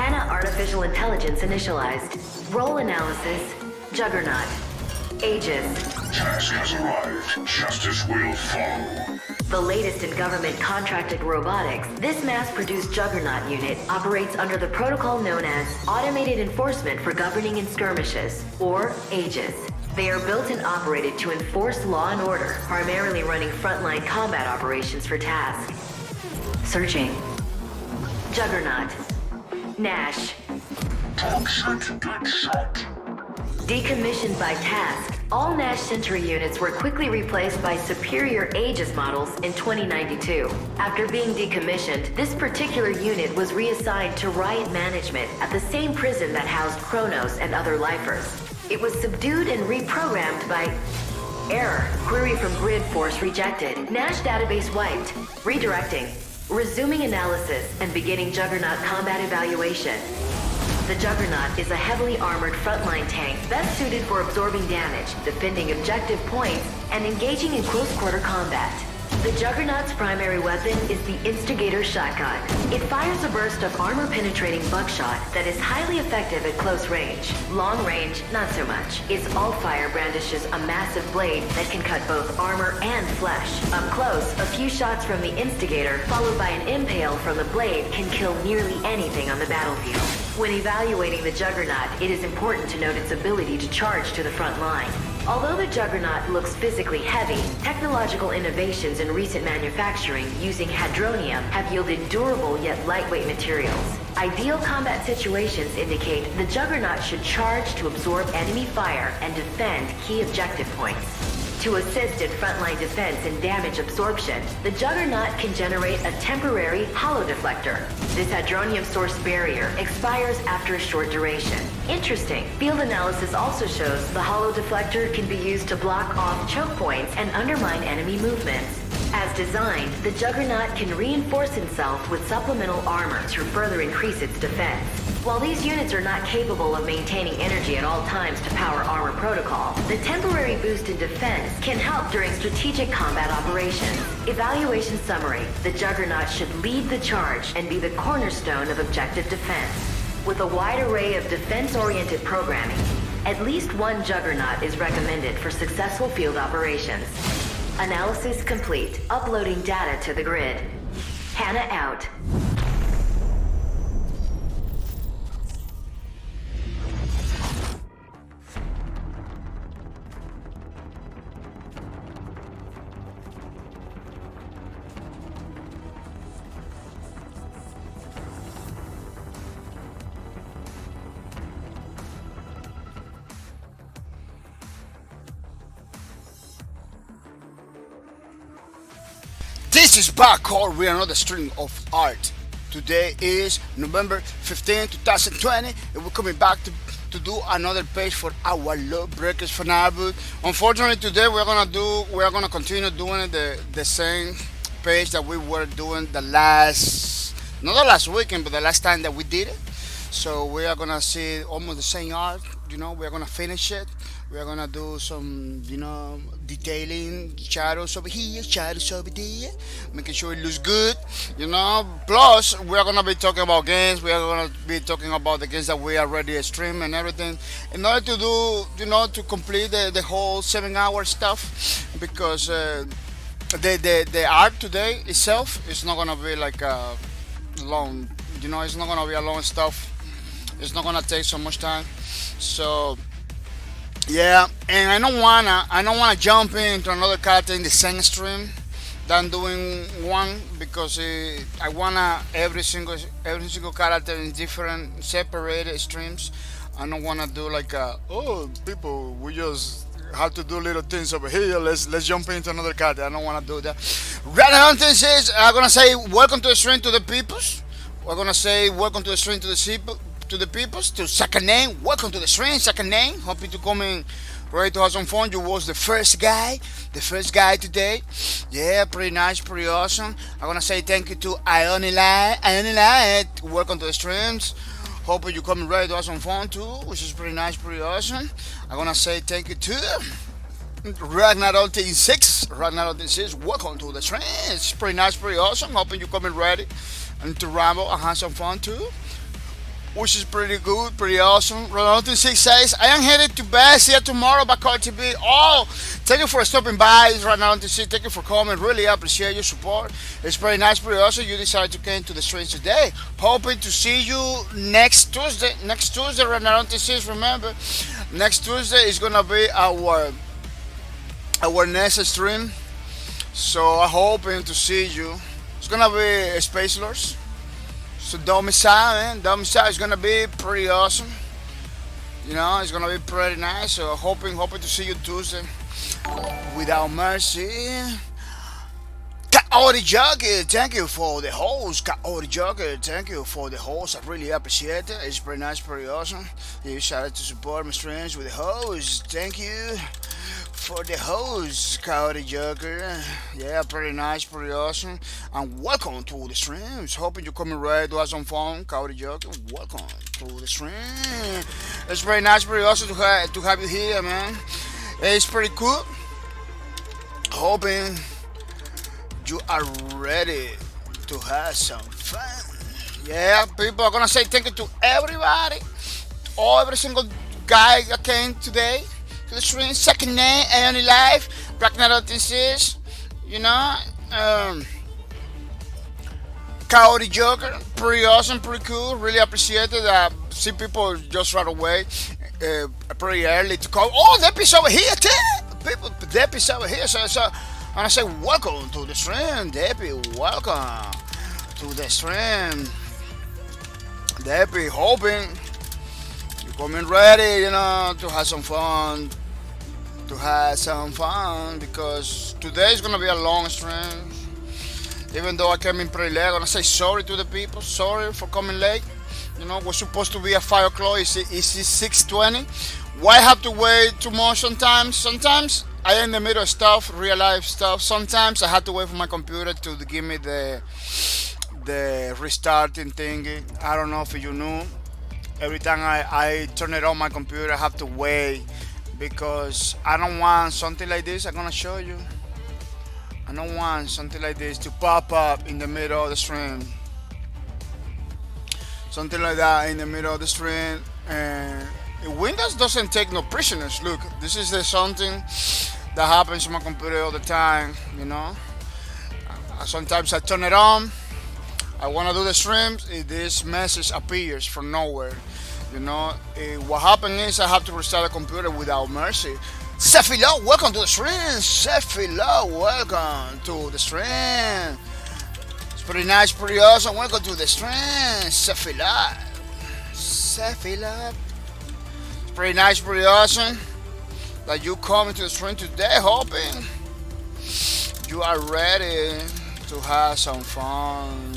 HANA Artificial Intelligence initialized. Role analysis, Juggernaut. Aegis. Task has arrived. Justice will follow. The latest in government contracted robotics, this mass-produced Juggernaut unit operates under the protocol known as Automated Enforcement for Governing in Skirmishes, or Aegis. They are built and operated to enforce law and order, primarily running frontline combat operations for task. Searching. Juggernaut. Nash. Toxic good shot. Decommissioned by task, all Nash Century units were quickly replaced by superior Aegis models in 2092. After being decommissioned, this particular unit was reassigned to Riot Management at the same prison that housed Kronos and other lifers. It was subdued and reprogrammed by... Error. Query from Grid Force rejected. Nash database wiped. Redirecting. Resuming analysis and beginning Juggernaut combat evaluation. The Juggernaut is a heavily armored frontline tank best suited for absorbing damage, defending objective points, and engaging in close-quarter combat. The Juggernaut's primary weapon is the Instigator shotgun. It fires a burst of armor-penetrating buckshot that is highly effective at close range. Long range, not so much. Its all-fire brandishes a massive blade that can cut both armor and flesh. Up close, a few shots from the Instigator, followed by an impale from the blade, can kill nearly anything on the battlefield. When evaluating the Juggernaut, it is important to note its ability to charge to the front line. Although the Juggernaut looks physically heavy, technological innovations in recent manufacturing using hadronium have yielded durable yet lightweight materials. Ideal combat situations indicate the Juggernaut should charge to absorb enemy fire and defend key objective points. To assist in frontline defense and damage absorption, the Juggernaut can generate a temporary hollow deflector. This hadronium source barrier expires after a short duration. Interesting. Field analysis also shows the hollow deflector can be used to block off choke points and undermine enemy movements. As designed, the Juggernaut can reinforce itself with supplemental armor to further increase its defense. While these units are not capable of maintaining energy at all times to power armor protocol, the temporary boost in defense can help during strategic combat operations. Evaluation summary: the Juggernaut should lead the charge and be the cornerstone of objective defense. With a wide array of defense-oriented programming, at least one Juggernaut is recommended for successful field operations. Analysis complete. Uploading data to the grid. HANA out. This is Barcode with another string of art. Today is November 15, 2020, and we're coming back to do another page for our Love Breakers for Neighborhood. Unfortunately, today we're gonna continue doing the same page that we were doing not the last weekend, but the last time that we did it. So we are gonna see almost the same art. We're gonna finish it. We're gonna do some, detailing, shadows over here, shadows over there, making sure it looks good, Plus, we're gonna be talking about games. We are gonna be talking about the games that we already stream and everything, in order to do, to complete the whole 7-hour stuff, because the art today itself is not gonna be like a long, it's not gonna be a long stuff. It's not gonna take so much time. So yeah, and I don't wanna jump into another character in the same stream than doing one, because I wanna every single character in different separated streams. I don't wanna do like people, we just have to do little things over here. Let's jump into another character. I don't wanna do that. Red Hunting says I'm gonna say welcome to the stream to the peoples. We're gonna say welcome to the stream to the peoples, to second name. Welcome to the stream, second name. Hope you to come in ready to have some fun. You was the first guy today. Yeah, pretty nice, pretty awesome. I'm gonna say thank you to Ionilie. Welcome to the streams. Hope you coming ready to have some fun too, which is pretty nice, pretty awesome. I'm gonna say thank you to Ragnar6. Welcome to the stream. It's pretty nice, pretty awesome. Hoping you coming ready and to ramble and have some fun too. which is pretty good, pretty awesome. Ronaldo 6 says, I am headed to bed. See you tomorrow, Bakar TV. Oh, thank you for stopping by, Ronaldo 6. Thank you for coming. Really appreciate your support. It's pretty nice, pretty awesome. You decided to come to the streets today. Hoping to see you next Tuesday. Next Tuesday, Ronaldo 6. Remember, next Tuesday is gonna be our next stream. So I'm hoping to see you. It's gonna be Space Lords. So domicile, man, domicile is gonna be pretty awesome. You know, it's gonna be pretty nice. So hoping to see you Tuesday. Without mercy. Chaotic Jugger, thank you for the host. Chaotic Jugger, thank you for the host. I really appreciate it. It's pretty nice, pretty awesome. You decided to support my streams with the host. Thank you for the host, Chaotic Joker. Yeah, pretty nice, pretty awesome. And welcome to the streams. Hoping you're coming ready to have some fun, Chaotic Joker. Welcome to the stream. It's pretty nice, pretty awesome to have you here, man. It's pretty cool. Hoping you are ready to have some fun. Yeah, people are gonna say thank you to everybody, every single guy that came today to the stream. Second name, Aeon Life, Black Knight this is, you know, Chaotic Joker, pretty awesome, pretty cool. Really appreciate it. See people just right away, pretty early to call. Oh, the episode over here, too. People, the episode over here. So, and I say, welcome to the stream, Debbie. Welcome to the stream, Debbie. Hoping you're coming ready, you know, to have some fun. Because today is gonna be a long stream. Even though I came in pretty late, I'm gonna say sorry to the people. Sorry for coming late. You know, we're supposed to be at 5 o'clock. It's 6:20. Why have to wait too much sometimes? Sometimes I am in the middle of stuff, real life stuff. Sometimes I have to wait for my computer to give me the restarting thingy. I don't know if you knew. Every time I turn it on my computer, I have to wait because I don't want something like this. I'm gonna show you. I don't want something like this to pop up in the middle of the stream. Something like that in the middle of the stream. And Windows doesn't take no prisoners. Look, this is something that happens on my computer all the time. You know. Sometimes I turn it on. I want to do the streams. This message appears from nowhere. You know, what happened is I have to restart the computer without mercy. Sefilo, welcome to the stream. Sefilo, welcome to the stream. It's pretty nice, pretty awesome. Welcome to the stream. Sefilo. Sefilo. It's pretty nice, pretty awesome that you coming to the stream today. Hoping you are ready to have some fun.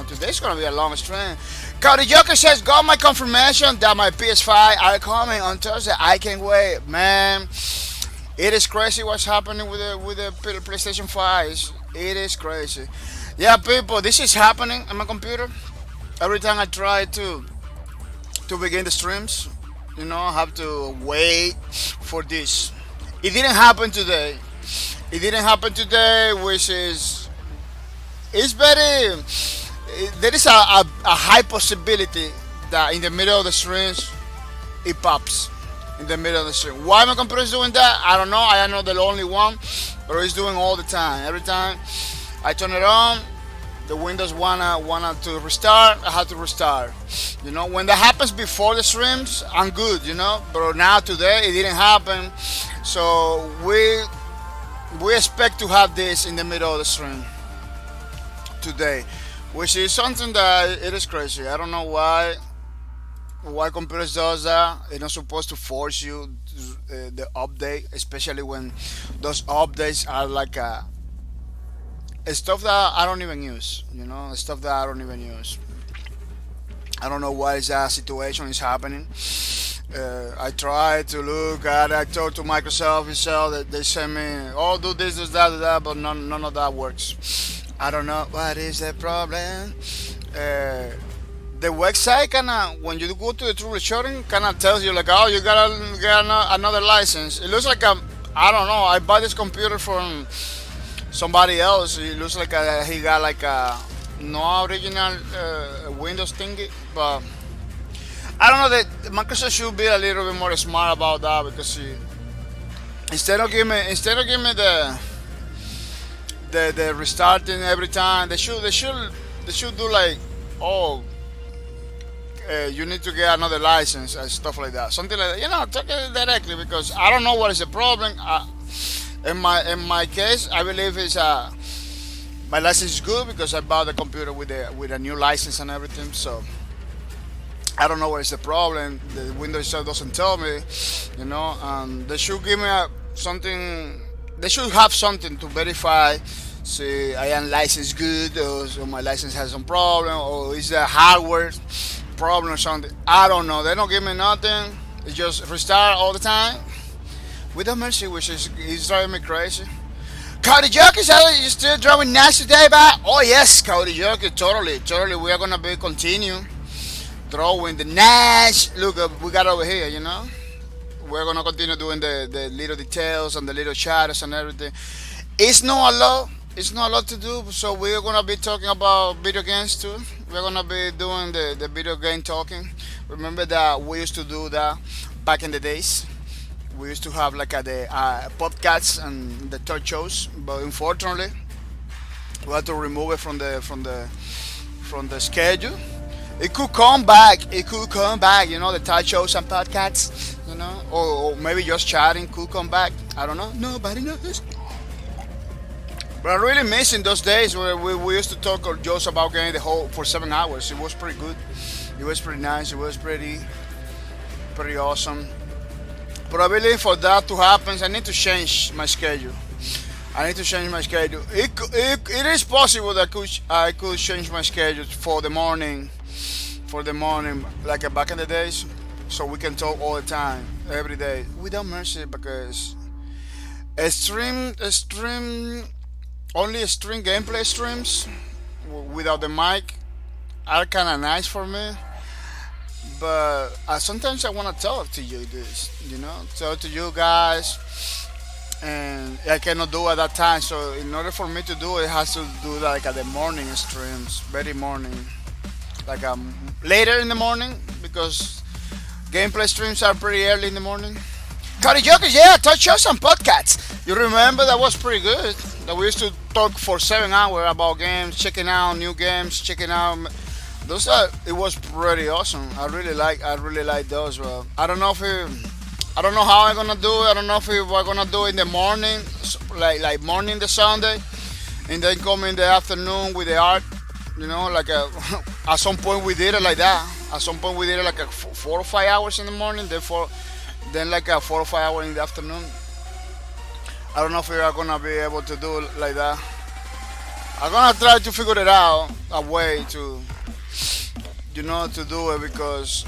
Today's gonna be a long stream. Cody Joker says, got my confirmation that my PS5 are coming on Thursday. I can't wait, man. It is crazy what's happening with the PlayStation 5. It is crazy. Yeah, people, this is happening on my computer. Every time I try to begin the streams, you know, I have to wait for this. It didn't happen today. Which is it's very. There is a high possibility that in the middle of the streams it pops in the middle of the stream. Why my computer is doing that? I don't know. I am not the only one, but it's doing all the time. Every time I turn it on, the Windows wanna to restart. I have to restart. You know, when that happens before the streams, I'm good. You know, but now today it didn't happen, so we expect to have this in the middle of the stream today, which is something that it is crazy. I don't know why computers does that. It's not supposed to force you the update, especially when those updates are like stuff that I don't even use. You know, stuff that I don't even use. I don't know why that situation is happening. I tried to look at it. I talked to Microsoft itself. That they send me, oh, do this, do that, but none of that works. I don't know what is the problem. The website kinda, when you go to the troubleshooting, kinda tells you like, oh, you gotta get another license. It looks like I don't know. I bought this computer from somebody else. It looks like he got like a no original Windows thingy, but I don't know that Microsoft should be a little bit more smart about that because instead of giving me the restarting every time, they should do like, oh, you need to get another license and stuff like that, something like that. Talk it directly because I don't know what is the problem. In my case, I believe it's my license is good because I bought the computer with a new license and everything. So I don't know what is the problem. The Windows itself doesn't tell me, they should give me something. They should have something to verify. See, I am licensed good, or so my license has some problem, or is the hardware problem or something. I don't know. They don't give me nothing. They just restart all the time without mercy, which is driving me crazy. Cody Jokic, are you still driving Nash today, but oh yes, Cody Jokic, totally. We are gonna be continue throwing the Nash. Look, we got over here, We're gonna continue doing the little details and the little shadows and everything. It's not a lot. It's not a lot to do. So we're gonna be talking about video games too. We're gonna be doing the video game talking. Remember that we used to do that back in the days. We used to have like the podcasts and the talk shows, but unfortunately, we had to remove it from the schedule. It could come back. The talk shows and podcasts. Or maybe just chatting could come back. I don't know. Nobody knows. But I'm really missing those days where we used to talk just about game for 7 hours. It was pretty good. It was pretty nice. It was pretty awesome. But I believe for that to happen, I need to change my schedule. It is possible that I could change my schedule for the morning, like back in the days, so we can talk all the time, every day, without mercy, because only stream gameplay streams without the mic are kind of nice for me. But sometimes I want to talk to you, talk to you guys, and I cannot do at that time. So in order for me to do it, it has to do like at the morning streams, very morning, like later in the morning, because gameplay streams are pretty early in the morning. Cody Jokers, yeah, talk shows and podcasts. You remember that was pretty good. That we used to talk for 7 hours about games, checking out new games, checking out. It was pretty awesome. I really like those. Well, I don't know how I'm gonna do it. I don't know if we're gonna do it in the morning, like morning the Sunday, and then come in the afternoon with the art. At some point we did it like that. At some point we did it like 4 or 5 hours in the morning, then like 4 or 5 hours in the afternoon. I don't know if we are gonna be able to do it like that. I'm gonna try to figure it out, a way to do it, because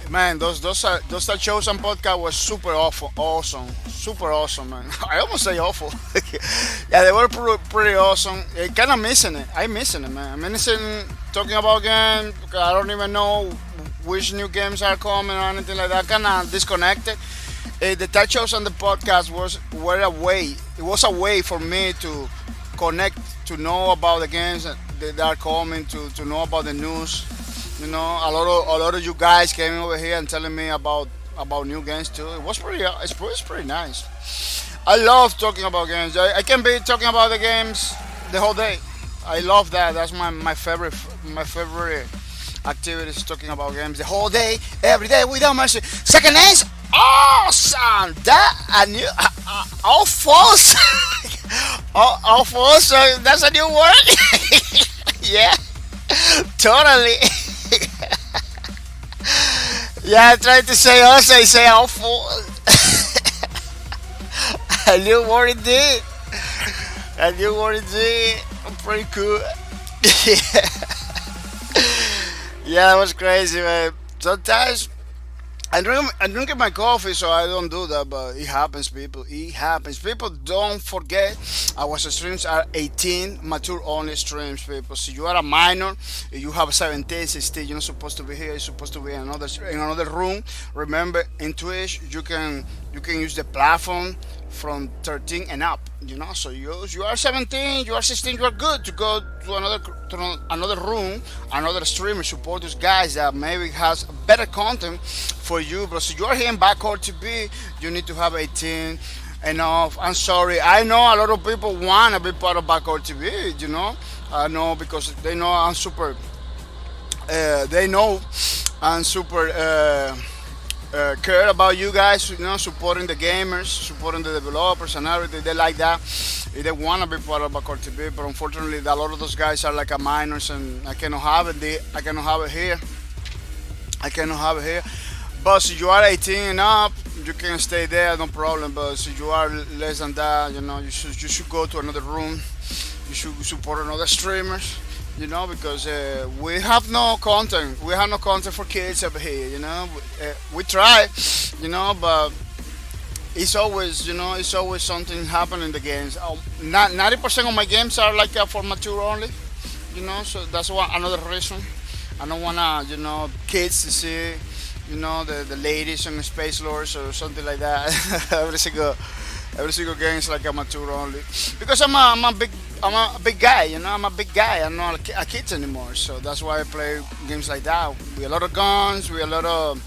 man, those shows and podcasts were super awesome, man. I almost say awful. Yeah, they were pretty awesome. Kind of missing it. I'm missing it, man. I'm missing talking about games. I don't even know which new games are coming or anything like that. Kind of disconnected. The tech shows and the podcast were a way. It was a way for me to connect, to know about the games that are coming, to know about the news. A lot of you guys came over here and telling me about new games too. It was pretty nice. I love talking about games. I can be talking about the games the whole day. I love that. That's my favorite activity is talking about games the whole day, every day, without mercy. Second name's awesome. That I knew. All false. All false. That's a new word. Yeah, totally. Yeah, I tried to say also, I say awful. I knew what it did. Pretty cool. Yeah, that was crazy, man. Sometimes I'm drinking my coffee, so I don't do that, but it happens, people. It happens. People, don't forget, our streams are 18, mature only streams, people. So you are a minor, if you have 17, 16, you're not supposed to be here. You're supposed to be in another room. Remember, in Twitch, you can use the platform from 13 and up. You know, so you are 17, you are 16, you are good to go to another room, another streamer, support those guys that maybe has better content for you. But so you are here in Backcourt TV, you need to have 18 enough. I'm sorry, I know a lot of people want to be part of Backcourt TV. You know, I know because they know I'm super. They know I'm super. Care about you guys, you know, supporting the gamers, supporting the developers and everything. They like that. They want to be part of Backcourt TV, but unfortunately, a lot of those guys are like a minors, and I cannot have it. I cannot have it here. I cannot have it here. But if you are 18 and up, you can stay there, no problem. But if you are less than that, you know, you should go to another room. You should support another streamers. You know, because we have no content. We have no content for kids over here. You know, we try. You know, but it's always, you know, it's always something happening in the games. 90% of my games are like for mature only. You know, so that's another reason. I don't wanna, you know, kids to see, you know, the ladies and the space lords or something like that. every single game is like a mature only. Because I'm a big guy, you know. I'm a big guy. I'm not a kid anymore, so that's why I play games like that. We a lot of guns, we a lot of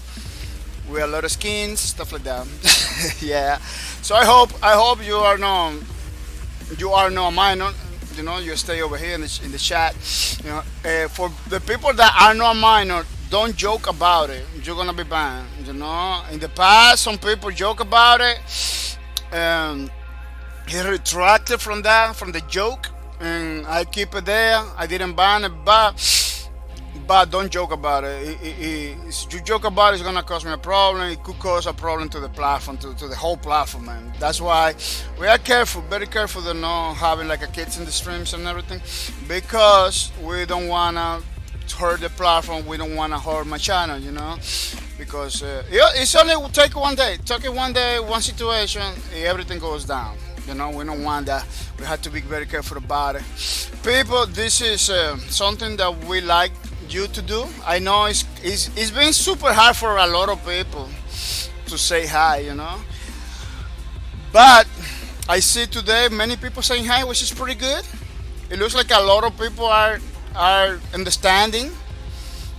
skins, stuff like that. Yeah. So I hope you are no minor. You know, you stay over here in the chat. You know, for the people that are not minor, don't joke about it. You're gonna be banned. You know, in the past, some people joke about it. He retracted from the joke, and I keep it there. I didn't ban it, but don't joke about it. If you joke about it, it's gonna cause me a problem. It could cause a problem to the platform, to the whole platform, man. That's why we are careful, very careful, to not having like a kids in the streams and everything, because we don't wanna hurt the platform. We don't wanna hurt my channel, you know. Because it's only take one day. Take it one day, one situation, everything goes down. You know, we don't want that. We have to be very careful about it. People, this is something that we like you to do. I know it's been super hard for a lot of people to say hi, you know. But I see today many people saying hi, which is pretty good. It looks like a lot of people are understanding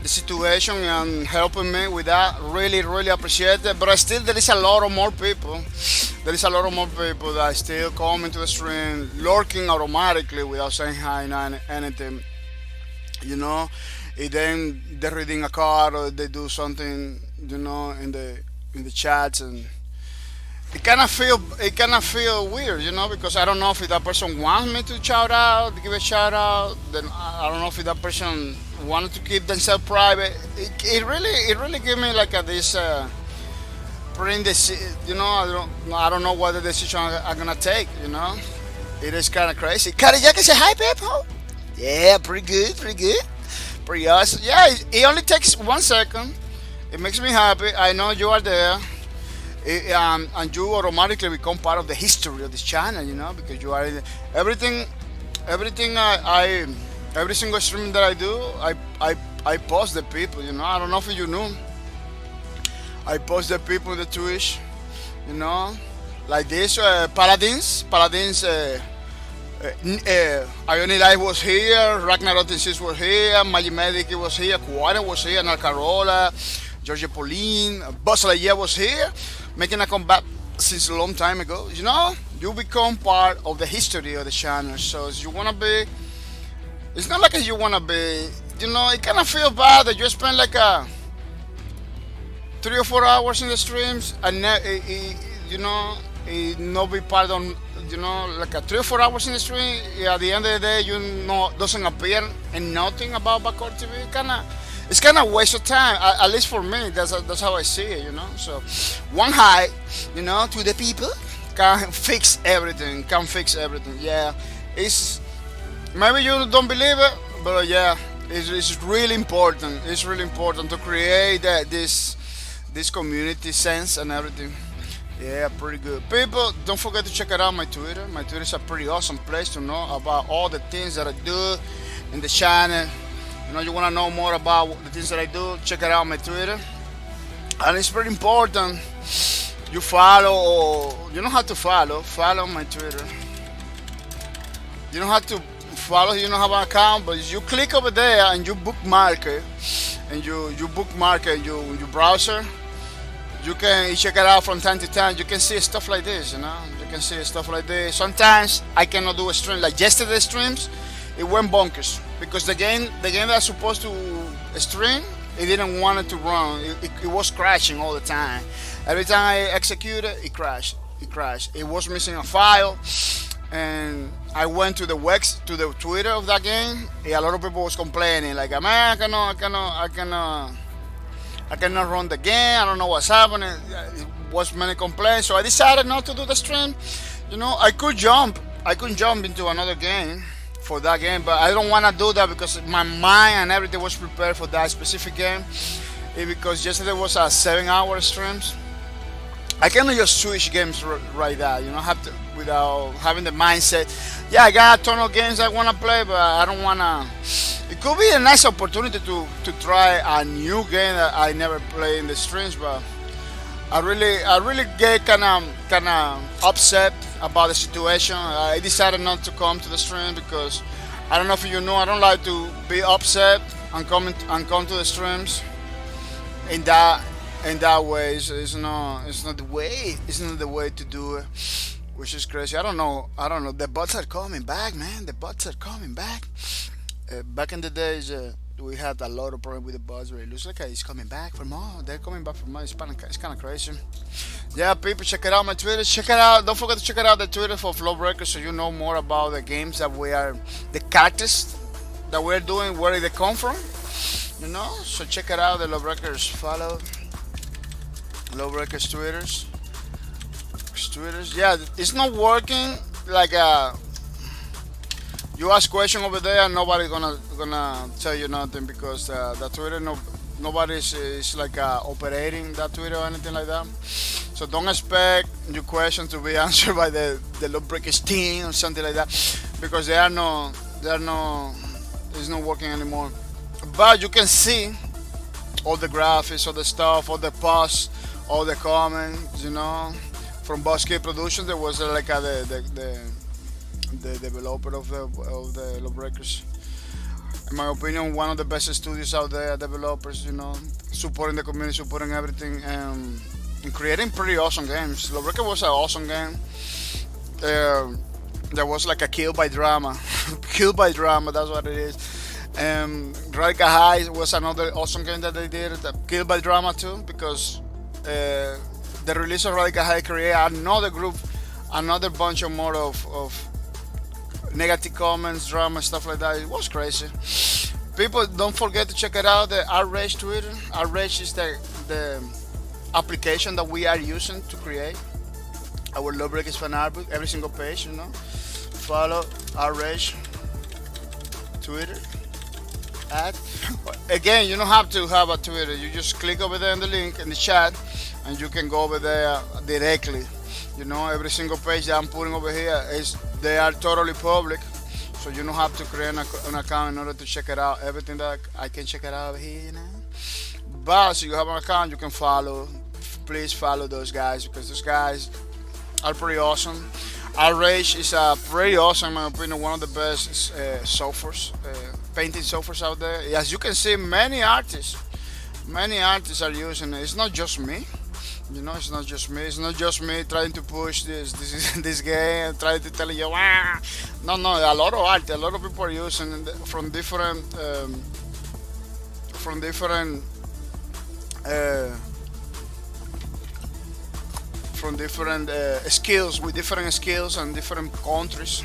the situation and helping me with that. Really, really appreciate it. But still, there is a lot of more people. There is a lot of more people that still come into the stream, lurking automatically without saying hi, not anything. You know, and then they're reading a card or they do something, you know, in the chats, and it kind of feel weird, you know, because I don't know if that person wants me to shout out, give a shout out. Then I don't know if that person wanted to keep themselves private. It really gave me like this you know. I don't know what the decision I'm gonna take, you know. It is kind of crazy. Carrie Jack say hi, people. Yeah, pretty good, pretty awesome. Yeah, it only takes 1 second. It makes me happy. I know you are there. And you automatically become part of the history of this channel, you know, because you are in everything. I every single stream that I do, I post the people, you know. I don't know if you knew. I post the people in the Twitch, you know, like this. Paladins. Ioni Life was here. Ragnarok was here. Magic Medic was here. Kuara was here. Narcarola. Georgia Pauline, Buzz Lightyear was here, making a comeback since a long time ago. You know, you become part of the history of the channel. So if you wanna be, it's not like you wanna be. You know, it kind of feel bad that you spend like 3 or 4 hours in the streams and you know, not be part of. You know, like 3 or 4 hours in the stream. At the end of the day, you know, doesn't appear and nothing about Backcourt TV. It's kind of waste of time, at least for me. That's how I see it, you know. So, one hi, you know, to the people can fix everything. Yeah, it's maybe you don't believe it, but yeah, it's really important. It's really important to create this community sense and everything. Yeah, pretty good. People, don't forget to check out my Twitter. My Twitter is a pretty awesome place to know about all the things that I do in the channel. You know, you want to know more about the things that I do, check it out on my Twitter. And it's pretty important you follow, or you don't have to follow my Twitter. You don't have to follow. You don't have an account, but you click over there and you bookmark it, and you bookmark it in your browser. You can check it out from time to time. You can see stuff like this, you know. You can see stuff like this. Sometimes I cannot do a stream. Like yesterday's streams, it went bonkers because the game that's supposed to stream, it didn't want it to run. It was crashing all the time. Every time I executed, it crashed. It crashed. It was missing a file, and I went to the Twitter of that game. And a lot of people was complaining, like, man, I cannot run the game. I don't know what's happening. It was many complaints, so I decided not to do the stream. You know, I could jump into another game for that game, but I don't want to do that because my mind and everything was prepared for that specific game. Because yesterday was a 7-hour streams. I cannot just switch games right there. You know, have to without having the mindset. Yeah, I got a ton of games I want to play, but I don't want to. It could be a nice opportunity to try a new game that I never play in the streams, but I really get kind of upset about the situation. I decided not to come to the stream because I don't know if you know, I don't like to be upset and come to the streams in that way. It's not the way to do it, which is crazy. I don't know. The bots are coming back, man. The bots are coming back. Back in the days, we had a lot of problems with the bots, but it looks like it's coming back for more. They're coming back for more. It's kind of crazy. Yeah, people, check it out my Twitter. Check it out. Don't forget to check it out the Twitter for Flowbreakers, so you know more about the games that the characters that we're doing, where they come from. You know, so check it out. The Lawbreakers, follow Lawbreakers Twitters. Yeah, it's not working. Like you ask question over there, and nobody gonna tell you nothing because the Twitter nobody's is like operating that Twitter or anything like that. So don't expect your question to be answered by the Lawbreakers team or something like that because it's not working anymore. But you can see all the graphics, all the stuff, all the posts, all the comments. You know, from Bosque Productions, there was like the developer of the Lawbreakers. In my opinion, one of the best studios out there, developers. You know, supporting the community, supporting everything, and creating pretty awesome games. Lawbreakers was an awesome game. There was like a kill by drama, kill by drama. That's what it is. Radical High was another awesome game that they did, Kill by Drama too, because the release of Radical High created another bunch of more of negative comments, drama, stuff like that. It was crazy. People, don't forget to check it out, the Outrage Twitter. Outrage is the application that we are using to create our Lawbreakers fan art book, every single page, you know. Follow Outrage Twitter. Again, you don't have to have a Twitter. You just click over there in the link in the chat, and you can go over there directly. You know, every single page that I'm putting over here they are totally public, so you don't have to create an account in order to check it out. Everything that I can check it out over here, you know. But if you have an account, you can follow. Please follow those guys because those guys are pretty awesome. Outrage is pretty awesome, in my opinion, one of the best softwares, painting softwares out there. As you can see, many artists are using it. It's not just me, you know. It's not just me. It's not just me trying to push this game and trying to tell you, no. A lot of art, a lot of people are using it from different skills, with different skills and different countries.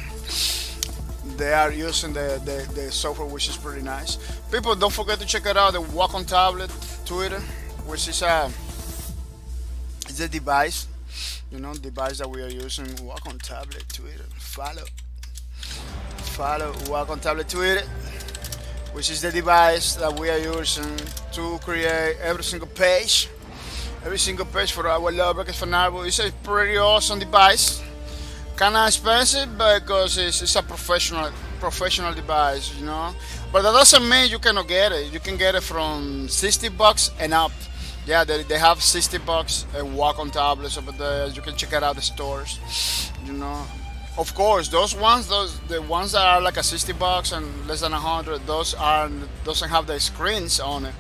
They are using the software, which is pretty nice. People, don't forget to check it out, the Wacom tablet Twitter, which is it's a device, you know, device that we are using. Wacom tablet Twitter. Follow Wacom tablet Twitter, which is the device that we are using to create every single page for our Lawbreakers fan art book. It's a pretty awesome device. Kinda expensive because it's a professional device, you know. But that doesn't mean you cannot get it. You can get it from $60 and up. Yeah, they have $60 and Wacom tablets over there. You can check it out the stores, you know. Of course, those ones, those the ones that are like a 60 bucks and less than 100, those are doesn't have the screens on it.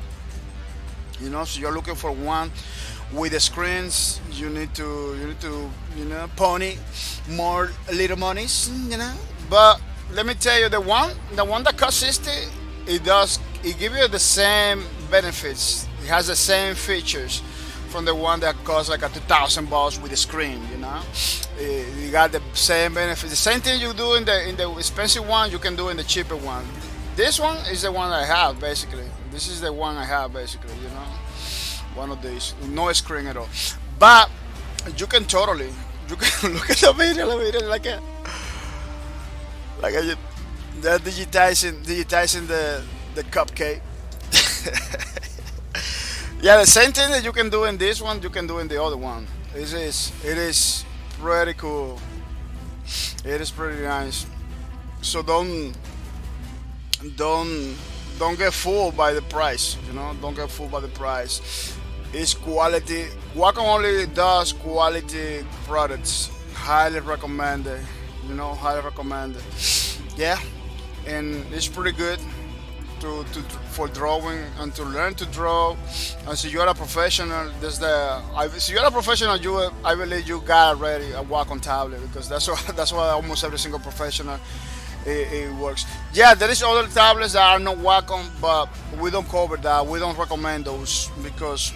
So you're looking for one with the screens. You need to pony more little monies. But let me tell you, the one that costs 60, it gives you the same benefits. It has the same features from the one that costs like a 2,000 bucks with the screen. You got the same benefits. The same thing you do in the expensive one, you can do in the cheaper one. This one is the one I have basically. This is the one I have basically. One of these, no screen at all. But you can look at the video like they're digitizing the cupcake. Yeah, the same thing that you can do in this one, you can do in the other one. It is pretty cool. It is pretty nice. So don't don't get fooled by the price. Don't get fooled by the price. It's quality. Wacom only does quality products. Highly recommended. Highly recommended. Yeah, and it's pretty good for drawing and to learn to draw. And so you're a professional. So you're a professional. I believe you got already a Wacom tablet, because that's why almost every single professional it works. Yeah, there is other tablets that are not Wacom, but we don't cover that. We don't recommend those because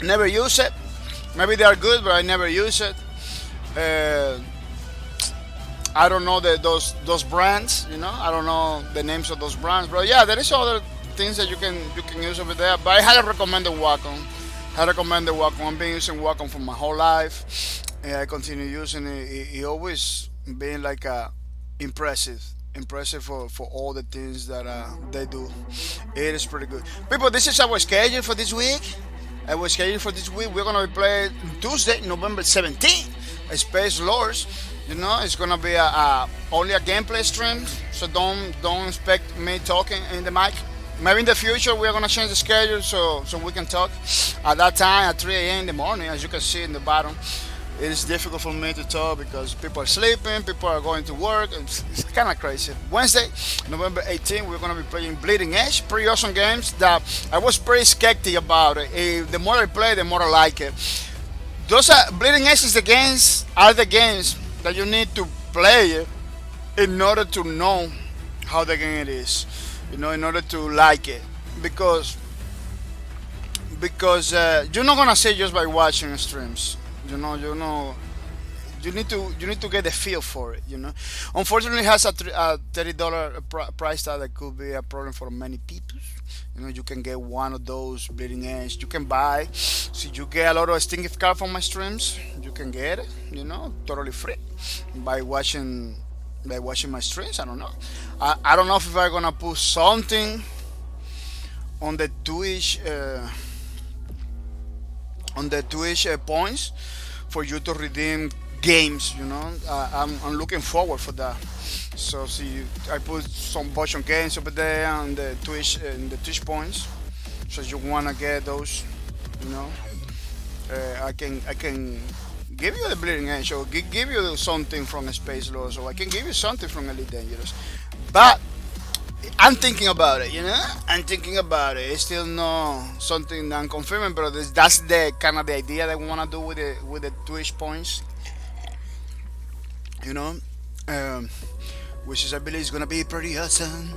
never use it. Maybe they are good, but I never use it. I don't know those brands. I don't know the names of those brands, but yeah, there is other things that you can use over there. But I highly recommend the Wacom. I've been using Wacom for my whole life, and I continue using it. It always been like impressive for all the things that they do. It is pretty good. People, this is our schedule for this week. We're gonna be playing Tuesday, November 17th, Space Lords. It's gonna be only a gameplay stream, so don't expect me talking in the mic. Maybe in the future we're gonna change the schedule so we can talk at that time at 3 a.m. in the morning. As you can see in the bottom, it is difficult for me to talk because people are sleeping, people are going to work. It's kind of crazy. Wednesday, November 18th, we're gonna be playing Bleeding Edge. Pretty awesome games that I was pretty skeptical about it. The more I play, the more I like it. Those Bleeding Edge are the games that you need to play it in order to know how the game it is, in order to like it, because you're not gonna see just by watching streams. You need to get the feel for it. Unfortunately, it has a $30 price tag that could be a problem for many people. You can get one of those Bleeding Edge. You can buy. So you get a lot of stinky card from my streams. You can get it. Totally free by watching my streams. I don't know. I don't know if I'm gonna put something on the Twitch points for you to redeem games. I'm looking forward for that. So see, I put some bunch of games over there on the Twitch points. So you wanna get those, I can give you the Bleeding Edge, or give you something from Space Lords, or I can give you something from Elite Dangerous. But I'm thinking about it. I'm thinking about it. It's still not something that I'm confirming, but that's the kind of the idea that I wanna do with the Twitch points. Which is, I believe, is gonna be pretty awesome.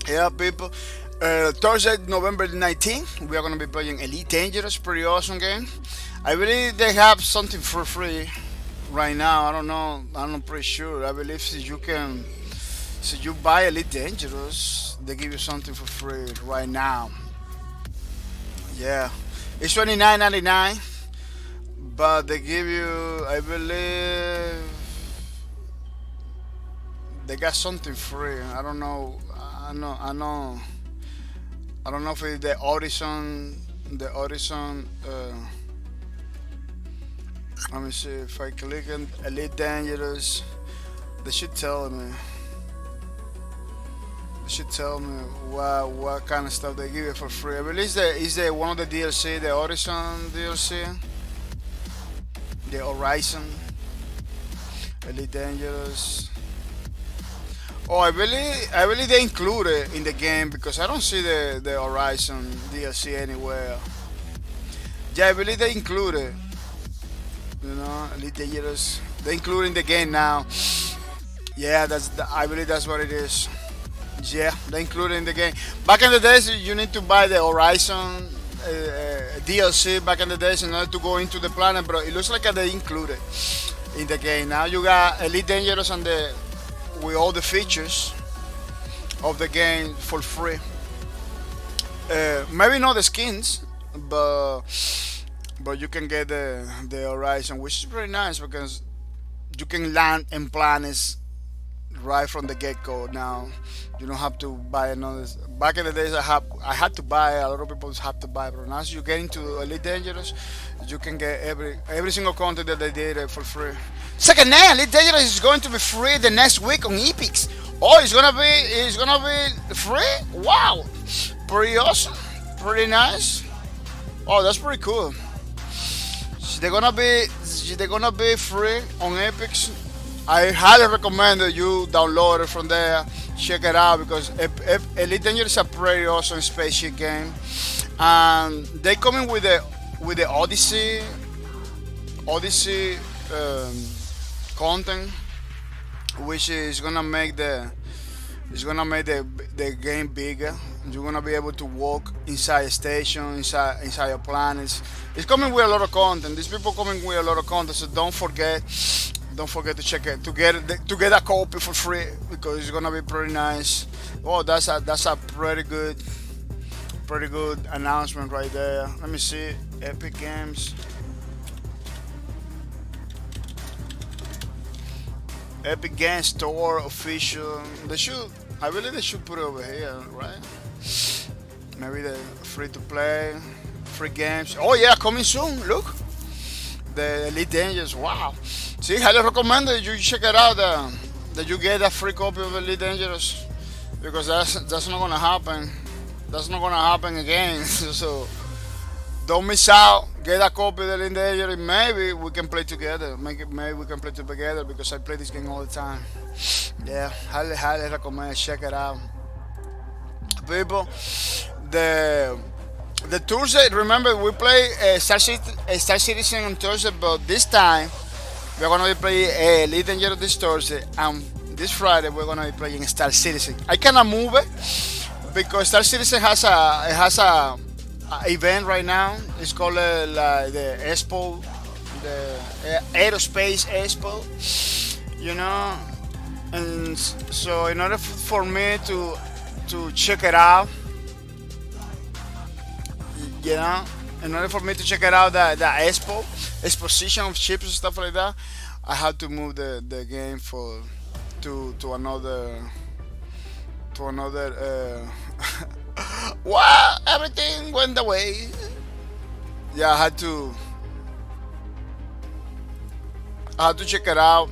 Yeah, people. Thursday, November 19th, we are gonna be playing Elite Dangerous. Pretty awesome game. I believe they have something for free right now. I don't know. I'm not pretty sure. I believe if you buy Elite Dangerous, they give you something for free right now. Yeah, it's $29.99, but they give you, I believe, they got something free. I don't know. I don't know if it's the Horizon. Let me see if I click on Elite Dangerous. They should tell me. What kind of stuff they give you for free. I believe is the one of the DLC, the Horizon DLC, the Horizon. Elite Dangerous. Oh, I really they include it in the game because I don't see the Horizon DLC anywhere. Yeah, I believe they include it. You know, Elite Dangerous. They include in the game now. Yeah, I believe that's what it is. Yeah, they include it in the game. Back in the days, you need to buy the Horizon DLC back in the days in order to go into the planet, bro. It looks like they include it in the game. Now you got Elite Dangerous and with all the features of the game for free. Maybe not the skins, but you can get the Horizon, which is pretty nice because you can land in planets right from the get-go. Now you don't have to buy another. Back in the days, I had to buy. A lot of people have to buy, but now as you get into Elite Dangerous, you can get every single content that they did for free. Second name, Elite Dangerous is going to be free the next week on Epix. Oh, it's gonna be free. Wow, pretty awesome, pretty nice. Oh, that's pretty cool. They're gonna be free on Epix. I highly recommend that you download it from there, check it out because Elite Dangerous is a pretty awesome spaceship game, and they coming with the Odyssey content, which is gonna make the game bigger. You're gonna be able to walk inside a station, inside your planets. It's coming with a lot of content. These people coming with a lot of content, so don't forget to check it to get a copy for free because it's gonna be pretty nice. Oh, that's a pretty good announcement right there. Let me see, Epic Games. Epic Games Store official. I believe they should put it over here, right? Maybe the free to play, free games. Oh yeah, coming soon. Look, the Elite Dangerous. Wow. See, highly recommend that you check it out. That you get a free copy of Elite Dangerous because that's not gonna happen. That's not gonna happen again. So don't miss out. Get a copy of Elite Dangerous. Maybe we can play together. Maybe we can play together because I play this game all the time. Yeah, highly recommend. Check it out, people. The Thursday. Remember, we play Star Citizen on Thursday, but this time we're gonna be playing Elite Dangerous this Thursday, and this Friday we're gonna be playing Star Citizen. I cannot move it because Star Citizen has a event right now. It's called the Expo, the Aerospace Expo. You know, and so in order for me to check it out, you know, in order for me to check it out, the exposition of chips and stuff like that, I had to move the game to another well, everything went away. Yeah, I had to check it out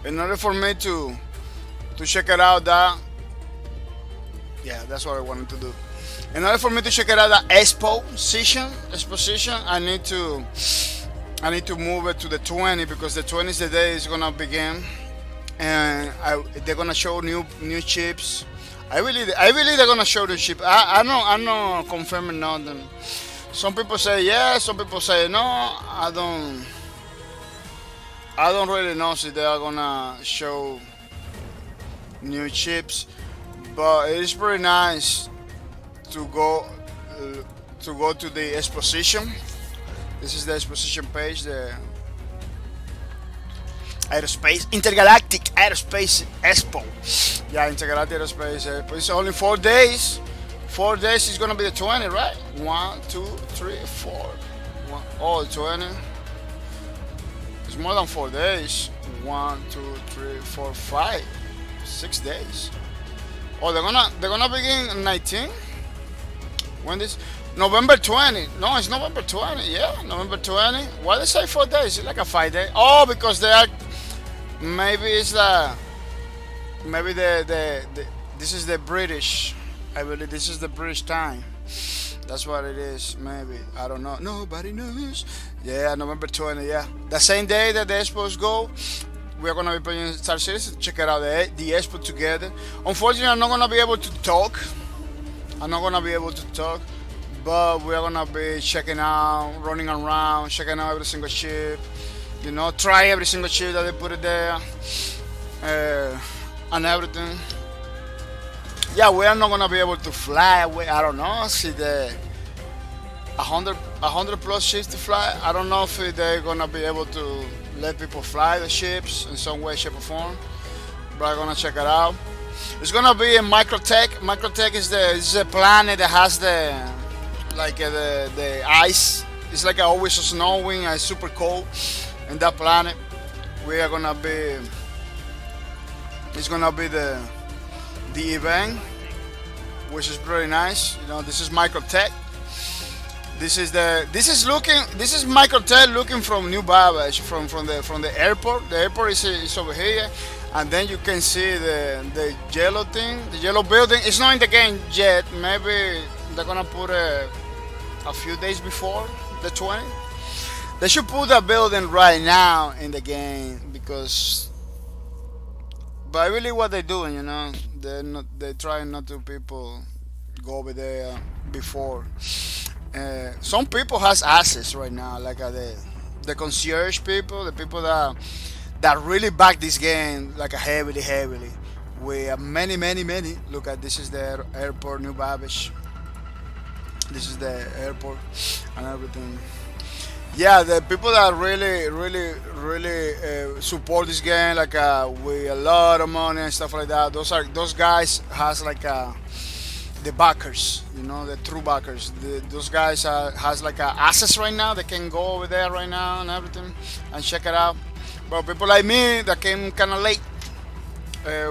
in order for me to check it out. That's what I wanted to do. In order for me to check it out, the exposition, I need to move it to the 20 because the 20 is the day it's gonna begin, and they're gonna show new chips. I believe they're gonna show the chip. I'm not confirming nothing. Some people say yes, some people say no. I don't really know if they are gonna show new chips, but it is pretty nice to go to the exposition. This is the exposition page, the Intergalactic Aerospace Expo. Yeah, Intergalactic Aerospace Expo. It's only 4 days. 4 days is gonna be the 20, right? 1, 2, 3, 4. Oh, 20. It's more than 4 days. 1, 2, 3, 4, 5, 6 days. Oh, they're gonna begin 19. When this November 20? No, it's November 20. Yeah, November 20. Why they say 4 days? It's like a 5 day. Oh, because they are. Maybe it's this is the British. I believe this is the British time. That's what it is, maybe. I don't know. Nobody knows. Yeah, November 20, yeah. The same day that the Expos go, we're gonna be playing Star Citizen. Check it out, the Expo together. Unfortunately, I'm not gonna be able to talk. I'm not gonna be able to talk, but we're gonna be checking out, running around, checking out every single ship. You know, try every single ship that they put it there, and everything. Yeah, we are not gonna be able to fly away. I don't know. See the 100 plus ships to fly. I don't know if they're gonna be able to let people fly the ships in some way, shape, or form. But I'm gonna check it out. It's gonna be in Microtech. Microtech is a planet that has the ice. It's like always snowing and super cold. In that planet, we are gonna be. It's gonna be the event, which is pretty nice. You know, this is Microtech. This is Microtech looking from New Babbage from the airport. The airport is over here, and then you can see the yellow thing, the yellow building. It's not in the game yet. Maybe they're gonna put a few days before the 20. They should put that building right now in the game because. But I believe what they're doing, you know, they're trying not to people go over there before. Some people has access right now, like the concierge people, the people that really back this game like heavily. We have many. Look at this is the airport, New Babbage. This is the airport and everything. Yeah, the people that really support this game, like with a lot of money and stuff like that. Those guys has like the backers, you know, the true backers. Those guys has like access right now. They can go over there right now and everything and check it out. But people like me that came kind of late,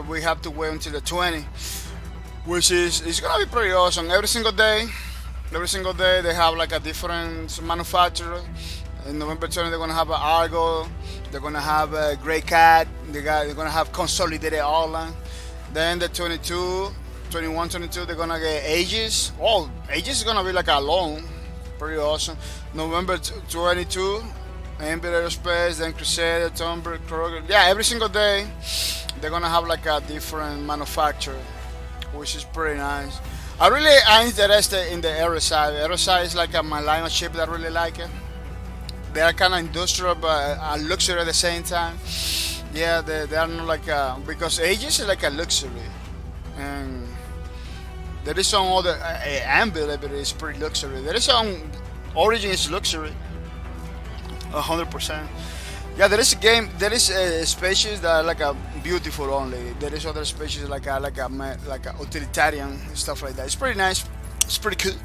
we have to wait until the 20, which is it's gonna be pretty awesome. Every single day they have like a different manufacturer. In November 20 they're gonna have an Argo, they're gonna have a Grey Cat, they're gonna have Consolidated Online. Then the 22, 21, 22 they're gonna get Aegis. Oh, Aegis is gonna be like a loan, pretty awesome. November 22, Emperor Aerospace, then Crusader, Tomber, Kroger. Yeah, every single day they're gonna have like a different manufacturer, which is pretty nice. I really am interested in the RSI. RSI is like my line of ship that I really like it. They are kind of industrial but a luxury at the same time. Yeah, they are not like because Aegis is like a luxury, and there is some other Anvil, but it's pretty luxury. There is some Origin is luxury, 100%. Yeah, there is a game. There is species that are like a beautiful only. There is other species like a utilitarian stuff like that. It's pretty nice. It's pretty cool.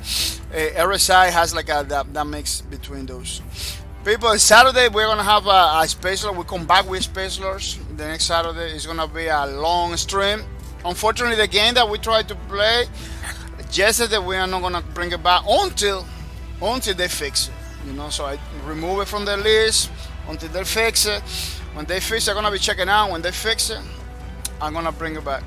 RSI has like that mix between those. People, Saturday we're gonna have a Space Lord. We come back with Space Lords. The next Saturday is gonna be a long stream. Unfortunately, the game that we tried to play yesterday, we are not gonna bring it back until they fix it. You know, so I remove it from the list until they fix it. When they fix it, I'm gonna be checking out. When they fix it, I'm gonna bring it back.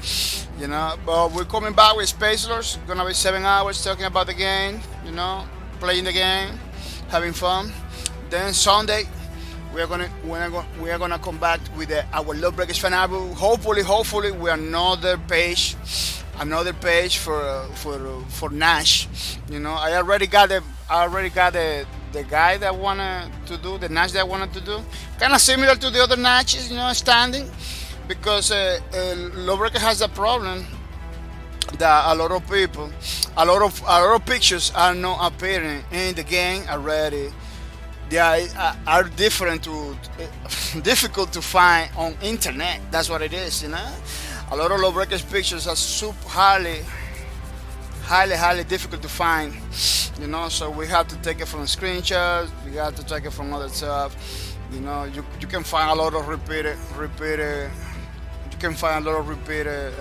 You know, but we're coming back with Space Lords. Gonna be 7 hours talking about the game. You know, playing the game, having fun. Then Sunday, we are gonna come back with our Love Breakers fan album. Hopefully, with another page for Nash. You know, I already got the guy that wanted to do the Nash that I wanted to do. Kind of similar to the other Nashes, you know, standing, because Love Breaker has a problem that a lot of pictures are not appearing in the game already. They are difficult to find on internet. That's what it is, you know. A lot of Love Breakers pictures are super highly difficult to find, you know. So we have to take it from screenshots. We have to take it from other stuff. You know, you can find a lot of repeated. You can find a lot of repeated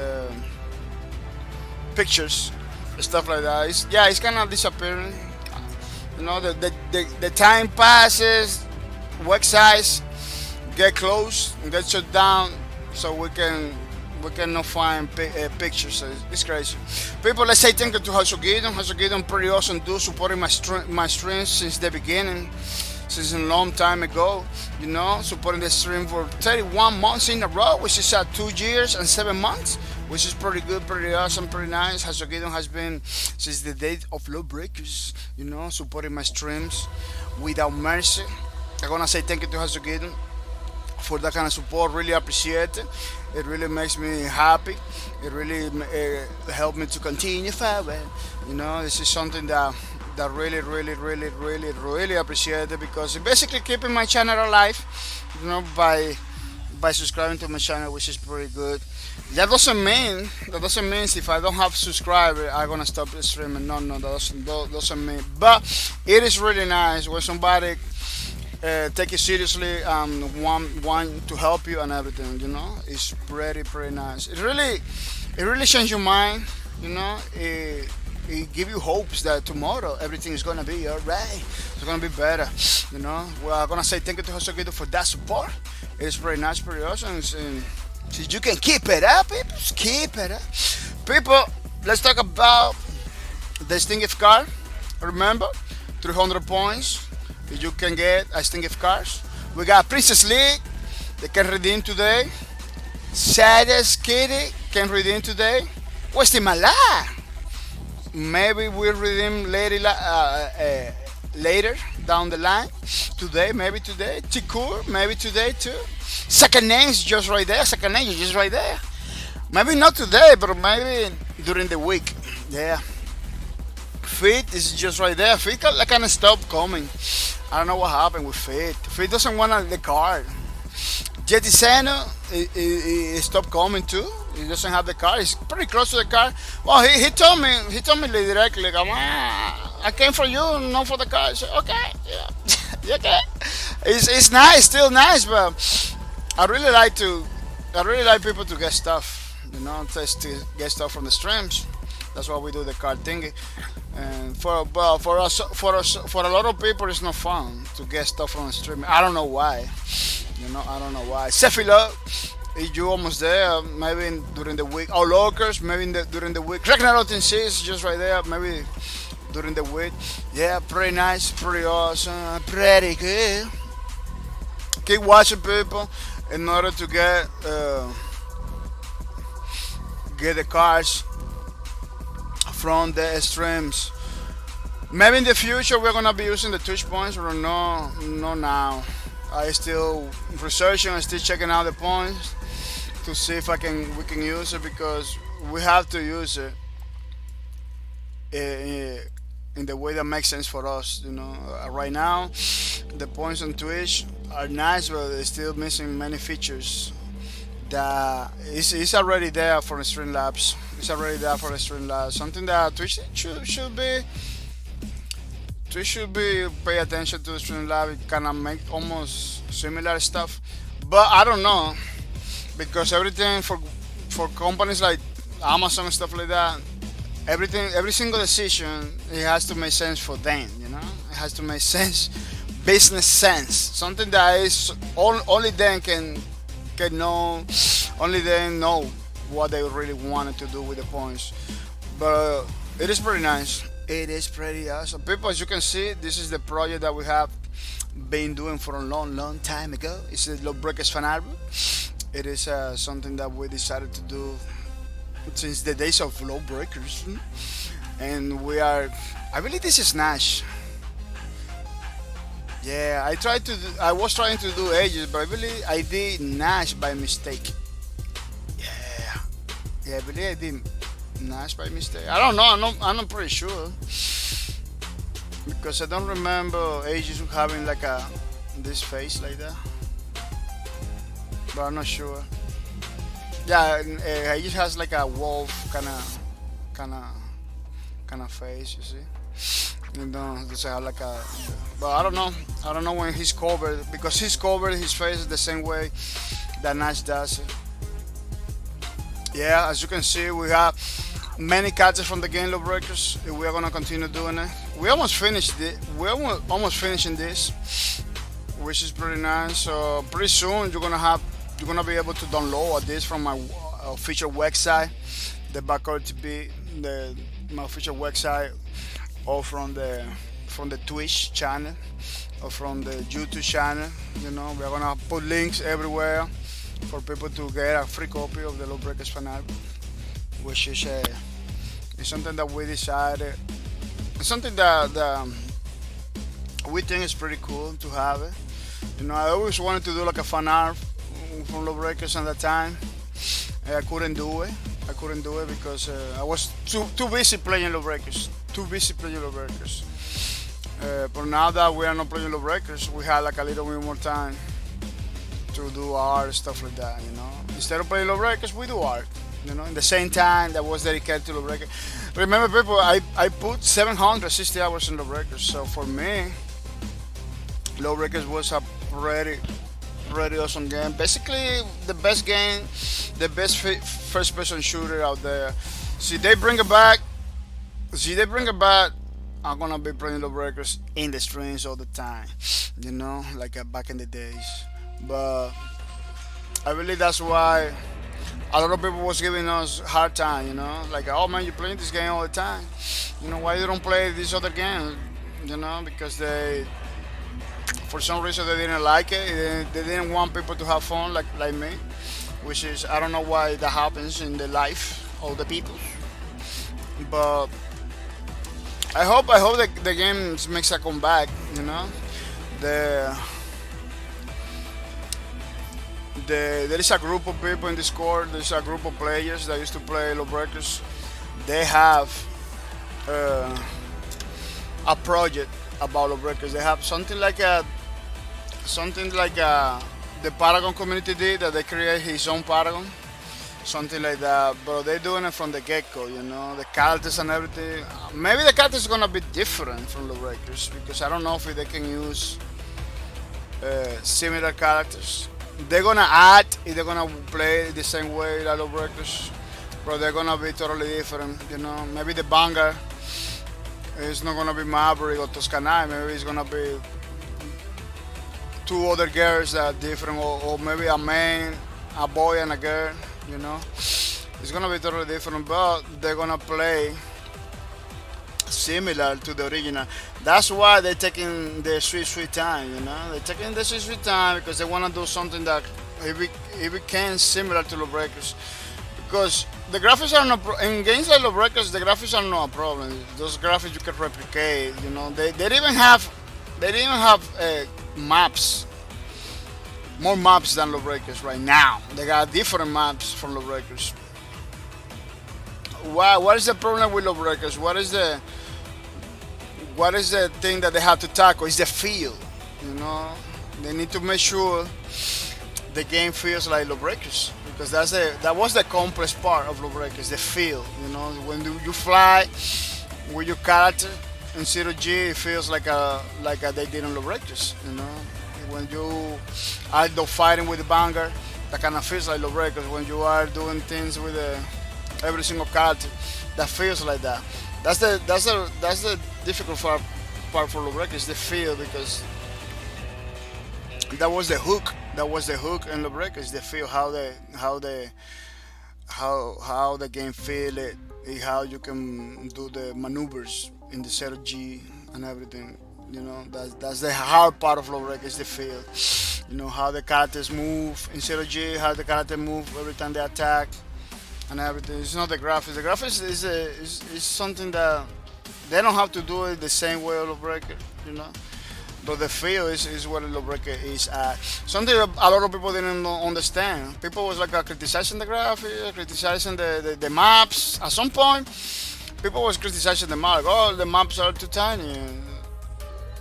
pictures, stuff like that. It's kind of disappearing. You know, the time passes, websites get closed and get shut down, so we can we cannot find pictures. So it's crazy. People, let's say thank you to Hasogidon. Hasogidon pretty awesome dude, supporting my streams since the beginning, since a long time ago. You know, supporting the stream for 31 months in a row, which is 2 years and 7 months, which is pretty good, pretty awesome, pretty nice. Hasogidon has been since the date of Lawbreakers, you know, supporting my streams without mercy. I'm gonna say thank you to Hasogidon for that kind of support. Really appreciate it. It really makes me happy. It really helped me to continue forward. You know, this is something that really appreciate it, because it basically keeping my channel alive. You know, by subscribing to my channel, which is pretty good. That doesn't mean if I don't have subscribers I'm gonna stop streaming. No, that doesn't mean. But it is really nice when somebody take it seriously and want to help you and everything. You know, it's pretty nice. It really changes your mind. You know, it give you hopes that tomorrow everything is gonna be alright. It's gonna be better. You know, well, I'm gonna say thank you to Hosokido for that support. It's pretty nice, pretty awesome. So you can keep it up, people. Just keep it up, people. Let's talk about the Steam gift card. Remember, 300 points. You can get a Steam gift cards. We got Princess League. They can redeem today. Saddest Kitty can redeem today. Guatemala. Maybe we'll redeem later down the line. Today, maybe today. Tikur, maybe today too. Second name is just right there. Second name is just right there. Maybe not today, but maybe during the week. Yeah. Fit is just right there. Fit kind of stopped coming. I don't know what happened with Fit. Fit doesn't want the card. Jetiseno, he stopped coming too. He doesn't have the car. He's pretty close to the car. Well, he told me directly, like, I came for you, not for the car. I said, okay, yeah, okay. It's nice, still nice, but I really like people to get stuff. You know, just to get stuff from the streams. That's why we do the card thingy. And for a lot of people, it's not fun to get stuff from the stream. I don't know why. You know, I don't know why. Cephalo, is you almost there? Maybe during the week. Oh, Locers, maybe during the week. Ragnarok in is just right there. Maybe during the week. Yeah, pretty nice, pretty awesome, pretty good. Keep watching, people, in order to get the cards from the streams. Maybe in the future we're gonna be using the touch points, or no now. I still researching and still checking out the points to see if we can use it, because we have to use it in the way that makes sense for us. You know, right now the points on Twitch are nice, but they're still missing many features that is already there for the Streamlabs. It's already there for the Streamlabs. Something that Twitch should be pay attention to the Streamlabs. It kind of make almost similar stuff, but I don't know, because everything for companies like Amazon and stuff like that, every single decision, it has to make sense for them. You know, it has to make sense, business sense. Something that is only them can know, only they know what they really wanted to do with the points. But it is pretty nice. It is pretty awesome, people. As you can see, this is the project that we have been doing for a long time ago. It's the Lawbreakers fan album. It is something that we decided to do since the days of Lawbreakers, and I believe this is Nash. Yeah, I was trying to do Ages, but I believe I did Nash by mistake. Yeah, I believe I did Nash by mistake. I don't know. I'm not pretty sure, because I don't remember Ages having like this face like that. But I'm not sure. Yeah, Ages has like a wolf kind of face. You see. You know, does have like a, but I don't know when he's covered, because he's covered his face the same way that Nash does it. Yeah, as you can see, we have many catches from the game, Lawbreakers. We are gonna continue doing it. We almost finished it. We're almost finishing this, which is pretty nice. So pretty soon you're gonna be able to download this from official website, the Backcourt TV, my official website, or from the Twitch channel, or from the YouTube channel. You know, we're gonna put links everywhere for people to get a free copy of the Lawbreakers fan album, which is it's something that we decided. It's something that we think is pretty cool to have it. You know, I always wanted to do like a fan art from Lawbreakers at that time. I couldn't do it. Because I was too busy playing Lawbreakers. But now that we are not playing Lawbreakers, we had like a little bit more time to do art and stuff like that. You know, instead of playing Lawbreakers, we do art. You know, in the same time that was dedicated to Lawbreakers. Remember, people, I put 760 hours in Lawbreakers. So for me, Lawbreakers was a pretty awesome game. Basically, the best game, the best first-person shooter out there. See, they bring it back. I'm gonna be playing Lawbreakers in the streams all the time. You know, like back in the days. But I believe that's why a lot of people was giving us hard time. You know, like, oh man, you're playing this game all the time. You know, why you don't play this other game? You know, because for some reason they didn't like it. They didn't want people to have fun like me, which is, I don't know why that happens in the life of the people. But I hope that the game makes a comeback. You know, there is a group of people in Discord. There's a group of players that used to play Lawbreakers. They have a project about Lawbreakers. They have something like the Paragon community did, that they create his own Paragon, something like that. But they're doing it from the get-go. You know, the characters and everything. Maybe the characters gonna be different from Lawbreakers, because I don't know if they can use similar characters. They're gonna act, if they're gonna play the same way like Lawbreakers, but they're gonna be totally different. You know, maybe the Vanguard is not gonna be Maverick or Toscanai. Maybe it's gonna be two other girls that are different, or maybe a man, a boy and a girl. You know, it's gonna be totally different, but they're gonna play similar to the original. That's why they're taking their sweet time. You know, they're taking the sweet time because they wanna do something that it became similar to Lawbreakers. Because the graphics are not in games like Lawbreakers. The graphics are not a problem. Those graphics you can replicate. You know, they didn't even have maps. More maps than Lawbreakers right now. They got different maps from Lawbreakers. Why? What is the problem with Lawbreakers? What is the thing that they have to tackle? It's the feel. You know, they need to make sure the game feels like Lawbreakers, because that was the complex part of Lawbreakers, the feel. You know, when you fly with your character in 0G, it feels like they did in Lawbreakers. You know, when you are fighting with the Vanguard, that kind of feels like Lawbreakers. When you are doing things with every single character, that feels like that. That's the difficult part for Lawbreakers, the feel, because that was the hook. That was the hook in Lawbreakers. The feel, how the game feel it, how you can do the maneuvers in the 0G and everything. You know, that's the hard part of Lawbreakers, the feel. You know, how the characters move in 0G, how the characters move every time they attack, and everything. It's not the graphics. The graphics is something that they don't have to do it the same way of Lawbreaker, you know. But the feel is what Lawbreaker is at. Something a lot of people didn't understand. People was like criticizing the graphics, criticizing the maps. At some point, people was criticizing the map. Like, oh, the maps are too tiny.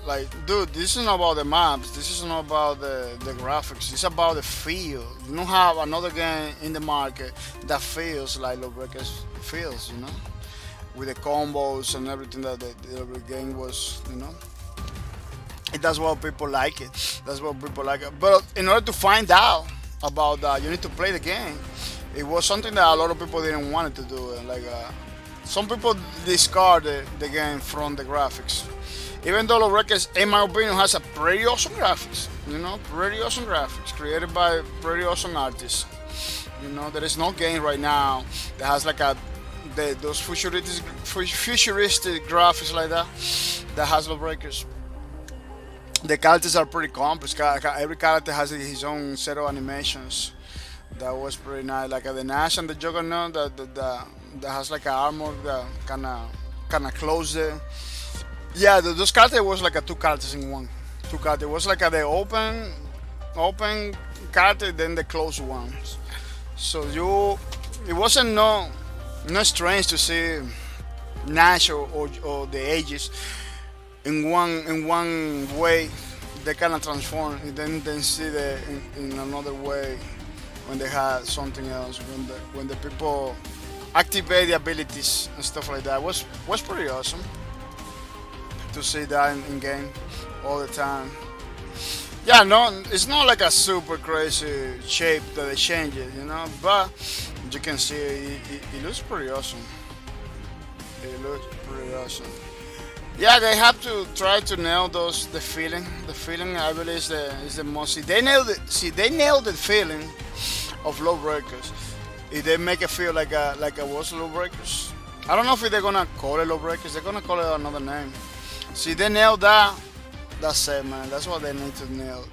Like, dude, this is not about the maps. This is not about the graphics. It's about the feel. You don't have another game in the market that feels like Lawbreaker feels, you know, with the combos and everything that the game was, you know. And that's why people like it. That's what people like it. But in order to find out about that, you need to play the game. It was something that a lot of people didn't want to do. Like, some people discarded the game from the graphics. Even though Lawbreakers, in my opinion, has a pretty awesome graphics, you know, pretty awesome graphics created by pretty awesome artists, You know, there is no game right now that has like those futuristic graphics like that has lawbreakers. The characters are pretty complex. Every character has his own set of animations. That was pretty nice. Like the Nash and the Juggernaut that has like an armor that kind of close the. Yeah, those characters was like a two characters in one. Two characters. It was like the open character, then the closed ones. So it wasn't no strange to see Nash or the Aegis in one way. They kind of transform, and then see in another way when they had something else. When the people activate the abilities and stuff like that was pretty awesome to see that in game all the time. Yeah, no, it's not like a super crazy shape that they change it, you know, but you can see it looks pretty awesome. It looks pretty awesome. Yeah, they have to try to nail the feeling. The feeling, I believe, is the most. They nailed the feeling of lawbreakers. If they make it feel like a was lawbreakers, I don't know if they're gonna call it lawbreakers. They're gonna call it another name. See, they nailed that. That's it, man. That's what they need to nail.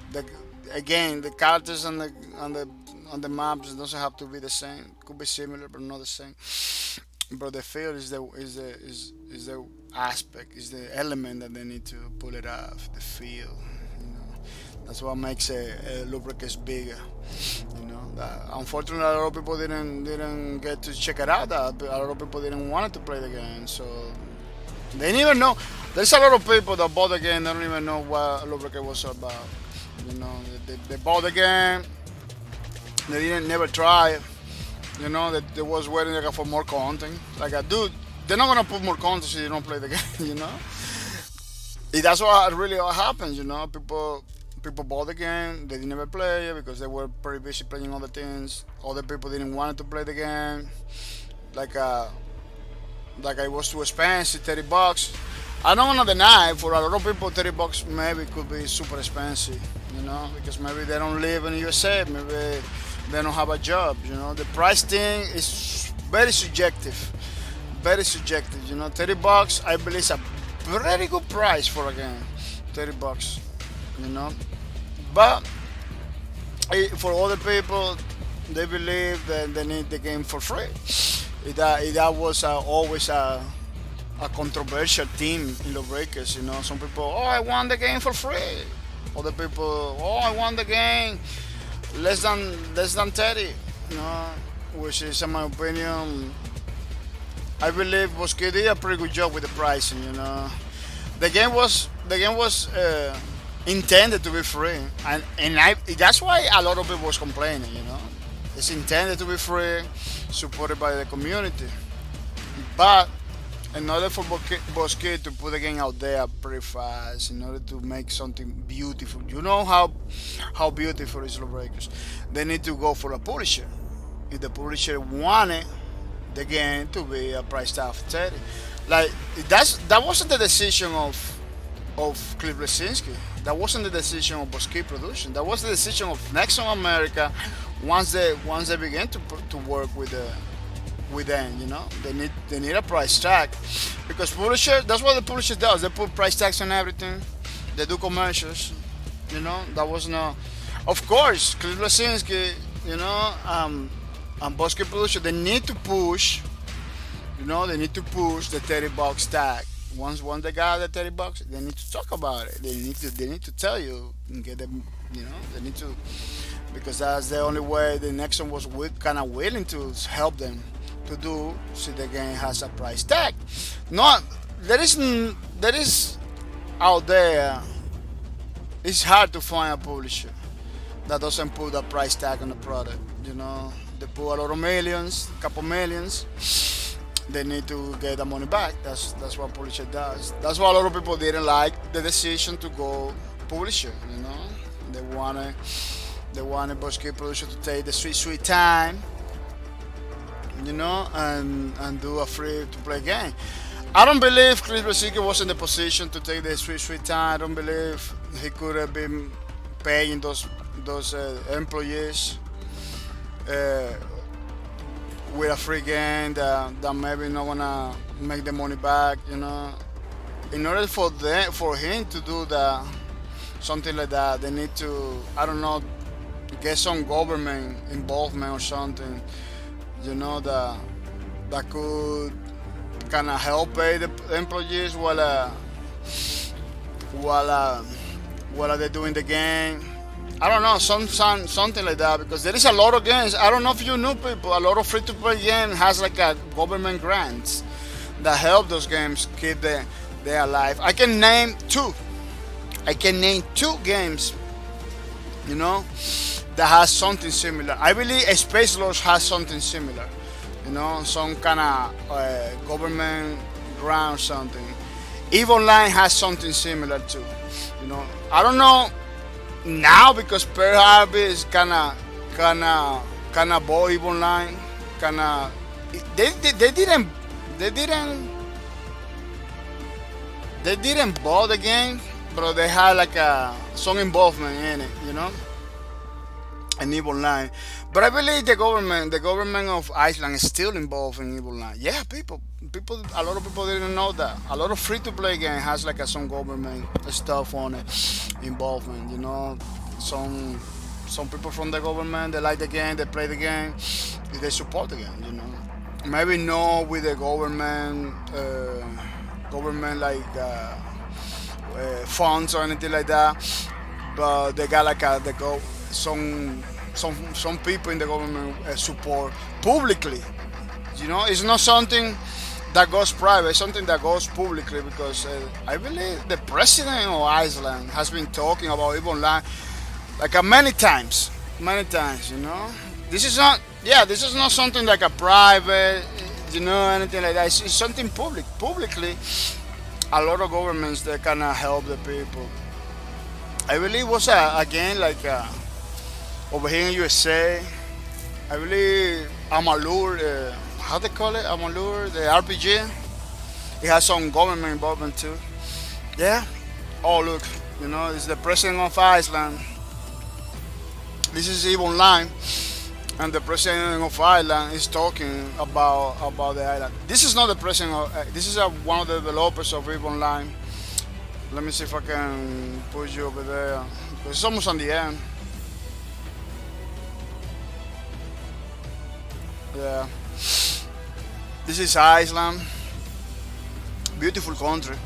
Again, the characters on the maps doesn't have to be the same. Could be similar, but not the same. But the feel is the aspect, is the element that they need to pull it off. The feel, you know. That's what makes a lubricant bigger. You know. Unfortunately, a lot of people didn't get to check it out. A lot of people didn't want to play the game, so they didn't even know. There's a lot of people that bought the game. They don't even know what lubricant was about. You know, they bought the game. They didn't never try it. You know, they was waiting like, for more content. Like, dude, they're not gonna put more content if you don't play the game. You know, that's what really what happens. You know, people bought the game. They didn't never play it because they were pretty busy playing other things. Other people didn't want to play the game. Like it was too expensive, $30. I don't wanna deny, for a lot of people, $30 maybe could be super expensive. You know, because maybe they don't live in the USA. Maybe they don't have a job. You know, the price thing is very subjective. Very subjective. You know, $30 I believe is a pretty good price for a game. $30. You know, but for other people, they believe that they need the game for free. That was always a controversial theme in Lawbreakers. You know, some people, oh, I want the game for free. Other people, oh, I want the game less than 30. You know, which is, in my opinion, I believe Bosque did a pretty good job with the pricing. You know, the game was intended to be free, and that's why a lot of people was complaining. You know, it's intended to be free, supported by the community, but in order for Bosque to put the game out there pretty fast, in order to make something beautiful, you know how beautiful is Lawbreakers, they need to go for a publisher. If the publisher wanted the game to be a price tag of 30, like that wasn't the decision of Cliff Lesinski. That wasn't the decision of Bosque Production. That was the decision of Nexon America. Once they began to work with them, you know, they need a price tag, because publisher, that's what the publisher does. They put price tags on everything. They do commercials, you know. That was no, of course, Cliff Lesinski, you know, and Bosque Production. They need to push, you know, they need to push the $30 tag. Once they got the $30, they need to talk about it. They need to tell you and get them, you know. They need to, because that's the only way the Nexon was kind of willing to help them to do, so the game has a price tag. No, there is out there. It's hard to find a publisher that doesn't put a price tag on the product. You know, they put a lot of millions, couple millions. They need to get the money back. That's what publisher does. That's why a lot of people didn't like the decision to go publisher. You know, they wanted Bosque Production to take the sweet time, you know, and do a free to play game. I don't believe Chris Lesinski was in the position to take the sweet time. I don't believe he could have been paying those employees with a free game that maybe not gonna make the money back, in order for him to do that, something like that, they need to, I don't know, get some government involvement or something, that could kind of help pay the employees while while they're doing the game. I don't know, something like that, because there is a lot of games. I don't know if you know, people, a lot of free-to-play games has like a government grants that help those games keep they alive. I can name two. I can name two games, that has something similar. I believe Space Lords has something similar, some kind of government grant or something. EVE Online has something similar too, I don't know now, because Pearl Harbor is kinda boy EVE Online, kinda they didn't buy the game, but they had like some involvement in it, and EVE Online. But I believe the government of Iceland is still involved in EVE Online. Yeah, a lot of people didn't know that. A lot of free-to-play game has like some government stuff on it, involvement. Some people from the government, they like the game, they play the game, they support the game. Maybe not with the government like funds or anything like that, but they got like some people in the government support publicly. It's not something that goes private, it's something that goes publicly, because I believe the president of Iceland has been talking about EVE Online like many times. This is not something like a private, anything like that. It's something publicly. A lot of governments that kind of help the people. I believe it was again like over here in USA. I believe Amalur, how they call it, Amalur, the RPG. It has some government involvement too. Yeah. Oh look, it's the president of Iceland. This is EVE Online, and the president of Ireland is talking about the island. This is not the president. This is one of the developers of EVE Online. Let me see if I can put you over there, because it's almost on the end. Yeah. This is Iceland. Beautiful country.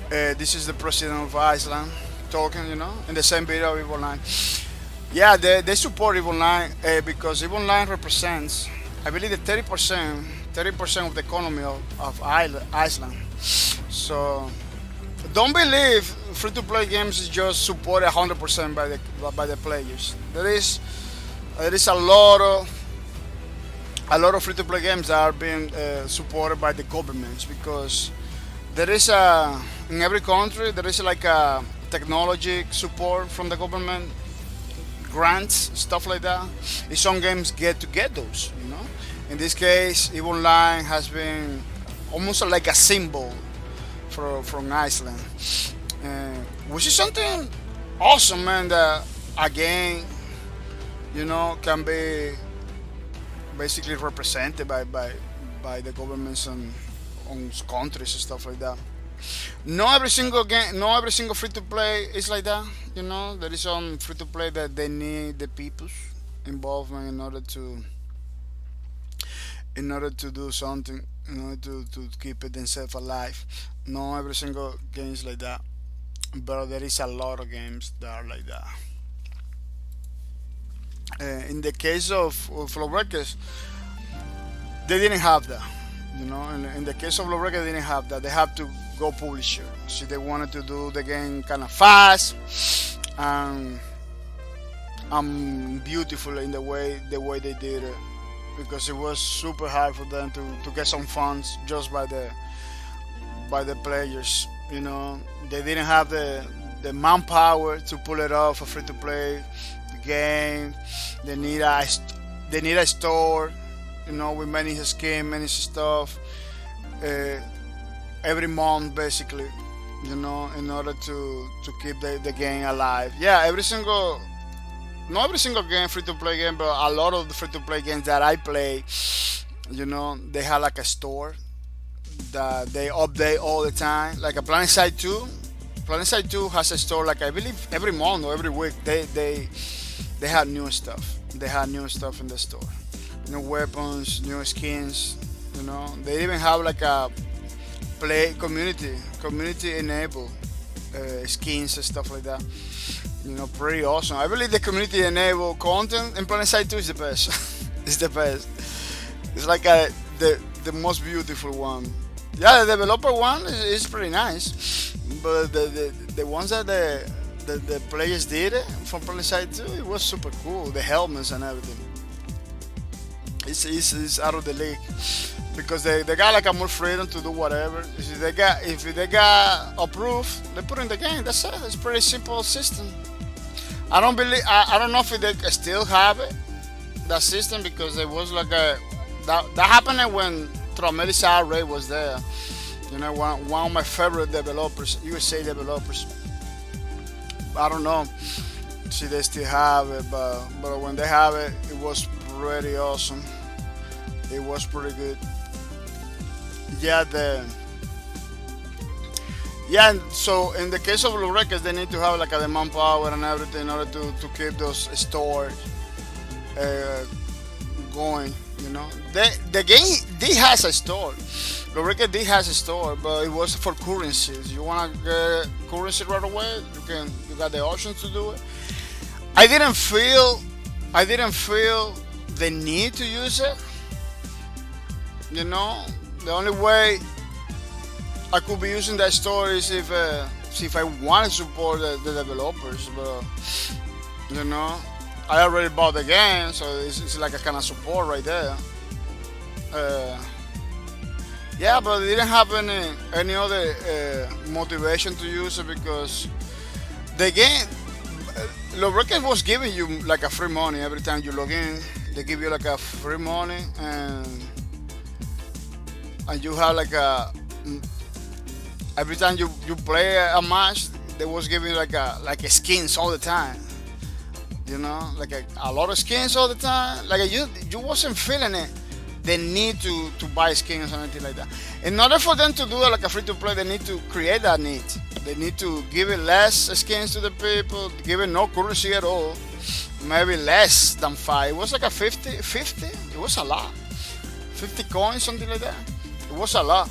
This is the president of Iceland talking, in the same video of EVE Online. Yeah, they support EVE Online because EVE Online represents, I believe, the 30% of the economy of Iceland. So don't believe free-to-play games is just supported 100% by the players. There is a lot of free-to-play games that are being supported by the governments, because there is in every country there is like a technology support from the government, grants, stuff like that. And some games get those, In this case, EVE Online has been almost like a symbol from Iceland, which is something awesome, man. That a game, can be basically represented by the governments on countries and stuff like that. Not every single game, not every single free to play is like that. There is some free to play that they need the people's involvement in order to do something, to keep it themselves alive. Not every single game is like that, but there is a lot of games that are like that. In the case of Lawbreakers, they didn't have that. In the case of Lawbreakers, they didn't have that. They have to go publisher. So they wanted to do the game kind of fast and beautiful in the way they did it, because it was super hard for them to get some funds just by the players. They didn't have the manpower to pull it off a free to play game. They need a store, with many schemes, many stuff, every month basically, in order to keep the game alive. Yeah, every single not every single game free to play game, but a lot of the free to play games that I play, they have like a store that they update all the time. Like a Planet Side 2. Planet Side 2 has a store like I believe every month or every week they have new stuff. They have new stuff in the store. New weapons, new skins, They even have like a play community enabled skins and stuff like that. Pretty awesome. I believe the community enabled content in Planet Side 2 is the best. It's the best. It's like the most beautiful one. Yeah, the developer one is pretty nice, but the ones that the players did from Planet Side 2, it was super cool. The helmets and everything. It's out of the league because they got like a more freedom to do whatever. If they got approved, they put in the game. That's it. It's a pretty simple system. I don't know if they still have it, that system, because it was like that happened when Tromelisa Ray was there. One of my favorite developers, USA developers. I don't know if they still have it, but when they have it, it was pretty awesome. It was pretty good. And so in the case of Blue Records, they need to have like the manpower and everything in order to keep those stores going. The game did has a store. Blue Records did has a store, but it was for currencies. You wanna get currency right away? You got the option to do it. I didn't feel the need to use it. The only way I could be using that store is if I want to support the developers, but I already bought the game, so it's like a kind of support right there. But I didn't have any other motivation to use it because the game, Lowreckon was giving you like a free money every time you log in. They give you like a free money and you have like every time you play a match, they was giving you like a skins all the time. Like a lot of skins all the time. Like you wasn't feeling it, the need to buy skins or anything like that. In order for them to do it like a free to play, they need to create that need. They need to give it less skins to the people, give it no currency at all, maybe less than 5. It was like a 50. It was a lot. 50 coins, something like that. It was a lot.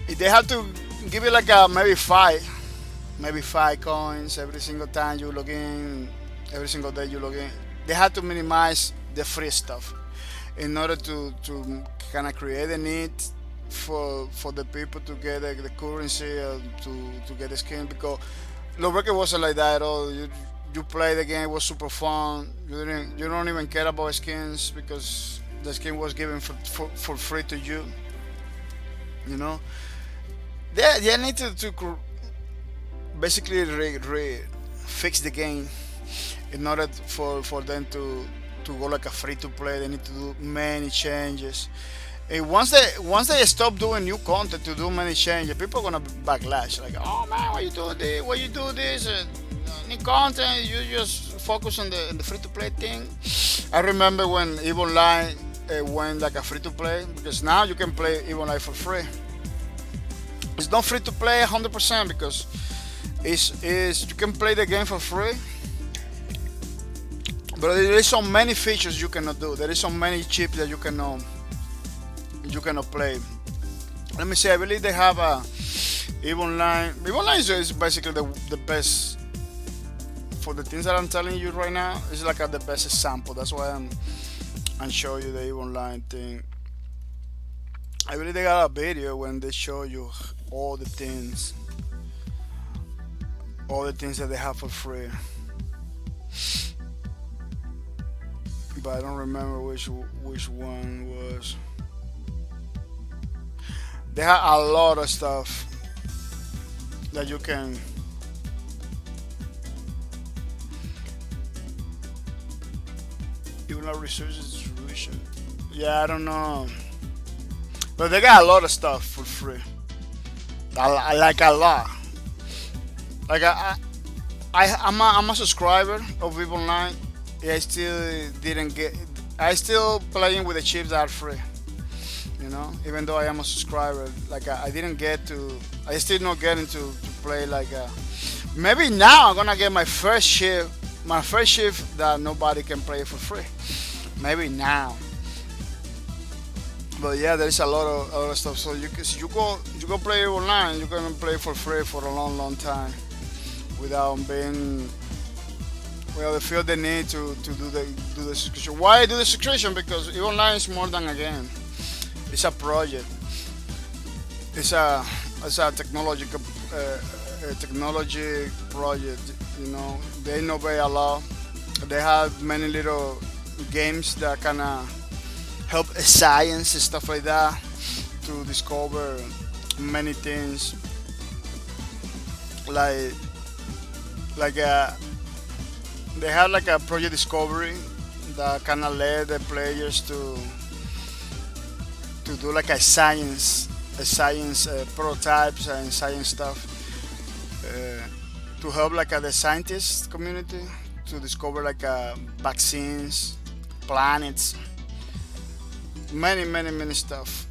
They have to give it like maybe 5 coins every single time you log in, every single day you log in. They have to minimize the free stuff in order to kind of create a need for the people to get the currency to get the skin, because Low Record wasn't like that at all. You play the game, it was super fun. You don't even care about skins because the skin was given for free to you. They need to basically fix the game in order for them to go like a free to play. They need to do many changes. And once they stop doing new content to do many changes, people are gonna backlash like, oh man, why you do this? Why you do this? New content? You just focus on the free to play thing. I remember when EVE Online went like a free to play, because now you can play EVE Online for free. It's not free to play 100% because you can play the game for free, but there is so many features you cannot do. There is so many chips that you cannot play. Let me see. I believe they have a EVE Online. EVE Online is basically the best for the things that I'm telling you right now. It's like the best example. That's why I'm showing you the EVE Online thing. I believe they got a video when they show you all the things that they have for free. But I don't remember which one was. They have a lot of stuff that you can even our resources distribution. Yeah, I don't know. But they got a lot of stuff for free. Like a lot. Like I'm a subscriber of Vivo Online. I still didn't get. I still playing with the chips that are free. Even though I am a subscriber, like I didn't get to. I still not getting to play like. Maybe now I'm gonna get my first chip. My first chip that nobody can play for free. Maybe now. But yeah, there is a lot of other stuff. So you go play online. You can play for free for a long time without being. Well, they feel the need to do the subscription. Why do the subscription? Because online is more than a game. It's a project. It's a technology project. They innovate a lot. They have many little games that kind of help science and stuff like that to discover many things. Like they had like a project discovery that kind of led the players to do like a science prototypes and science stuff to help like the scientist community to discover like vaccines, planets, many stuff.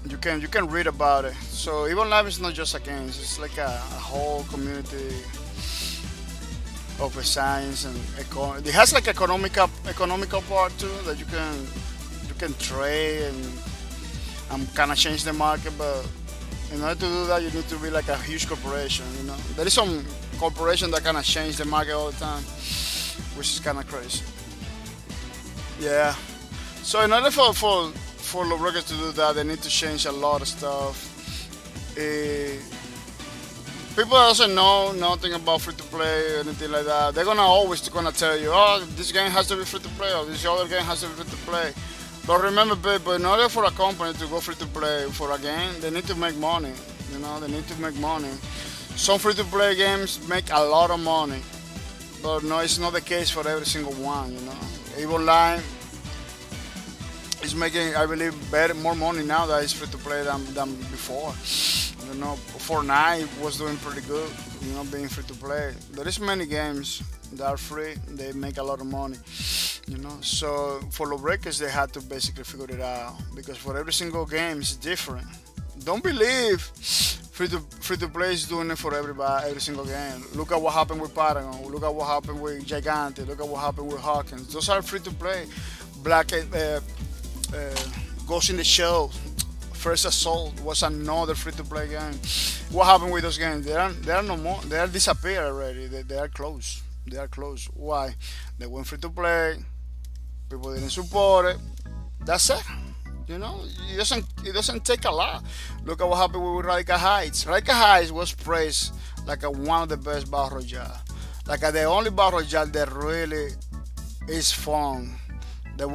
You can read about it. So even life is not just a game; it's like a whole community of a science and it has like economical part too that you can trade and kind of change the market. But in order to do that, you need to be like a huge corporation. There is some corporation that kind of change the market all the time, which is kind of crazy. Yeah. So in order for lawbreakers to do that, they need to change a lot of stuff. People that doesn't know nothing about free to play or anything like that, they're gonna tell you, oh, this game has to be free to play, or this other game has to be free to play. But remember, people, in order for a company to go free to play for a game, they need to make money. They need to make money. Some free to play games make a lot of money, but no, it's not the case for every single one. EVE Online is making, I believe, more money now that it's free to play than before. Fortnite was doing pretty good, being free to play. There is many games that are free, they make a lot of money, So for lawbreakers, they had to basically figure it out because for every single game it's different. Don't believe free to play is doing it for every single game. Look at what happened with Paragon. Look at what happened with Gigante. Look at what happened with Hawkins. Those are free to play. Ghost in the Shell. First Assault was another free-to-play game. What happened with those games? They are no more. They are disappeared already. They are closed. They are closed. Why? They went free-to-play. People didn't support it. That's it. It doesn't take a lot. Look at what happened with Radical Heights. Radical Heights was praised like one of the best battle royale. Like the only battle royale that really is fun. The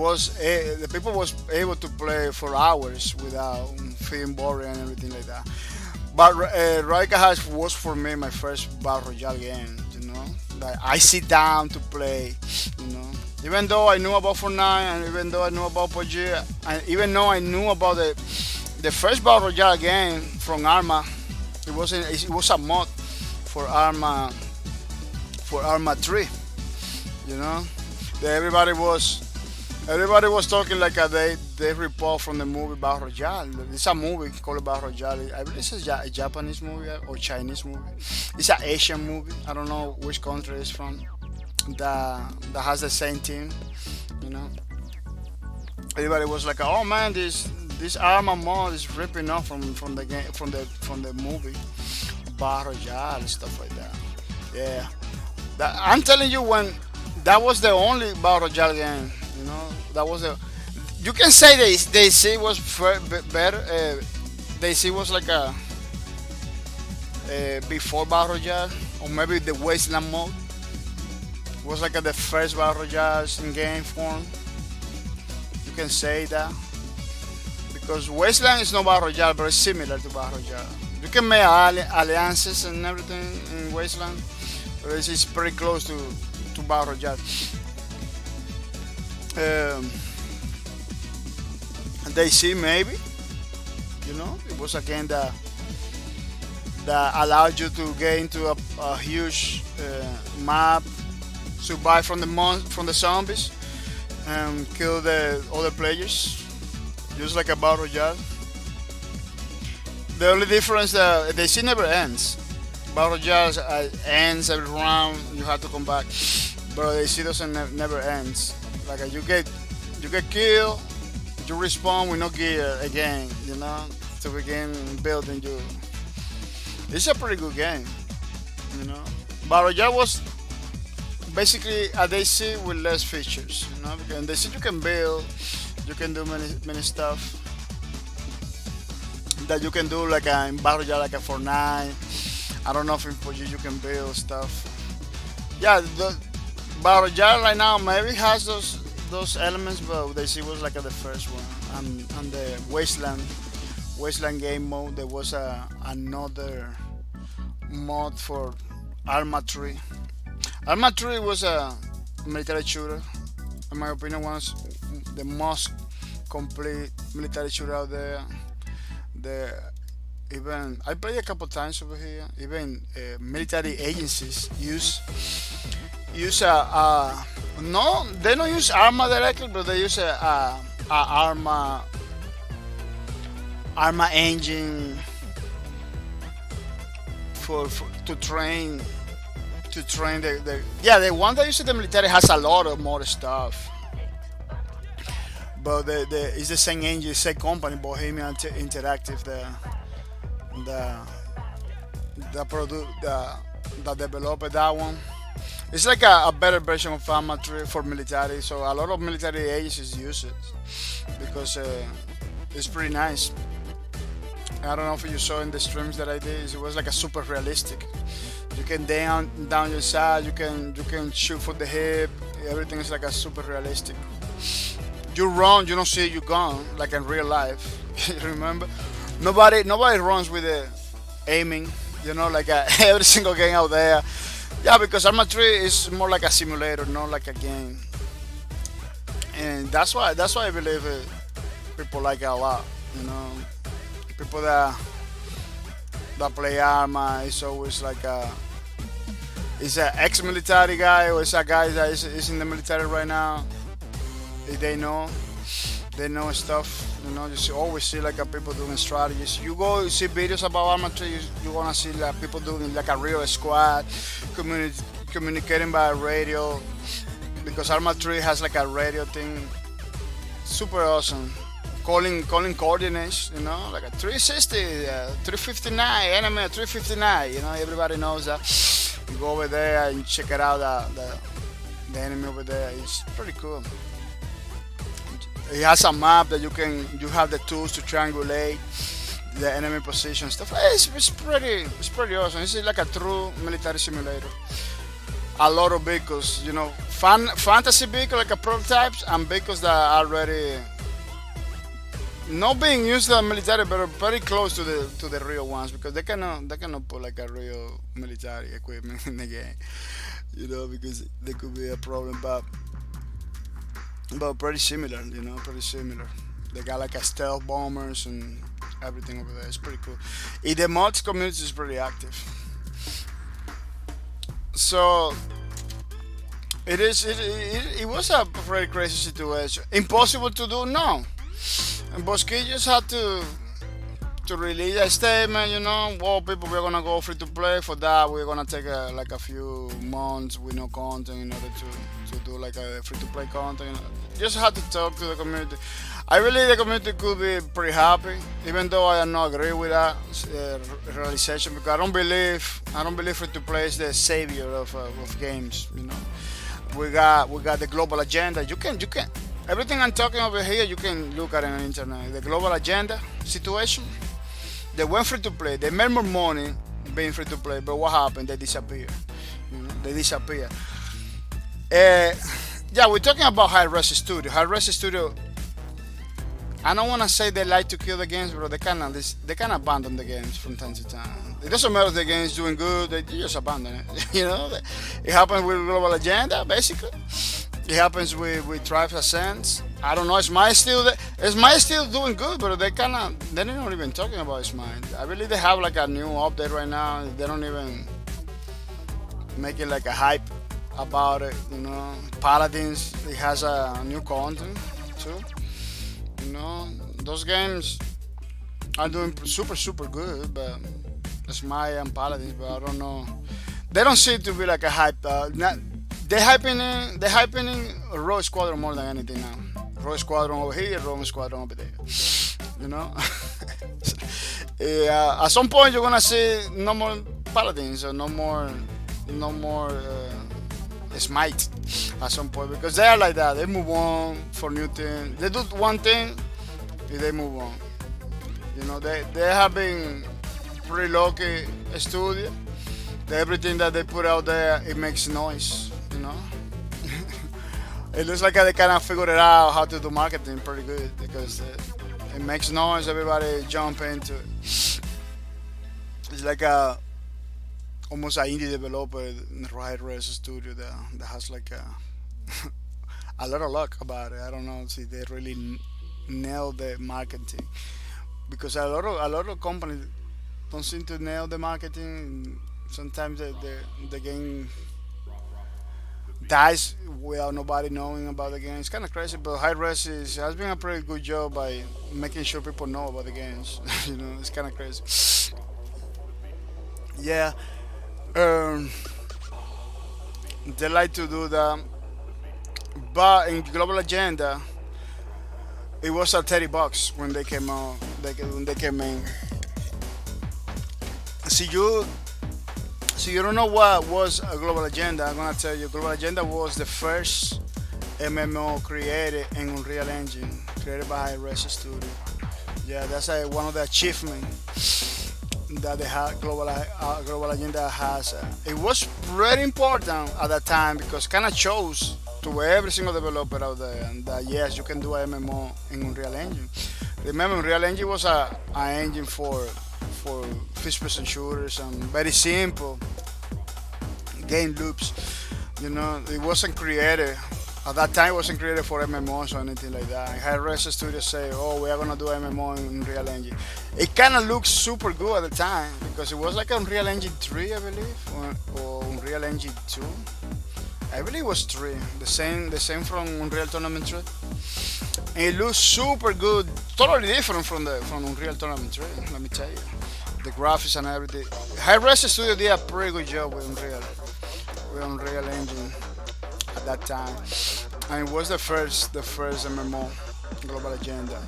people was able to play for hours without feeling boring and everything like that. But Radical Heights was for me my first battle royale game. Like I sit down to play. Even though I knew about Fortnite and even though I knew about PUBG, and even though I knew about the first battle royale game from Arma, it was a mod for Arma 3. Everybody was talking like they report from the movie Battle Royale. It's a movie called Battle Royale. I believe it's a Japanese movie or Chinese movie. It's an Asian movie. I don't know which country it's from. That has the same team. Everybody was like, "Oh man, this Arma mod is ripping off from the game from the movie Battle Royale and stuff like that." Yeah, I'm telling you, when that was the only Battle Royale game. That was you can say they was better. They was like a before Battle Royale, or maybe the Wasteland mode was like the first Battle Royale in game form. You can say that because Wasteland is not Battle Royale, but it's similar to Battle Royale. You can make alliances and everything in Wasteland, but it's pretty close to Battle Royale. They see maybe, it was a game that that allows you to get into a huge map, survive from from the zombies, and kill the other players, just like a battle royale. The only difference the scene never ends. Battle royale ends every round. You have to come back, but the scene doesn't never ends. Like you get killed, you respawn with no gear again. You know, to begin building you. It's a pretty good game. You know, Battle royale was basically a DC with less features. You know, because in DC you can build, you can do many stuff that you can do like in Battle royale, like a Fortnite. I don't know if for you can build stuff. Yeah, the Battle royale right now maybe has those elements, but DC was like the first one. And the Wasteland game mode, there was another mod for Arma 3. Arma 3 was a military shooter. In my opinion, was the most complete military shooter out there. Even I played a couple times over here. Even military agencies use no, they don't use Arma directly, but they use a Arma engine for to train the one that uses the military has a lot of more stuff, but it's the same engine, same company, Bohemian Interactive, the developer that one. It's like a better version of Arma 3 for military, so a lot of military agencies use it because it's pretty nice. I don't know if you saw in the streams that I did. It was like a super realistic. You can down your side. You can shoot for the hip. Everything is like a super realistic. You run, you don't see you gone like in real life. Remember, nobody runs with the aiming. You know, like every single game out there. Yeah, because Arma 3 is more like a simulator, not like a game. And that's why I believe people like it a lot. You know, people that play Arma is always like is an ex-military guy or is a guy that is in the military right now. They know stuff. You know, always see like people doing strategies. You go see videos about Arma 3, you're gonna see like people doing like a real squad, communicating by radio, because Arma 3 has like a radio thing. Super awesome. Calling coordinates, you know, like a 360, 359, enemy 359. You know, everybody knows that. You go over there and check it out. The enemy over there is pretty cool. It has a map that you have the tools to triangulate the enemy position stuff. It's pretty awesome. It's like a true military simulator. A lot of vehicles, you know, fantasy vehicles like a prototypes and vehicles that are already not being used in the military, but are very close to the real ones, because they cannot put like a real military equipment in the game, you know, because there could be a problem. But pretty similar, you know, pretty similar. They got like a stealth bombers and everything over there. It's pretty cool. The mods community is pretty active. So it was a very crazy situation. Impossible to do? No. And Bosque just had to release a statement, you know, well, people, we're gonna go free to play. For that, we're gonna take like a few months with no content in order to do like a free to play content. You know. Just had to talk to the community. I believe the community could be pretty happy, even though I don't agree with that realization, because I don't believe free to play is the savior of games. You know, we got the global agenda. You can. Everything I'm talking over here, you can look at it on the internet. The global agenda situation, they went free to play. They made more money being free to play, but what happened? They disappeared. You know, they disappeared. Yeah, we're talking about Hi-Res Studio. Hi-Res Studio, I don't want to say they like to kill the games, but they can abandon the games from time to time. It doesn't matter if the game is doing good, they just abandon it. You know, it happened with global agenda, basically. It happens with Tribes Ascents. I don't know. Is my still doing good, but they're not even talking about Smite. I believe they have like a new update right now. They don't even make it like a hype about it. Paladins, it has a new content too. Those games are doing super good, but Smite and Paladins, but I don't know. They don't seem to be like a hype. They're hyping in Rogue Squadron more than anything now. Rogue Squadron over here, Rogue Squadron over there. You know. Yeah, at some point you're gonna see no more Paladins or no more Smite at some point because they are like that. They move on for new things. They do one thing, and they move on. They have been pretty lucky studio. Everything that they put out there, it makes noise. It looks like they kind of figured it out how to do marketing pretty good because it makes noise. Everybody jump into it. It's like almost an indie developer in the Riot Race studio that has like a lot of luck about it. I don't know if they really nailed the marketing because a lot of companies don't seem to nail the marketing. Sometimes the game dies without nobody knowing about the game. It's kind of crazy, but Hi-Res has been a pretty good job by making sure people know about the games. It's kind of crazy. Yeah, they like to do that, but in Global Agenda, it was at $30 when they came out. When they came in. So you don't know what was a Global Agenda. I'm gonna tell you, Global Agenda was the first MMO created in Unreal Engine, created by Hi-Res Studio. Yeah, that's one of the achievements that Global Agenda has. It was very important at that time because kind of shows to every single developer out there that yes, you can do a MMO in Unreal Engine. Remember, Unreal Engine was an engine for first-person shooters and very simple game loops. It wasn't created at that time. It wasn't created for MMOs or anything like that. Hi-Res Studios say, "Oh, we are gonna do MMO in Unreal Engine." It kind of looked super good at the time because it was like Unreal Engine 3, I believe, or Unreal Engine 2. I believe it was 3. The same from Unreal Tournament 3. And it looks super good, totally different from Unreal Tournament 3. Let me tell you. The graphics and everything. Hi-Res Studio did a pretty good job with Unreal Engine at that time, and it was the first MMO Global Agenda.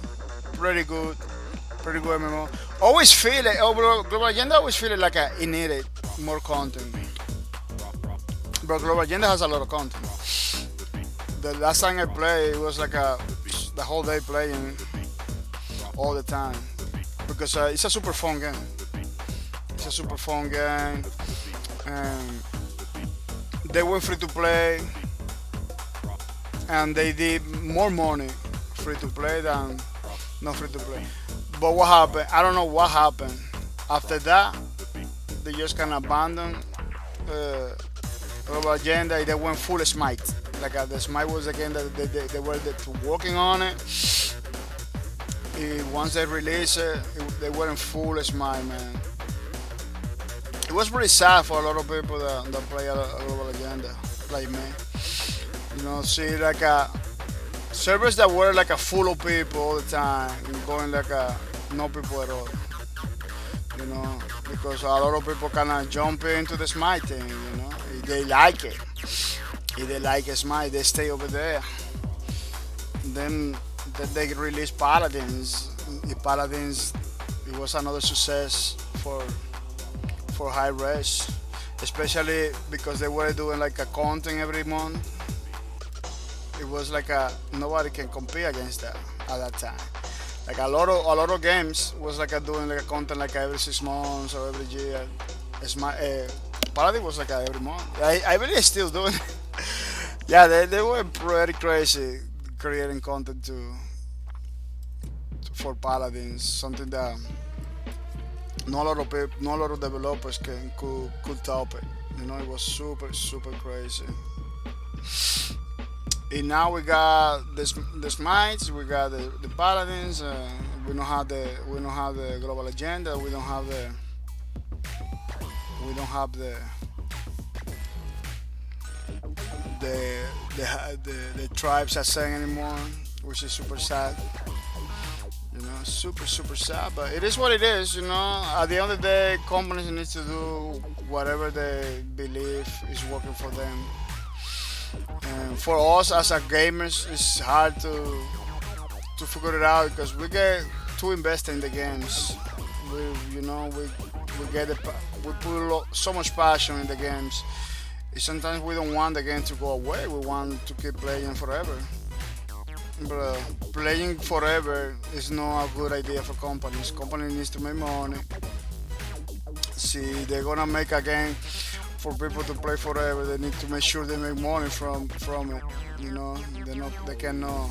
Pretty good MMO. Always feel it. Global Agenda always feel it like it needed more content. But Global Agenda has a lot of content. The last time I played, it was like the whole day playing all the time because it's a super fun game. It's a super fun game, and they went free to play, and they did more money free to play than not free to play. But what happened? I don't know what happened. After that, they just kind of abandoned Global Agenda. They went full Smite. Like the Smite was the game that they were working on it. Once they released it, they were in full Smite, man. It was pretty sad for a lot of people that play a Global Agenda, like me. See like servers that were like full of people all the time, and going like no people at all. Because a lot of people kind of jump into the Smite thing. They like it. If they like Smite, they stay over there. Then they released Paladins. Paladins, it was another success for Hi-Res, especially because they were doing like a content every month. It was like nobody can compete against that at that time. Like a lot of games was like doing like a content like every 6 months or every year. Paladin was like every month. I believe still doing it. Yeah, they were pretty crazy creating content for Paladins, something that no lot of developers could top it. It was super crazy. And now we got the Smites, we got the Paladins. We don't have the global agenda. We don't have the the tribes are saying anymore, which is super sad. You know, super sad. But it is what it is. You know, at the end of the day, companies need to do whatever they believe is working for them. And for us as a gamers, it's hard to figure it out because we get too invested in the games. We get we put so much passion in the games. Sometimes we don't want the game to go away. We want to keep playing forever. But playing forever is not a good idea for companies. Companies needs to make money. See, they're gonna make a game for people to play forever. They need to make sure they make money from it. You know, they cannot.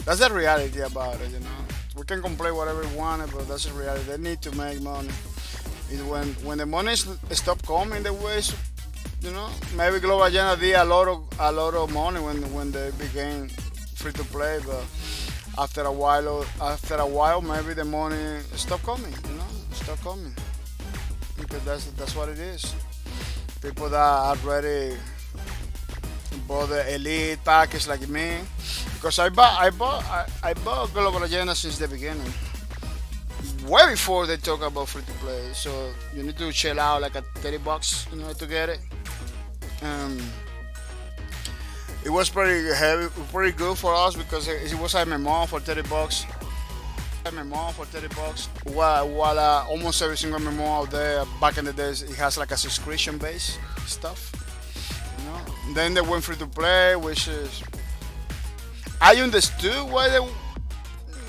That's the reality about it. You know, we can complain whatever we want, but that's the reality. They need to make money. When the money stop coming the way, you know, maybe Global Agenda did a lot of money when they began free to play, but after a while, maybe the money stop coming. You know, stop coming because that's what it is. People that already bought the elite package like me, because I bought Global Agenda since the beginning, way before they talk about free to play. So you need to shell out like a $30 in order to get it. It was pretty heavy, pretty good for us because it was a MMO for $30. While almost every single MMO out there back in the days, it has like a subscription based stuff. You know. Then they went free to play, which is I understood why they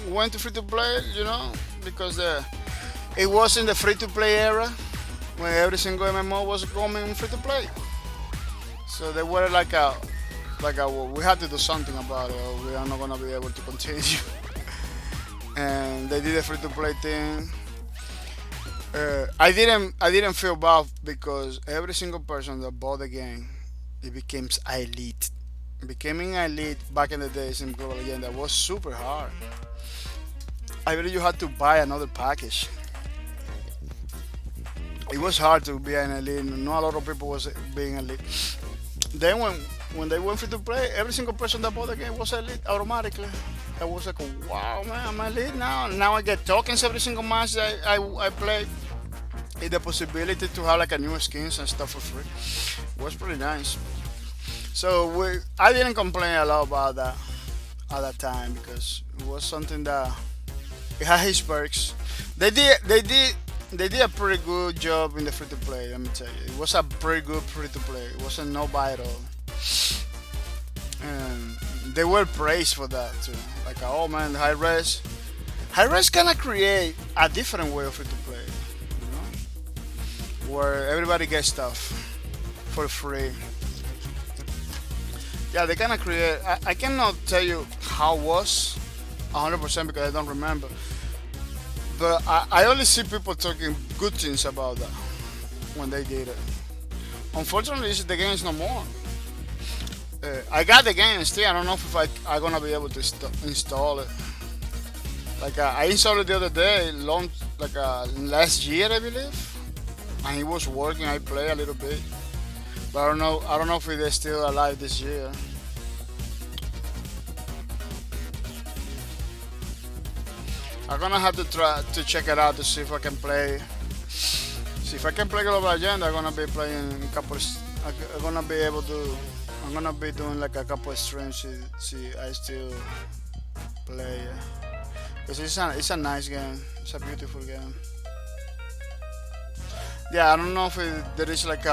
went to free to play. You know, because it was in the free to play era when every single MMO was coming free to play. So they were like we had to do something about it, or we are not gonna be able to continue. And they did a free to play thing. I didn't feel bad because every single person that bought the game, it became elite. Becoming elite back in the days in Global Agenda was super hard. I believe you had to buy another package. It was hard to be an elite. Not a lot of people was being elite. Then when they went free to play, every single person that bought the game was elite automatically. I was like, wow, man, I'm elite now. Now I get tokens every single match that I play. It's the possibility to have like a new skins and stuff for free. It was pretty nice. So I didn't complain a lot about that at that time because it was something that it had his perks. They did a pretty good job in the free to play. Let me tell you, it was a pretty good free to play. It wasn't no buy at all. And they were praised for that too. Like, oh man, high res gonna create a different way of free to play, you know, where everybody gets stuff for free. Yeah, they gonna create. I cannot tell you how it was 100% because I don't remember. But I only see people talking good things about that when they did it. Unfortunately, the game is no more. I got the game still. I don't know if I'm gonna be able to install it. Like I installed it the other day, last year I believe, and it was working. I played a little bit, but I don't know. I don't know if it's still alive this year. I'm gonna have to try to check it out to see if I can play. See if I can play Global Agenda. I'm gonna be playing a couple. I'm gonna be able to. I'm gonna be doing like a couple of streams. See I still play. Cause it's a nice game. It's a beautiful game. Yeah, I don't know if there is like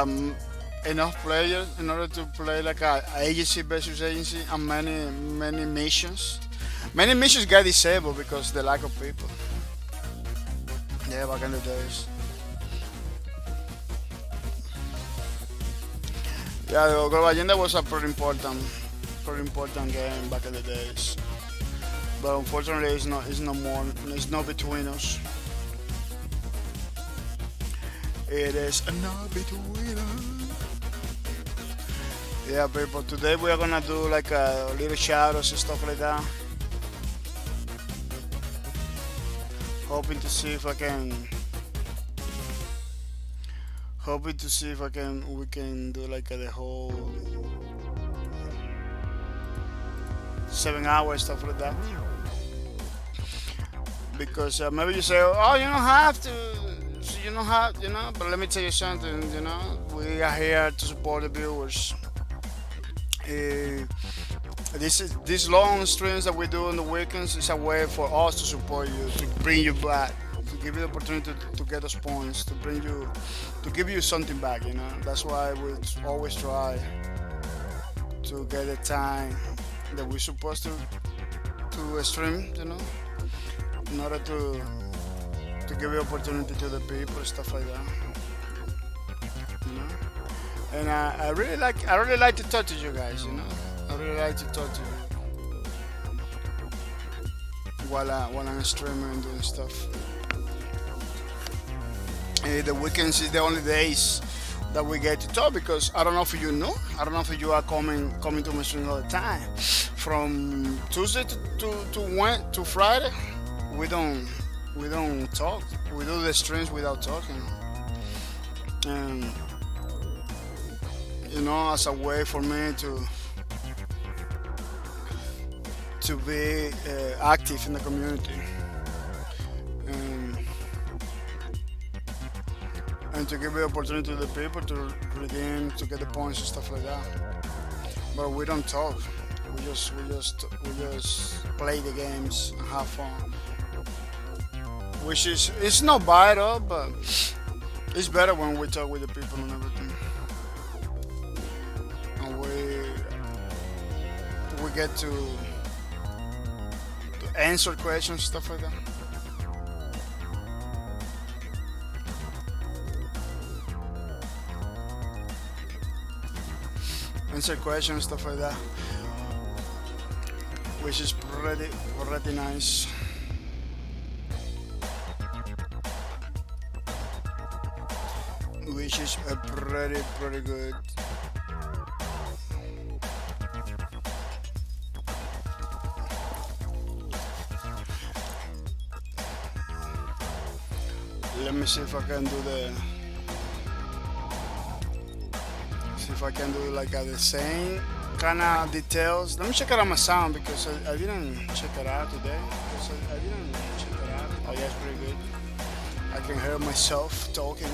enough players in order to play like a agency versus agency and many missions. Many missions get disabled because the lack of people. Yeah, back in the days. Yeah, the Global Agenda was a pretty important game back in the days. But unfortunately, it's no more. It's not between us. It is not between us. Yeah, people. Today we are gonna do like a little shadows and stuff like that. Hoping to see if I can. Hoping to see if I can. We can do like the whole 7 hours stuff like that. Because maybe you say, oh, you don't have to. You don't have, But let me tell you something. We are here to support the viewers. These long streams that we do on the weekends is a way for us to support you, to bring you back, to give you the opportunity to get those points, to give you something back. That's why we always try to get the time that we're supposed to stream. In order to give you opportunity to the people, stuff like that. And I really like to talk to you guys. I really like to talk to you while I'm streaming and doing stuff. The weekends is the only days that we get to talk, because I don't know if you know. I don't know if you are coming to my stream all the time. From Tuesday to Friday, we don't talk. We do the streams without talking. And as a way for me to be active in the community, and to give the opportunity to the people to redeem, to get the points and stuff like that. But we don't talk. We just play the games and have fun. Which it's not bad at all, but it's better when we talk with the people and everything. And we get to answer questions, stuff like that. Answer questions, stuff like that. Which is pretty nice. Which is pretty good. Let me see if I can do like the same kind of details. Let me check out my sound, because I didn't check it out today. Oh yeah, it's pretty good. I can hear myself talking.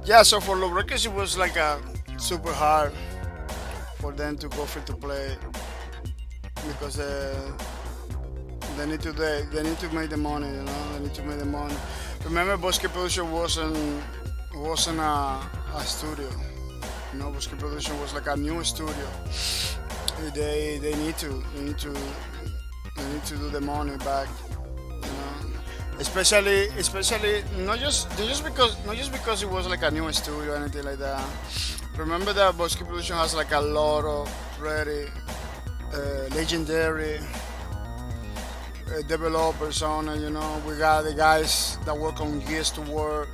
Yeah, so for Low Records it was like a super hard for them to go free to play, because they need to make the money. They need to make the money. Remember, Bosque Production wasn't a studio. Bosque Production was like a new studio. They need to do the money back. Especially not just because it was like a new studio or anything like that. Remember that Bosque Production has like a lot of very legendary developers on it. We got the guys that work on Gears of War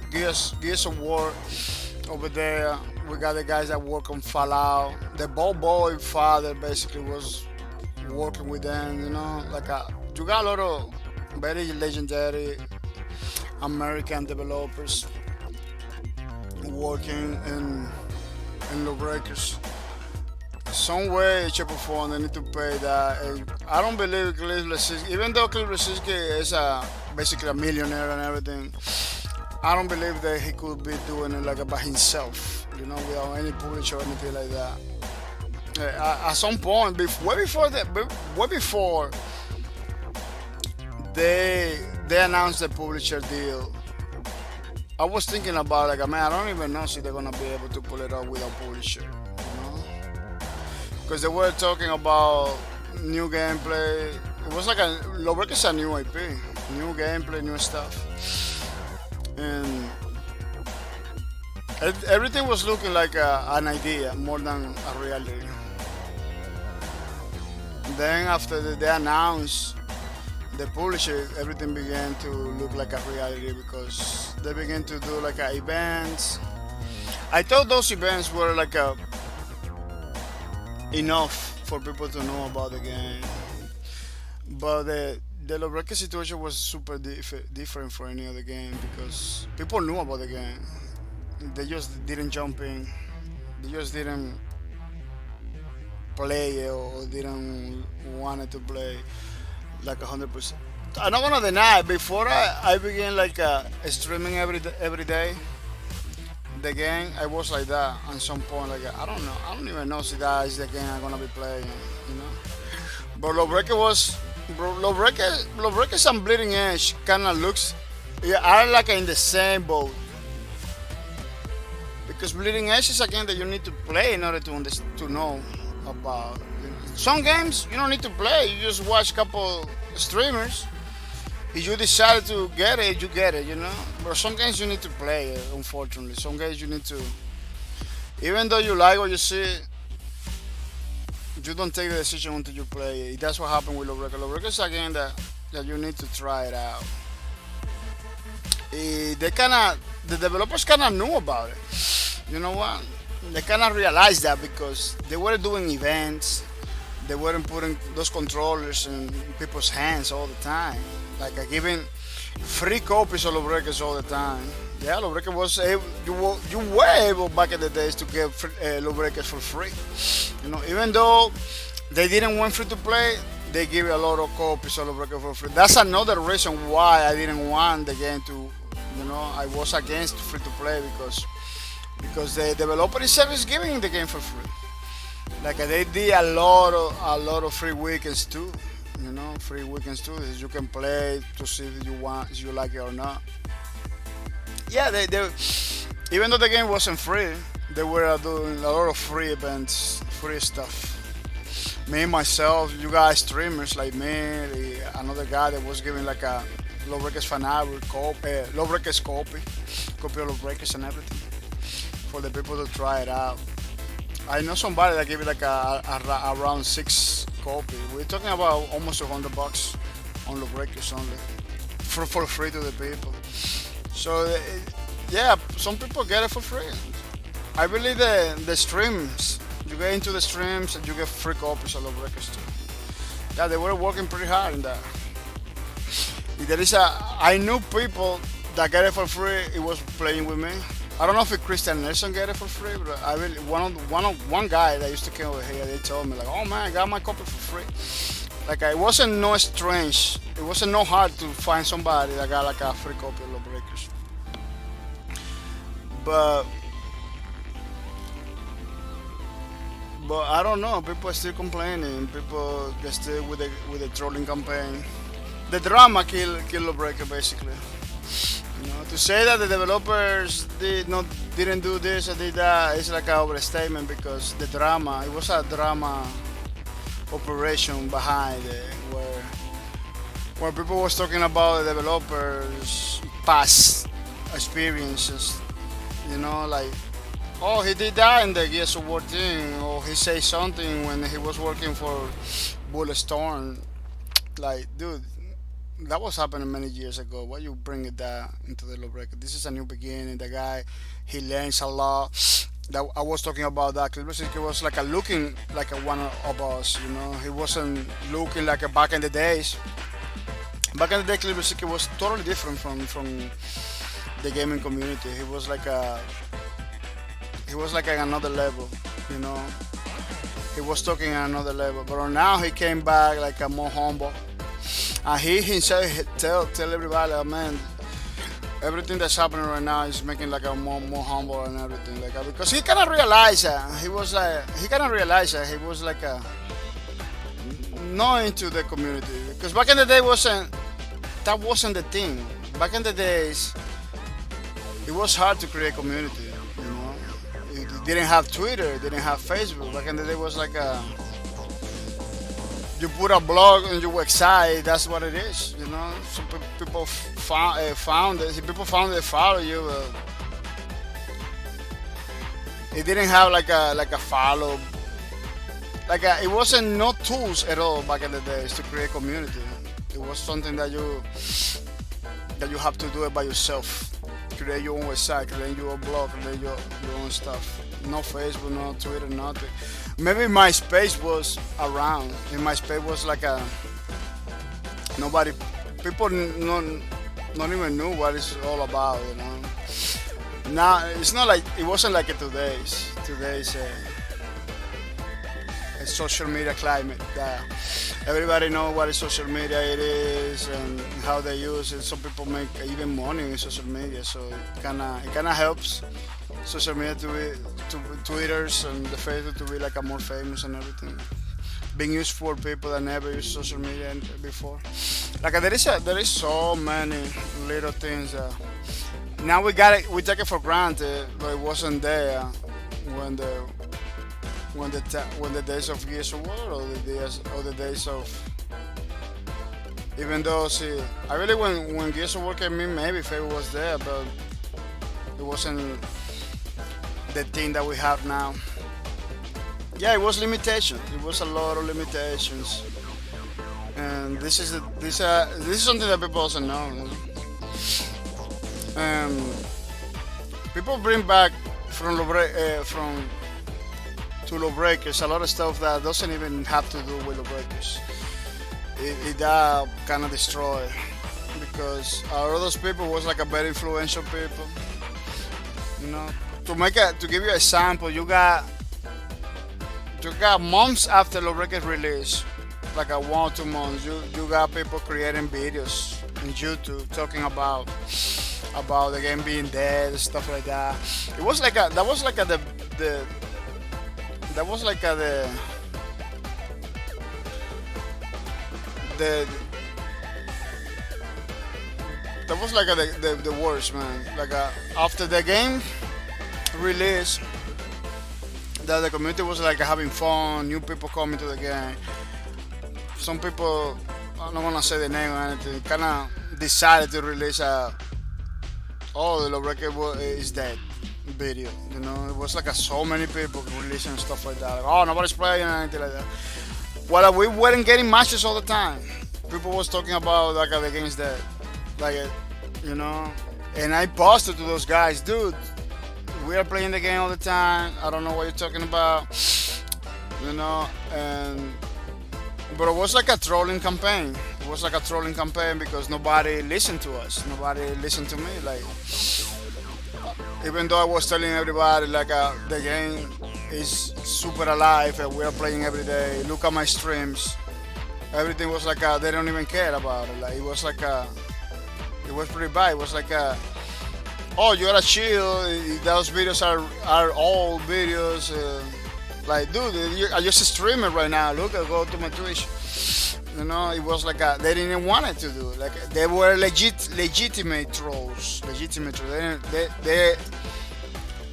over there. We got the guys that work on Fallout. The Boy father basically was working with them. You got a lot of very legendary American developers working in Low Breakers. Some way, shape or form, they need to pay that. I don't believe Cliff Lesinski, even though Cliff Lesinski is basically a millionaire and everything, I don't believe that he could be doing it like by himself, without any publisher or anything like that. At some point, way before they announced the publisher deal, I was thinking about I don't even know if they're gonna be able to pull it off without publisher, because they were talking about new gameplay. It was like Low Records is a new IP, new gameplay, new stuff, and everything was looking like an idea more than a reality. Then after they announced the publisher, everything began to look like a reality, because they began to do like events. I thought those events were like enough for people to know about the game, but the Lowbreaker situation was super different for any other game because people knew about the game. They just didn't jump in. They just didn't play it or didn't want it to play like 100%. I'm not gonna deny. Before I began like streaming every day the game, I was like that at some point. Like I don't know, I don't even know if that is the game I'm gonna be playing. You know, but Lowbreakers and Bleeding Edge kind of looks, yeah, are like in the same boat because Bleeding Edge is a game that you need to play in order to know about. Some games you don't need to play. You just watch a couple streamers. If you decide to get it, you get it, you know. But some games you need to play, unfortunately. Some games you need to, even though you like what you see, you don't take the decision until you play it. That's what happened with Lowbreaker. Lowbreaker is a game that you need to try it out. The developers kind of knew about it. You know what? They kind of realized that because they were doing events, they weren't putting those controllers in people's hands all the time. Like giving free copies of Lowbreakers all the time. Yeah, Lowbreaker was able, you were able back in the days to get Lowbreakers for free. You know, even though they didn't want free to play, they give you a lot of copies of Lowbreaker for free. That's another reason why I didn't want the game to, you know, I was against free to play because the developer itself is giving the game for free. Like they did a lot of free weekends too. You know, free weekends too. You can play to see if you like it or not. Yeah, they even though the game wasn't free, they were doing a lot of free events, free stuff. Me myself, you guys streamers like me, another guy that was giving like a Lowbreakers fan art Lowbreakers copy of Lowbreakers and everything for the people to try it out. I know somebody that gave it like around 6 copy. We're talking about almost $100 on Lowbreakers only for free to the people. So yeah, some people get it for free. I believe the streams, you get into the streams and you get free copies of Lowbreakers too. Yeah, they were working pretty hard in that. I knew people that get it for free. It was playing with me. I don't know if Christian Nelson get it for free, but I really one guy that used to come over here. They told me like, "Oh man, I got my copy for free." Like it wasn't no strange. It wasn't no hard to find somebody that got like a free copy of Lowbreakers. But I don't know. People are still complaining. People get still with the trolling campaign. The drama killed Lowbreaker basically. You know, to say that the developers didn't do this or did that is like an overstatement because the drama, it was a drama operation behind it where people was talking about the developers past experiences, you know, like, oh, he did that in the Gears of War thing, or he said something when he was working for Bulletstorm. Like, dude, that was happening many years ago. Why you bring it that into the Lowbreaker? This is a new beginning. The guy, he learns a lot. That I was talking about that. He was like looking like a one of us. You know, he wasn't looking like a back in the days. Back in the day, Clipper was totally different from the gaming community. He was like at another level. You know, he was talking at another level. But now he came back like a more humble. And he himself tell everybody, oh, man, everything that's happening right now is making like a more humble and everything like that. Because he kind of realized that he was like not into the community. Because back in the day that wasn't the thing. Back in the days, it was hard to create community. You know, it didn't have Twitter, it didn't have Facebook. Back in the day, it was like you put a blog on your website, that's what it is, you know. Some people found it. People found it, follow you. It didn't have like a follow. It wasn't no tools at all back in the days to create community. It was something that you have to do it by yourself. create your own website, create your own blog, create your own stuff. No Facebook, no Twitter, nothing. Maybe MySpace was around. And MySpace was like a nobody, people not even knew what it's all about. You know. Now it's not like it wasn't like today's social media climate that everybody know what social media it is and how they use it. Some people make even money in social media, so it kinda helps social media to Twitters and the Facebook to be like a more famous and everything. Being used for people that never used social media before. Like there is so many little things. Now we take it for granted, but it wasn't there when the days of Gears of War or the days of, even though see I really when Gears of War came in, maybe Facebook was there, but it wasn't the thing that we have now. Yeah, it was limitations. It was a lot of limitations, and this is something that people also know. People bring back from to lawbreakers a lot of stuff that doesn't even have to do with lawbreakers. It kind of destroy because a lot of those people was like a very influential people. You know, to give you an example, you got months after lawbreakers release, like a 1 or 2 months, you got people creating videos on YouTube talking about the game being dead, stuff like that. It was like that was like the worst, man. Like after the game release, that the community was like having fun, new people coming to the game. Some people, I'm not gonna say the name or anything, kind of decided to release the lawbreaker is dead video. You know, it was like so many people releasing stuff like that. Like, oh, nobody's playing or anything like that. Well, we weren't getting matches all the time. People was talking about like the game's dead, like you know. And I posted to those guys, dude, we are playing the game all the time. I don't know what you're talking about, you know. But it was like a trolling campaign. It was like a trolling campaign because nobody listened to us. Nobody listened to me. Like, even though I was telling everybody like the game is super alive and we are playing every day. Look at my streams. Everything was like they don't even care about it. Like it was pretty bad. It was like oh, you gotta chill. Those videos are old videos. Like, dude, I just streaming right now. Look, I go to my Twitch. You know, it was like they didn't want it to do. Like they were legitimate trolls.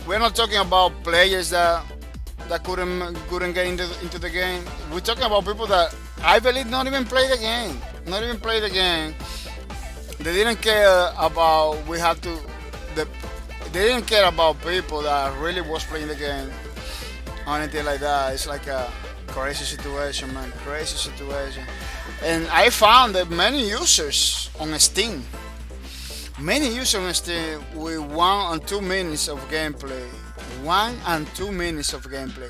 We're not talking about players that couldn't get into the game. We're talking about people that I believe not even play the game. Not even play the game. They didn't care about they didn't care about people that really was playing the game or anything like that. It's like a crazy situation, man. Crazy situation. And I found that many users on Steam with 1 and 2 minutes of gameplay. 1 and 2 minutes of gameplay.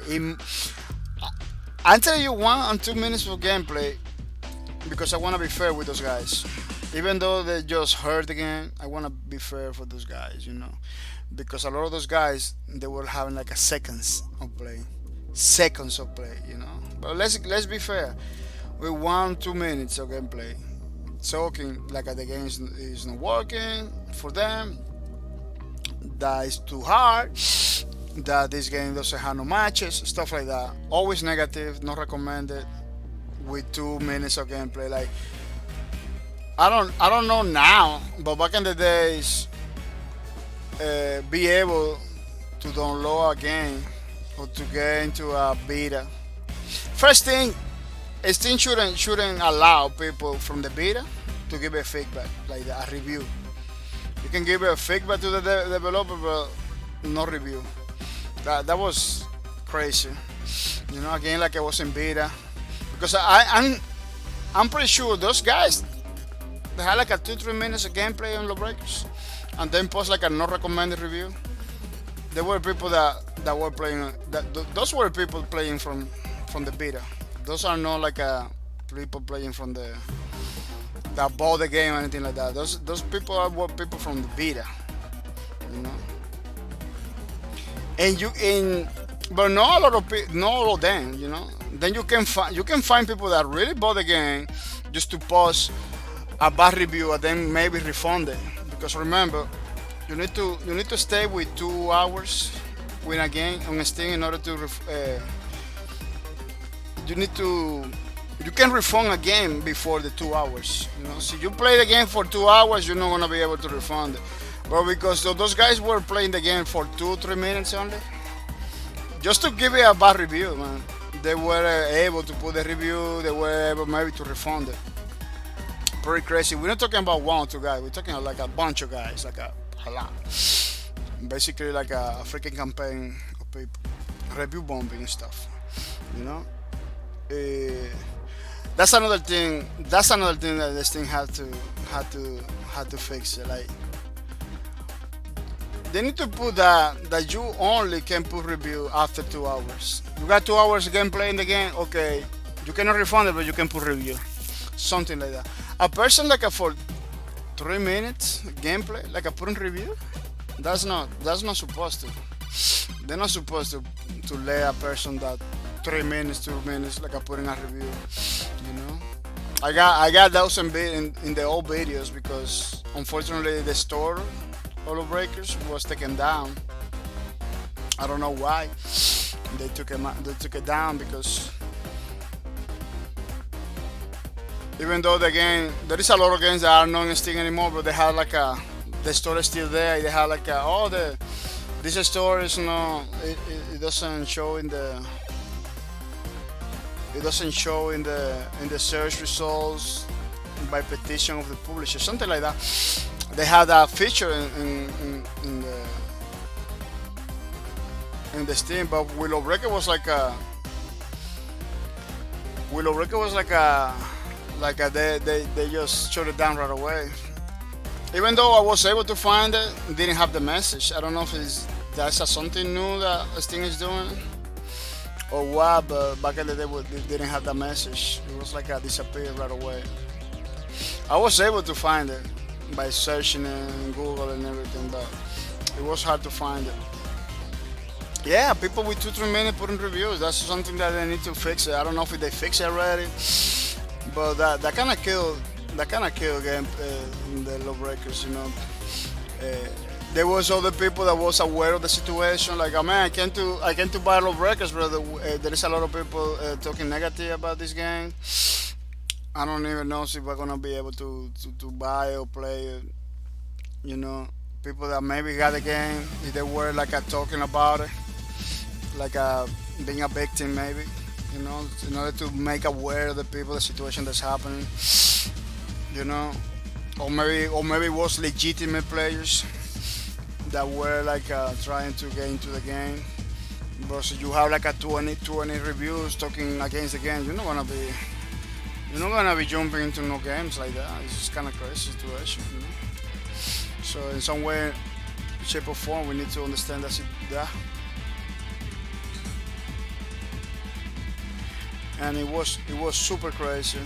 I tell you 1 and 2 minutes of gameplay because I want to be fair with those guys. Even though they just heard the game, I want to be fair for those guys, you know. Because a lot of those guys, they were having like seconds of play, you know. But let's be fair. With 1 2 minutes of gameplay, talking like the game is not working for them, that is too hard, that this game doesn't have no matches, stuff like that. Always negative, not recommended. With 2 minutes of gameplay, like I don't know now, but back in the days, be able to download a game or to get into a beta. First thing, Steam shouldn't allow people from the beta to give a feedback, like a review. You can give a feedback to the developer, but no review. That was crazy. You know, again, like I was in beta, because I'm pretty sure those guys, they had like a 2-3 minutes of gameplay on Lawbreakers. and then post like a not recommended review. There were people that were playing those were people playing from the beta. Those are not like people playing from the that bought the game or anything like that. Those people were people from the beta, you know. And but not a lot of not all of them, you know. Then you can find people that really bought the game just to post a bad review and then maybe refund it. Because remember, you need to stay with 2 hours with a game on Steam in order to you can refund a game before the 2 hours. You know, so you play the game for 2 hours, you're not gonna be able to refund it. But because those guys were playing the game for 2-3 minutes only, just to give it a bad review, man, they were able to put the review. They were able maybe to refund it. Pretty crazy. We're not talking about 1 or 2 guys. We're talking like a bunch of guys, like a lot. Basically, like a freaking campaign of people, review bombing and stuff. You know. That's another thing. That's another thing that this thing had to fix. Like they need to put that you only can put review after 2 hours. You got 2 hours gameplay in the game. Okay, you cannot refund it, but you can put review. Something like that. A person like for 3 minutes gameplay, like a putting review. That's not supposed to. They're not supposed to let a person that 3 minutes, 2 minutes, like a putting a review. You know, I got those in the old videos because unfortunately the store Holo Breakers was taken down. I don't know why they took it down, because even though the game, there is a lot of games that are not in Steam anymore, but they have like the store is still there. They have like this store is it doesn't show in the search results by petition of the publisher, something like that. They had that feature in the Steam, but Willow Breaker was like they just shut it down right away. Even though I was able to find it, didn't have the message. I don't know if that's something new that Steam is doing or what, but back in the day they didn't have that message. It was like disappeared right away. I was able to find it by searching it in Google and everything, but it was hard to find it. Yeah, people with 2-3 minutes putting reviews. That's something that they need to fix it. I don't know if they fix it already, but that kind of killed game the Low Breakers. You know, there was other people that was aware of the situation. Like, oh man, I can't to buy Low Breakers, brother. There is a lot of people talking negative about this game. I don't even know if we're gonna be able to buy or play it. You know, people that maybe got the game, if they were like talking about it, like being a victim maybe, you know, in order to make aware of the people, the situation that's happening, you know, or maybe it was legitimate players that were like trying to get into the game. But if you have like a 20 reviews talking against the game, you're not gonna be jumping into no games like that. It's just kind of crazy situation, you know? So in some way, shape or form, we need to understand that. And it was super crazy.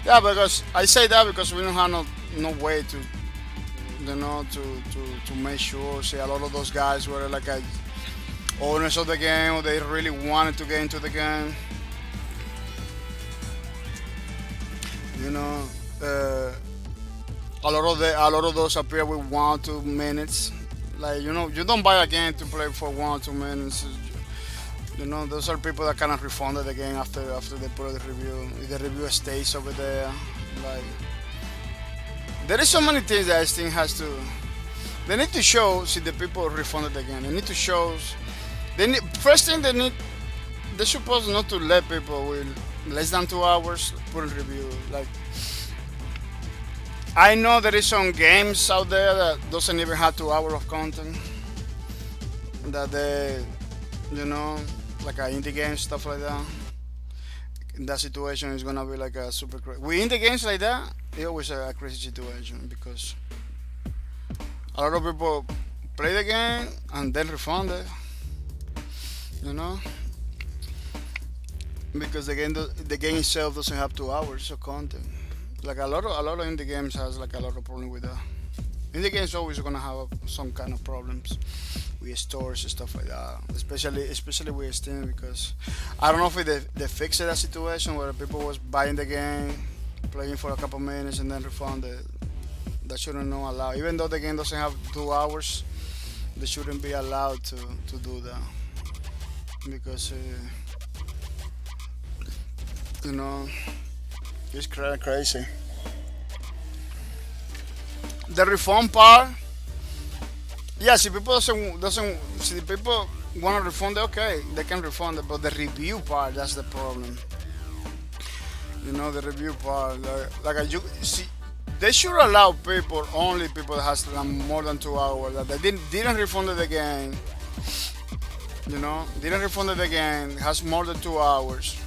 Yeah, because I say that because we don't have no way to, you know, to make sure. See, a lot of those guys were like owners of the game, or they really wanted to get into the game. You know, a lot of those appear with 1 or 2 minutes. Like, you know, you don't buy a game to play for 1 or 2 minutes. You know, those are people that kind of refunded the game after they put the review. If the review stays over there, like, there is so many things that I think has to. They need to show see the people refunded the game. They need to show. First thing they're supposed not to let people with less than 2 hours put a review. Like, I know there is some games out there that doesn't even have 2 hours of content. That they, you know, like indie games, stuff like that. in that situation it's gonna be like a super crazy. We in the games like that, it always a crazy situation because a lot of people play the game and then refund it. You know, because the game itself doesn't have 2 hours of content. Like a lot of indie games has like a lot of problem with that. Indie games always gonna have some kind of problems with stores and stuff like that. Especially with Steam because I don't know if they fixed that situation where people was buying the game, playing for a couple minutes and then refund it. That shouldn't not allow. Even though the game doesn't have 2 hours, they shouldn't be allowed to do that because you know it's crazy. The refund part, yes, if people doesn't see people want to refund it, okay, they can refund it, but the review part, that's the problem. You know, the review part, like you see, they should allow people, only people that has more than 2 hours, that they didn't refund the game. You know, didn't refund the game, has more than 2 hours.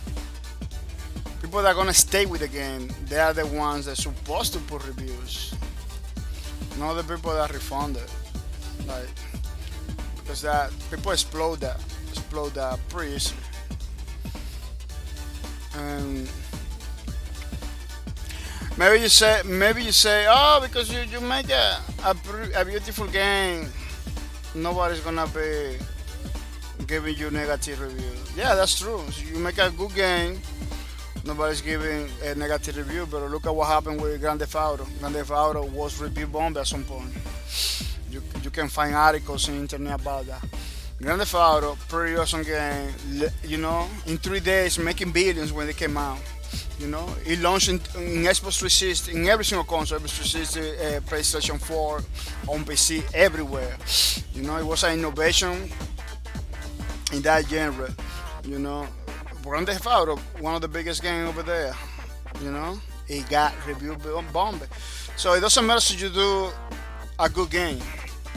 People that are gonna stay with the game, they are the ones that are supposed to put reviews, not the people that refunded. Like, because that people explode that pretty easily. And maybe you say, oh, because you make a beautiful game, nobody's gonna be giving you negative review. Yeah, that's true. So you make a good game, nobody's giving a negative review. But look at what happened with Grand Theft Auto. Grand Theft Auto was review bombed at some point. You can find articles on the internet about that. Grand Theft Auto, pretty awesome game. You know, in 3 days making billions when it came out. You know, it launched in Xbox 360, in every single console, Xbox 360, PlayStation 4, on PC, everywhere. You know, it was an innovation in that genre. You know, Grand Theft Auto, one of the biggest games over there. You know, it got review bombed. So it doesn't matter if you do a good game.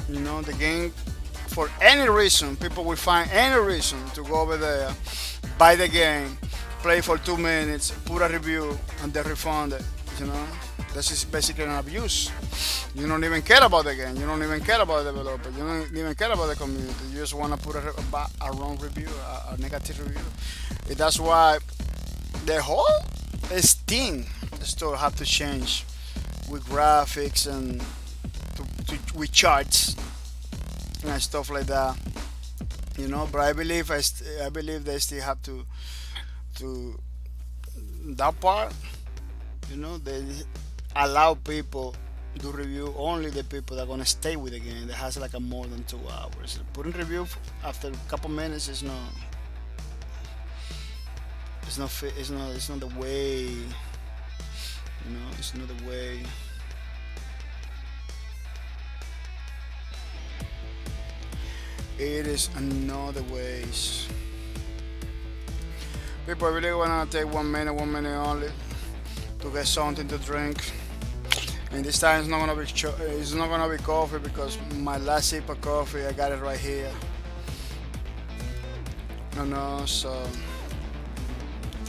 You know, the game, for any reason, people will find any reason to go over there, buy the game, play for 2 minutes, put a review, and then refund it. You know, this is basically an abuse. You don't even care about the game. You don't even care about the developer. You don't even care about the community. You just want to put a wrong review, a negative review. And that's why the whole Steam store have to change with graphics and with charts and stuff like that. You know, but I believe they still have to that part. You know, they allow people to review only the people that are gonna stay with the game that has like a more than 2 hours. Putting review after a couple minutes is not. It's not fit. It's not the way. You know, it's not the way. It is another ways. People really wanna take 1 minute only to get something to drink. And this time it's not gonna be coffee because my last sip of coffee I got it right here. So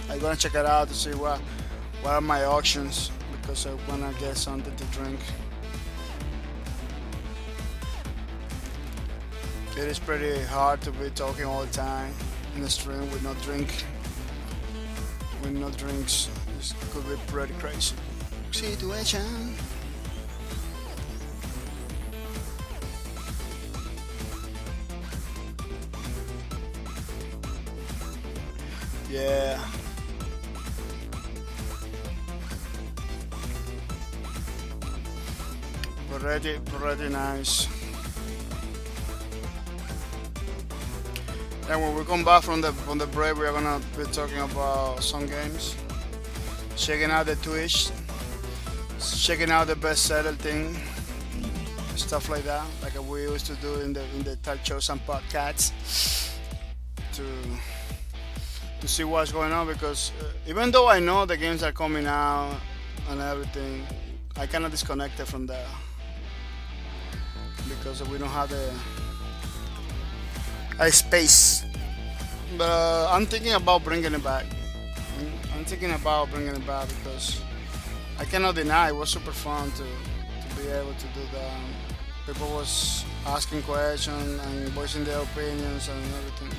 I'm gonna check it out to see what are my options because I wanna get something to drink. It is pretty hard to be talking all the time in the stream with no drink. With no drinks, this could be pretty crazy situation. Yeah. Pretty nice. And when we come back from the break, we are gonna be talking about some games, checking out the Twitch, checking out the bestseller thing, stuff like that, like we used to do in the talk shows and podcasts, to see what's going on. Because even though I know the games are coming out and everything, I cannot disconnect it from that because we don't have a space. But I'm thinking about bringing it back. I'm thinking about bringing it back because I cannot deny it was super fun to be able to do that. People was asking questions and voicing their opinions and everything.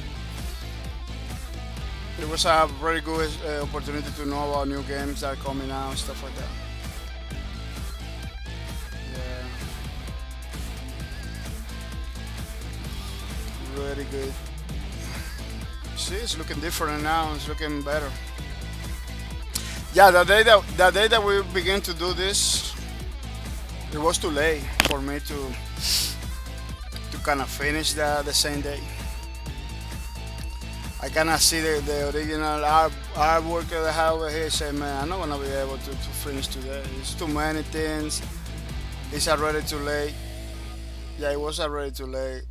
It was a very good opportunity to know about new games that are coming out and stuff like that. Yeah, really good. See, it's looking different now. It's looking better. Yeah, the day that we began to do this, it was too late for me to kind of finish the same day. I cannot see the original artwork that I have over here. Say, man, I'm not gonna be able to finish today. It's too many things. It's already too late. Yeah, it was already too late,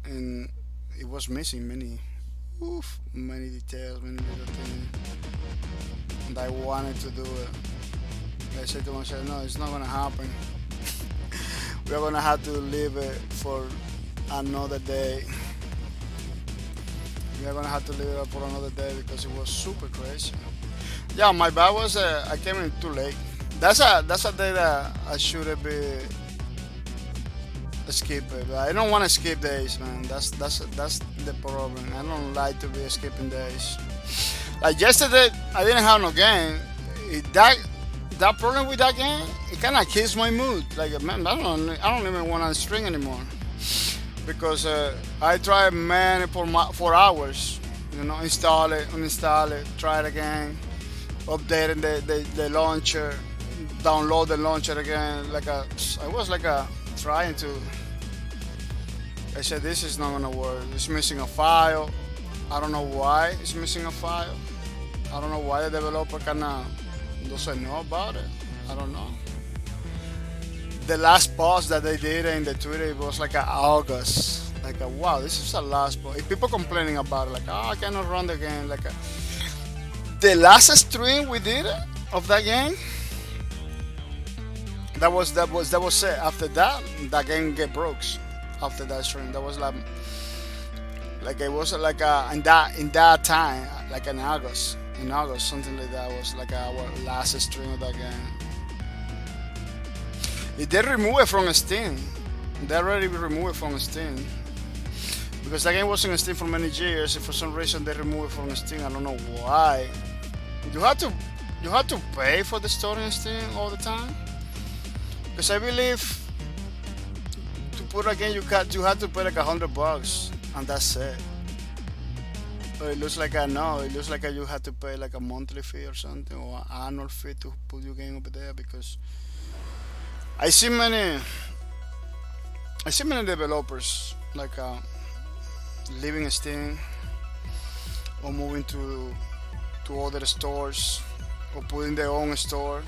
and it was missing many details, many little things. And I wanted to do it. I said to myself, no, it's not gonna happen. We're gonna have to leave it for another day. We're gonna have to leave it for another day because it was super crazy. Yeah, my bad was I came in too late. That's a day that I should have been skip it. But I don't want to skip days, man. That's the problem. I don't like to be skipping days. Like yesterday, I didn't have no game. That problem with that game, it kind of kills my mood. Like, man, I don't even want to string anymore because I tried man for hours. You know, install it, uninstall it, try it again, updating the launcher, download the launcher again. I was trying to. I said this is not gonna work. It's missing a file. I don't know why it's missing a file. I don't know why the developer doesn't know about it. I don't know. The last post that they did in the Twitter, it was like August. Wow, this is the last post. If people complaining about it, I cannot run the game. The last stream we did of that game, that was it. After that game get broke. After that stream, that was it was in that time, like in August, something like that was our last stream of that game. They removed it from Steam. They already removed it from Steam because that game was in Steam for many years. And for some reason, they removed it from Steam. I don't know why. You have to pay for the store in Steam all the time because I believe to put a game you have to pay like $100 and that's it. But it looks like it looks like you have to pay like a monthly fee or something or an annual fee to put your game over there because I see many developers leaving Steam or moving to other stores or putting their own store.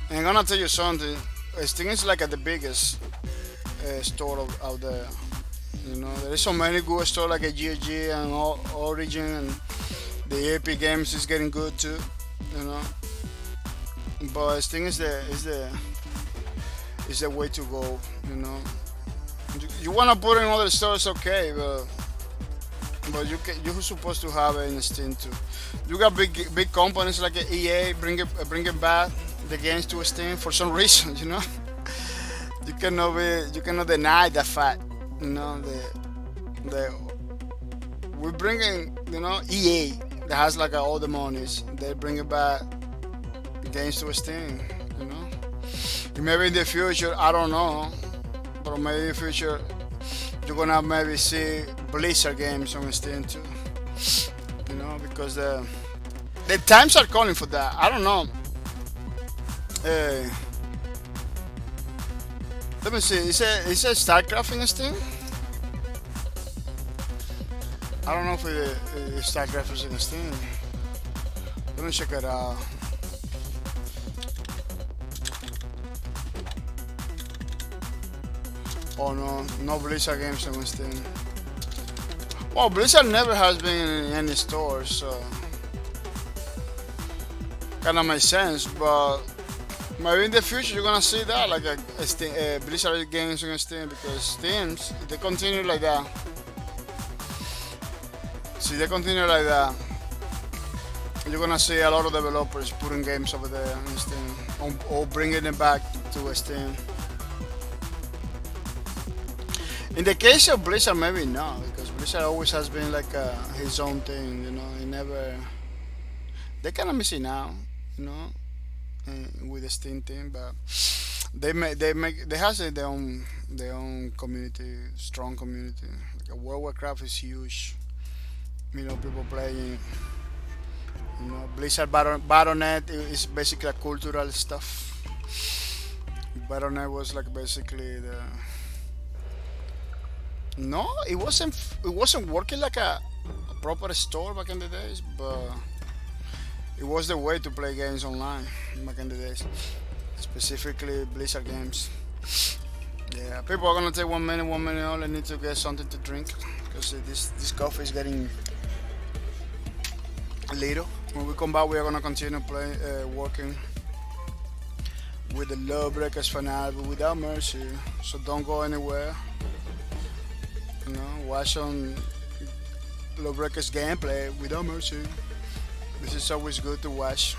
And I'm gonna tell you something. Steam is the biggest store out there. You know, there is so many good stores like a GOG and Origin, and the Epic Games is getting good too. You know, but Steam is the way to go. You know, you wanna put in other stores, okay, but you're supposed to have it in Steam too. You got big companies like EA bring it back the games to Steam for some reason. You know, you cannot deny that fact. You know, we're bringing, EA that has all the monies. They bring it back games to Steam. You know, maybe in the future, I don't know, but maybe in the future you're gonna maybe see Blizzard games on Steam too. You know, because the times are calling for that. I don't know. Let me see. Is it StarCraft in Steam? I don't know if StarCraft is in Steam. Let me check it out. Oh no Blizzard games on Steam. Well, Blizzard never has been in any stores, so kind of makes sense. But maybe in the future you're gonna see that Blizzard games on Steam because Steam they continue like that. Si they continue like that, you're gonna see a lot of developers putting games over there on Steam, or bringing them back to Steam. In the case of Blizzard, maybe not, because Blizzard always has been like his own thing. You know, he never. They're kind of missing out, you know, with the Steam thing, but they have their own community, strong community. Like World of Warcraft is huge. You know, people playing. You know, Blizzard Battle.net is basically a cultural stuff. Battle.net was like basically the. No, it wasn't. It wasn't working like a proper store back in the days, but it was the way to play games online back in the days, specifically Blizzard games. Yeah, people are gonna take 1 minute, 1 minute. All I need to get something to drink because this coffee is getting little. When we come back, we are gonna continue working with the Lawbreakers finale, but without mercy. So don't go anywhere. You know, watch on Lawbreakers gameplay without mercy. This is always good to watch.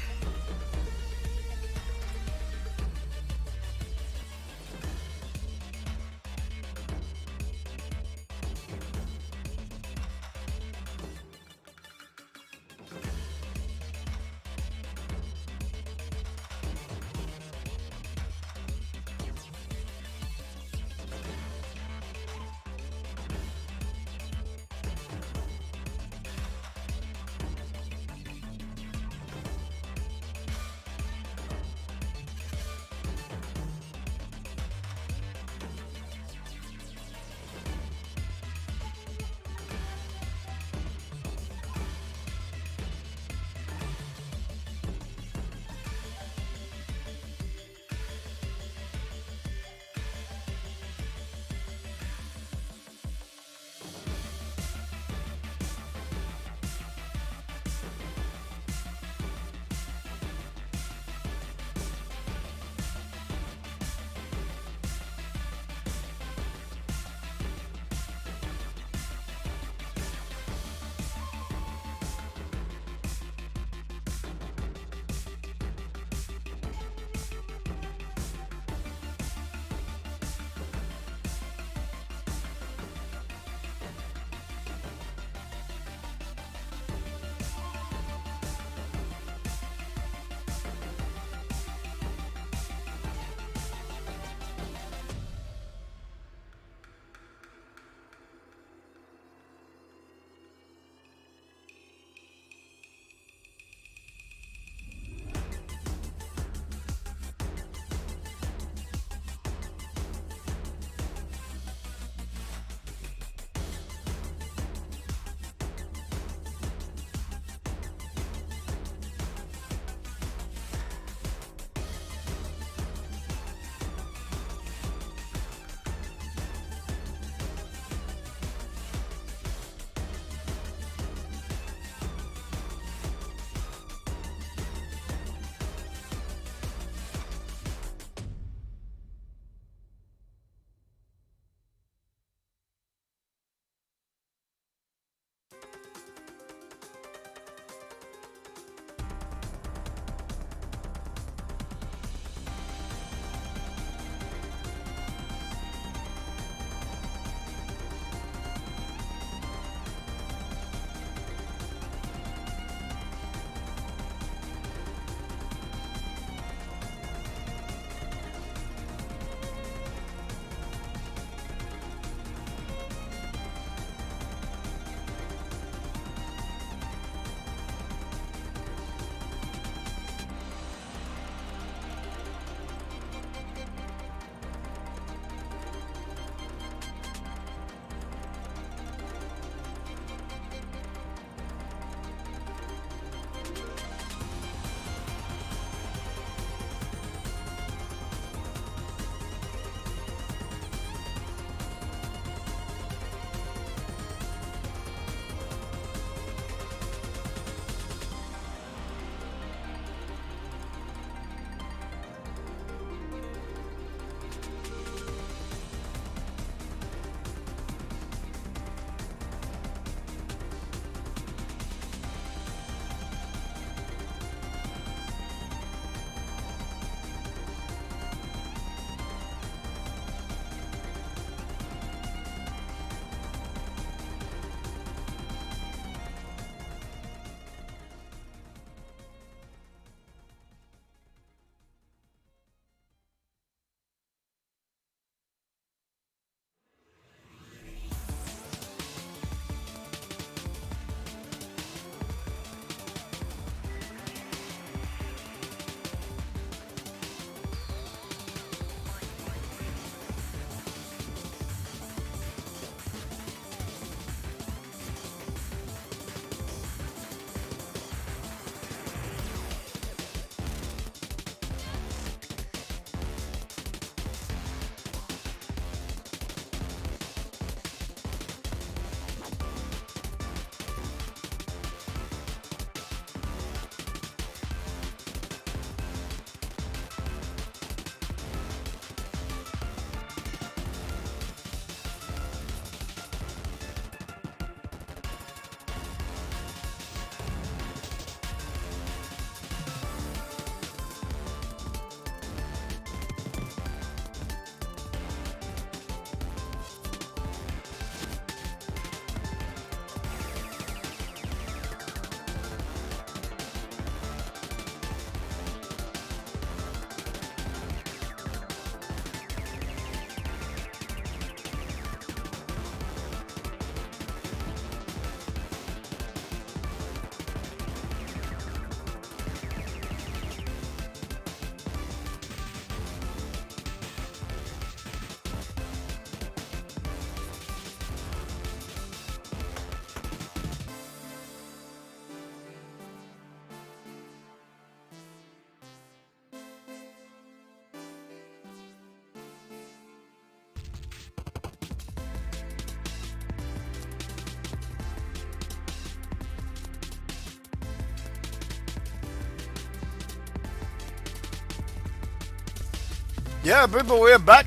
Yeah, people, we're back,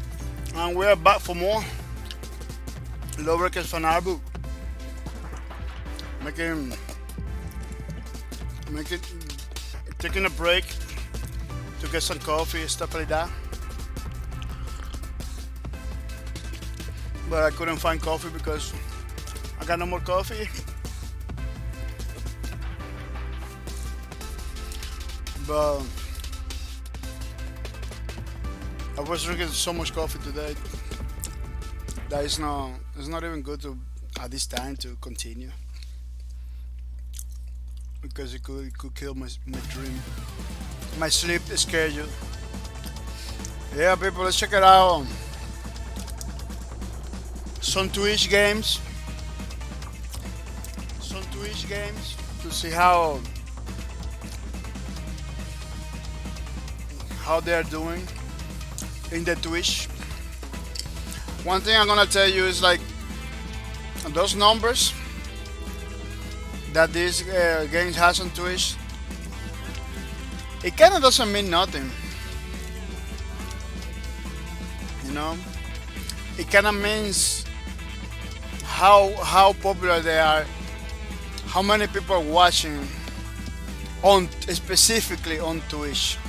and we're back for more Lowbreakers Fanarbu. Making, making, taking a break to get some coffee, stuff like that. But I couldn't find coffee because I got no more coffee. But I was drinking so much coffee today that it's not even good to at this time to continue because it could kill my dream, my sleep schedule. Yeah, people, let's check it out. Some Twitch games, to see how they are doing in the Twitch. One thing I'm gonna tell you is like those numbers that these games has on Twitch. It kind of doesn't mean nothing, you know. It kind of means how popular they are, how many people are watching on specifically on Twitch.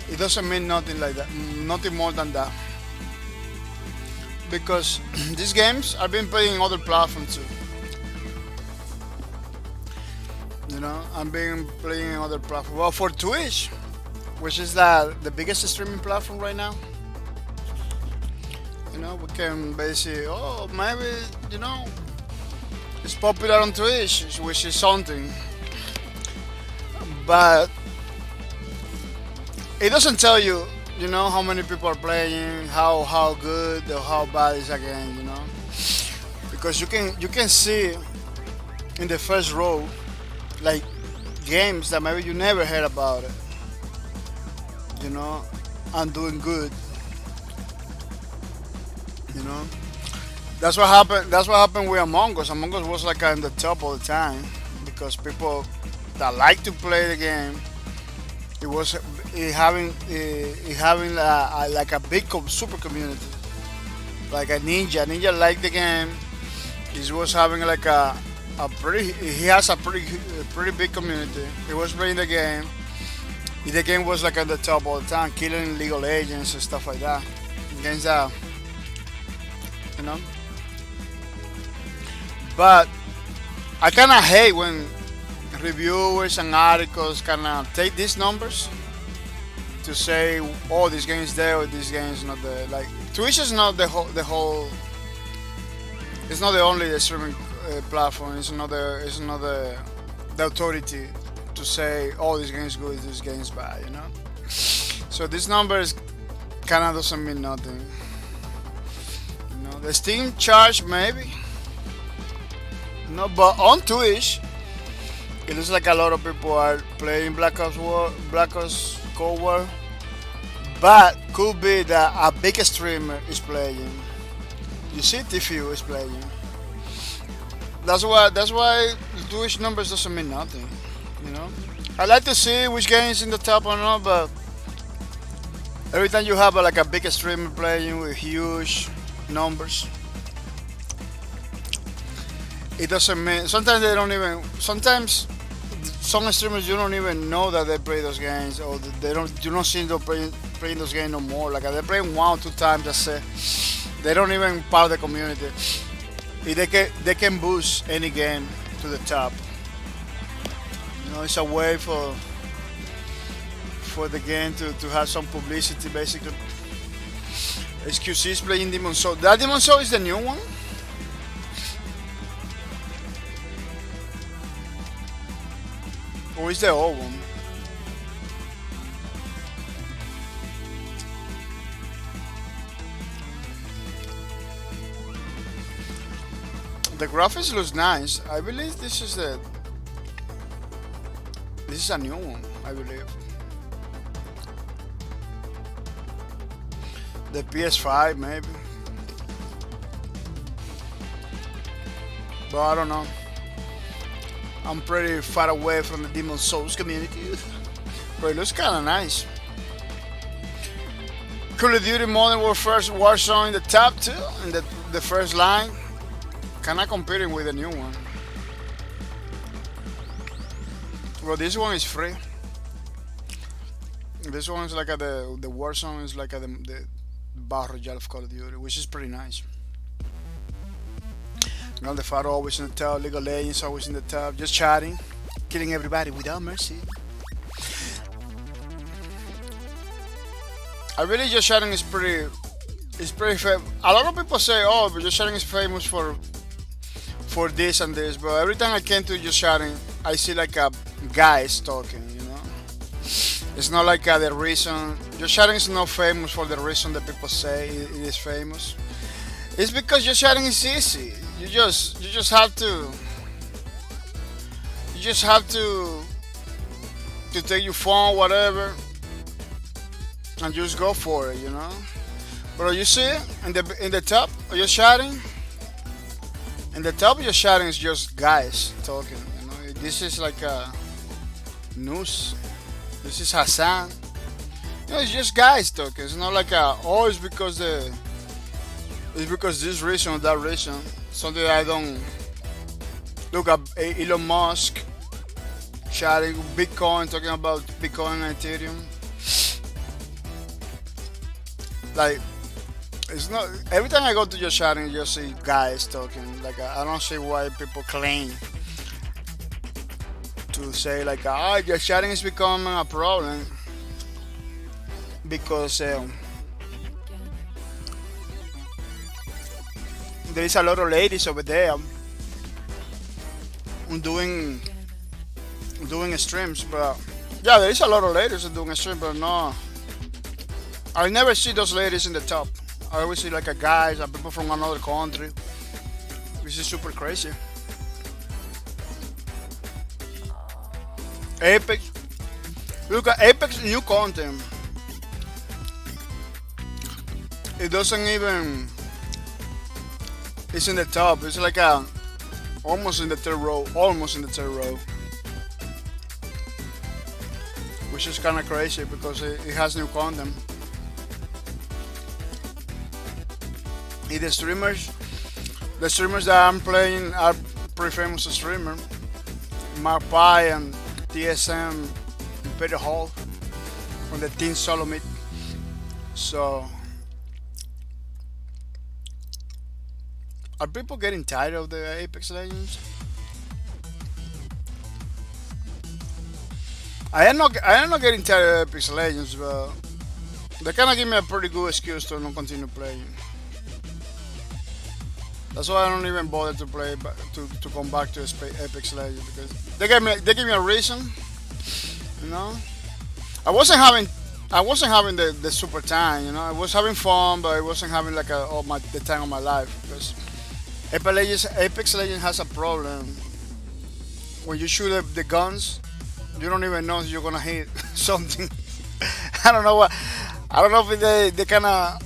It doesn't mean nothing like that, nothing more than that. Because these games I've been playing other platforms too. You know, I'm being playing other platforms. Well, for Twitch, which is the biggest streaming platform right now. You know, we can basically, oh, maybe, you know, it's popular on Twitch, which is something. But it doesn't tell you, you know, how many people are playing, how good or how bad is a game, you know, because you can see in the first row, like games that maybe you never heard about it, you know, and doing good, you know. That's what happened. That's what happened with Among Us. Among Us was like in the top all the time because people that like to play the game. It having like a big super community, like a Ninja liked the game. He was having like he has a pretty big community. He was playing the game. The game was like at the top all the time, killing legal agents and stuff like that. Games that, you know. But I kind of hate when reviewers and articles kind of take these numbers to say, oh, this game is there or this game is not there. Like Twitch is not the whole. It's not the only streaming platform. It's not the authority to say, oh, this game is good, this game is bad. You know. So these numbers kind of doesn't mean nothing. You know, the Steam charge maybe. No, but on Twitch, it looks like a lot of people are playing Black Ops Cold War, but could be that a big streamer is playing. You see, Tfue is playing. That's why Twitch numbers doesn't mean nothing. You know, I like to see which game is in the top or not, but every time you have like a big streamer playing with huge numbers, it doesn't mean. Sometimes they don't even. Sometimes some streamers you don't even know that they play those games, or they don't. You don't see them playing those games no more. Like they're playing 1 or 2 times. That's it. They don't even part of the community. They can boost any game to the top. You know, it's a way for the game to have some publicity, basically. XQC is playing Demon Soul. That Demon Soul is the new one. Or is the old one? The graphics looks nice. I believe this is a new one, I believe. The PS5 maybe. But I don't know. I'm pretty far away from the Demon Souls community. But it looks kinda nice. Call of Duty Modern Warfare Warzone in the top two, in the first line. Kinda competing with the new one. Well, this one is free. This one is like at the Warzone is like at the Battle Royale of Call of Duty, which is pretty nice. Grand Theft Auto always in the top, League of Legends always in the top, just chatting, killing everybody without mercy. I really just chatting is pretty a lot of people say, oh, but just chatting is famous for this and this, but every time I came to just chatting, I see like a guys talking, you know. It's not like the reason just chatting is not famous for the reason that people say it is famous. It's because just chatting is easy. You just have to take your phone, whatever, and just go for it, you know. But you see, in the top, you're chatting. In the top, you're chatting is just guys talking. You know, this is like a news. This is Hassan. You know, it's just guys talking. It's not like it's because this reason or that reason. Something I don't look at Elon Musk chatting Bitcoin, talking about Bitcoin and Ethereum. Like, it's not every time I go to your chatting, you just see guys talking. Like, I don't see why people claim to say like, your chatting is becoming a problem because there is a lot of ladies over there doing streams, but yeah, there is a lot of ladies doing streams, but no, I never see those ladies in the top. I always see like a guys and people from another country, which is super crazy. Apex, look at Apex new content. It doesn't even. It's in the top. It's like almost in the third row. Almost in the third row. Which is kind of crazy because it has new content. The streamers that I'm playing are pretty famous streamers. Mark Pi and TSM Imperial Hall from the Team Solomid. So are people getting tired of the Apex Legends? I am not getting tired of Apex Legends, but they kind of give me a pretty good excuse to not continue playing. That's why I don't even bother to play to come back to Apex Legends, because they give me a reason, you know. I wasn't having the super time, you know. I was having fun, but I wasn't having like the time of my life, because Apex Legends has a problem. When you shoot the guns, you don't even know if you're gonna hit something. I don't know if they kind of.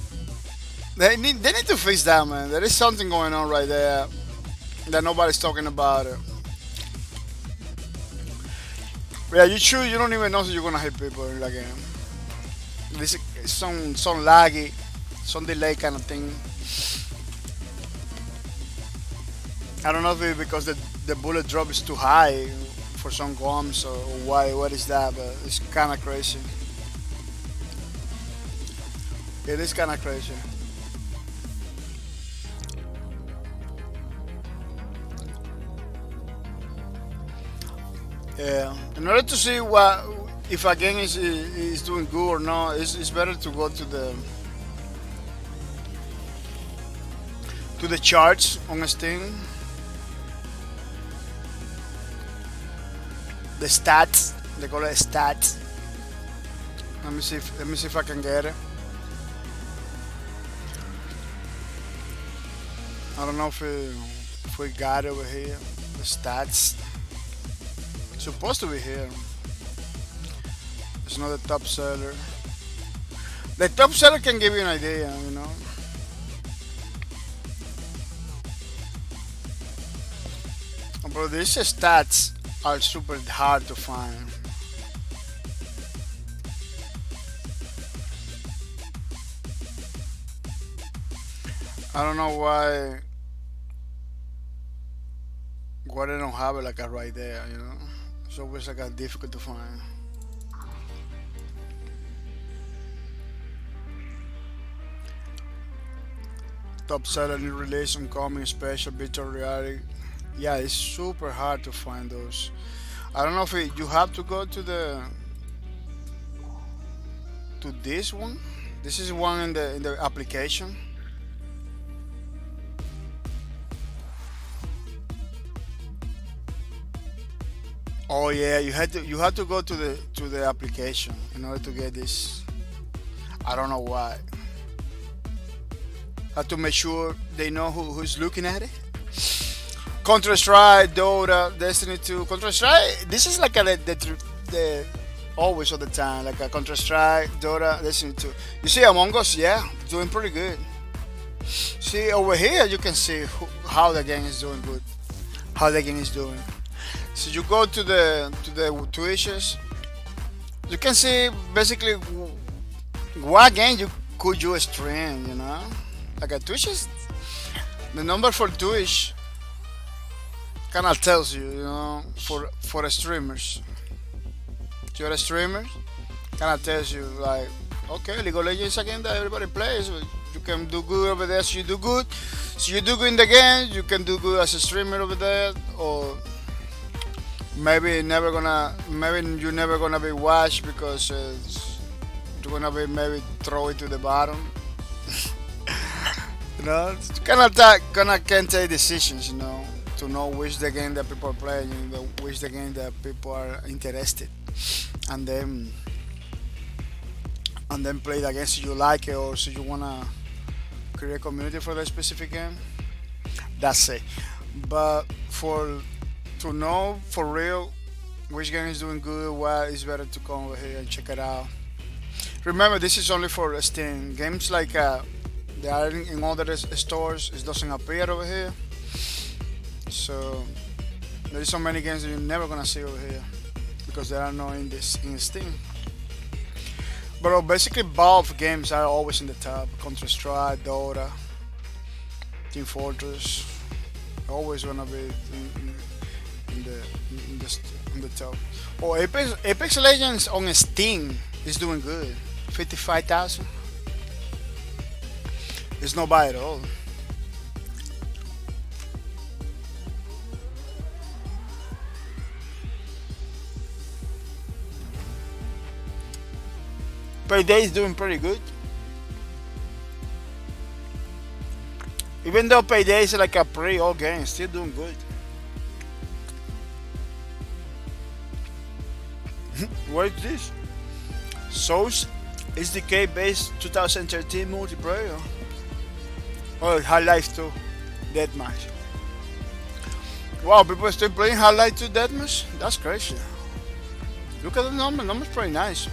They need to fix that, man. There is something going on right there that nobody's talking about. Yeah, you shoot, you don't even know if you're gonna hit people in that game. This is some laggy, some delay kind of thing. I don't know if it's because the bullet drop is too high for some guns or why. What is that? But it's kind of crazy. It is kind of crazy. Yeah. In order to see if a game is doing good or not, it's better to go to the charts on Steam. The stats, they call it stats. Let me see if I can get it. I don't know if we got it over here. The stats. It's supposed to be here. It's not the top seller. The top seller can give you an idea, you know. But these stats are super hard to find. I don't know why they don't have it like a right there, you know. It's always like a difficult to find. Top seller new release coming special virtual reality. Yeah, it's super hard to find those. I don't know if you have to go to this one. This is one in the application. Oh yeah, you had to go to the application in order to get this. I don't know why. Have to make sure they know who's looking at it. Counter Strike, Dota, Destiny 2, Counter Strike. This is like the always all the time like a Counter Strike, Dota, Destiny 2. You see Among Us, yeah, doing pretty good. See over here, you can see how the game is doing good, how the game is doing. So you go to the Twitches, you can see basically what game could you stream, you know? Like a Twitch is the number for Twitch kind of tells you, you know, for the streamers. If you're a streamer, kind of tells you like, okay, League of Legends is a game that everybody plays. You can do good over there, so you do good. So you do good in the game, you can do good as a streamer over there, or maybe you're never gonna be watched because you're gonna be maybe throw it to the bottom. You know, it's kind of can take decisions, you know, to know which the game that people are playing, you know, which the game that people are interested, and then play the game so you like it or so you wanna create a community for that specific game. That's it. But to know for real which game is doing good, why it's better to come over here and check it out. Remember, this is only for Steam. Games like they are in other stores, it doesn't appear over here. So there's so many games that you're never gonna see over here because there are no in Steam. But basically, Valve games are always in the top. Counter Strike, Dota, Team Fortress, always gonna be in the in the top. Oh, Apex Legends on Steam is doing good. 55,000. It's not bad at all. Payday is doing pretty good. Even though Payday is like a pre-old game, still doing good. What is this? Source SDK based 2013 multiplayer. Oh, Half-Life 2 Deathmatch. Wow, people are still playing Half-Life 2 Deathmatch? That's crazy. Look at the number. Number's pretty nice.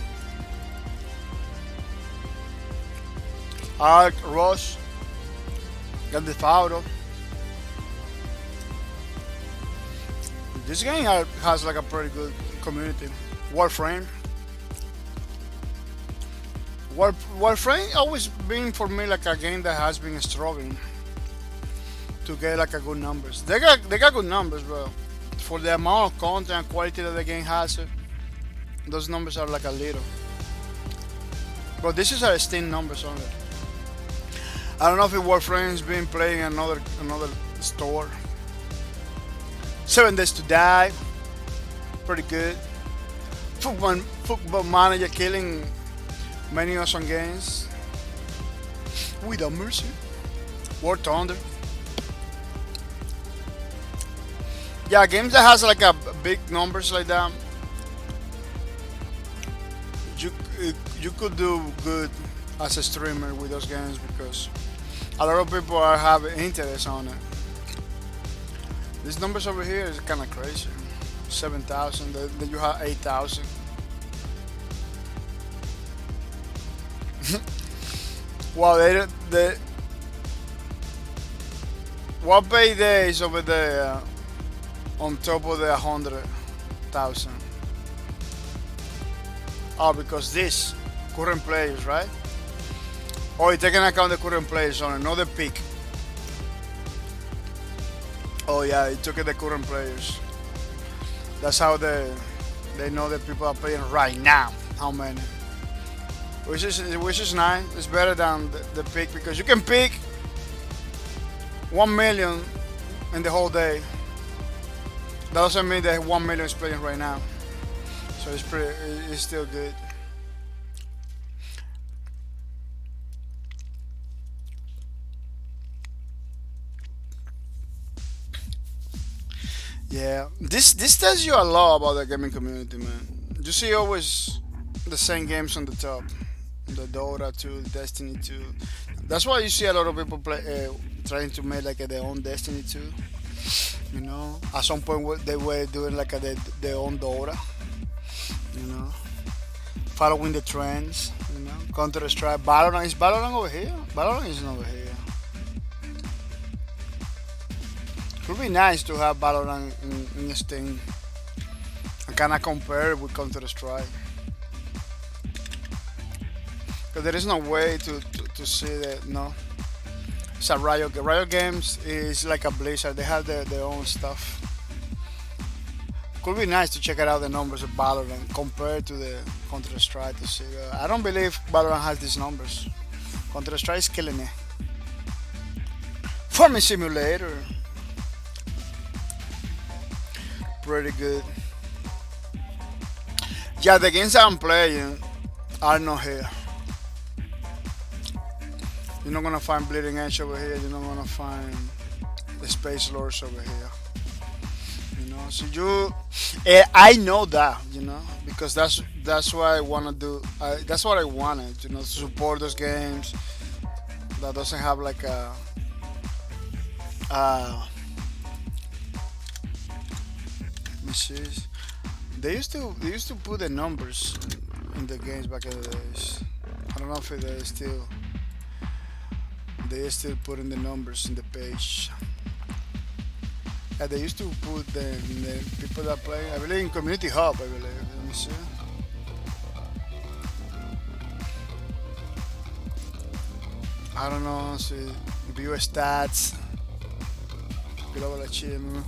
Ark, Rush, Grand Theft Auto. This game has like a pretty good community. Warframe. Warframe always been for me like a game that has been struggling to get like a good numbers. They got good numbers, but for the amount of content and quality that the game has, those numbers are like a little. But this is our Steam numbers only. I don't know if Warframe's been playing another store. 7 Days to Die, pretty good. Football Manager killing many awesome games. Without Mercy. War Thunder. Yeah, games that has like a big numbers like that. You could do good as a streamer with those games because a lot of people are having interest on it. These numbers over here is kind of crazy. 7,000, then you have 8,000. Wow, what Payday is over there on top of the 100,000? Oh, because this current players, right? Oh, you take into account the current players on another peak. Oh yeah, it took the current players. That's how they know that people are playing right now. How many? Which is nice. It's better than the peak because you can pick 1 million in the whole day. That doesn't mean that 1 million is playing right now. So it's still good. Yeah, this tells you a lot about the gaming community, man. You see always the same games on the top, the Dota 2, Destiny 2. That's why you see a lot of people trying to make like their own Destiny 2. You know, at some point they were doing like their own Dota. You know, following the trends. You know, Counter Strike, Valorant. Is Valorant over here? Valorant isn't over here. It would be nice to have Valorant in Steam and kind of compare it with Counter Strike. Because there is no way to see that, no. It's a Riot game. Riot Games is like a Blizzard, they have their own stuff. Could be nice to check out the numbers of Valorant compared to the Counter Strike to see. I don't believe Valorant has these numbers. Counter Strike is killing it. Farming Simulator. Pretty good. Yeah, the games I'm playing are not here. You're not gonna find Bleeding Edge over here. You're not gonna find the Space Lords over here. You know, so I know that, you know, because that's what I wanna do. That's what I wanted, you know, to support those games that doesn't have like a. Machines. They used to put the numbers in the games back in the days. I don't know if they still putting the numbers in the page. Yeah, they used to put the people that play. I believe in Community Hub. I believe. Let me see. I don't know. See, view stats. Global achievement.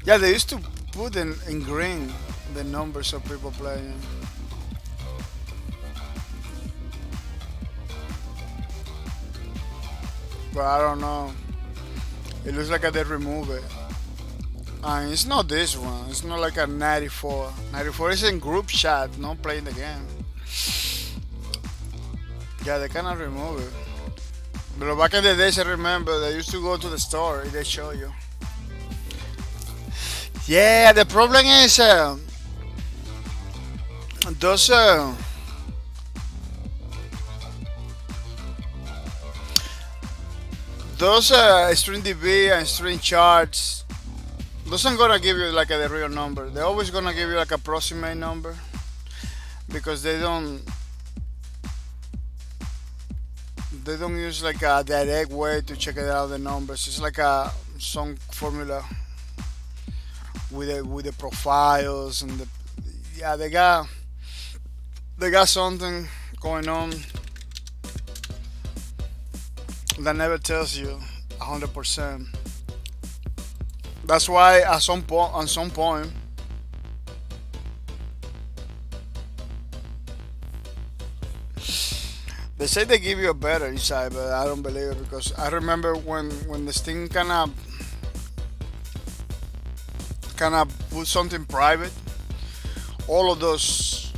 Yeah, they used to put in green the numbers of people playing. But I don't know. It looks like they remove it. And it's not this one. It's not like a 94. 94 is in group chat, not playing the game. Yeah, they cannot remove it. But back in the days, I remember they used to go to the store and they show you. Yeah, the problem is those StreamDB and Stream Charts doesn't gonna give you like the real number. They're always gonna give you like approximate number because they don't use like a direct way to check it out the numbers. It's like some formula with the profiles and yeah, they got something going on that never tells you 100%. That's why at some point they say they give you a better inside, but I don't believe it because I remember when this thing kind of put something private, all of those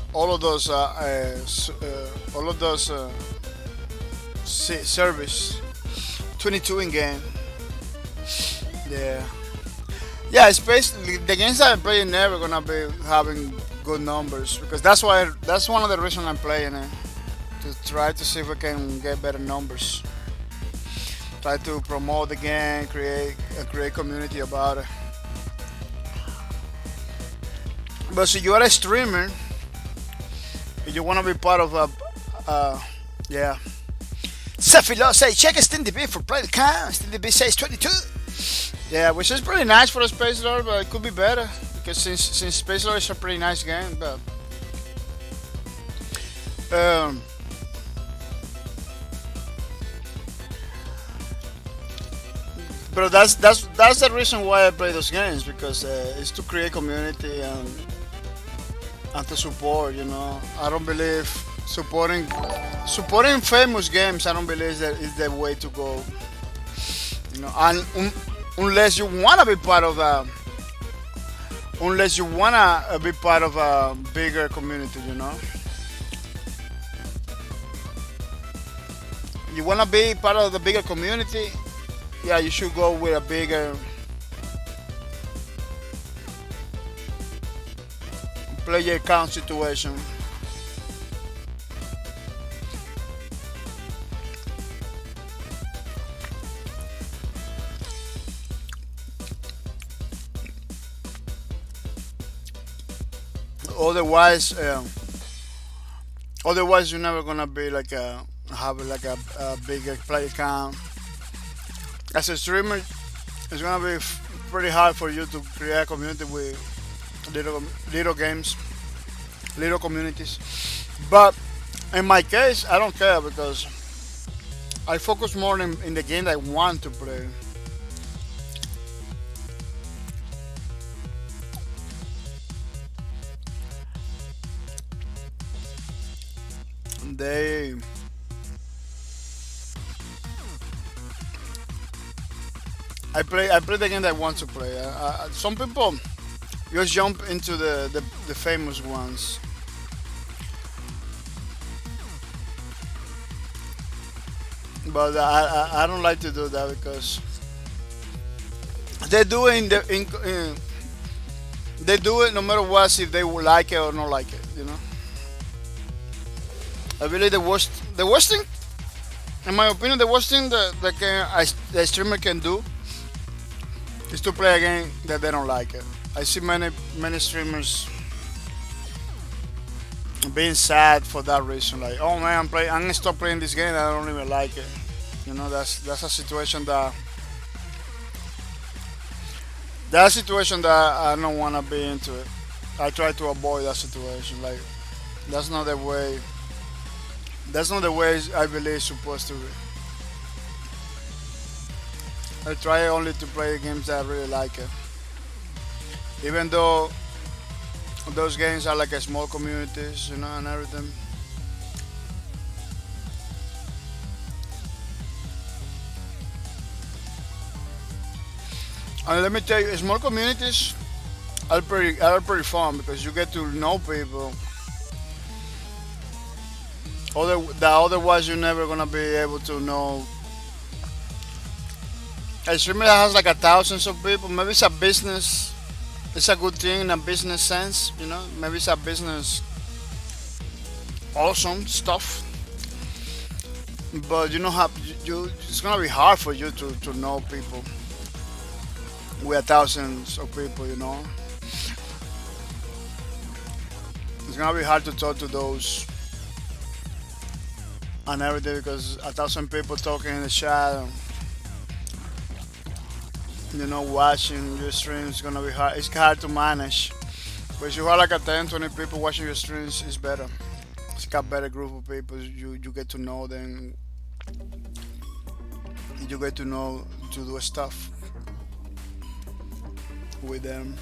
service 22 in game. Yeah, it's basically the games that I'm playing never gonna be having good numbers because that's one of the reasons I'm playing it, to try to see if we can get better numbers, try to promote the game, create community about it. But if you are a streamer, if you want to be part of yeah. Cephalo say check SteamDB for play the count. SteamDB says 22. Yeah, which is pretty nice for a Space Lord, but it could be better because since Space Lord is a pretty nice game, but But that's the reason why I play those games, because it's to create community and to support. I don't believe supporting famous games. I don't believe that is the way to go. And unless you wanna be part of unless you wanna be part of a bigger community. You wanna be part of the bigger community. Yeah, you should go with a bigger player count situation. Otherwise, you're never gonna be like have like a bigger player count. As a streamer, it's gonna be pretty hard for you to create a community with little games, little communities. But in my case, I don't care because I focus more in the game that I want to play. They I play the game that I want to play. Some people just jump into the famous ones. But I don't like to do that because they do it they do it no matter what, if they will like it or not like it. I believe the worst thing, in my opinion, the worst thing the streamer can do is to play a game that they don't like it. I see many streamers being sad for that reason. Like, oh man, I'm gonna stop playing this game. I don't even like it. That's a situation that I don't wanna be into it. I try to avoid that situation. Like, that's not the way. That's not the way I believe it's supposed to be. I try only to play games that I really like it. Even though those games are like a small communities, and everything. And let me tell you, small communities are pretty fun because you get to know people. Otherwise you're never gonna be able to know. A streamer that has like thousands of people, maybe it's a business. It's a good thing in a business sense. Maybe it's a business, awesome stuff. But you know how it's gonna be hard for you to know people with thousands of people. It's gonna be hard to talk to those and everything because 1,000 people talking in the chat. Watching your streams is gonna be hard. It's hard to manage. But if you have like 10, 20 people watching your streams, it's better. It's got better group of people. You get to know them. You get to know to do stuff with them.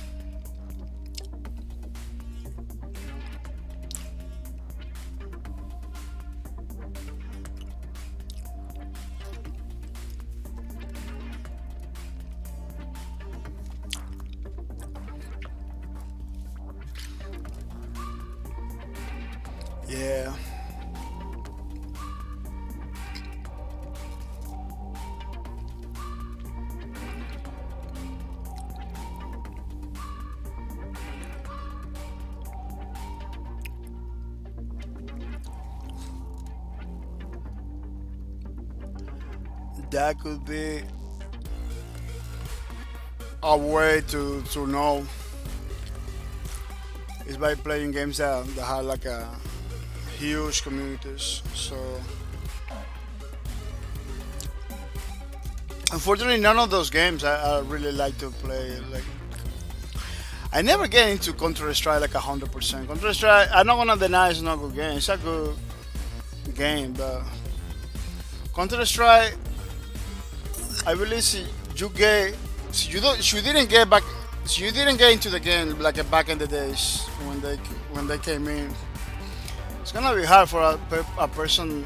Yeah. That could be a way to know is by playing games that have like a huge communities. So unfortunately, none of those games I really like to play. Like, I never get into Counter Strike like 100%. Counter Strike, I'm not gonna deny it's not a good game. It's a good game, but Counter Strike, I believe you get you didn't get back you didn't get into the game like back in the days when they came in. It's gonna be hard for a person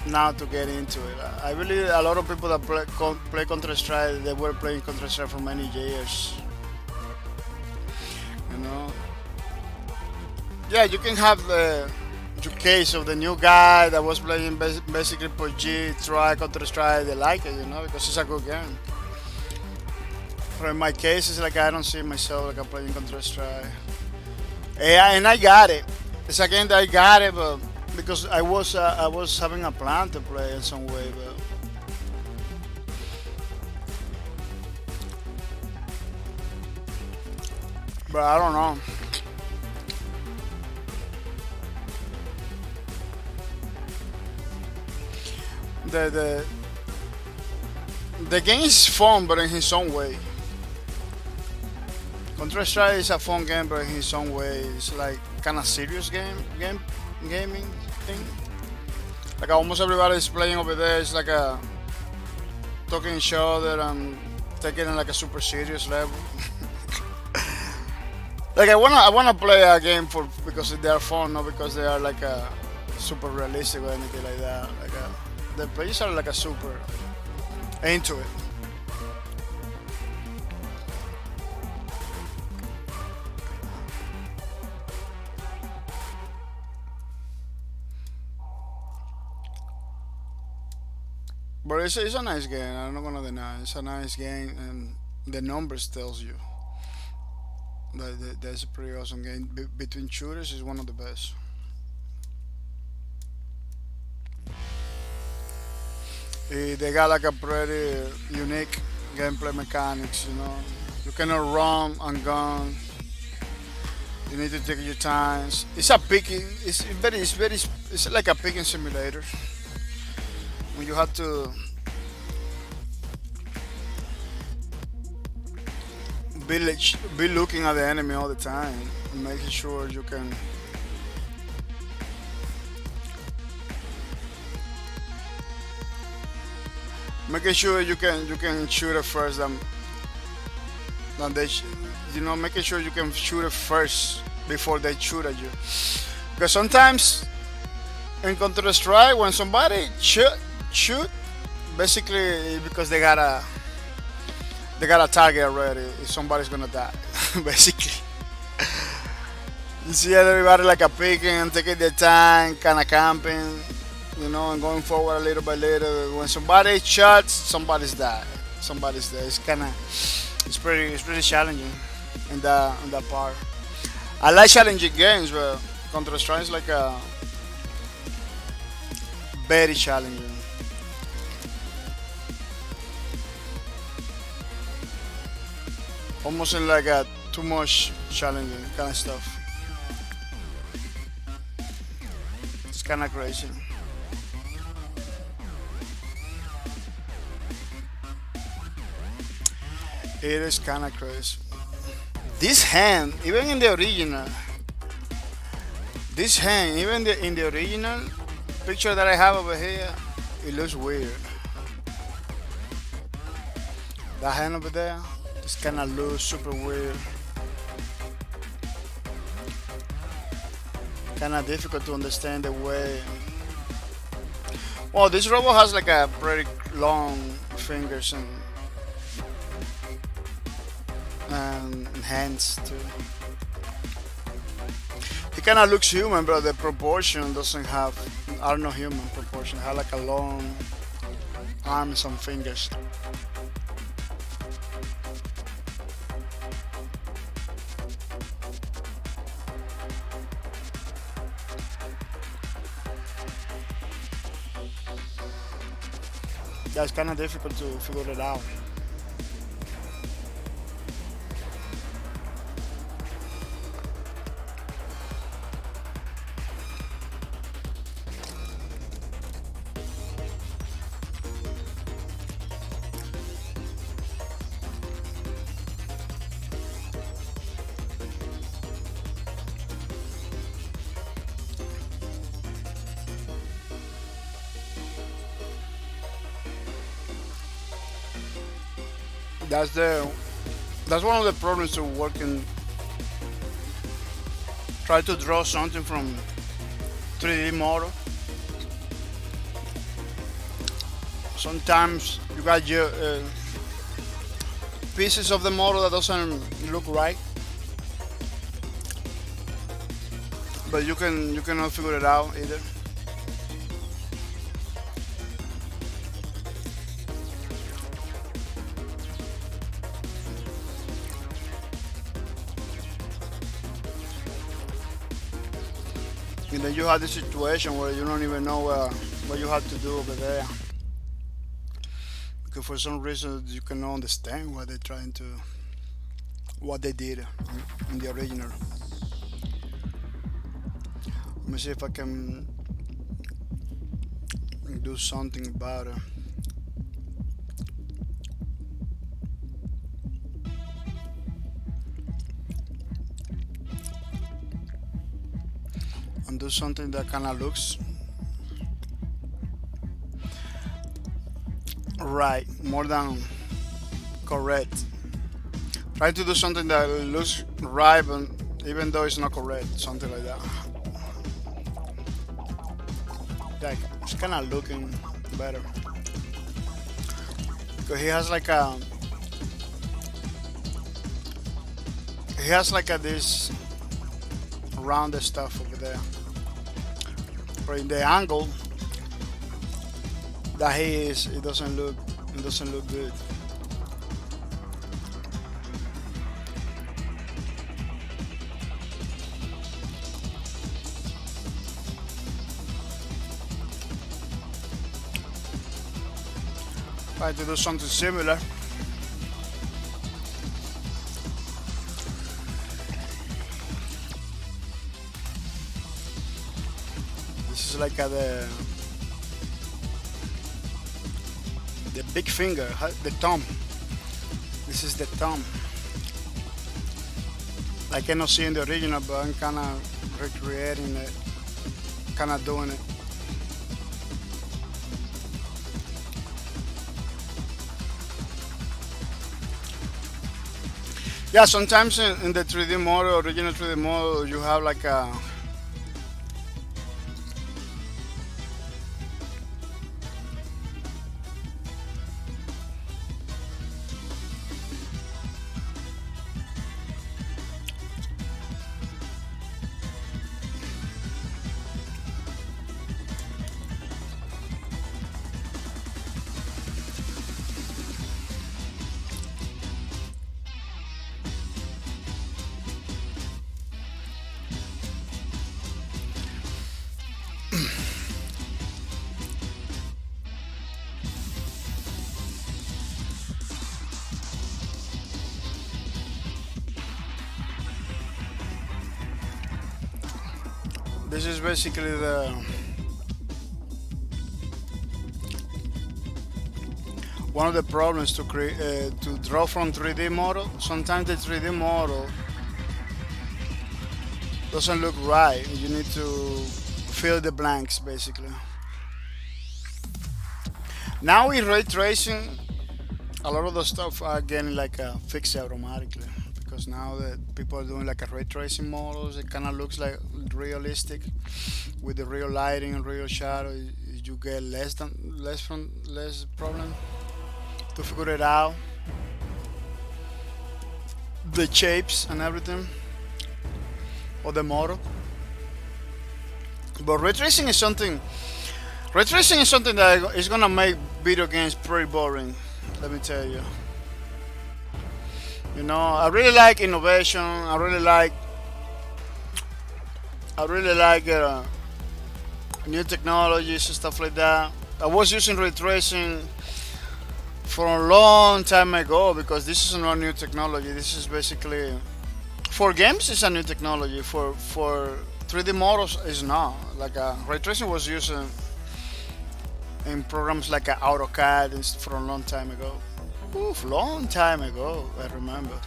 now to get into it. I believe a lot of people that play Counter Strike, they were playing Counter Strike for many years. You know, yeah, you can have the case of the new guy that was playing basically PUBG, try Counter Strike, they like it, you know, because it's a good game. But in my case, it's like I don't see myself like I'm playing Counter Strike. And I got it. It's a game that I got it, but because I was having a plan to play in some way, but I don't know. The the game is fun, but in its own way. Counter Strike is a fun game, but in its own way, it's like kind of serious gaming thing. Like almost everybody is playing over there. It's like a talking each other and taking it like a super serious level. Like I wanna play a game for because they are fun, not because they are like a super realistic or anything like that. Like the players are like a super into it. But it's a nice game. I'm not gonna deny. It's a nice game, and the numbers tells you that that's a pretty awesome game. Between shooters, is one of the best. They got like a pretty unique gameplay mechanics. You know, you cannot run and gun. You need to take your times. It's a picking. It's like a picking simulator. When you have to be looking at the enemy all the time and making sure you can shoot it first than making sure you can shoot it first before they shoot at you, because sometimes in Counter Strike when somebody shoot basically because they got a target already, somebody's gonna die. Basically you see everybody like a picking and taking their time, kind of camping, and going forward a little by little. When somebody shots, somebody's dead. Somebody's there. It's pretty challenging in that part. I like challenging games, but Counter Strike is like a very challenging. Almost in like a too much challenging kind of stuff. It's kind of crazy. It is kind of crazy. This hand, even in the original, in the original picture that I have over here, it looks weird. That hand over there, it's kind of looks super weird. Kind of difficult to understand the way. Well, this robot has like a pretty long fingers and hands too. He kind of looks human, but the proportion doesn't have, I don't know, human proportion. It has like a long arms and fingers. Yeah, it's kind of difficult to figure it out. That's the that's one of the problems to working. Try to draw something from 3D model. Sometimes you got your pieces of the model that doesn't look right, but you cannot figure it out either. And then you have this situation where you don't even know what you have to do over there. Because for some reason you cannot understand what they're trying to, what they did in the original. Let me see if I can do something about it. And do something that kind of looks right, more than correct. Try to do something that looks right, but even though it's not correct, something like that. Like it's kind of looking better because he has like a this rounded stuff over there. But in the angle that he is, it doesn't look good. Try to do something similar. This is like the big finger, the thumb. This is the thumb. I cannot see in the original, but I'm kind of recreating it, kind of doing it. Yeah, sometimes in the 3D model, original 3D model, you have like a this is basically one of the problems to create to draw from 3D model. Sometimes the 3D model doesn't look right. You need to fill the blanks basically. Now with ray tracing, a lot of the stuff are getting like fixed automatically. Because now that people are doing like a ray tracing models, it kind of looks like realistic with the real lighting and real shadow. You get less problem to figure it out, the shapes and everything of the model. But ray tracing is something that is gonna make video games pretty boring, let me tell you. You know, I really like innovation. I really like new technologies and stuff like that. I was using ray tracing for a long time ago because this is not new technology. This is basically for games. It's a new technology. For 3D models, is not. Like ray tracing was used in programs like AutoCAD for a long time ago. Oof, long time ago, I remember.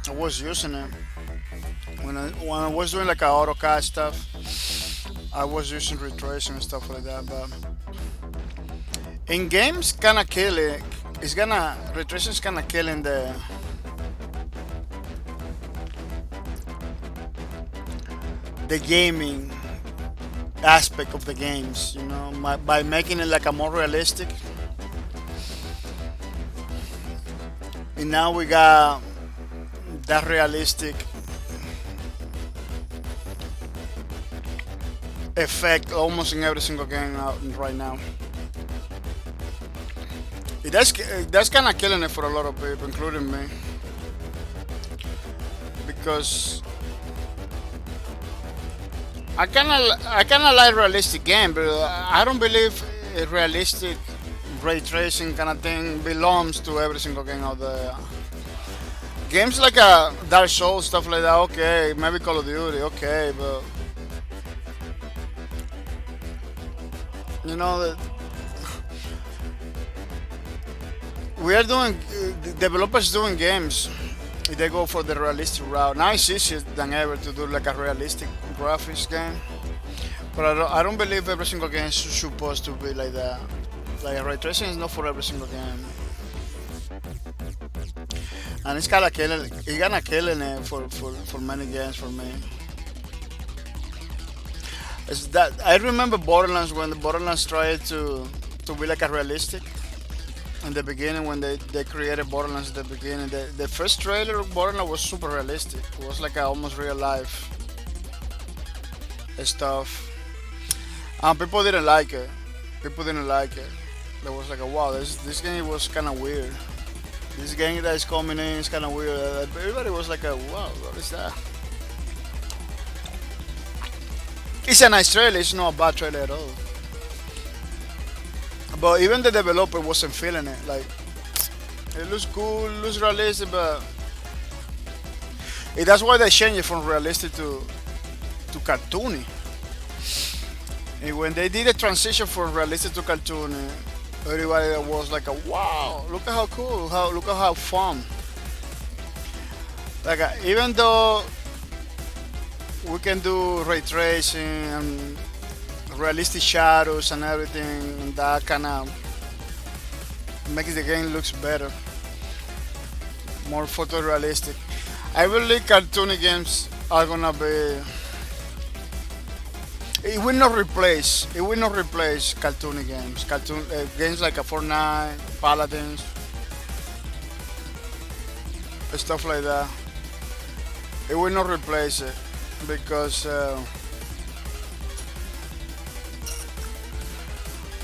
I was using it when I was doing like AutoCAD stuff. I was using ray tracing and stuff like that. But in games, kind of kill it it's gonna ray tracing is gonna killing the gaming aspect of the games, you know, by making it like a more realistic. And now we got that realistic effect almost in every single game out right now. That's kind of killing it for a lot of people, including me, because I kind of like realistic game, but I don't believe a realistic ray tracing kind of thing belongs to every single game out there. Games like Dark Souls, stuff like that, okay, maybe Call of Duty, okay, but you know that we are doing developers doing games. They go for the realistic route. Now it's easier than ever to do like a realistic graphics game. But I don't believe every single game is supposed to be like that. Like ray tracing is not for every single game. And it's kinda killing it for many games for me. It's that I remember Borderlands when the Borderlands tried to be like a realistic in the beginning when they created Borderlands at the beginning. The first trailer of Borderlands was super realistic. It was like a almost real life stuff. And people didn't like it. People didn't like it. There was like a wow, this game was kinda weird. This game that is coming in is kinda weird. Everybody was like a wow, what is that? It's a nice trailer, it's not a bad trailer at all. But even the developer wasn't feeling it. Like, it looks cool, looks realistic, but that's why they changed it from realistic to cartoony. And when they did the transition from realistic to cartoony, everybody was like, wow, look at how cool, look at how fun. Like, even though we can do ray tracing and realistic shadows and everything, that kind of makes the game looks better, more photorealistic. I believe cartoony games are gonna be. It will not replace cartoony games. Games like a Fortnite, Paladins, stuff like that. It will not replace it because.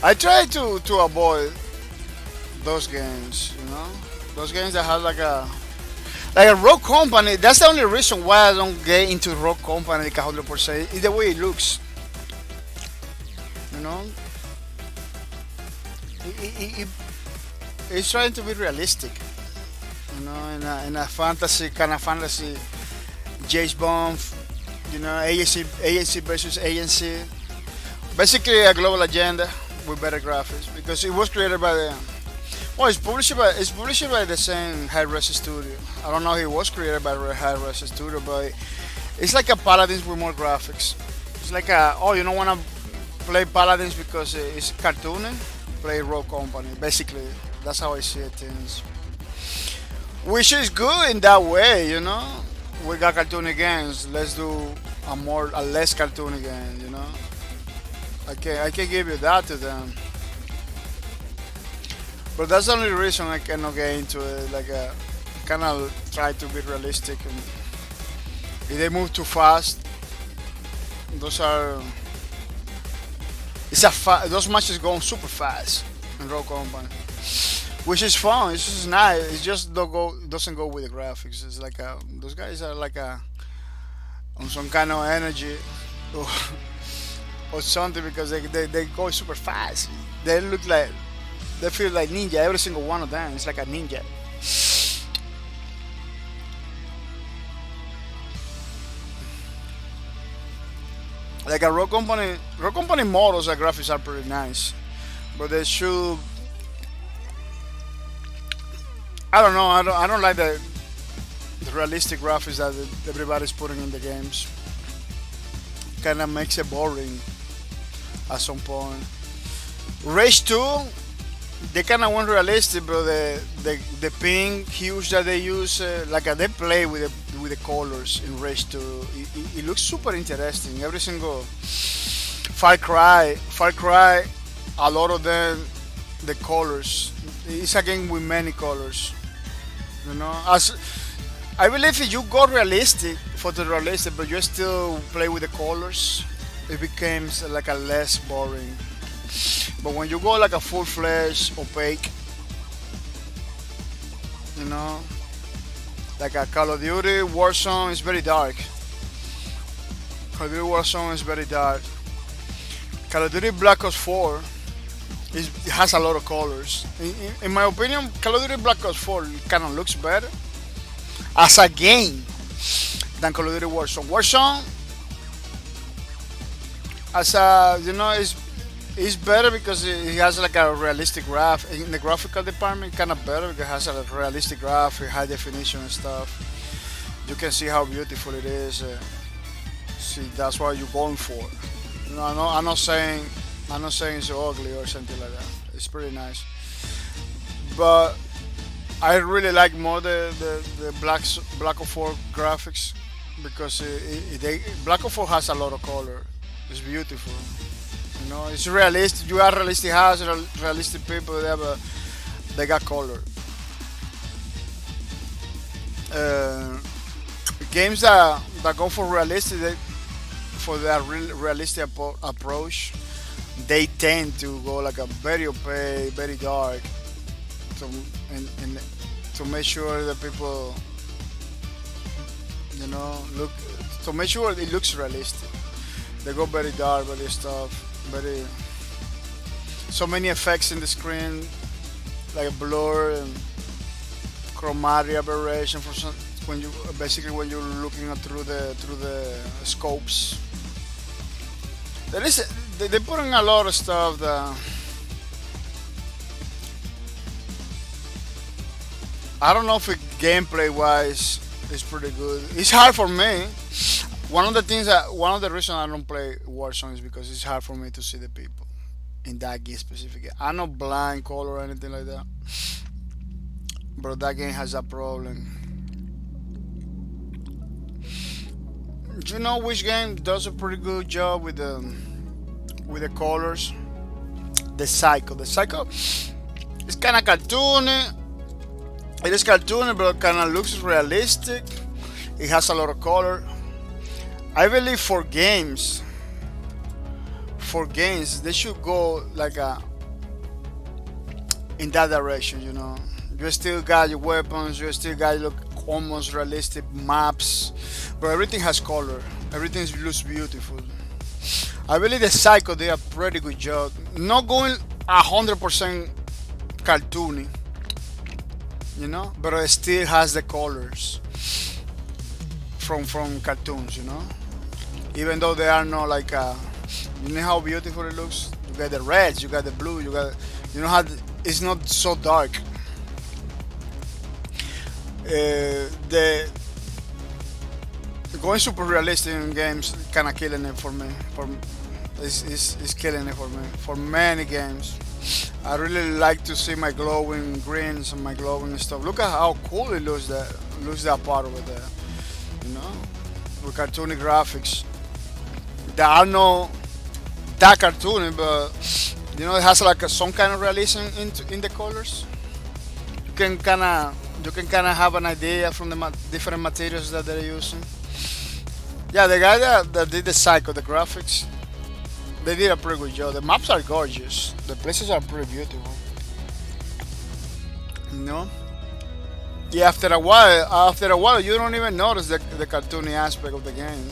I try to avoid those games, you know, those games that have like a Rock Company. That's the only reason why I don't get into Rock Company like 100%. Is the way it looks, you know. It's trying to be realistic, you know, in a fantasy kind of fantasy, James Bond, you know, agency versus agency, basically a global agenda with better graphics because it was created by it's published by the same Hi-Res studio. I don't know if it was created by the Hi-Res studio, but it's like a Paladins with more graphics. It's like you don't want to play Paladins because it's cartoony, play Rogue Company. Basically, that's how I see it things. Which is good in that way, you know. We got cartoony games. Let's do a less cartoony game, you know. I can give you that to them, but that's the only reason I cannot get into it. Like, kind of try to be realistic, and if they move too fast, those matches go super fast in Rogue Company, which is fun. It's just nice. It just doesn't go with the graphics. It's like those guys are like on some kind of energy. Or something because they go super fast. They feel like ninja. Every single one of them is like a ninja. Like a Rock Company models, the graphics are pretty nice, but they should. I don't know. I don't like the realistic graphics that everybody's putting in the games. Kind of makes it boring at some point. Rage 2 they kind of unrealistic, bro. The pink hues that they use, they play with the colors in Rage 2. It looks super interesting. Every single Far Cry, a lot of them, the colors. It's a game with many colors. You know, as I believe if you go realistic, photorealistic, but you still play with the colors, it becomes like a less boring. But when you go like a full-fledged opaque, you know, like a Call of Duty Warzone is very dark. Call of Duty Warzone is very dark. Call of Duty Black Ops 4 it has a lot of colors. In my opinion, Call of Duty Black Ops 4 kind of looks better as a game than Call of Duty Warzone. Warzone, as a it's better because it has like a realistic graph in the graphical department. Kind of better because it has a realistic graph, high definition and stuff. You can see how beautiful it is. See, that's what you're going for. You know, I'm not saying it's ugly or something like that. It's pretty nice, but I really like more the Black Ops 4 graphics because Black Ops 4 has a lot of color. It's beautiful. You know, it's realistic. You have realistic house, realistic people. They got color. Games that go for realistic, for that realistic approach, they tend to go like a very opaque, very dark, and to make sure that people, you know, look to make sure it looks realistic. They go very dark, very stuff, very so many effects in the screen, like blur and chromatic aberration for some when you're looking at through the scopes. They put in a lot of stuff that I don't know if it gameplay wise is pretty good. It's hard for me. One of the reasons I don't play Warzone is because it's hard for me to see the people in that game specifically. I'm not blind color or anything like that, but that game has a problem. Do you know which game does a pretty good job with the colors? The Psycho. The Psycho is kind of cartoony. It is cartoony, but kind of looks realistic. It has a lot of color. I believe for games, they should go like in that direction. You know, you still got your weapons, you still got your almost realistic maps, but everything has color. Everything looks beautiful. I believe the Psycho did a pretty good job. Not going 100% cartoony, you know, but it still has the colors from cartoons, you know. Even though they are not like, you know how beautiful it looks. You got the reds, you got the blue, you know how it's not so dark. The going super realistic in games kind of killing it for me. It's killing it for me for many games. I really like to see my glowing greens and my glowing stuff. Look at how cool it looks that part over there. You know, with cartoony graphics. There are no that cartoony, but you know it has like some kind of realism in the colors. You can kind of have an idea from the different materials that they're using. Yeah, the guy that did the Psycho, the graphics, they did a pretty good job. The maps are gorgeous. The places are pretty beautiful. You know? Yeah, after a while, you don't even notice the cartoony aspect of the game.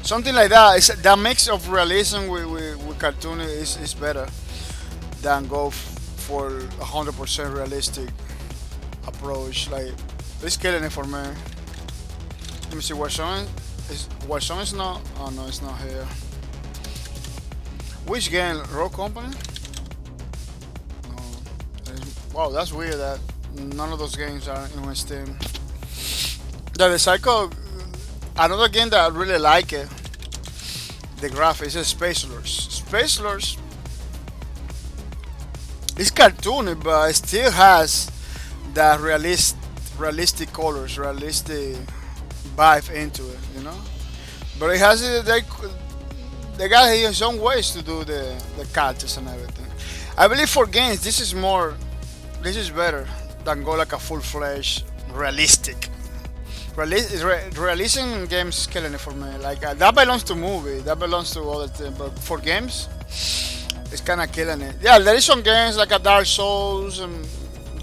Something like that. That mix of realism with cartoon is better than go for 100% realistic approach. Like, it's killing it for me. Let me see, Warzone is not. Oh no, it's not here. Which game? Rogue Company? No. Wow, that's weird that none of those games are in my Steam. Yeah, the Psycho. Another game that I really like it. The graphics is Space Lords. Space Lords It's cartoony, but it still has that realistic colors, realistic vibe into it, you know. But it has they got his own ways to do the characters and everything. I believe for games this is better than go like a full-fledged realistic. Realism in games is killing it for me. Like that belongs to movie, that belongs to other things, but for games, it's kind of killing it. Yeah, there is some games like a Dark Souls and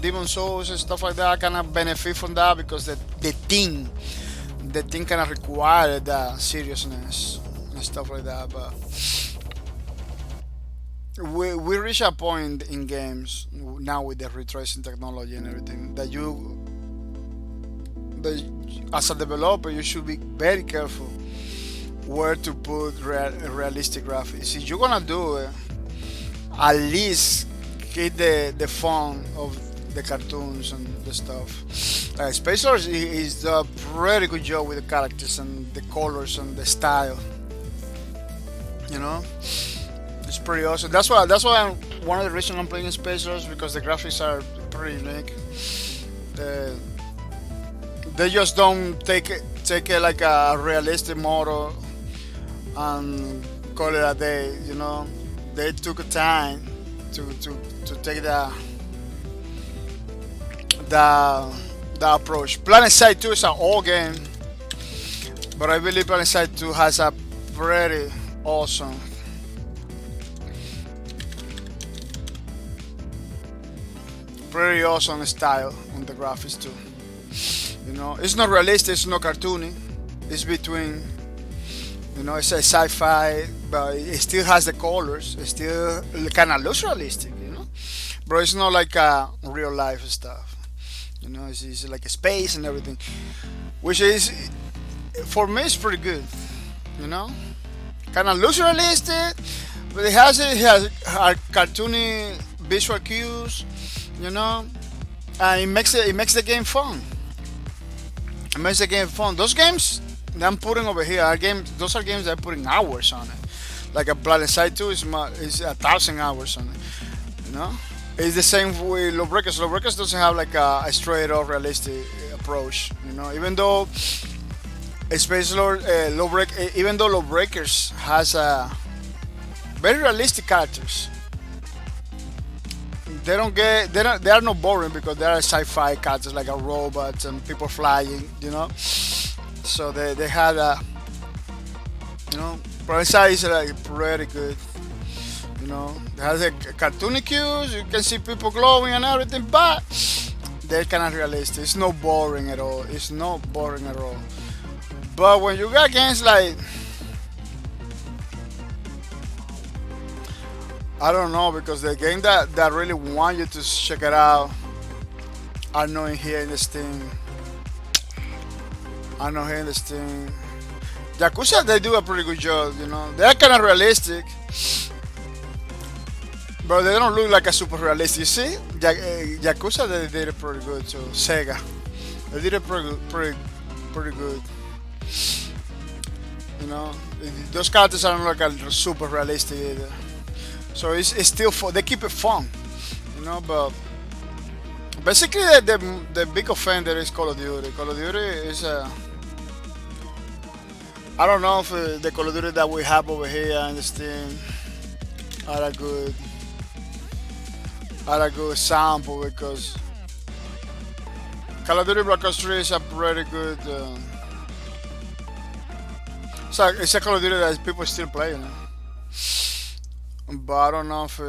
Demon Souls and stuff like that kind of benefit from that because the thing kind of require that seriousness and stuff like that. But we reach a point in games now with the ray tracing technology and everything that as a developer you should be very careful where to put realistic graphics. If you're gonna do it, at least get the fun of the cartoons and the stuff. Space Force is a pretty good job with the characters and the colors and the style. You know, it's pretty awesome. That's why one of the reasons I'm playing Space Force, because the graphics are pretty unique. They just don't take it like a realistic model and call it a day. You know, they took a time to take the approach. Planet Side 2 is an old game, but I believe Planet Side 2 has a pretty awesome style on the graphics too. You know, it's not realistic, it's not cartoony. It's between, you know, it's a sci-fi, but it still has the colors. It still kind of looks realistic, you know. But it's not like real life stuff. You know, it's like a space and everything, which is, for me, it's pretty good. You know, kind of looks realistic, but it has cartoony visual cues. You know, and it makes the game fun. It makes the game fun. Those games that I'm putting over here are games. Those are games that I'm putting hours on it. Like a Planet Side 2 is 1,000 hours on it. You know, it's the same with Lawbreakers. Lawbreakers doesn't have like a straight up realistic approach. You know, even though Lawbreakers has very realistic characters. They are not boring because they are sci-fi characters like a robots and people flying, you know. So they had you know, Provenza is like pretty good, you know. It has a cartoony cues, you can see people glowing and everything, but they're kind of realistic. It's not boring at all. It's not boring at all. But when you got games like, I don't know, because the game that really want you to check it out are not in here in the Steam. Are not here in the Steam. Yakuza, they do a pretty good job, you know. They're kind of realistic, but they don't look like a super realistic. You see, Yakuza, they did it pretty good too. Sega, they did it pretty good. You know, those characters are not like a super realistic either. So it's still fun. They keep it fun, you know. But basically, the big offender is Call of Duty. Call of Duty is I don't know if the Call of Duty that we have over here in the Steam are a good sample, because Call of Duty Black Ops 3 is a pretty good. It's a Call of Duty that people still play, you know. But I don't know if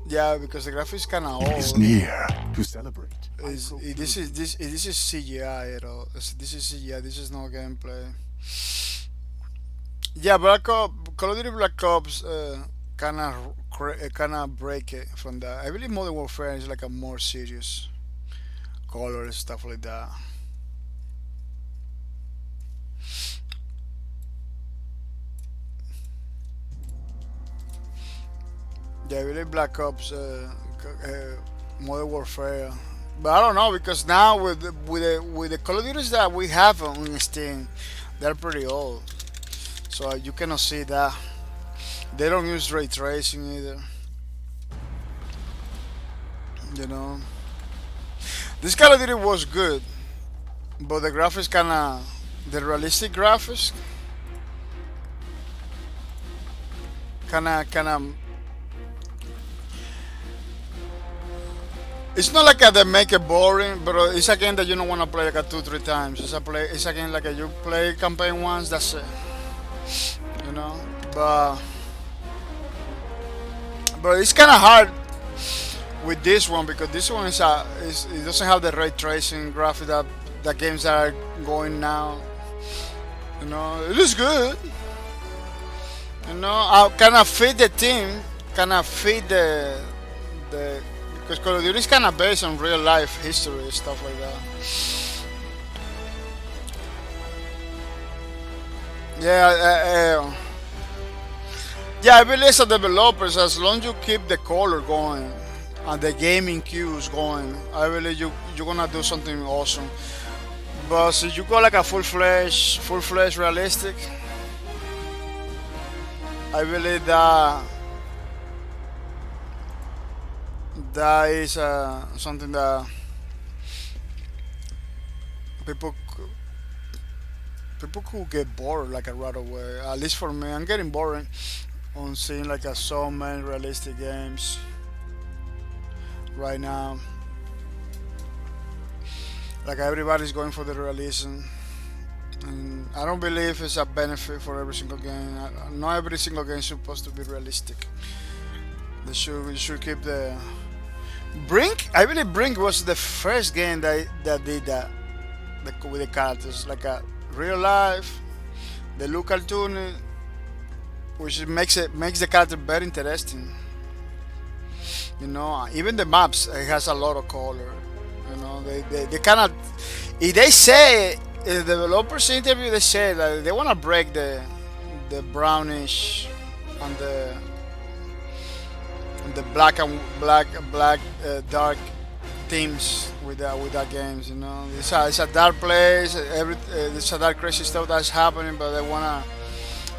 yeah, because the graphics kind of old. It is near to celebrate. This is CGI at all. This is CGI. This is no gameplay. Yeah, Call of Duty Black Ops kind of break it from that. I believe Modern Warfare is like a more serious color and stuff like that. Yeah, I believe Black Ops, Modern Warfare, but I don't know, because now with the Call of Duties that we have on Steam, they're pretty old, so you cannot see that. They don't use ray tracing either. You know, this Call of Duty was good, but the graphics kinda, the realistic graphics kinda. It's not like they make it boring, but it's a game that you don't want to play like a 2-3 times. It's a game like you play campaign once, that's it. You know, but it's kind of hard with this one because this one it doesn't have the ray tracing graphic that the games are going now. You know, it is good. You know, I kind of fit the team, kind of fit the because Call of Duty is kind of based on real life history and stuff like that. Yeah, yeah. I believe as developers, as long as you keep the color going and the gaming cues going, I believe you're gonna do something awesome. But if you go like a full fledged realistic, I believe that is something that people people could get bored like a right away. At least for me, I'm getting bored on seeing like so many realistic games right now. Like everybody's going for the realism, and I don't believe it's a benefit for every single game. Not every single game is supposed to be realistic. You should keep the Brink. I believe Brink was the first game that did that, with the characters, like a real life, the look cartoon, which makes the character very interesting. You know, even the maps, it has a lot of color. You know, they kind of, if they say in the developers interview, they say that they want to break the brownish and the black dark themes with that games. You know, it's a dark place. It's a dark crazy stuff that's happening, but they wanna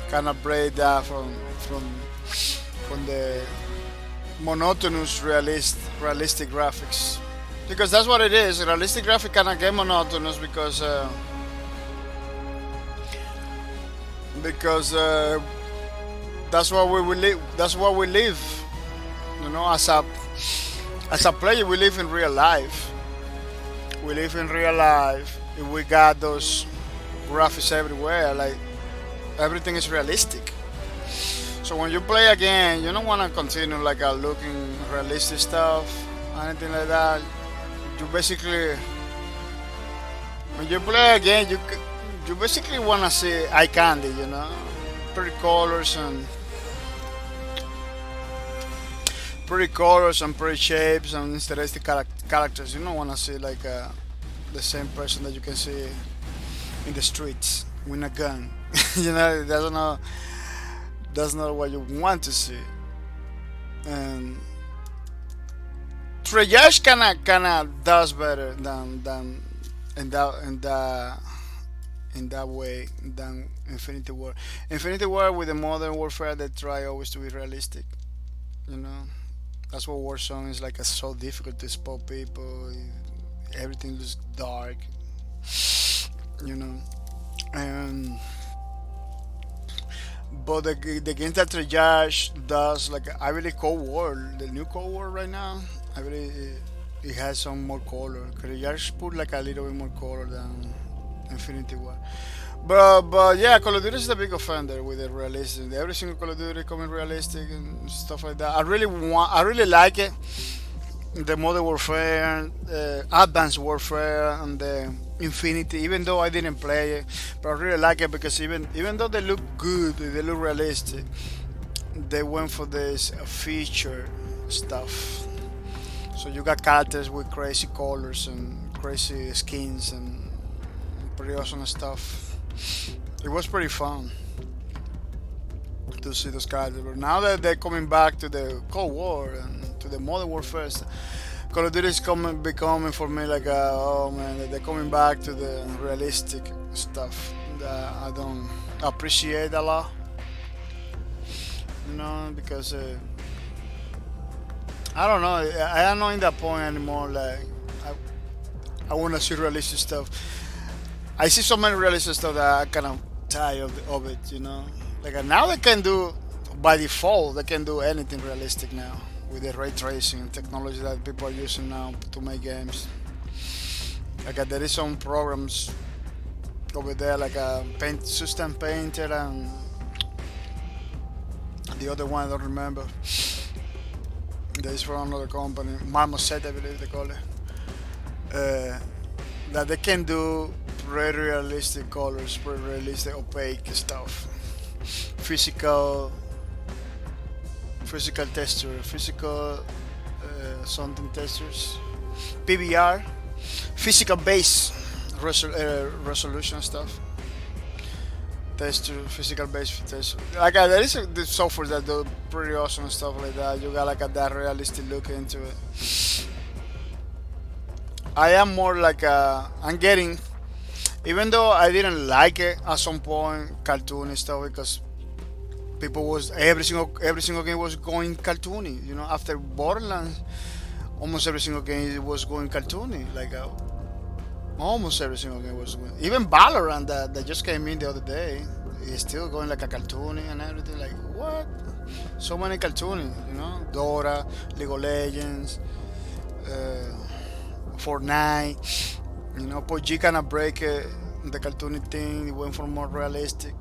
kind of break that from the monotonous realistic graphics, because that's what it is. Realistic graphic kind of get monotonous because that's what we live. That's what we live. You know, as a player, we live in real life. We live in real life. We got those graphics everywhere. Like everything is realistic. So when you play a game, you don't want to continue like looking realistic stuff, anything like that. You basically, when you play a game, you basically want to see eye candy. You know, pretty colors and pretty shapes and interesting characters. You don't want to see like the same person that you can see in the streets with a gun. You know, that's not what you want to see. And Treyarch kinda does better than in that way than Infinity War. Infinity War with the Modern Warfare, they try always to be realistic. You know, that's what Warzone is like. It's so difficult to spot people. Everything looks dark. You know, and but the games that Treyarch does, like I really Cold War, the new Cold War right now, I really it has some more color. Treyarch put like a little bit more color than Infinity War. But yeah, Call of Duty is the big offender with the realism. Every single Call of Duty coming realistic and stuff like that. I really like it. The Modern Warfare, Advanced Warfare, and the Infinity. Even though I didn't play it, but I really like it because even though they look good, they look realistic, they went for this feature stuff. So you got characters with crazy colors and crazy skins and pretty awesome stuff. It was pretty fun to see those characters. But now that they're coming back to the Cold War and to the Modern Warfare, Call of Duty is becoming for me like oh man, they're coming back to the realistic stuff that I don't appreciate a lot. because I don't know. I am not in that point anymore. Like I want to see realistic stuff. I see so many realistic stuff that I kind of tired of it. Like now they can do by default they can do anything realistic now with the ray tracing technology that people are using now to make games. Like there is some programs over there like a paint system painter and the other one I don't remember. That is from another company, Marmoset I believe they call it. That they can do pretty realistic colors, pretty realistic opaque stuff, physical texture, physical something textures, PBR, physical base resolution stuff, texture, physical base texture. Like there is the software that do pretty awesome stuff like that. You got like that realistic look into it. I am more like I'm getting, even though I didn't like it at some point, cartoony stuff because people was every single game was going cartoony. After Borderlands, almost every single game was going cartoony. Like almost every single game was going. Even Valorant that just came in the other day is still going like a cartoony and everything. Like what? So many cartoony. Dora, League of Legends. Fortnite, PUBG kind of break the cartoony thing. It went for more realistic,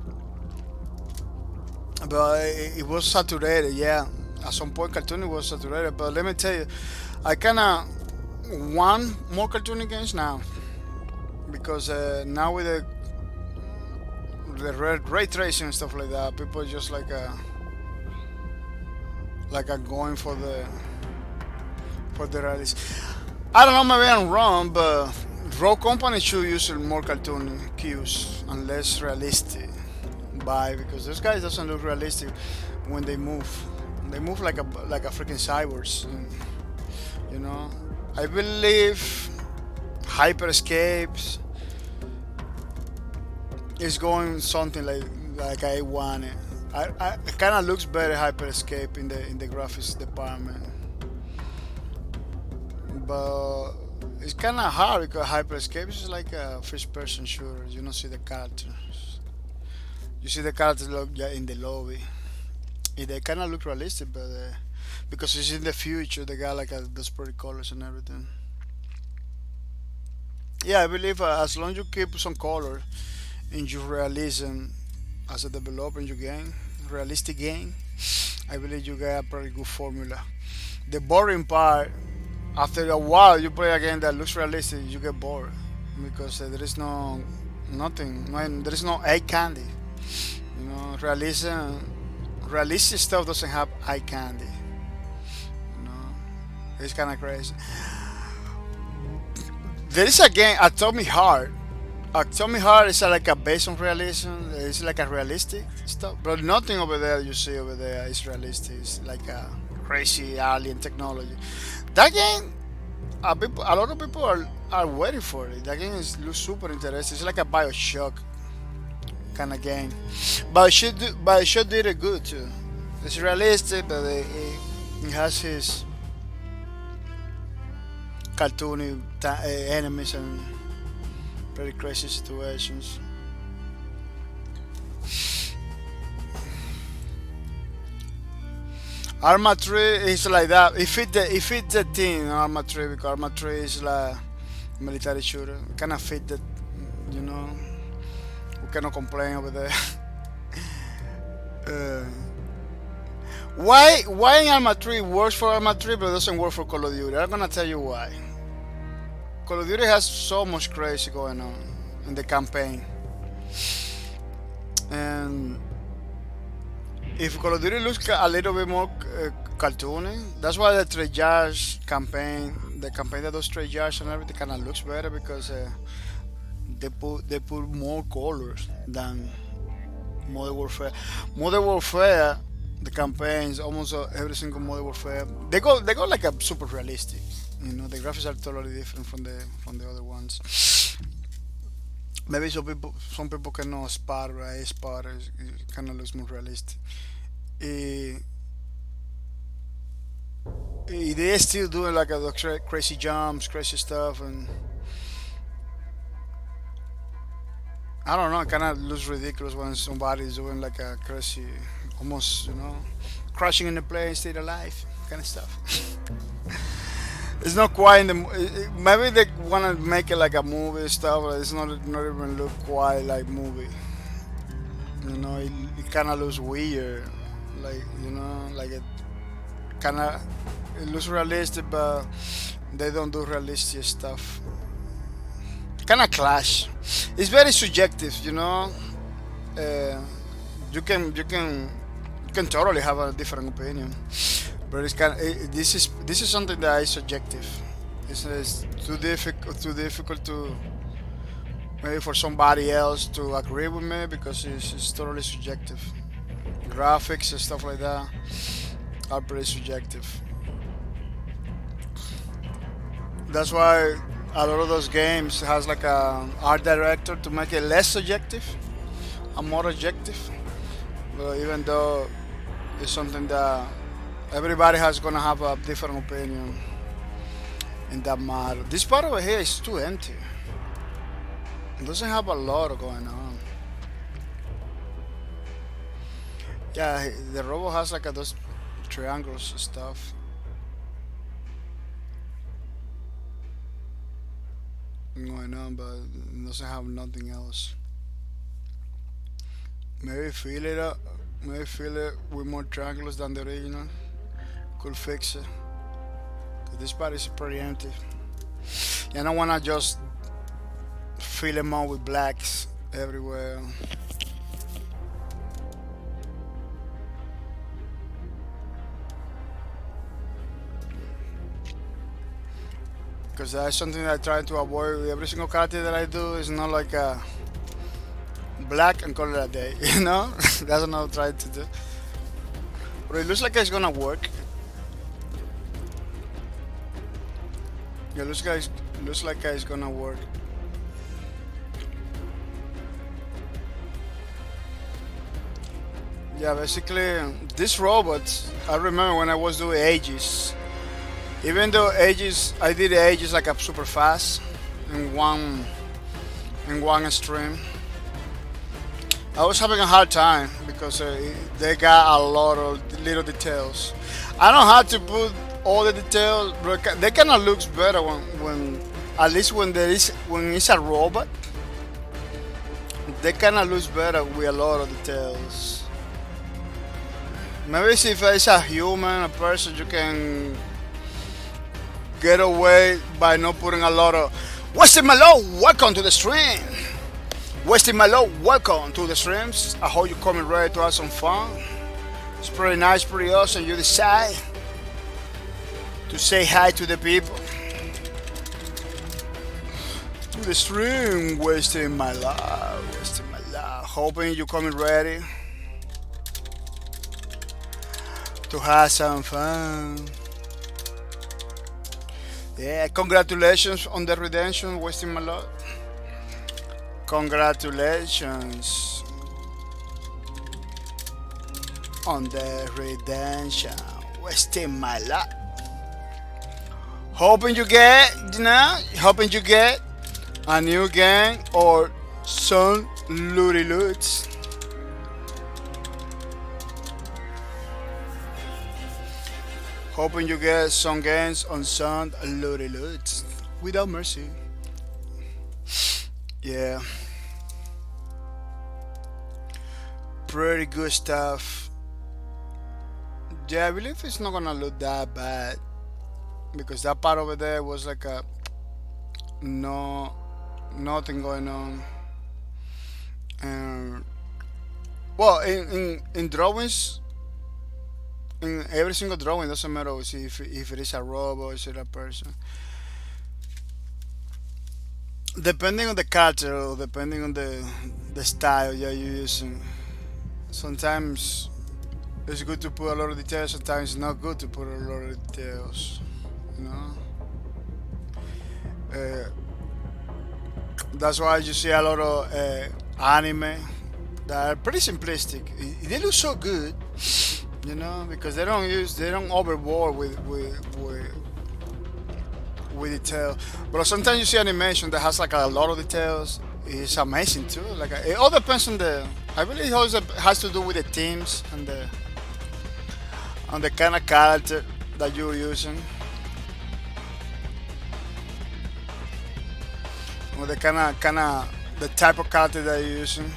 but it was saturated. Yeah, at some point, cartoony was saturated. But let me tell you, I kind of want more cartoony games now because now with the ray tracing and stuff like that, people just like going for the realistic. I don't know, maybe I'm wrong, but Rogue Company should use more cartoon cues and less realistic. Why? Because those guys doesn't look realistic when they move. They move like a freaking cyborgs. I believe Hyper Escapes is going something like I want it. It kind of looks better Hyper Escape in the graphics department. But it's kind of hard because Hyperscape is like a first-person shooter. You don't see the characters. You see the characters in the lobby. They kind of look realistic, but because it's in the future, they got like those pretty colors and everything. Yeah, I believe as long as you keep some color in your realism as a developer in your game, realistic game, I believe you got a pretty good formula. The boring part, after a while you play a game that looks realistic, you get bored because there is nothing. There is no eye candy. Realistic stuff doesn't have eye candy. It's kind of crazy. There is a game, Atomic Heart. Atomic Heart is like a based on realism. It's like a realistic stuff, but nothing over there you see over there is realistic. It's like a crazy alien technology. That game, a lot of people are waiting for it. That game looks super interesting. It's like a Bioshock kind of game, but Bioshock did it good too. It's realistic, but it has his cartoony enemies and very crazy situations. Arma 3 is like that. It fits the theme, Arma 3, because Arma 3 is like military shooter. Kind of fit that, We cannot complain over there. Why Arma 3 works for Arma 3 but doesn't work for Call of Duty? I'm gonna tell you why. Call of Duty has so much crazy going on in the campaign, and if Call of Duty looks a little bit more cartoony, that's why the Treyarch campaign, the campaign that does Treyarch and everything, kind of looks better because they put more colors than Modern Warfare. Modern Warfare, the campaigns, almost every single Modern Warfare, they go like a super realistic. The graphics are totally different from the other ones. Maybe some people cannot spot, right? Spot it kind of looks more realistic. eh, they're still doing like crazy jumps, crazy stuff, and I don't know, it kind of looks ridiculous when somebody's doing like a crazy, almost, crashing in the plane, stay alive, kind of stuff. It's not quite in the. Maybe they want to make it like a movie stuff, but it's not even look quite like movie. It kind of looks weird, like like it kind of it looks realistic, but they don't do realistic stuff. Kind of clash. It's very subjective. You can totally have a different opinion, but this is something that is subjective. It's too difficult to maybe for somebody else to agree with me because it's totally subjective. Graphics and stuff like that are pretty subjective. That's why a lot of those games has like a art director to make it less subjective and more objective. But even though it's something that everybody has gonna have a different opinion in that matter. This part over here is too empty. It doesn't have a lot going on. Yeah, the robot has like those triangles and stuff. Going on, but it doesn't have nothing else. Maybe fill it up. Maybe fill it with more triangles than the original. Could fix it. 'Cause this part is pretty empty. You don't wanna just fill them out with blacks everywhere. Because that's something that I try to avoid with every single character that I do. Is not like a black and color a day, That's what I'm trying to do. But it looks like it's gonna work. Yeah, looks like it's gonna work. Yeah, basically, this robot, I remember when I was doing Aegis. Even though Aegis, I did Aegis like a super fast in one stream. I was having a hard time because they got a lot of little details. I don't have to put all the details, but they kind of looks better when at least when it's a robot. They kind of looks better with a lot of details. Maybe if it's a human, a person, you can get away by not putting a lot of Westy Malo, welcome to the stream. Westy Malo, welcome to the streams. I hope you're coming ready to have some fun. It's pretty nice, pretty awesome. You decide to say hi to the people. To the stream, wasting my life, wasting my life. Hoping you're coming ready to have some fun. Yeah, congratulations on the redemption, wasting my life. Congratulations on the redemption, wasting my life. Hoping you get a new game or some looty loots. Hoping you get some games on some looty loots without mercy. Yeah. Pretty good stuff. Yeah, I believe it's not gonna look that bad because that part over there was like a nothing going on. And well, in drawings, in every single drawing, doesn't matter if it is a robot or is it a person. Depending on the character or depending on the style you're using, sometimes it's good to put a lot of details. Sometimes it's not good to put a lot of details. That's why you see a lot of anime that are pretty simplistic. They look so good, you know, because they don't overboard with detail. But sometimes you see animation that has like a lot of details. It's amazing too. Like it all depends on the. I believe it also has to do with the themes and the kind of character that you're using, or the kind of the type of character that you're using,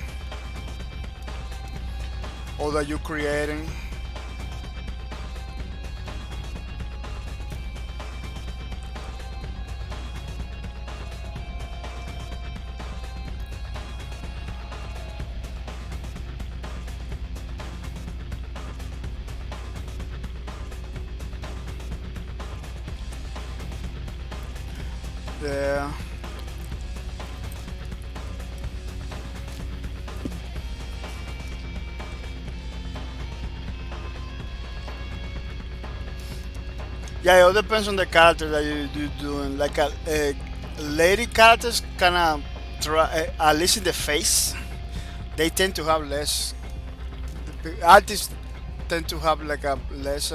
or that you're creating. Yeah. Yeah, it all depends on the character that you doing. Like a lady characters kind of try, at least in the face, they tend to have less. Artists tend to have like a less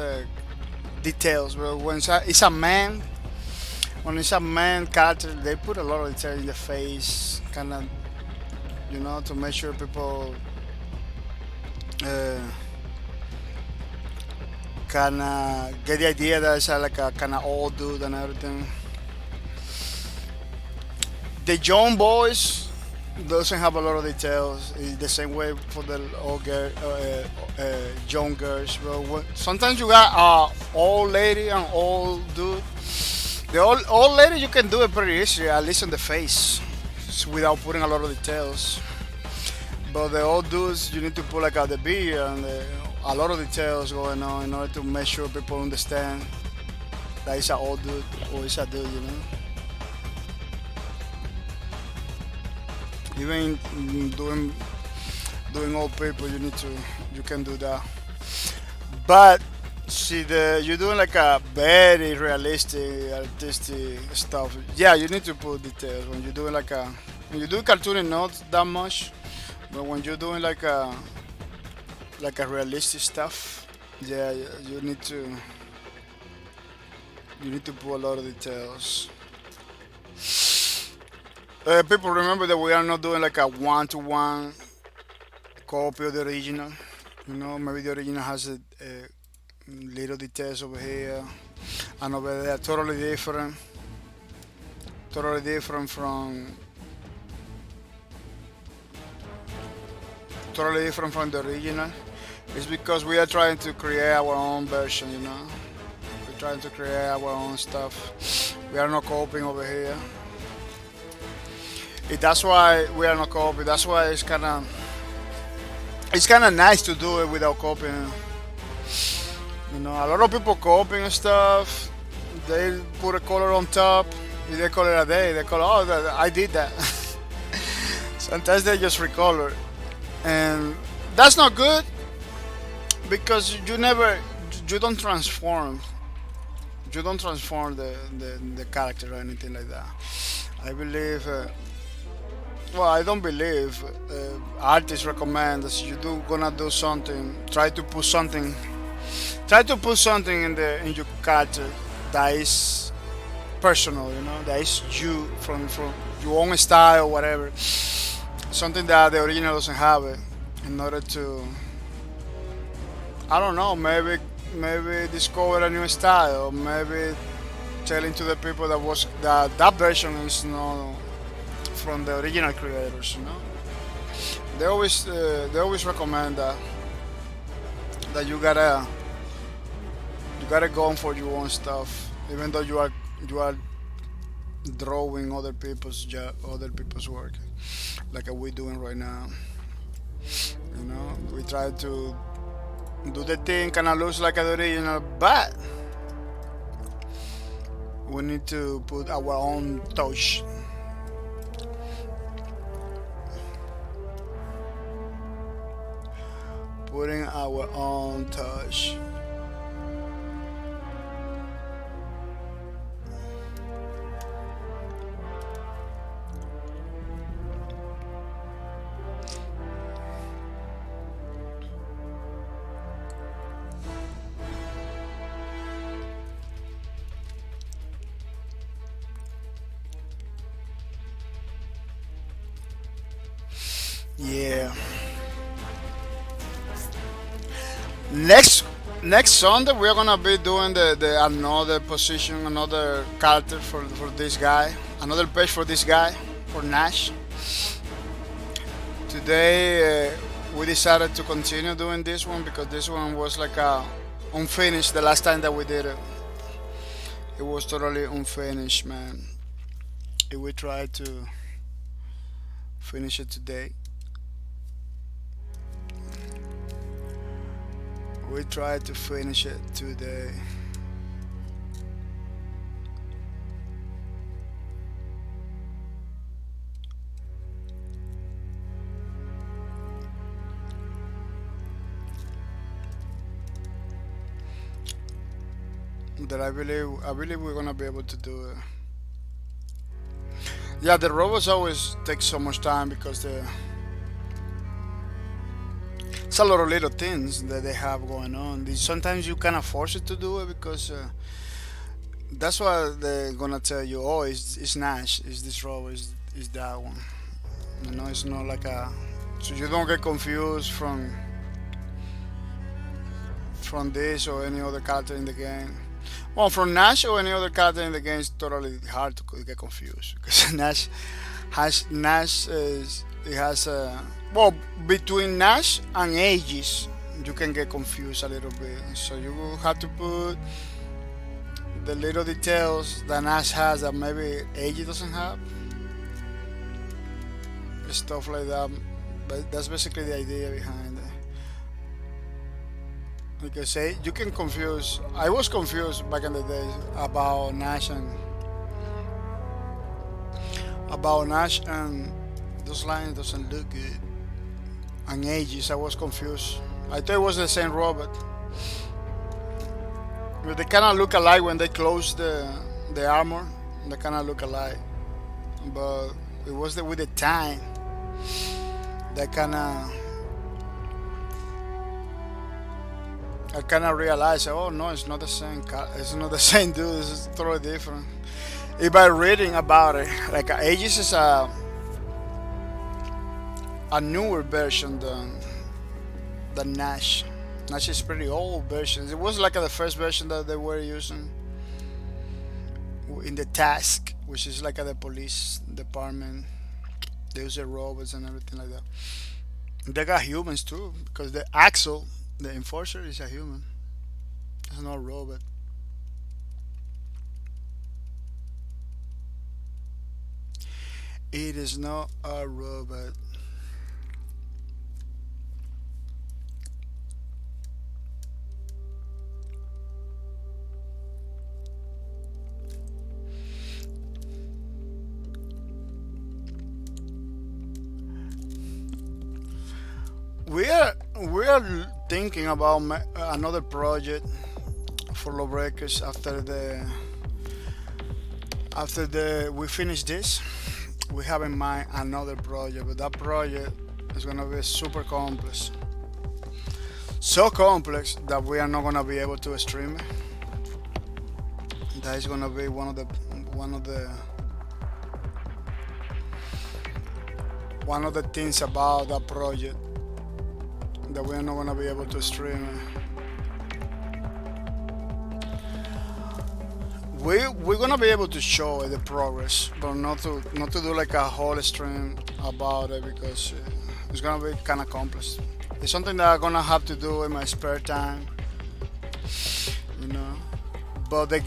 details. But when when it's a man character, they put a lot of detail in the face, kind of, to make sure people uh, kind of get the idea that it's like a kind of old dude and everything. The young boys doesn't have a lot of details. It's the same way for the old girl, young girls. But sometimes you got old lady and old dude. The old lady you can do it pretty easy, at least on the face, without putting a lot of details. But the old dudes, you need to put like the beard and a lot of details going on in order to make sure people understand that it's an old dude or it's a dude. Even doing old people, you can do that. But see, you're doing like a very realistic, artistic stuff. Yeah, you need to put details when you're doing when you do cartooning, not that much. But when you're doing like a realistic stuff, yeah, you need to put a lot of details. People remember that we are not doing like a one-to-one copy of the original. Maybe the original has a little details over here and over there, totally different from the original. It's because we are trying to create our own version. We're trying to create our own stuff. We are not copying over here. That's why we are not copying. That's why it's kind of nice to do it without copying. A lot of people copying stuff. They put a color on top. If they call it a day, they call, I did that. Sometimes they just recolor, and that's not good because you don't transform. You don't transform the character or anything like that. I believe. I don't believe artists recommend that you gonna do something. Try to put something in your character that is personal. That is you from your own style or whatever. Something that the original doesn't have it. In order to, I don't know, maybe discover a new style, or maybe telling to the people that version is not from the original creators. They always recommend that you gotta go for your own stuff, even though you are drawing other people's work, like we doing right now. We try to do the thing kind of looks like the original, but we need to put our own touch. Putting our own touch. Yeah. Next next Sunday we're gonna be doing the another position, another character for this guy, another page for this guy, for Nash. Today we decided to continue doing this one because this one was like unfinished the last time that we did it. It was totally unfinished, man. If we try to finish it today, we try to finish it today. That I believe we're gonna be able to do it. Yeah, the robots always take so much time because it's a lot of little things that they have going on. Sometimes you kind of force it to do it because that's what they're gonna tell you. Oh, it's Nash, it's this robot, it's that one. You know, it's not like a, so you don't get confused from this or any other character in the game. Well, from Nash or any other character in the game, it's totally hard to get confused because Nash is it has a, well, between Nash and Aegis you can get confused a little bit. So you will have to put the little details that Nash has that maybe Aegis doesn't have, stuff like that. But that's basically the idea behind it. Because say you can confuse. I was confused back in the days about Nash and those lines doesn't look good. And Aegis, I was confused. I thought it was the same robot. But they kind of look alike when they close the armor. They kind of look alike. But it was with the time that I kind of realized, oh no, it's not the same. It's not the same dude. This is totally different. If by reading about it, like Aegis is a newer version than Nash. Nash is pretty old version. It was like the first version that they were using in the task, which is like the police department. They use the robots and everything like that. They got humans too, because the Axel, the enforcer, is a human. It's not a robot. It is not a robot. We are thinking about another project for Lawbreakers after we finish this. We have in mind another project, but that project is gonna be super complex. So complex that we are not gonna be able to stream it. That is gonna be one of the things about that project, that we're not gonna be able to stream it. We're gonna be able to show the progress, but not to do like a whole stream about it because it's gonna be kind of complex. It's something that I'm gonna have to do in my spare time, you know. But the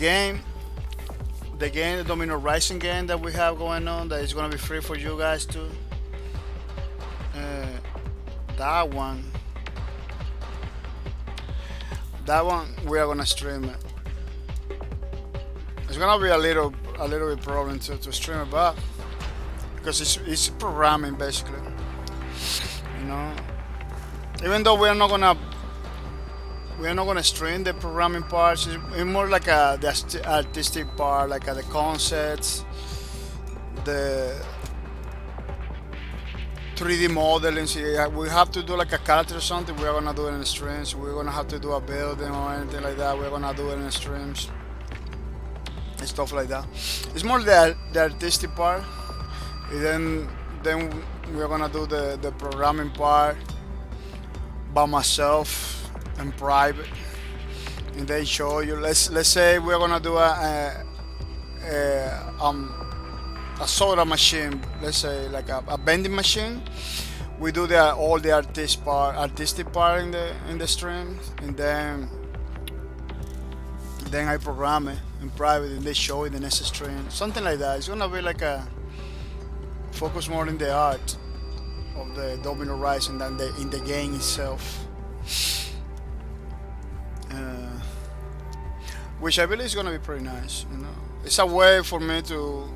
Domino Rising game that we have going on, that is gonna be free for you guys too. That one we are gonna stream it. It's gonna be a little bit problem to stream it, but because it's programming basically, you know. Even though we're not gonna stream the programming parts, it's more like the artistic part, like the concepts, the 3D modeling. See, we have to do like a character or something. We're gonna do it in streams. We're gonna have to do a building or anything like that. We're gonna do it in streams and stuff like that. It's more the artistic part. And then we're gonna do the programming part by myself in private, and then show you. Let's say we're gonna do a soda machine. Let's say like a vending machine. We do all the artistic part in the stream, and then I program it in private, and they show it in the next stream, something like that. It's gonna be like a focus more in the art of the Domino Rising than in the game itself, which I believe is gonna be pretty nice. You know, it's a way for me to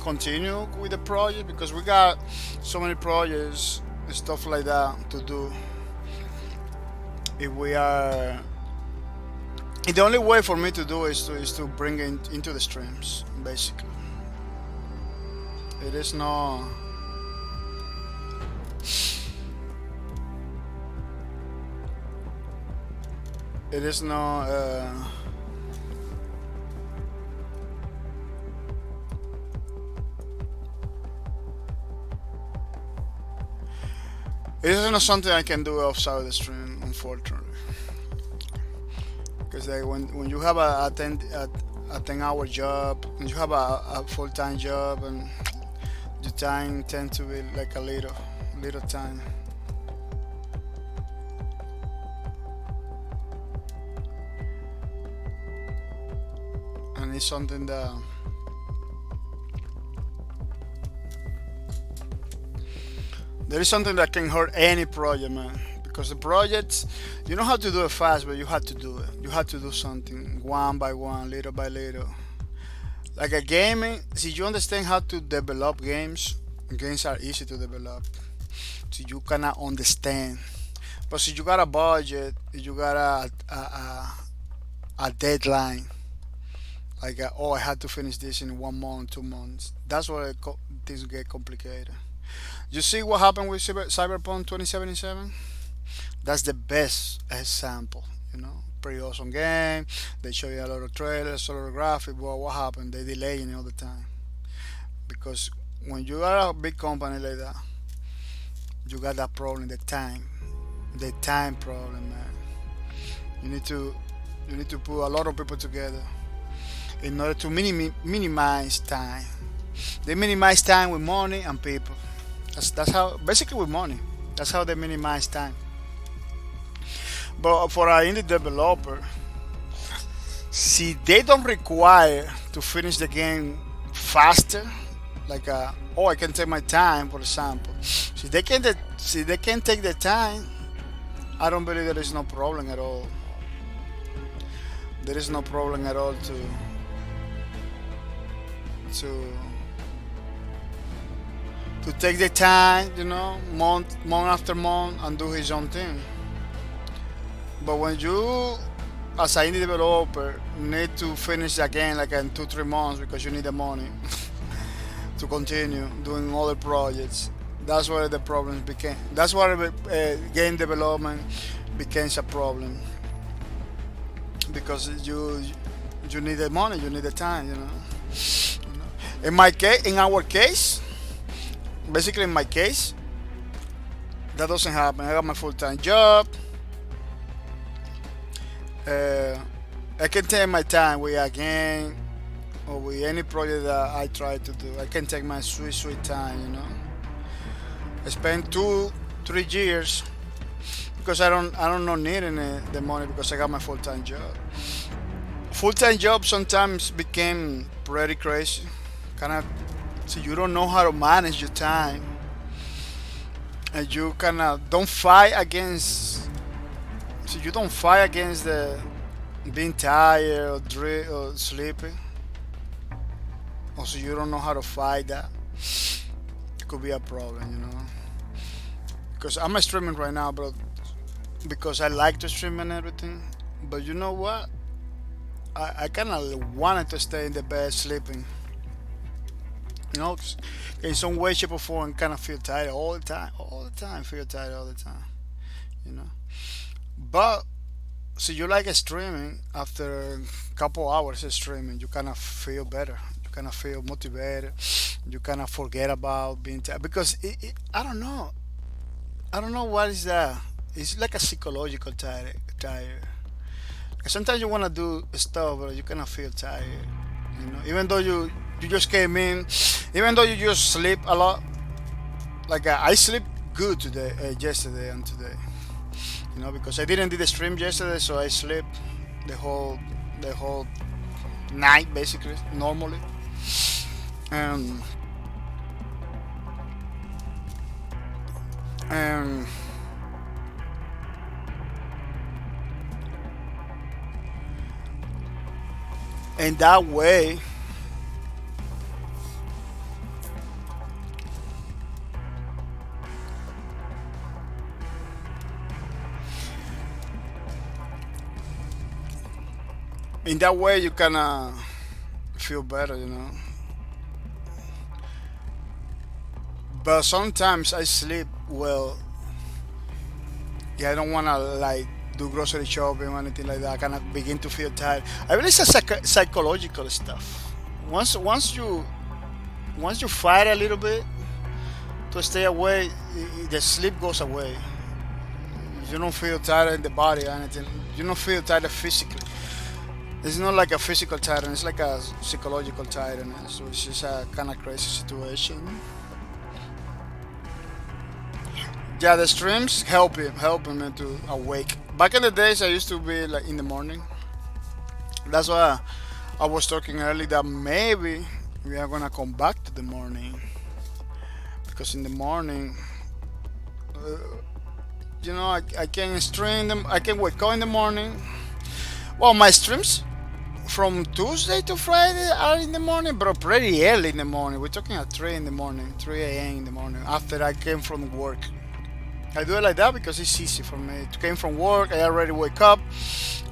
continue with the project because we got so many projects and stuff like that to do. If we are, the only way for me to do is to bring it into the streams, basically. It is no. It is no. It is not something I can do outside the stream, unfortunately. Because when you have a 10-hour job, and you have a full-time job, and the time tend to be like a little time. And it's something that there is something that can hurt any project, man. Because the projects, you don't have to do it fast, but you have to do it. You have to do something one by one, little by little. Like a gaming, see, you understand how to develop games. Games are easy to develop, so you cannot understand. But see, you got a budget, you got a deadline. Like, oh, I had to finish this in 1 month, 2 months. That's where things get complicated. You see what happened with Cyberpunk 2077? That's the best example. You know, pretty awesome game. They show you a lot of trailers, a lot of graphics. Well, what happened? They delaying it all the time because when you are a big company like that, you got that problem, the time problem, man. You need to put a lot of people together in order to minimize time. They minimize time with money and people. That's how, basically, with money. That's how they minimize time. But for an indie developer, see, they don't require to finish the game faster. Like, oh, I can take my time, for example. See, they can take their time. I don't believe there is no problem at all. There is no problem at all to take the time, you know, month after month, and do his own thing. But when you, as an indie developer, need to finish the game like in 2-3 months because you need the money to continue doing other projects, that's where the problems became. That's where game development becomes a problem because you need the money, you need the time, you know. In our case, basically in my case, that doesn't happen. I got my full-time job. I can take my time with a game or with any project that I try to do. I can take my sweet time, you know. I spent 2-3 years because I don't know needing the money because I got my full-time job. Full-time job sometimes became pretty crazy, kind of. So you don't know how to manage your time, and you kind of don't fight against. So you don't fight against the being tired or sleepy. Also, you don't know how to fight that. It could be a problem, you know. Because I'm streaming right now, bro. Because I like to stream and everything. But you know what? I kind of wanted to stay in the bed sleeping. You know, in some way, shape, or form, kind of feel tired all the time, feel tired all the time, you know. But, so you like streaming, after a couple hours of streaming, you kind of feel better, you kind of feel motivated. You kind of forget about being tired because I don't know. I don't know what is that. It's like a psychological tired. Tired. Sometimes you want to do stuff, but you kind of feel tired. Even though you just came in, even though you just sleep a lot. Like I sleep good today, yesterday and today. Because I didn't do the stream yesterday, so I sleep the whole night basically normally. Um, and and that way, you kind of feel better. But sometimes I sleep well. Yeah, I don't want to like do grocery shopping or anything like that. I kind of begin to feel tired. I believe it's a psychological stuff. Once you fight a little bit to stay away, the sleep goes away. You don't feel tired in the body or anything. You don't feel tired physically. It's not like a physical tiredness. It's like a psychological tiredness, which is a kind of crazy situation. Yeah, the streams helping me to awake. Back in the days, I used to be like in the morning. That's why I was talking earlier that maybe we are gonna come back to the morning because in the morning, I can stream them. I can wake up in the morning. Well, my streams from Tuesday to Friday are in the morning, but pretty early in the morning. We're talking at 3 in the morning, 3 a.m. in the morning after I came from work. I do it like that because it's easy for me. I came from work, I already wake up,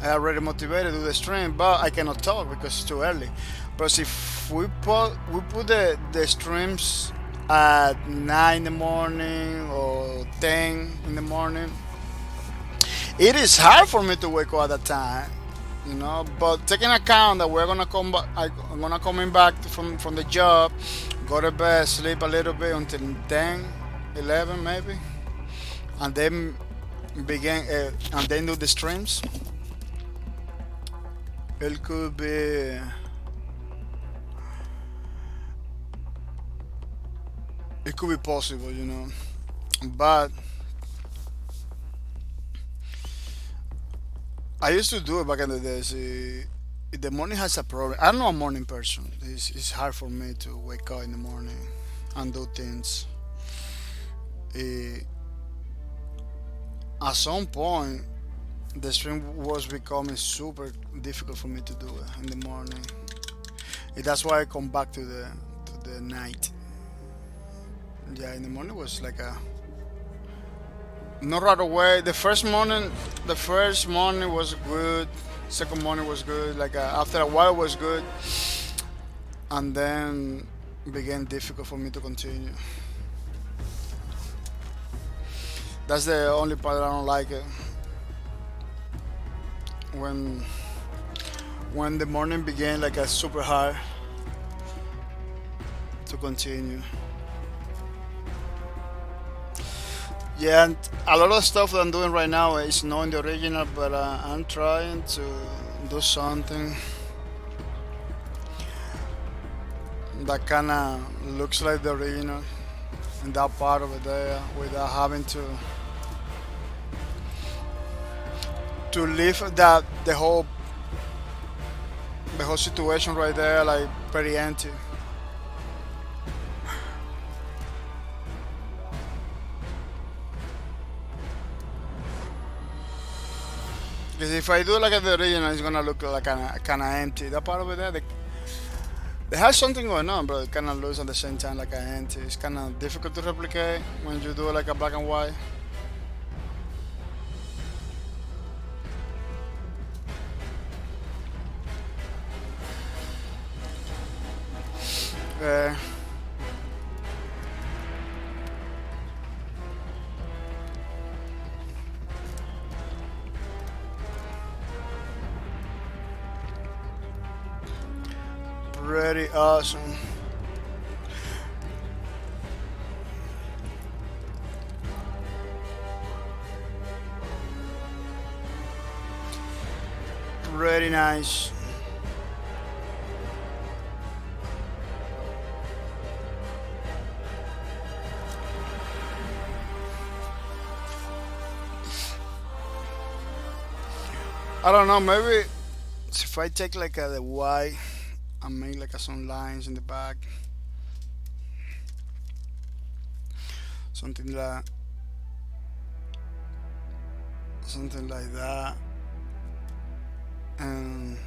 I already motivated to do the stream, but I cannot talk because it's too early. But if we put the streams at 9 in the morning or 10 in the morning, it is hard for me to wake up at that time. But taking account that we're gonna come back, I'm gonna coming back from the job, go to bed, sleep a little bit until 10, 11 maybe, and then begin and then do the streams. It could be possible, but I used to do it back in the days. The morning has a problem. I'm not a morning person. It's hard for me to wake up in the morning and do things. At some point, the stream was becoming super difficult for me to do it in the morning. That's why I come back to the night. Yeah, in the morning was like a not right away. The first morning was good. Second morning was good. Like after a while was good, and then began difficult for me to continue. That's the only part that I don't like it. When the morning began like a super hard to continue. Yeah, and a lot of stuff that I'm doing right now is not in the original, but I'm trying to do something that kind of looks like the original in that part of it there without having to leave the whole situation right there like pretty empty. Because if I do like the original, it's gonna look like kind of empty. That part over there, they have something going on, but it kind of looks at the same time like an empty. It's kind of difficult to replicate when you do like a black and white. Pretty awesome. Pretty nice. I don't know, maybe if I take like the Y and make like some lines in the back, something like that, and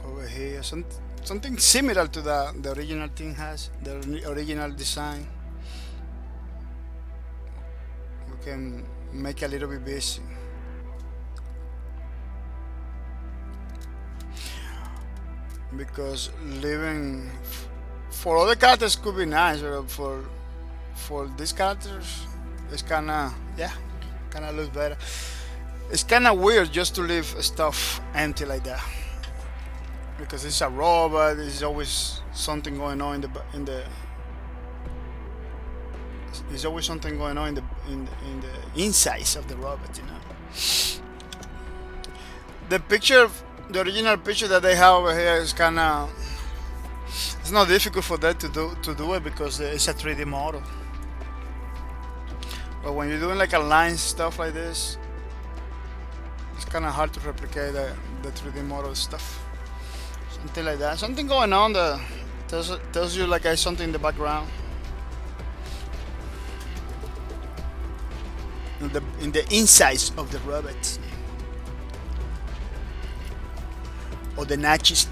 over here something similar to the original thing has, the original design. We can make a little bit busy. Because living for other characters could be nice, but for these characters, it's kinda, yeah, kinda looks better. It's kinda weird just to leave stuff empty like that, because it's a robot. There's always something going on in the. There's always something going on in the insides of the robot, you know. The picture, the original picture that they have over here is kind of, it's not difficult for that to do it because it's a 3D model. But when you're doing like a line stuff like this, it's kind of hard to replicate the 3D model stuff. Something like that. Something going on that tells you like there's something in the background. In the insides of the robot. Or the nachis.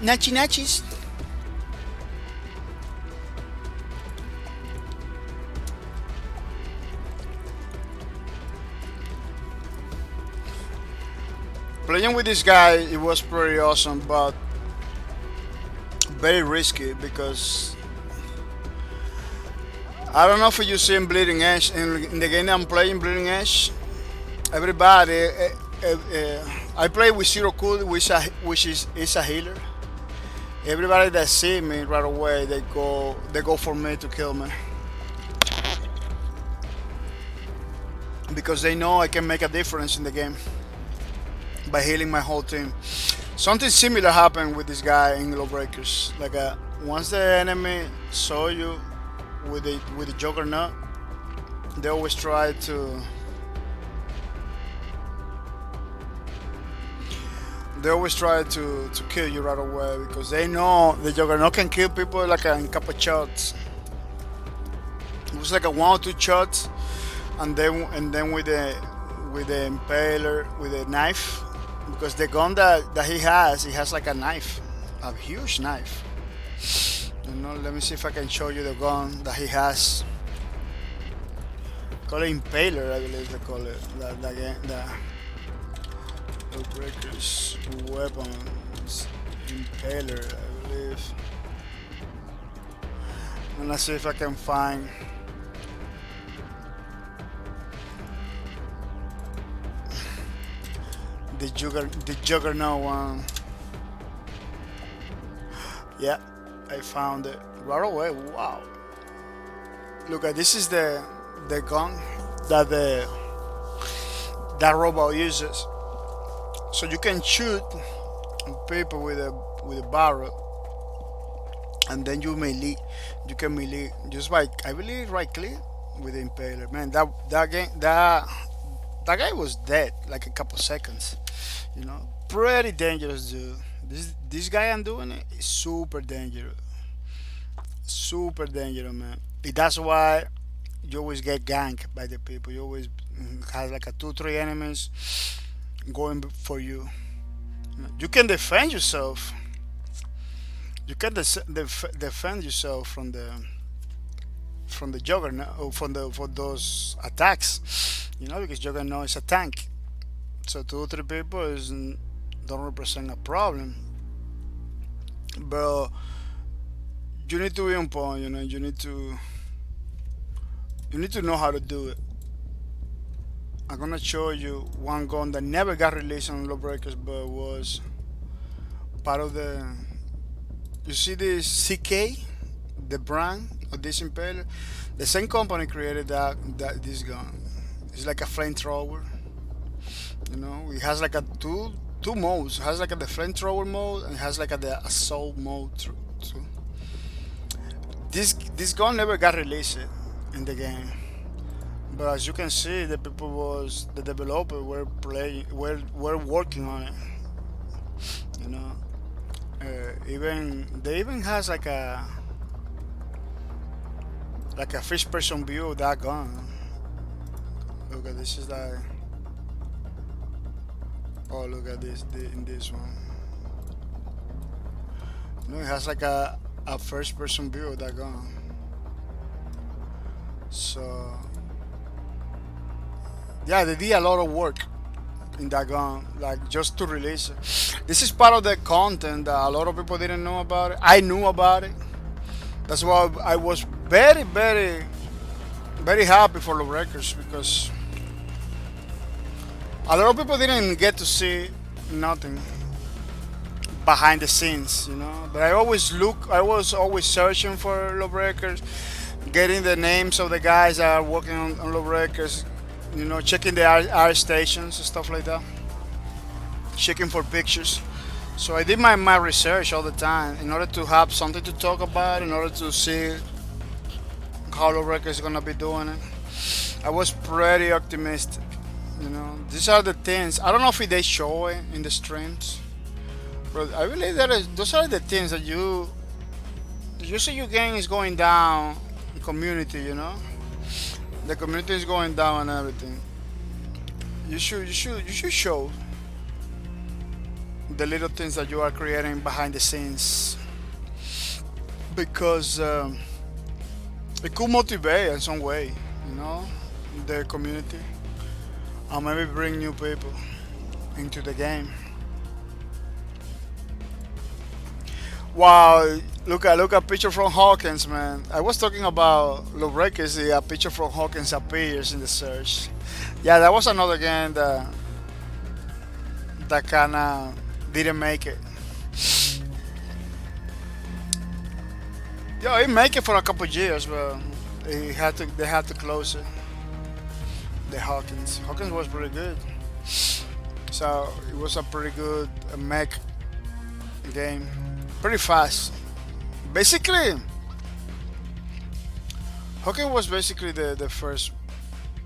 Playing with this guy, it was pretty awesome, but very risky because I don't know if you see in Bleeding Edge, in the game I'm playing Bleeding Edge, everybody, I play with Zero Cool, which is a healer. Everybody that see me right away, they go for me to kill me, because they know I can make a difference in the game by healing my whole team. Something similar happened with this guy in Lawbreakers. Like once the enemy saw you with the Juggernaut, they always try to. They always try to kill you right away because they know the Juggernaut can kill people like in a couple shots. It was like a 1 or 2 shots, and then with the impaler, with the knife, because the gun that he has like a knife, a huge knife. You know, let me see if I can show you the gun that he has. Call it impaler, I believe they call it. The Breakers weapons impaler, I believe. I'm gonna see if I can find the Juggernaut one. Yeah, I found it right away. Wow! Look at this, is the gun that that robot uses. So you can shoot people with a barrel, and then you can melee just by, I believe, right click with the impaler. Man, that guy was dead like a couple seconds. You know, pretty dangerous, dude. This guy I'm doing it is super dangerous, man. That's why you always get ganked by the people. You always have like a 2-3 enemies going for you. You can defend yourself. You can defend yourself from the Juggernaut, or for those attacks. You know, because Juggernaut is a tank. So 2 or 3 people don't represent a problem. But you need to be on point. You know, you need to know how to do it. I'm gonna show you one gun that never got released on Lawbreakers, but was part of the You see this CK, the brand of this impaler. The same company created that this gun. It's like a flamethrower. You know, it has like a two modes. It has like a the flamethrower mode and it has like a the assault mode too. This gun never got released in the game, but as you can see, the developer were playing were working on it. You know, even they even has like a first person view of that gun. Look at this is like, oh look at this in this one. You know, it has like a first person view of that gun. So yeah, they did a lot of work in that gun, like just to release it. This is part of the content that a lot of people didn't know about it. I knew about it. That's why I was very, very, very happy for the records, because a lot of people didn't get to see nothing behind the scenes, you know. But I was always searching for love records, getting the names of the guys that are working on love records, you know, checking the art stations and stuff like that, checking for pictures. So I did my research all the time in order to have something to talk about, in order to see how love records is gonna be doing it. I was pretty optimistic, you know. These are the things. I don't know if they show it in the streams, but I believe those are the things that you see your game is going down, community, you know. The community is going down and everything. You should show the little things that you are creating behind the scenes, because it could motivate in some way, you know, the community, and maybe bring new people into the game. Wow, look at picture from Hawkins, man. I was talking about Lawbreakers. A picture from Hawkins appears in the search. Yeah, that was another game that kinda didn't make it. Yeah, it make it for a couple years, but they had to close it. The Hawkins was pretty good. So it was a pretty good mech game. Pretty fast. Basically, Hawkins was basically the first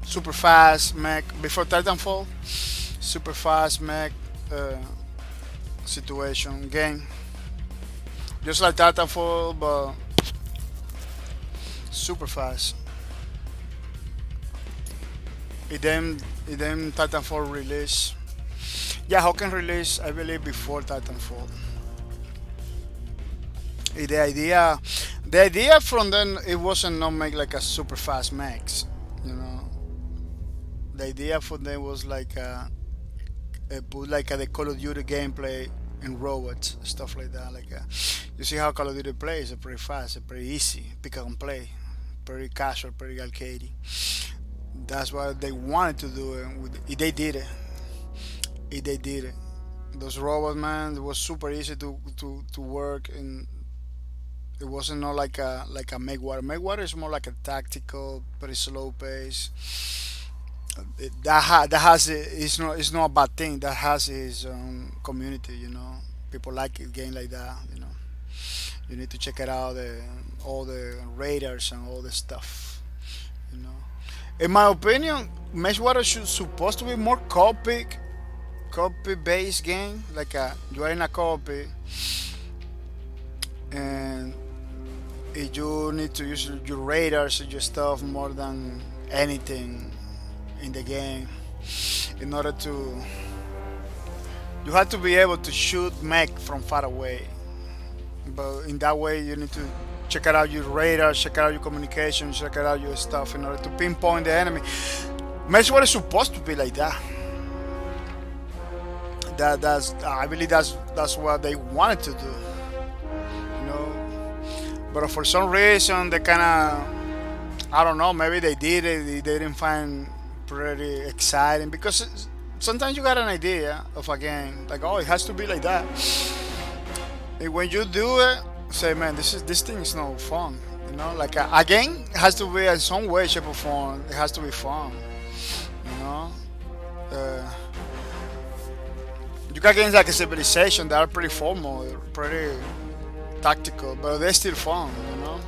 super fast mech before Titanfall. Super fast mech situation game. Just like Titanfall, but super fast. It then Titanfall release. Yeah, Hawkins released, I believe, before Titanfall. The idea from then, it wasn't not make like a super fast max, you know. The idea for them was like put like the Call of Duty gameplay in robots, stuff like that. Like you see how Call of Duty plays, it's pretty fast, it's pretty easy, pick up and play, pretty casual, pretty arcadey. That's what they wanted to do, and they did it. They did it. Those robots, man, it was super easy to work, and it wasn't not like a Megwater. Megwater is more like a tactical, pretty slow pace. That has it's not a bad thing. That has its own community, you know. People like a game like that, you know. You need to check it out, all the radars and all the stuff, you know. In my opinion, Meshwater should supposed to be more copy based game. Like you are in a copy, and you need to use your radars and your stuff more than anything in the game. In order to, you have to be able to shoot mech from far away. But in that way, you need to check out your radar, check out your communication, check out your stuff in order to pinpoint the enemy. Meshwater is supposed to be like that. I believe that's what they wanted to do, you know. But for some reason, they kind of, I don't know, maybe they did it, they didn't find pretty exciting, because sometimes you got an idea of a game, like, oh, it has to be like that. And when you do it, say, man, this thing is no fun. You know, like a game has to be in some way, shape, or form. It has to be fun. You know, uh, you got games like a Civilization that are pretty formal, pretty tactical, but they're still fun. You know,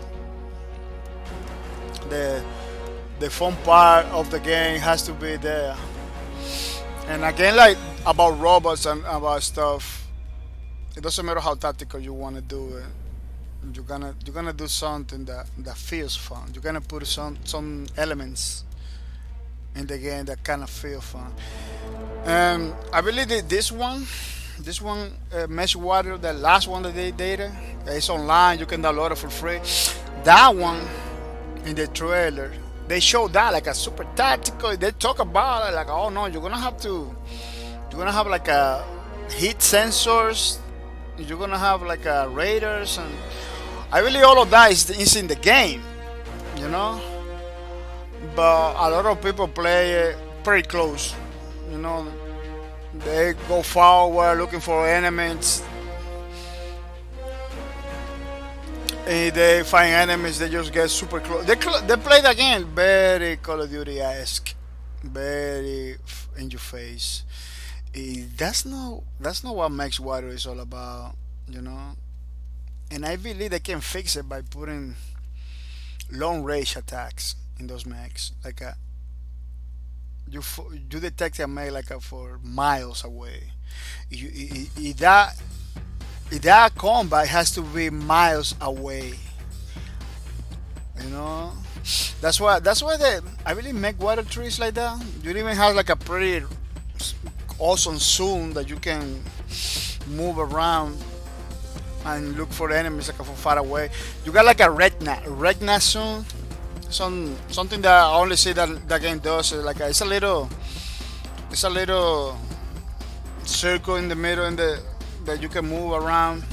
the the fun part of the game has to be there. And again, like about robots and about stuff, it doesn't matter how tactical you want to do it. You're gonna do something that feels fun. You're gonna put some elements in the game that kind of feel fun. I believe that this one, Mesh Water, the last one that they did, it's online. You can download it for free. That one in the trailer, they showed that like a super tactical. They talk about it like, oh no, you're gonna have like a heat sensors. You're gonna have like a radars, and I believe all of that is in the game, you know. But a lot of people play it pretty close, you know. They go forward looking for enemies. If they find enemies, they just get super close. They play the game very Call of Duty-esque, very in your face. That's not what Max Water is all about, you know. And I believe they can fix it by putting long range attacks in those mechs. Like you detect a mech like for miles away. You, if that combat has to be miles away. You know, that's why I really make water trees like that. You even have like a pretty awesome zoom that you can move around and look for enemies like from far away. You got like a retina zoom, something that I only see that game does. Like it's a little circle in the middle that you can move around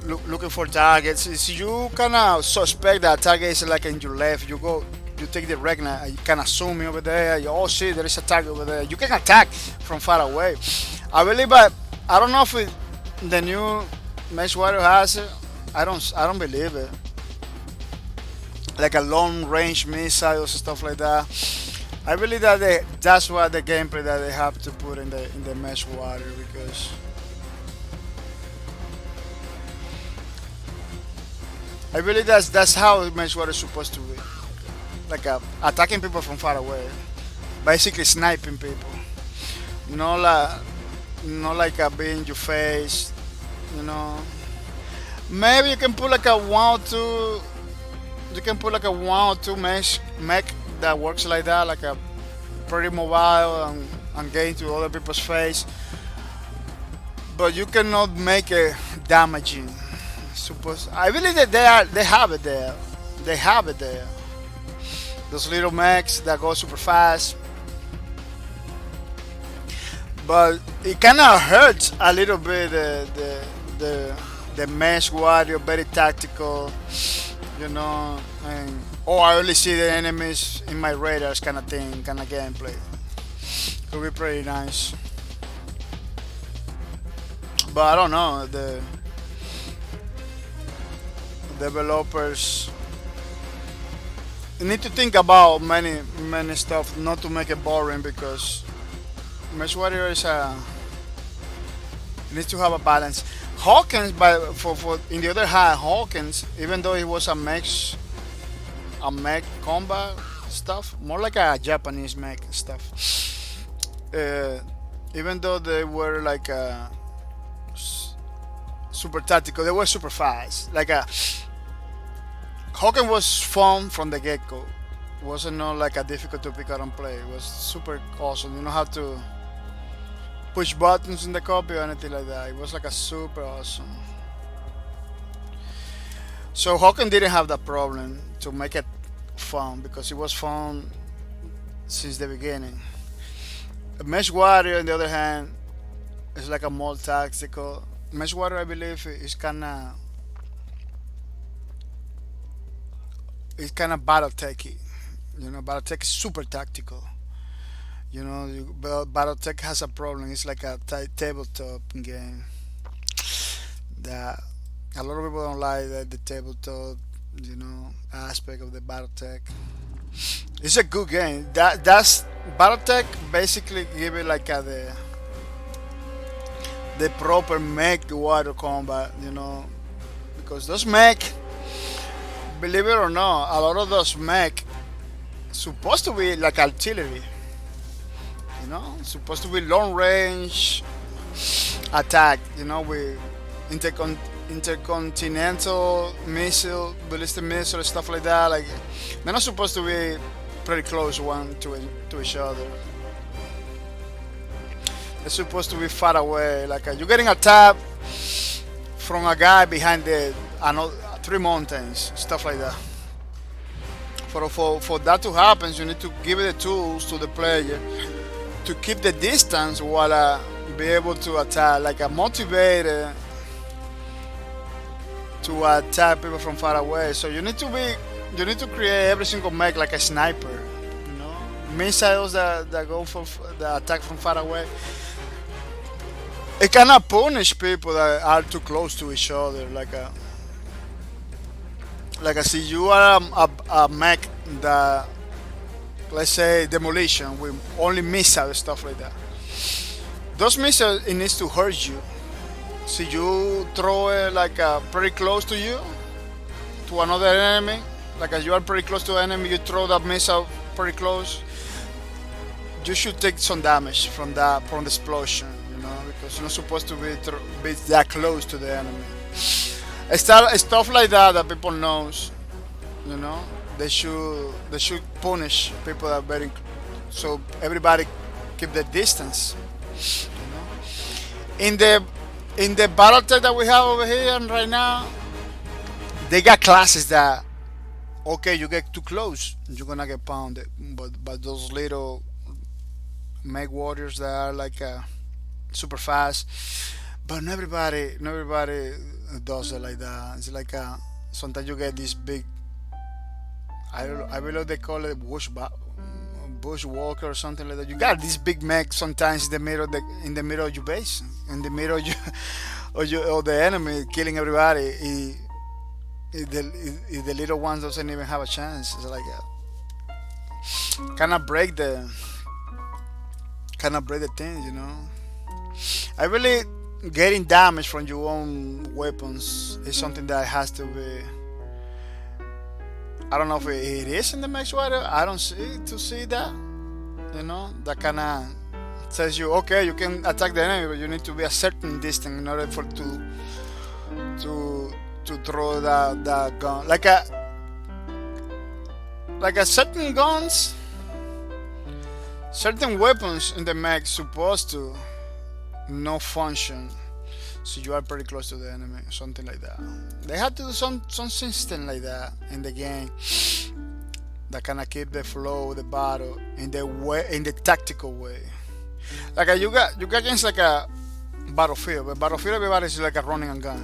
looking for targets. If you kind of suspect that target is like in your left, you take the retina, you kind of zoom in over there. You all see there is a target over there. You can attack from far away. I believe, but I don't know if the new Mesh Water has it. I don't believe it. Like a long range missiles and stuff like that. I believe that that's what the gameplay that they have to put in the Mesh Water, because I believe that's how Mesh Water is supposed to be. Like attacking people from far away, basically sniping people. Not like being in your face. You know, maybe you can put like a one or two. You can put like a one or two mech that works like that, like a pretty mobile and get into other people's face. But you cannot make it damaging. I believe that they have it there. They have it there. Those little mechs that go super fast. But it kind of hurts a little bit the Mesh Warrior, very tactical, you know. And I only see the enemies in my radars, kind of thing, kind of gameplay. Could be pretty nice. But I don't know, the developers need to think about many stuff, not to make it boring, because Mesh Warrior needs to have a balance. Hawkins, for in the other hand, Hawkins, even though it was a mech combat stuff, more like a Japanese mech stuff. Even though they were like super tactical, they were super fast. Like Hawkins was fun from the get-go. It wasn't not like a difficult to pick up and play. It was super awesome. You don't have to push buttons in the copy or anything like that. It was like a super awesome. So Hawkins didn't have that problem to make it fun, because it was fun since the beginning. Mesh Warrior, on the other hand, is like a more tactical. Mesh Warrior, I believe, is kind of BattleTech-y. You know, BattleTech is super tactical. You know, BattleTech has a problem. It's like a tabletop game that A lot of people don't like the tabletop, aspect of the BattleTech. It's a good game. That's BattleTech basically give it like the proper mech water combat, because those mech, believe it or not, a lot of those mech supposed to be like artillery, supposed to be long range attack, with intercontinental missile, ballistic missile, stuff like that. Like they're not supposed to be pretty close one to each other. They're supposed to be far away. Like you're getting attacked from a guy behind three mountains, stuff like that. For that to happen, you need to give the tools to the player to keep the distance while be able to attack, like a motivator to attack people from far away. So you need to create every single mech like a sniper, missiles that go for the attack from far away. It cannot punish people that are too close to each other. Like I see you are a mech that, let's say, demolition with only missiles, stuff like that. Those missiles, it needs to hurt you. So you throw it like pretty close to you, to another enemy. Like as you are pretty close to an enemy, you throw that missile pretty close. You should take some damage from the explosion, because you're not supposed to be that close to the enemy. Stuff like that people knows, they should punish people that are very, so everybody keep the distance. In the BattleTech that we have over here and right now, they got classes that, okay, you get too close, you're gonna get pounded. But those little mech warriors that are like super fast, but not everybody does it like that. It's like sometimes you get this big, I believe they call it bushwalker or something like that. You got this big mech sometimes in the middle of your base, in the middle of the enemy, killing everybody. The little ones doesn't even have a chance. It's like cannot break the thing, I really getting damage from your own weapons is something that has to be. I don't know if it is in the Max Rider. I don't see that. That kind of says you, okay, you can attack the enemy, but you need to be a certain distance in order for to throw that gun. Like a certain guns, certain weapons in the mech supposed to no function, so you are pretty close to the enemy, something like that. They had to do some system like that in the game that kind of keep the flow of the battle in the tactical way. Like you got games like a Battlefield, but Battlefield everybody is like a running and gun,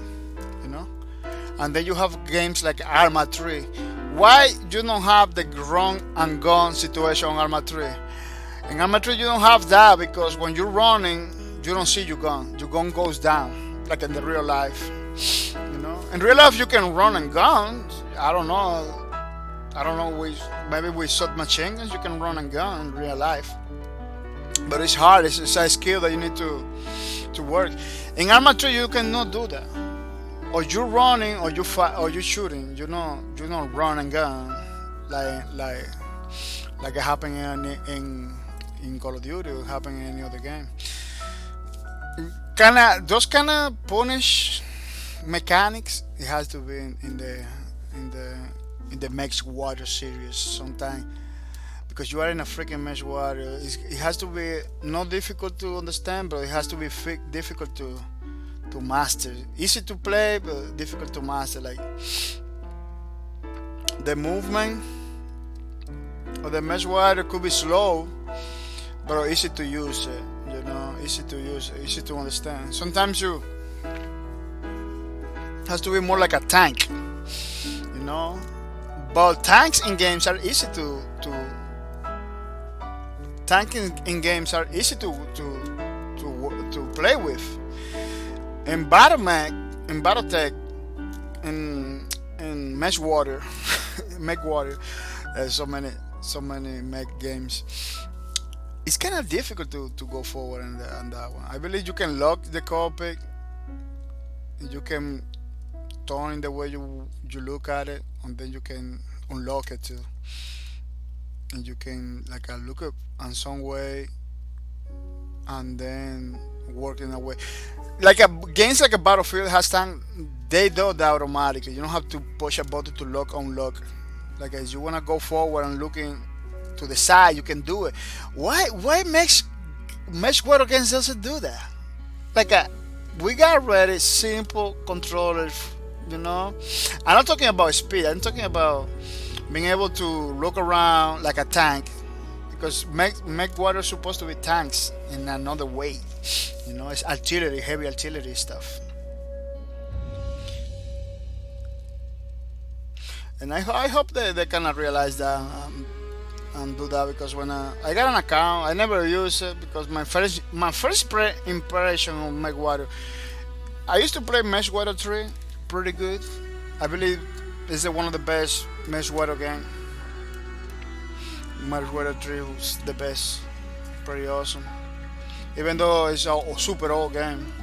and then you have games like Arma 3. Why you don't have the run and gun situation on Arma 3? In Arma 3 you don't have that because when you're running, you don't see your gun. Your gun goes down, like in the real life. In real life you can run and gun. I don't know. Maybe with submachine guns you can run and gun in real life. But it's hard. It's a skill that you need to work. In Arma 3 you cannot do that. Or you're running, or you fight, or you're shooting. You don't run and gun like it happened in Call of Duty or happened in any other game. Those kind of punish mechanics. It has to be in the Mesh Water series sometime, because you are in a freaking Mesh Water. It has to be not difficult to understand, but it has to be difficult to master. Easy to play, but difficult to master. Like the movement of the Mesh Water could be slow, but easy to use it. Easy to use, easy to understand. Sometimes you has to be more like a tank, But tanks in games are easy to play with. In BattleTech, in Mesh Water, Mech Water, so many mech games. It's kind of difficult to go forward on that one. I believe you can lock the cockpit. You can turn the way you look at it, and then you can unlock it too. And you can like look up on some way, and then work in a way. Like a games like a Battlefield has time. They do that automatically. You don't have to push a button to lock unlock. Like as you wanna go forward and looking to the side, you can do it. Why Mesh Water games doesn't do that? Like we got ready simple controllers. You know, I'm not talking about speed. I'm talking about being able to look around like a tank, because mech water is supposed to be tanks in another way. You know, it's artillery, heavy artillery stuff. And I hope they kind of realize that, and do that, because when I got an account, I never use it because my first impression of mech water, I used to play Mesh Water 3 pretty good. I believe it's one of the best Mesh Water game. Mesh Water 3 was the best. Pretty awesome. Even though it's a super old game.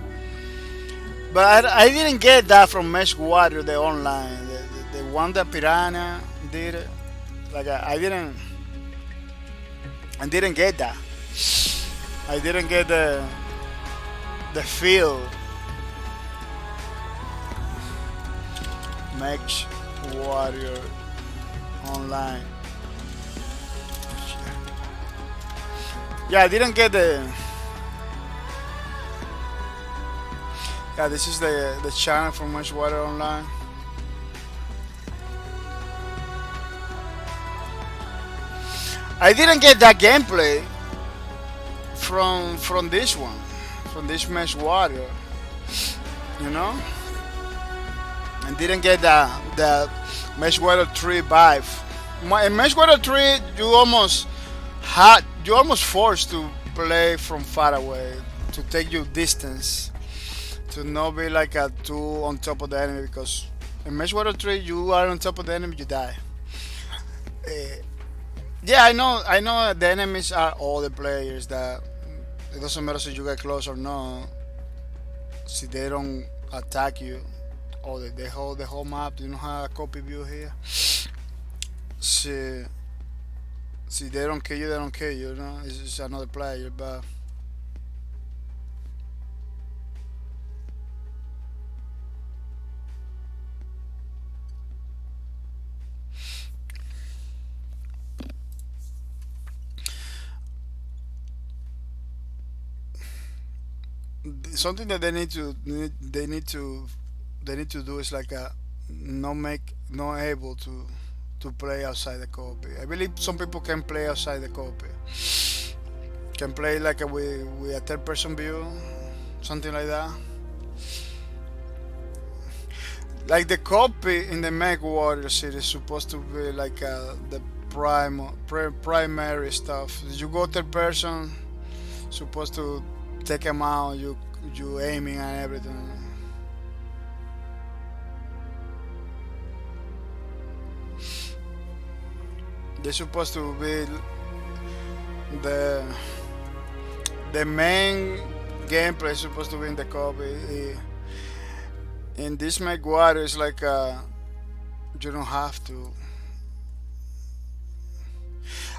But I didn't get that from Mesh Water, the online. The one that Piranha did. Like I didn't get that. I didn't get the feel. Mesh Warrior Online. Yeah, I didn't get the. Yeah, this is the channel from Mesh Water Online. I didn't get that gameplay from this one, from this Mesh Water. You know. And didn't get the Mesh Water 3 vibe. In Mesh Water 3, you almost forced to play from far away, to take your distance, to not be like a two on top of the enemy, because in Mesh Water 3 you are on top of the enemy, you die. Yeah, I know the enemies are all the players, that it doesn't matter if you get close or not. See, they don't attack you. Oh, they hold the whole map. You don't have a copy view here. See, they don't kill you. They don't kill you. You know, it's just another player. But something that they need to do is like not able to play outside the copy. I believe some people can play outside the copy. Can play like with a third person view, something like that. Like the copy in the Mech Warrior series is supposed to be like the primary stuff. You go third person, supposed to take them out. You aiming and everything. They're supposed to be the main gameplay is supposed to be in the copy. In this Mech Warrior, it's like you don't have to.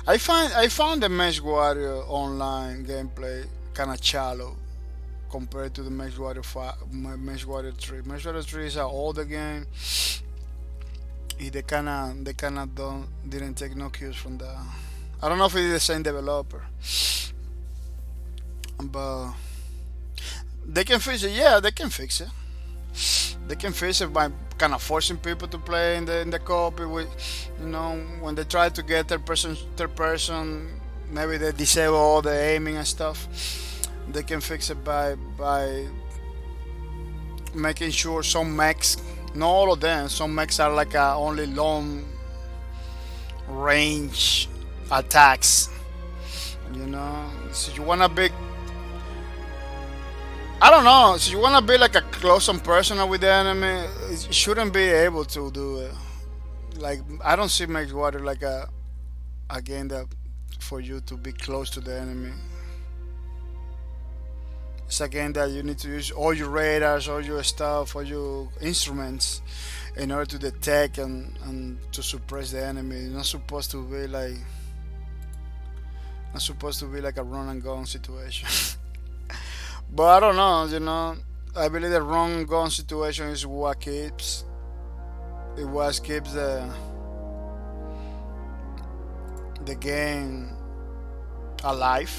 I found the Mesh Warrior online gameplay kind of shallow compared to the Mesh Warrior 3. Mesh Warrior 3 is an older game. They kinda didn't take no cues from that. I don't know if it's the same developer, but they can fix it. Yeah, they can fix it. They can fix it by kind of forcing people to play in the copy. With, you know, when they try to get third person, maybe they disable all the aiming and stuff. They can fix it by making sure some mechs, not all of them, some mechs are like only long range attacks. You know, so you want a big I don't know. So you wanna be like a close and personal with the enemy, you shouldn't be able to do it. Like I don't see Max Water like a game that for you to be close to the enemy. It's a game that you need to use all your radars, all your stuff, all your instruments in order to detect and to suppress the enemy. It's not supposed to be like a run and gun situation. But I don't know, I believe the run and gun situation is what keeps the game alive.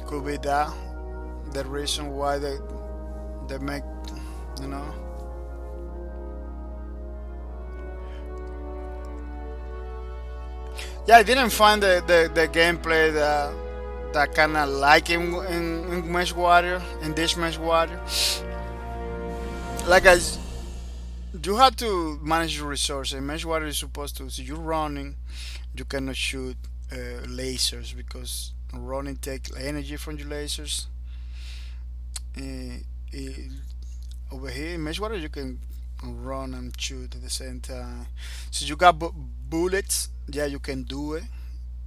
Could be that the reason why they make, you know. Yeah, I didn't find the gameplay that kind of like in Mesh Warrior, in this Mesh Warrior. Like as you have to manage your resources. Mesh Warrior is supposed to. So you're running, you cannot shoot lasers because running take energy from your lasers. Uh, uh, Over here in Mesh Warrior, you can run and shoot at the same time. So you got bullets. Yeah, you can do it.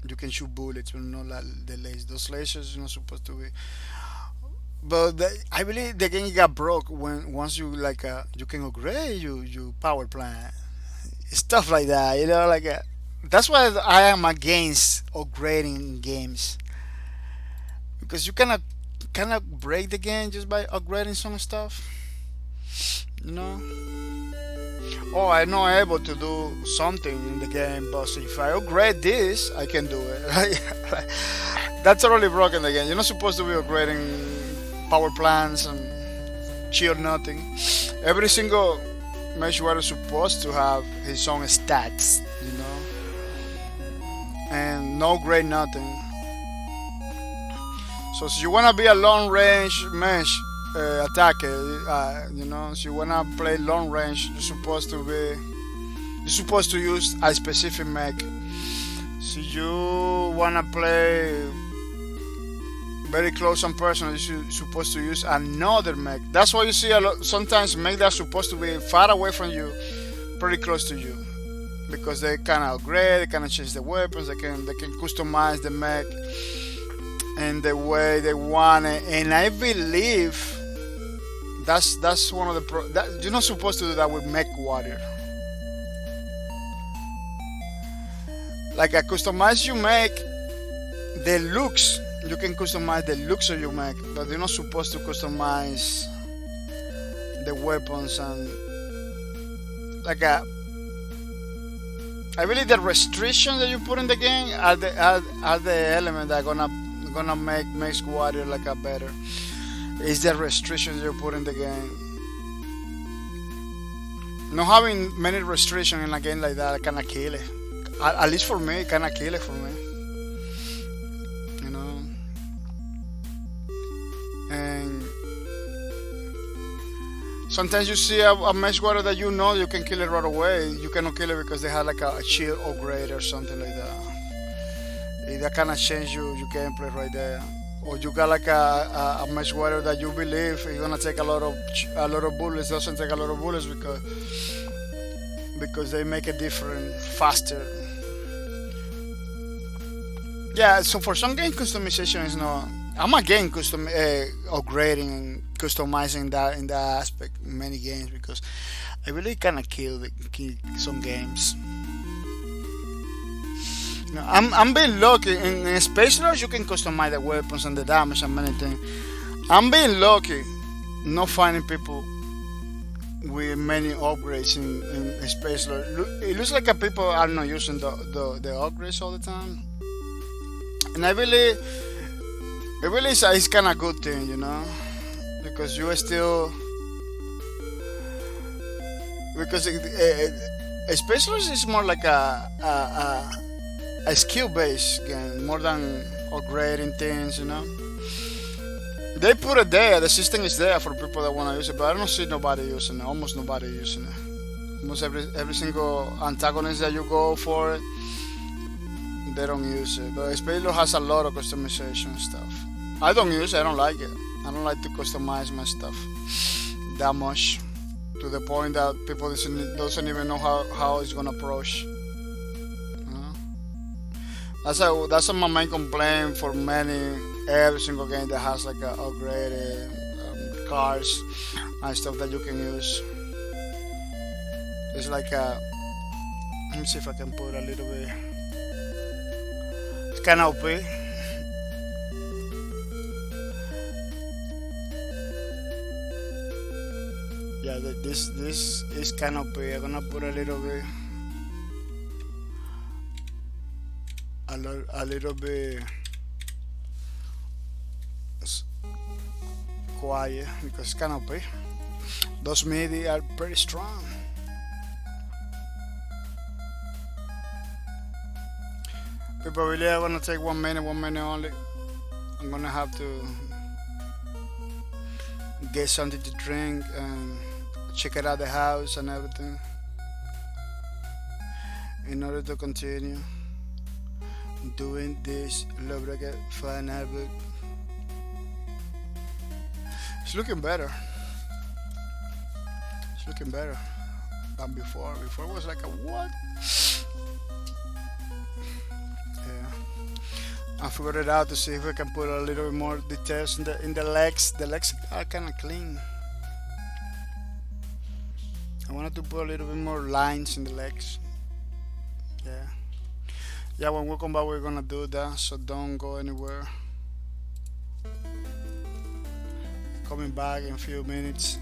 You can shoot bullets, but not like the lasers. Those lasers are not supposed to be. But I believe the game got broke when once you like you can upgrade you power plant stuff like that. That's why I am against upgrading games because you cannot break the game just by upgrading some stuff. You know. Oh, I'm not able to do something in the game, but if I upgrade this, I can do it. That's totally broken the game. You're not supposed to be upgrading power plants and chill nothing. Every single mesh warrior is supposed to have his own stats, and no grade nothing. So if you wanna be a long range mesh attacker, so you wanna play long range, you're supposed to use a specific mech. So you wanna play very close and personal, you're supposed to use another mech. That's why you see sometimes mech that's supposed to be far away from you, pretty close to you, because they can upgrade, they can change the weapons, they can customize the mech in the way they want it. And I believe that's one of the you're not supposed to do that with mech warrior. Like a customize you make the looks, you can customize the looks of your mech, but you're not supposed to customize the weapons and I believe the restrictions that you put in the game are the element that are gonna make Mech Warrior like a better. It's the restrictions you put in the game. Not having many restrictions in a game like that kinda kill it. At least for me, kinda kill it for me. And sometimes you see a mesh warrior that you can kill it right away. You cannot kill it because they have like a shield upgrade or something like that. That kind of change your gameplay right there. Or you got like a mesh warrior that you believe is gonna take a lot of bullets. Doesn't take a lot of bullets because they make it different, faster. Yeah. So for some game customization is not. I'm against upgrading and customizing that in that aspect in many games because I really kind of kill some games. I'm being lucky in Space Lords. You can customize the weapons and the damage and many things. I'm being lucky not finding people with many upgrades in Space Lords. It looks like people are not using the upgrades all the time, and I really. It really is kind of good thing, because you are still especially is more like a skill-based game more than upgrading things, They put it there. The system is there for people that want to use it, but I don't see nobody using it. Almost nobody using it. Almost every single antagonist that you go for, they don't use it. But Spelo has a lot of customization stuff. I don't use it. I don't like it. I don't like to customize my stuff that much, to the point that people doesn't even know how it's gonna approach. That's my main complaint for every single game that has like a upgraded cars and stuff that you can use. It's like let me see if I can put a little bit. It's kind of OP. Yeah, this is kind of OP. I'm gonna put a little bit. A little bit quiet because it's kind of big. Those MIDI are pretty strong. People really are gonna take 1 minute only. I'm gonna have to get something to drink and check it out the house and everything in order to continue doing this lubricant fan album. It's looking better. It's looking better than before. Before it was like a what? Yeah. I figured it out to see if we can put a little bit more details in the legs. The legs are kind of clean. I wanted to put a little bit more lines in the legs. Yeah. Yeah, when we come back, we're gonna do that, so don't go anywhere. Coming back in a few minutes.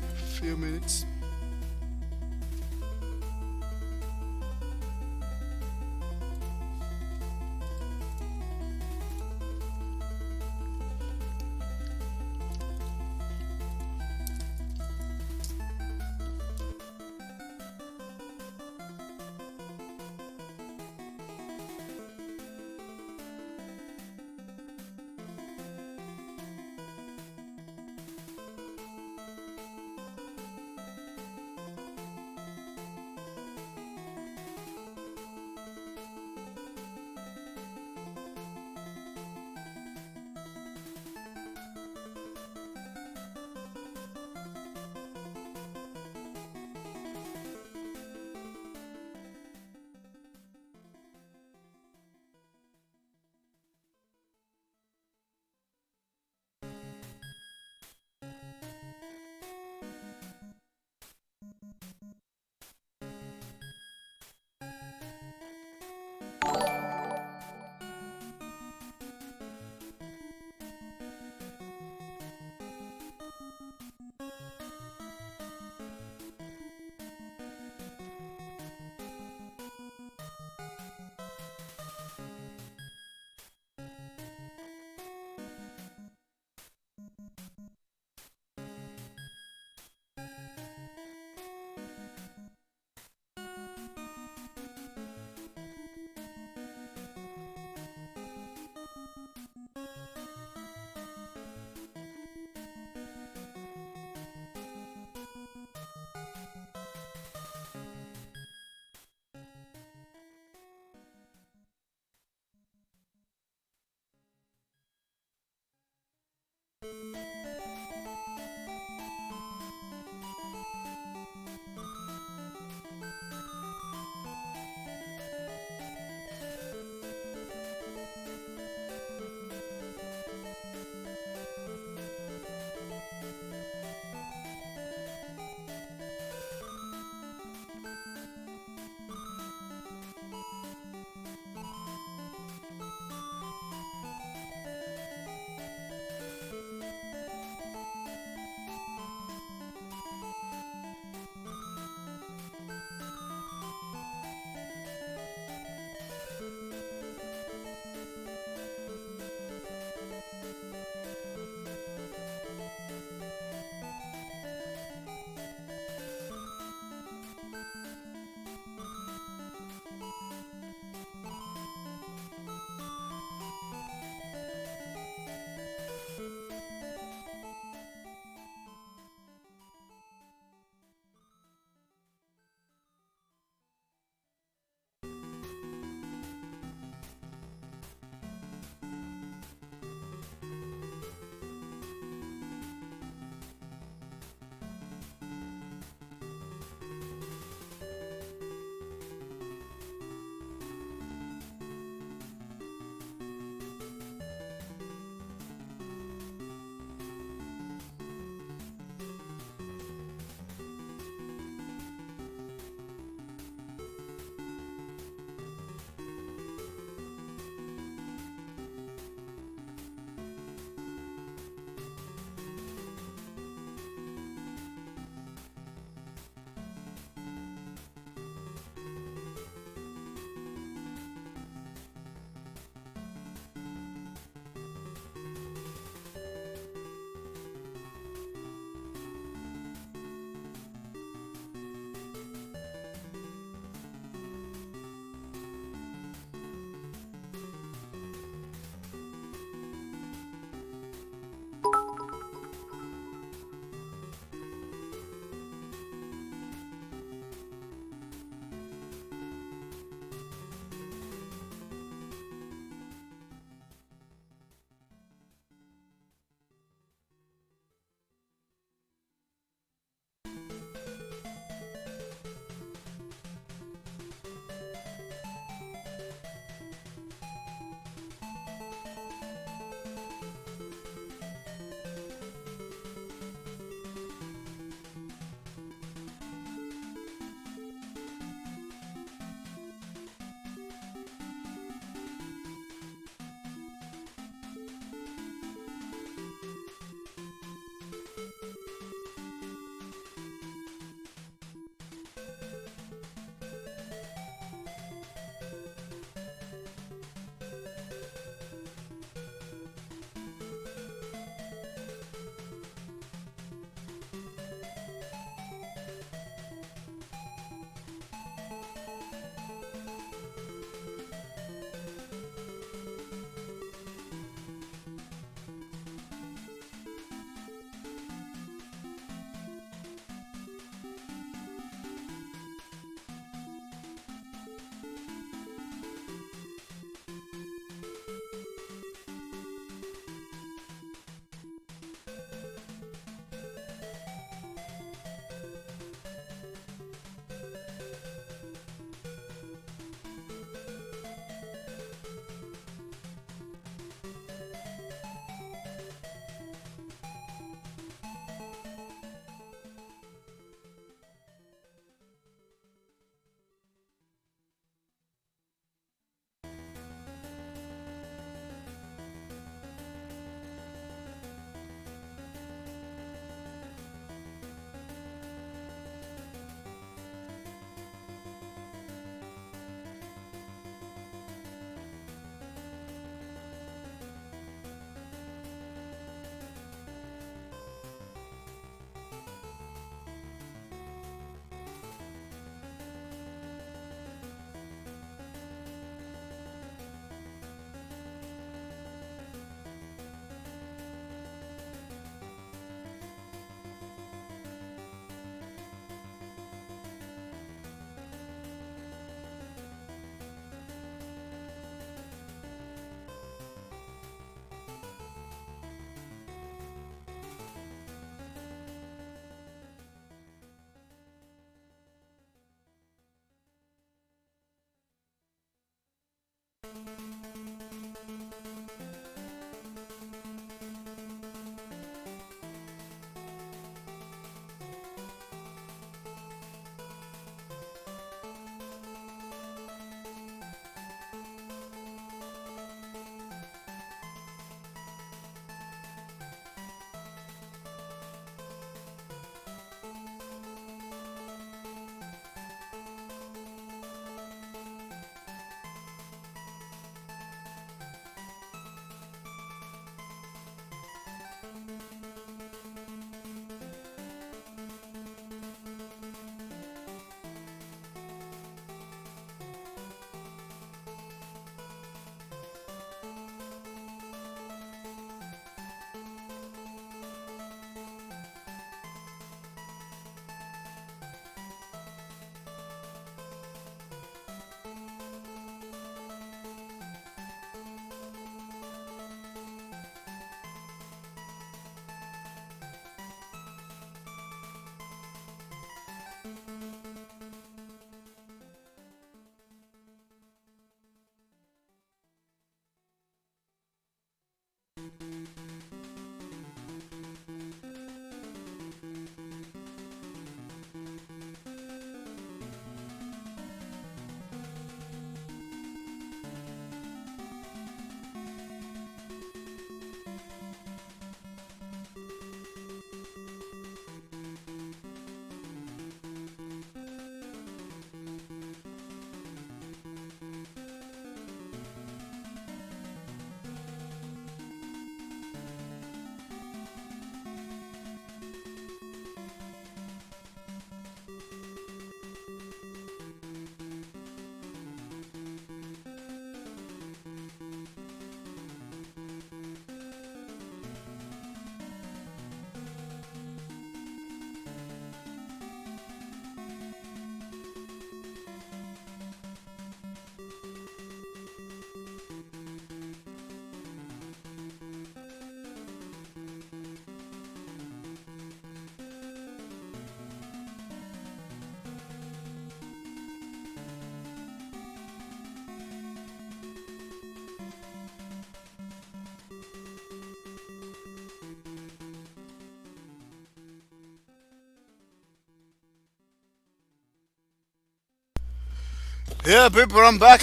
Yeah, people, I'm back,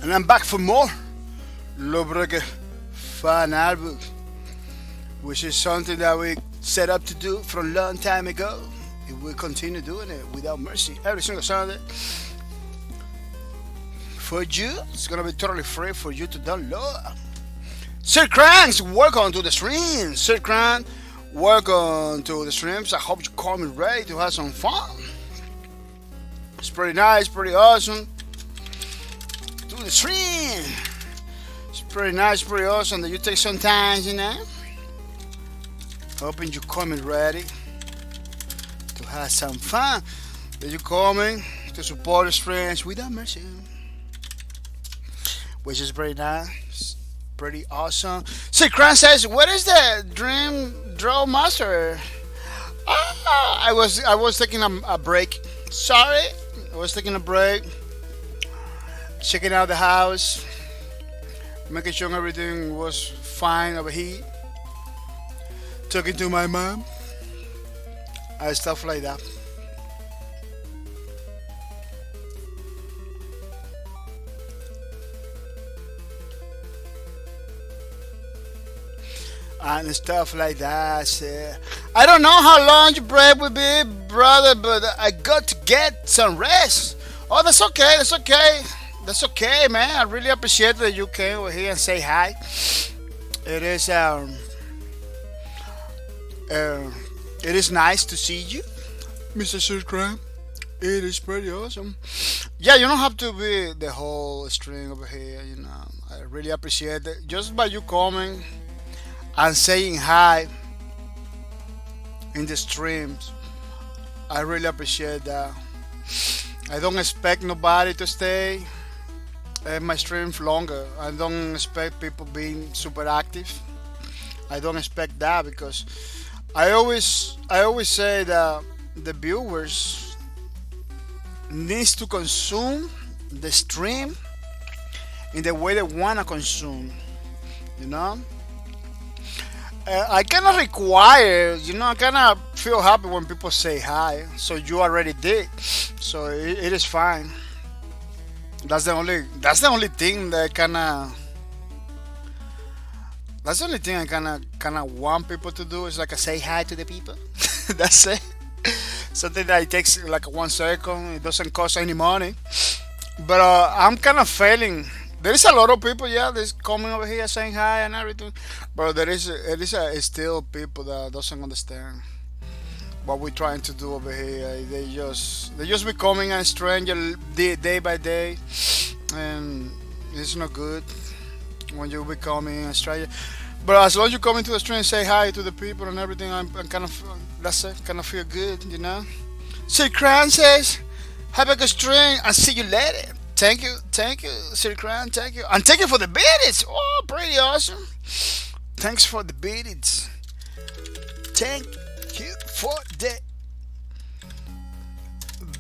and I'm back for more Lowbreaker Fan Album, which is something that we set up to do from a long time ago. And we continue doing it without mercy every single Sunday. For you, it's gonna be totally free for you to download. Sir Cranks, welcome to the stream. Sir Crank, welcome to the streams. I hope you're coming ready to have some fun. It's pretty nice, pretty awesome. Do the stream. It's pretty nice, pretty awesome that you take some time, you know. Hoping you're coming ready to have some fun. That you're coming to support the streams without mercy, which is pretty nice, pretty awesome. See, Cran says, "What is the Dream Draw Master?" I was taking a break. Sorry. I was taking a break, checking out the house, making sure everything was fine over here, talking to my mom, and stuff like that. And stuff like that. So I don't know how long your break will be, brother, but I got to get some rest. Oh, that's okay. That's okay. That's okay, man. I really appreciate that you came over here and say hi. It is nice to see you, Mr. Subscribe. It is pretty awesome. Yeah, you don't have to be the whole string over here. You know, I really appreciate it. Just by you coming and saying hi in the streams, I really appreciate that. I don't expect nobody to stay in my streams longer. I don't expect people being super active. I don't expect that because I always say that the viewers needs to consume the stream in the way they wanna consume. You know, I kind of require. You know, I kind of feel happy when people say hi. So you already did. So it is fine. That's the only. That's the only thing that kind of. That's the only thing I kind of want people to do is like a say hi to the people. That's it. Something that it takes like 1 second. It doesn't cost any money. But I'm kind of failing. There is a lot of people, yeah, that's coming over here saying hi and everything. But still people that doesn't understand what we're trying to do over here. They just becoming a stranger day by day, and it's not good when you're becoming a stranger. But as long as you come into the street and say hi to the people and everything, I'm kind of that's it. Kind of feel good, you know. Sir Crown says, "Have a good stream and see you later." Thank you, Sir Crown. Thank you, and thank you for the biddies. Oh, pretty awesome. Thanks for the biddies. Thank you for the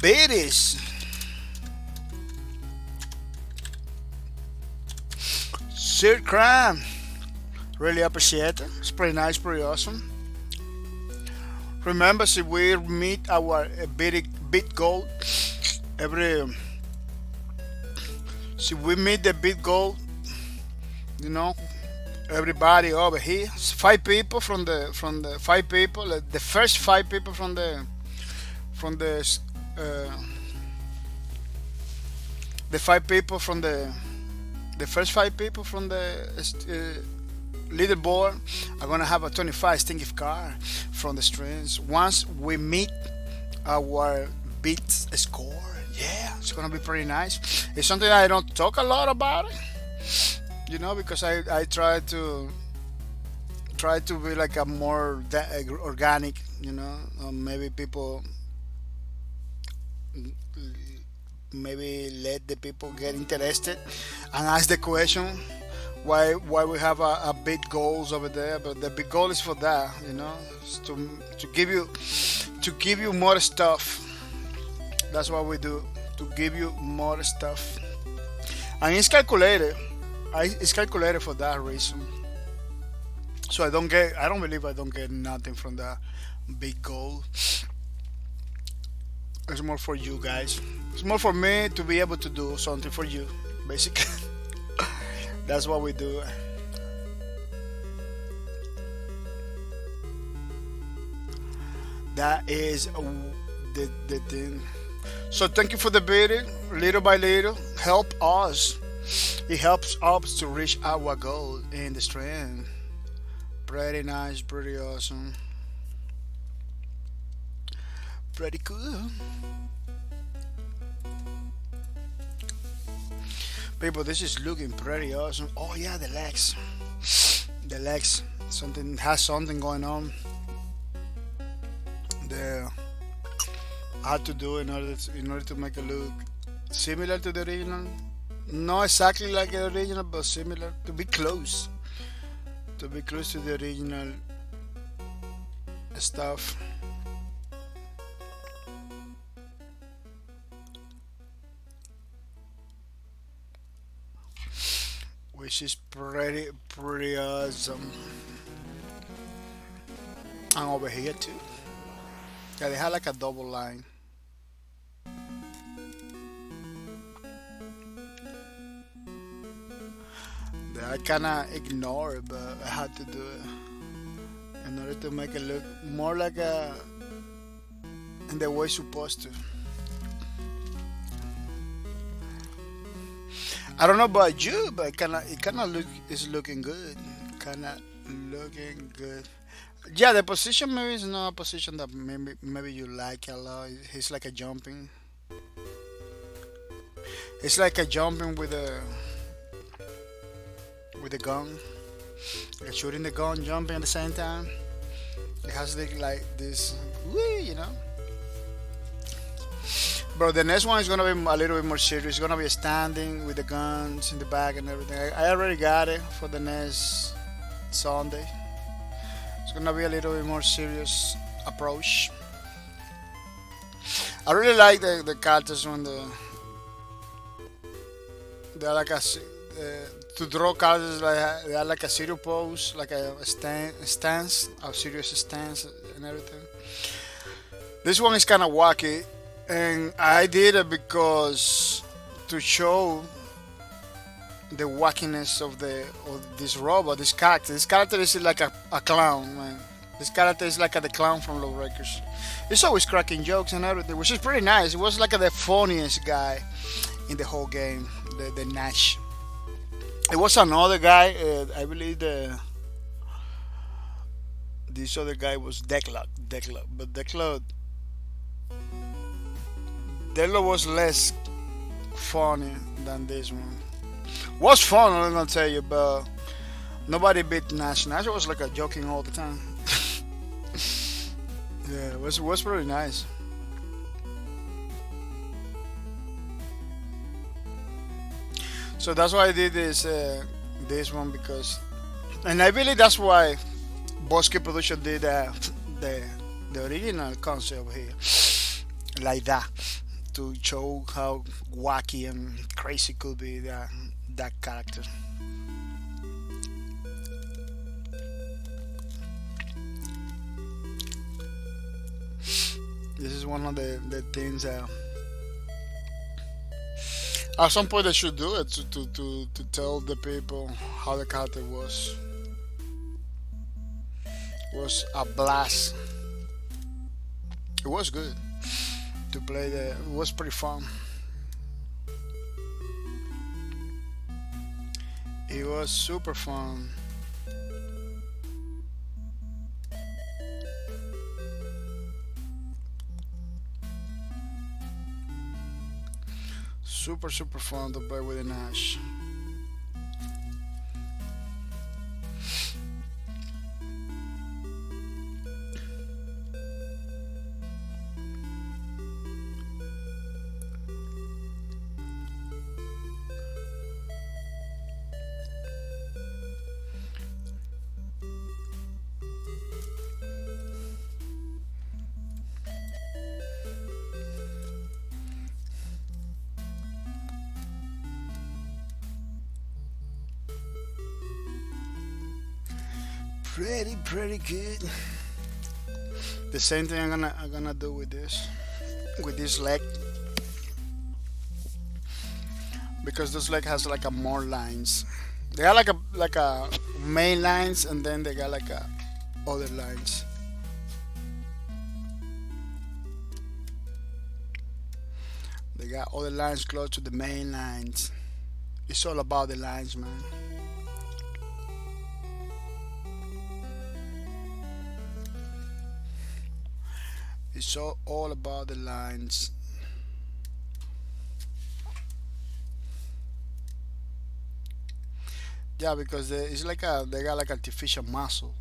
biddies. Sir Crown. Really appreciate it. It's pretty nice, pretty awesome. Remember, if we meet our bit goal every, if we meet the bit goal, you know, everybody over here, 5 people from the 5 people, the first 5 people from the the 5 people from the first 5 people from the leaderboard are gonna have a 25 stinky car from the streams once we meet our beat score. Yeah, it's gonna be pretty nice. It's something I don't talk a lot about it, you know, because I try to be like a more organic, you know. Maybe people, maybe let the people get interested and ask the question why we have a big goals over there. But the big goal is for that, you know, is to give you more stuff. That's what we do, to give you more stuff, and it's calculated. It's calculated for that reason. So I don't believe I don't get nothing from that big goal. It's more for you guys. It's more for me to be able to do something for you, basically. That's what we do. That is the thing. So thank you for the bidding. Little by little, help us. It helps us to reach our goal in the stream. Pretty nice, pretty awesome, pretty cool. People, this is looking pretty awesome. Oh yeah, the legs. The legs. Something going on there. I had to do in order to make it look similar to the original. Not exactly like the original, but similar. To be close. To be close to the original stuff. Which is pretty awesome. And over here too. Yeah, they had like a double line. That I kinda ignored, but I had to do it in order to make it look more like in the way it's supposed to. I don't know about you, but it's looking good. Kinda looking good. Yeah, the position maybe is not a position that maybe you like a lot. It's like a jumping. It's like a jumping with a gun. Like shooting the gun, jumping at the same time. It has like this, you know. Bro, the next one is gonna be a little bit more serious. It's gonna be standing with the guns in the back and everything. I already got it for the next Sunday. It's gonna be a little bit more serious approach. I really like the characters when they're like to draw characters like they are like a serious pose, like a stance, a serious stance, and everything. This one is kind of wacky, and I did it because to show the wackiness of this robot, this character. This character is like a clown, man. This character is like the clown from Lawbreakers. He's always cracking jokes and everything, which is pretty nice. He was like the funniest guy in the whole game, the Nash. It was another guy, I believe this other guy was Declock, but Declock was less funny than this one. Was fun, I'm gonna tell you, but nobody beat Nash. Nash was like a joking all the time. Yeah, it was pretty nice. So that's why I did this one because, and I believe that's why Bosque Production did the original concept here like that to show how wacky and crazy could be that character. This is one of the things at some point they should do it to tell the people how the character was. It was a blast. It was good to play. It was pretty fun. It was super fun. Super fun to play with the Nash. Pretty good. The same thing I'm gonna do with this leg, because this leg has like a more lines. They got like a main lines, and then they got like a other lines. They got other lines close to the main lines. It's all about the lines, man. It's all about the lines. Yeah, because it's like they got like artificial muscle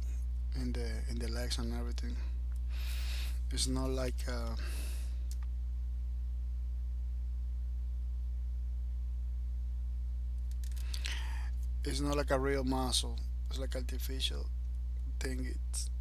in the legs and everything. It's not like it's not like a real muscle. It's like artificial thing. It's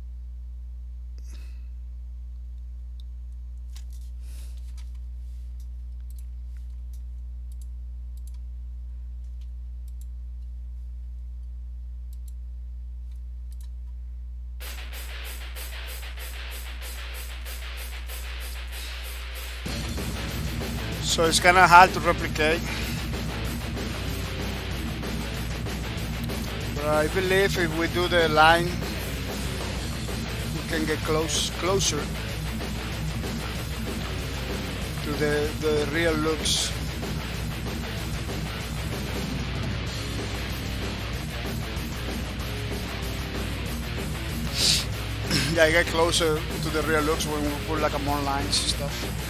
so it's kind of hard to replicate. But I believe if we do the line, we can get closer to the real looks. Yeah, I get closer to the real looks when we put like a more lines and stuff.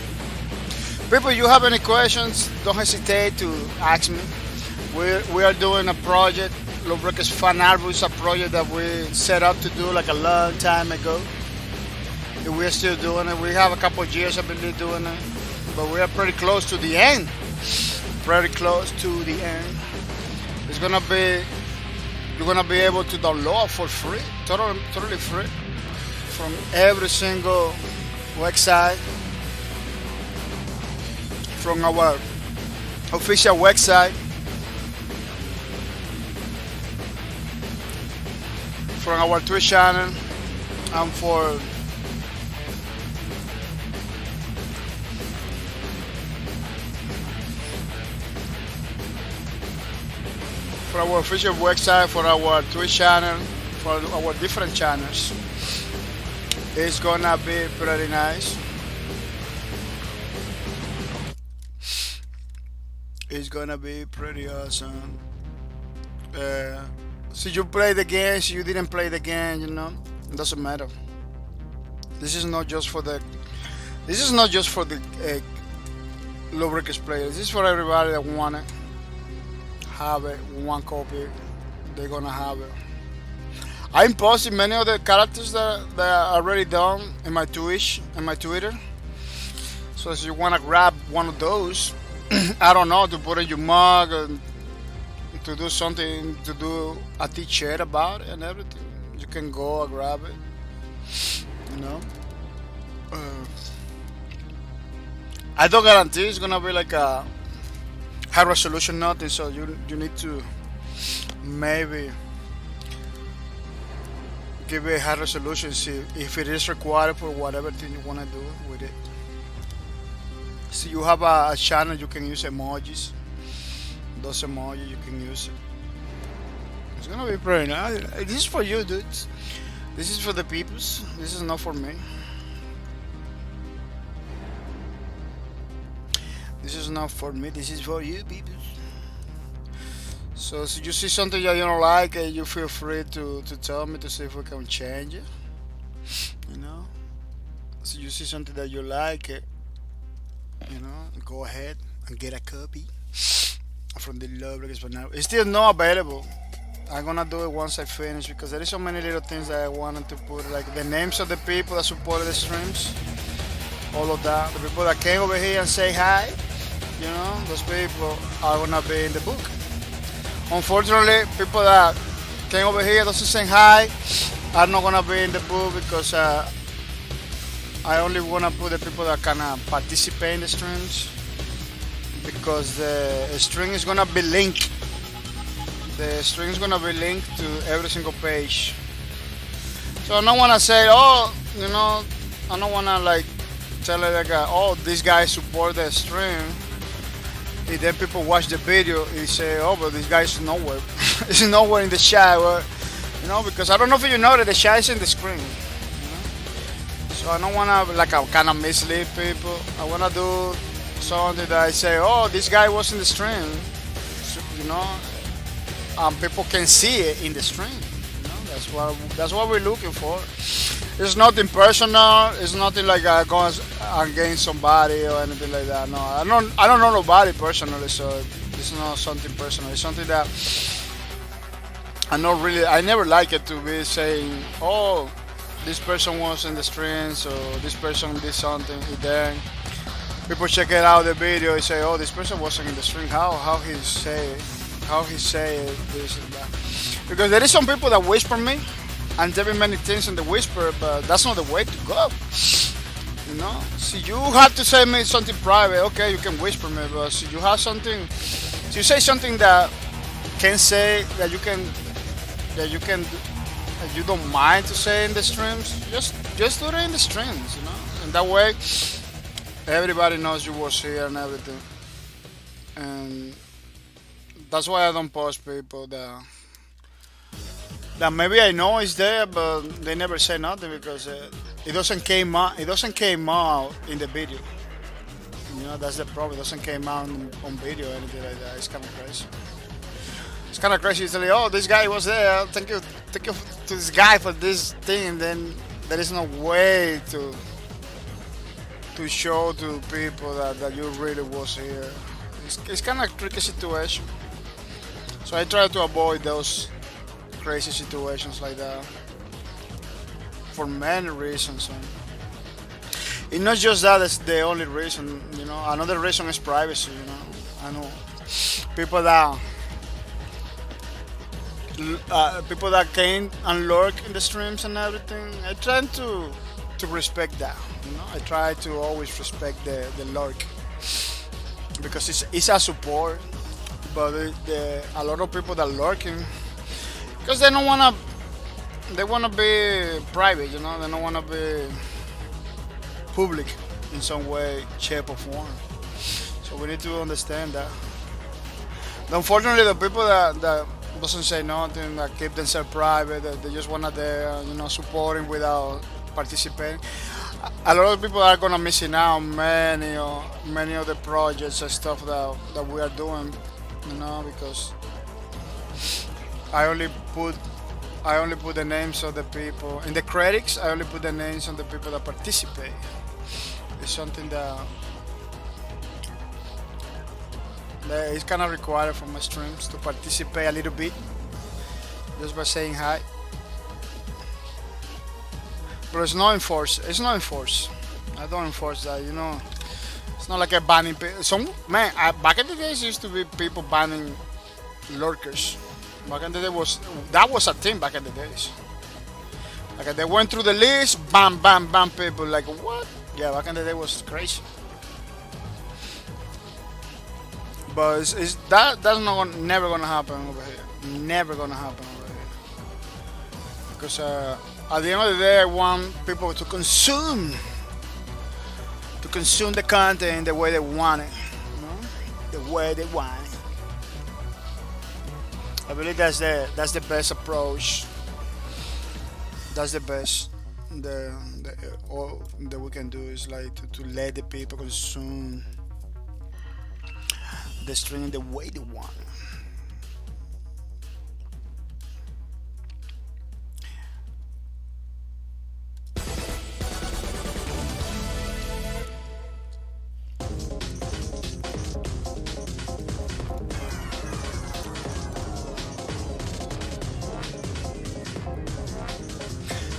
People, you have any questions, don't hesitate to ask me. We are doing a project. Lawbreakers Fan Album is a project that we set up to do like a long time ago. And we're still doing it. We have a couple of years I've been doing it. But we are pretty close to the end. Pretty close to the end. It's gonna be, you're gonna be able to download for free, totally free, from every single website. From our official website, from our Twitch channel and for our official website, for our Twitch channel, for our different channels. It's gonna be pretty nice. It's gonna be pretty awesome. So you play the game, so you didn't play the game, you know, it doesn't matter. This is not just for the low breakers players. This is for everybody that wanna have it, one copy. They're gonna have it. I'm posting many of the characters that are already done in my Twitch and my Twitter. So if you wanna grab one of those, I don't know, to put in your mug and to do something, to do a t-shirt about it and everything, you can go and grab it, you know. I don't guarantee it's gonna be like a high resolution nothing, so you need to maybe give it a high resolution, see if it is required for whatever thing you wanna do with it. So you have a channel, you can use emojis. Those emojis you can use it. It's gonna be pretty nice. This is for you, dudes. This is for the peoples. This is not for me. This is not for me. This is for you, people. So if you see something that you don't like, you feel free to tell me to see if we can change it. You know. So you see something that you like, you know, go ahead and get a copy from the love breakers. But now it's still not available. I'm gonna do it once I finish, because there is so many little things that I wanted to put, like the names of the people that supported the streams, all of that. The people that came over here and say hi, you know, those people are gonna be in the book. Unfortunately, people that came over here doesn't say hi are not gonna be in the book, because I only wanna put the people that can participate in the streams, because the string is gonna be linked. The string is gonna be linked to every single page. So I don't wanna say, oh, you know, I don't wanna like tell the guy, oh, this guy support the stream. And then people watch the video and say, oh, but this guy is nowhere. It's nowhere in the chat, you know, because I don't know if you know that the chat is in the screen. You know? So I don't wanna like kind of mislead people. I wanna do something that I say, oh, this guy was in the stream, so, you know, and people can see it in the stream. You know, that's what we're looking for. It's nothing personal. It's nothing like going against somebody or anything like that. No, I don't know nobody personally, so it's not something personal. It's something that I never like it to be saying, oh, this person was in the stream, so this person did something. And then people check it out the video and say, oh, this person wasn't in the stream. How he say this and that. Because there is some people that whisper me and tell me many things in the whisper, but that's not the way to go. You know, see, you have to say me something private. Okay, you can whisper me, but see, you have something. So you say something that can say that you don't mind to say in the streams. Just do it in the streams, you know, and that way everybody knows you was here and everything. And that's why I don't post people that maybe I know is there, but they never say nothing, because it doesn't came out in the video. You know, that's the problem. It doesn't came out on video or anything like that. It's kind of crazy. It's kind of crazy to tell you, oh, this guy was there. Thank you to this guy for this thing. And then there is no way to show to people that you really was here. It's kind of a tricky situation. So I try to avoid those crazy situations like that for many reasons. And it's not just that, it's the only reason, you know. Another reason is privacy, you know. I know people that came and lurk in the streams and everything. I try to respect that, you know. I try to always respect the lurk, because it's a support. But a lot of people that lurking, because they don't wanna they want to be private, you know. They don't want to be public in some way, shape, or form. So we need to understand that. Unfortunately, the people that doesn't say nothing, that keep themselves private, that they just wanna there, supporting without participating. A lot of people are gonna missing out on many of the projects and stuff that we are doing, because I only put I only put the names of the people in the credits. I only put the names of the people that participate. It's something that is kind of required for my streams to participate a little bit, just by saying hi. But it's not enforced. It's not enforced. I don't enforce that. It's not like a banning. Some man, back in the days, used to be people banning lurkers. Back in the day that was a thing back in the days. Like they went through the list, bam, bam, bam, people like what? Yeah, back in the day was crazy. But that's never gonna happen over here. Never gonna happen over here. Because at the end of the day, I want people to consume the content the way they want it, the way they want it. I believe that's the best approach. That's the best. All that we can do is like to let the people consume the stream the way they want it.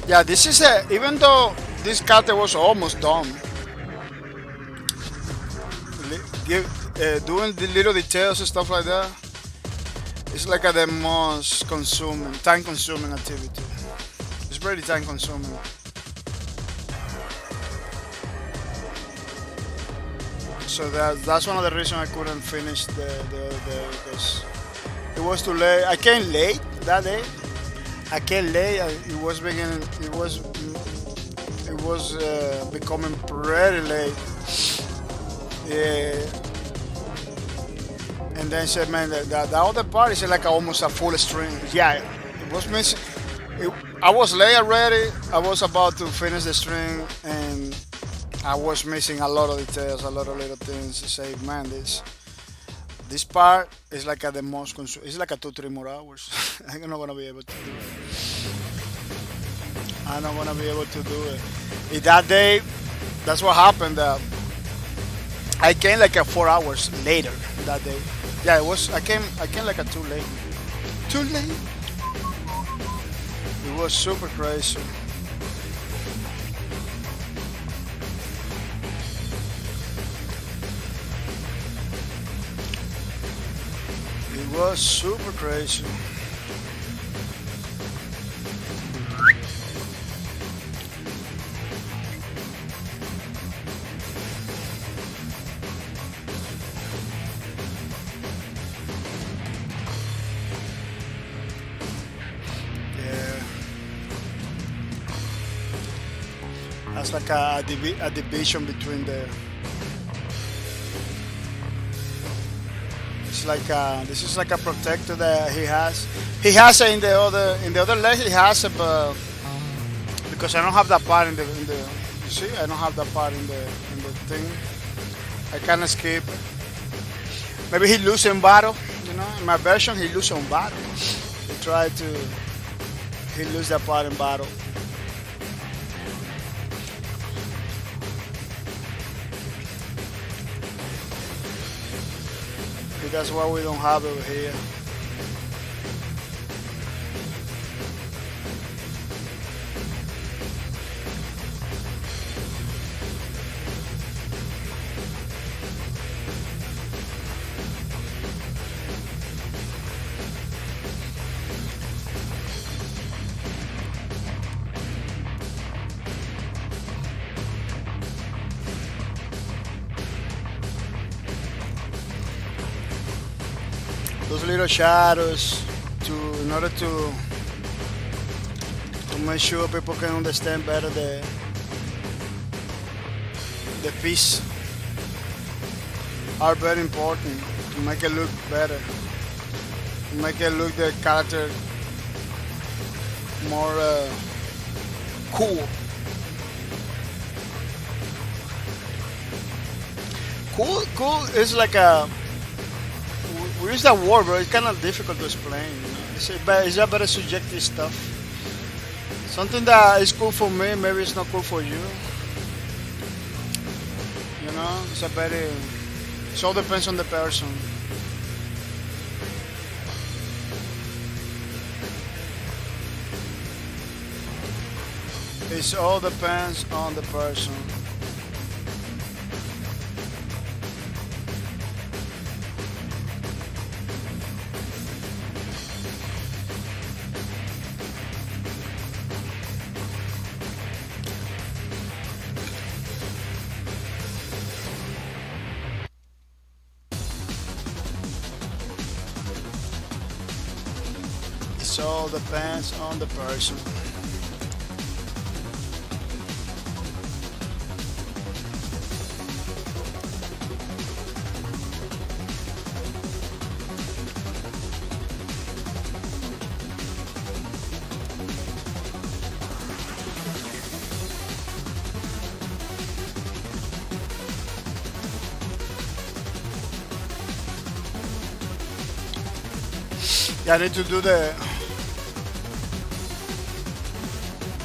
Yeah, this is even though this cut was almost done, doing the little details and stuff like that, it's like the most time consuming activity. It's very time consuming. So that's one of the reasons I couldn't finish because it was too late. I came late that day. I came late. It was becoming pretty late. Yeah. And then said, man, the other part is like almost a full string. Yeah, it was missing. I was late already. I was about to finish the string, and I was missing a lot of details, a lot of little things. To say, man, this part is like the most it's like 2-3 more hours. I'm not gonna be able to do it. I'm not gonna be able to do it. In that day, that's what happened. I came like 4 hours later that day. Yeah, it was. I came like too late. Too late. It was super crazy. It was super crazy. That's like a division between the. It's like this is like a protector that he has. He has it in the other leg. He has it, but because I don't have that part in the. You see, I don't have that part in the thing. I can't skip. Maybe he loses in battle. In my version, he loses in battle. He loses that part in battle. That's why we don't have it here. Those little shadows in order to to make sure people can understand better the piece are very important to make it look better, to make it look the character more cool. Cool is like a, we use that word, but it's kind of difficult to explain. You know? It's a very subjective stuff. Something that is cool for me, maybe it's not cool for you. You know, it's a very, it all depends on the person. It all depends on the person. It all depends on the person. Yeah, I need to do the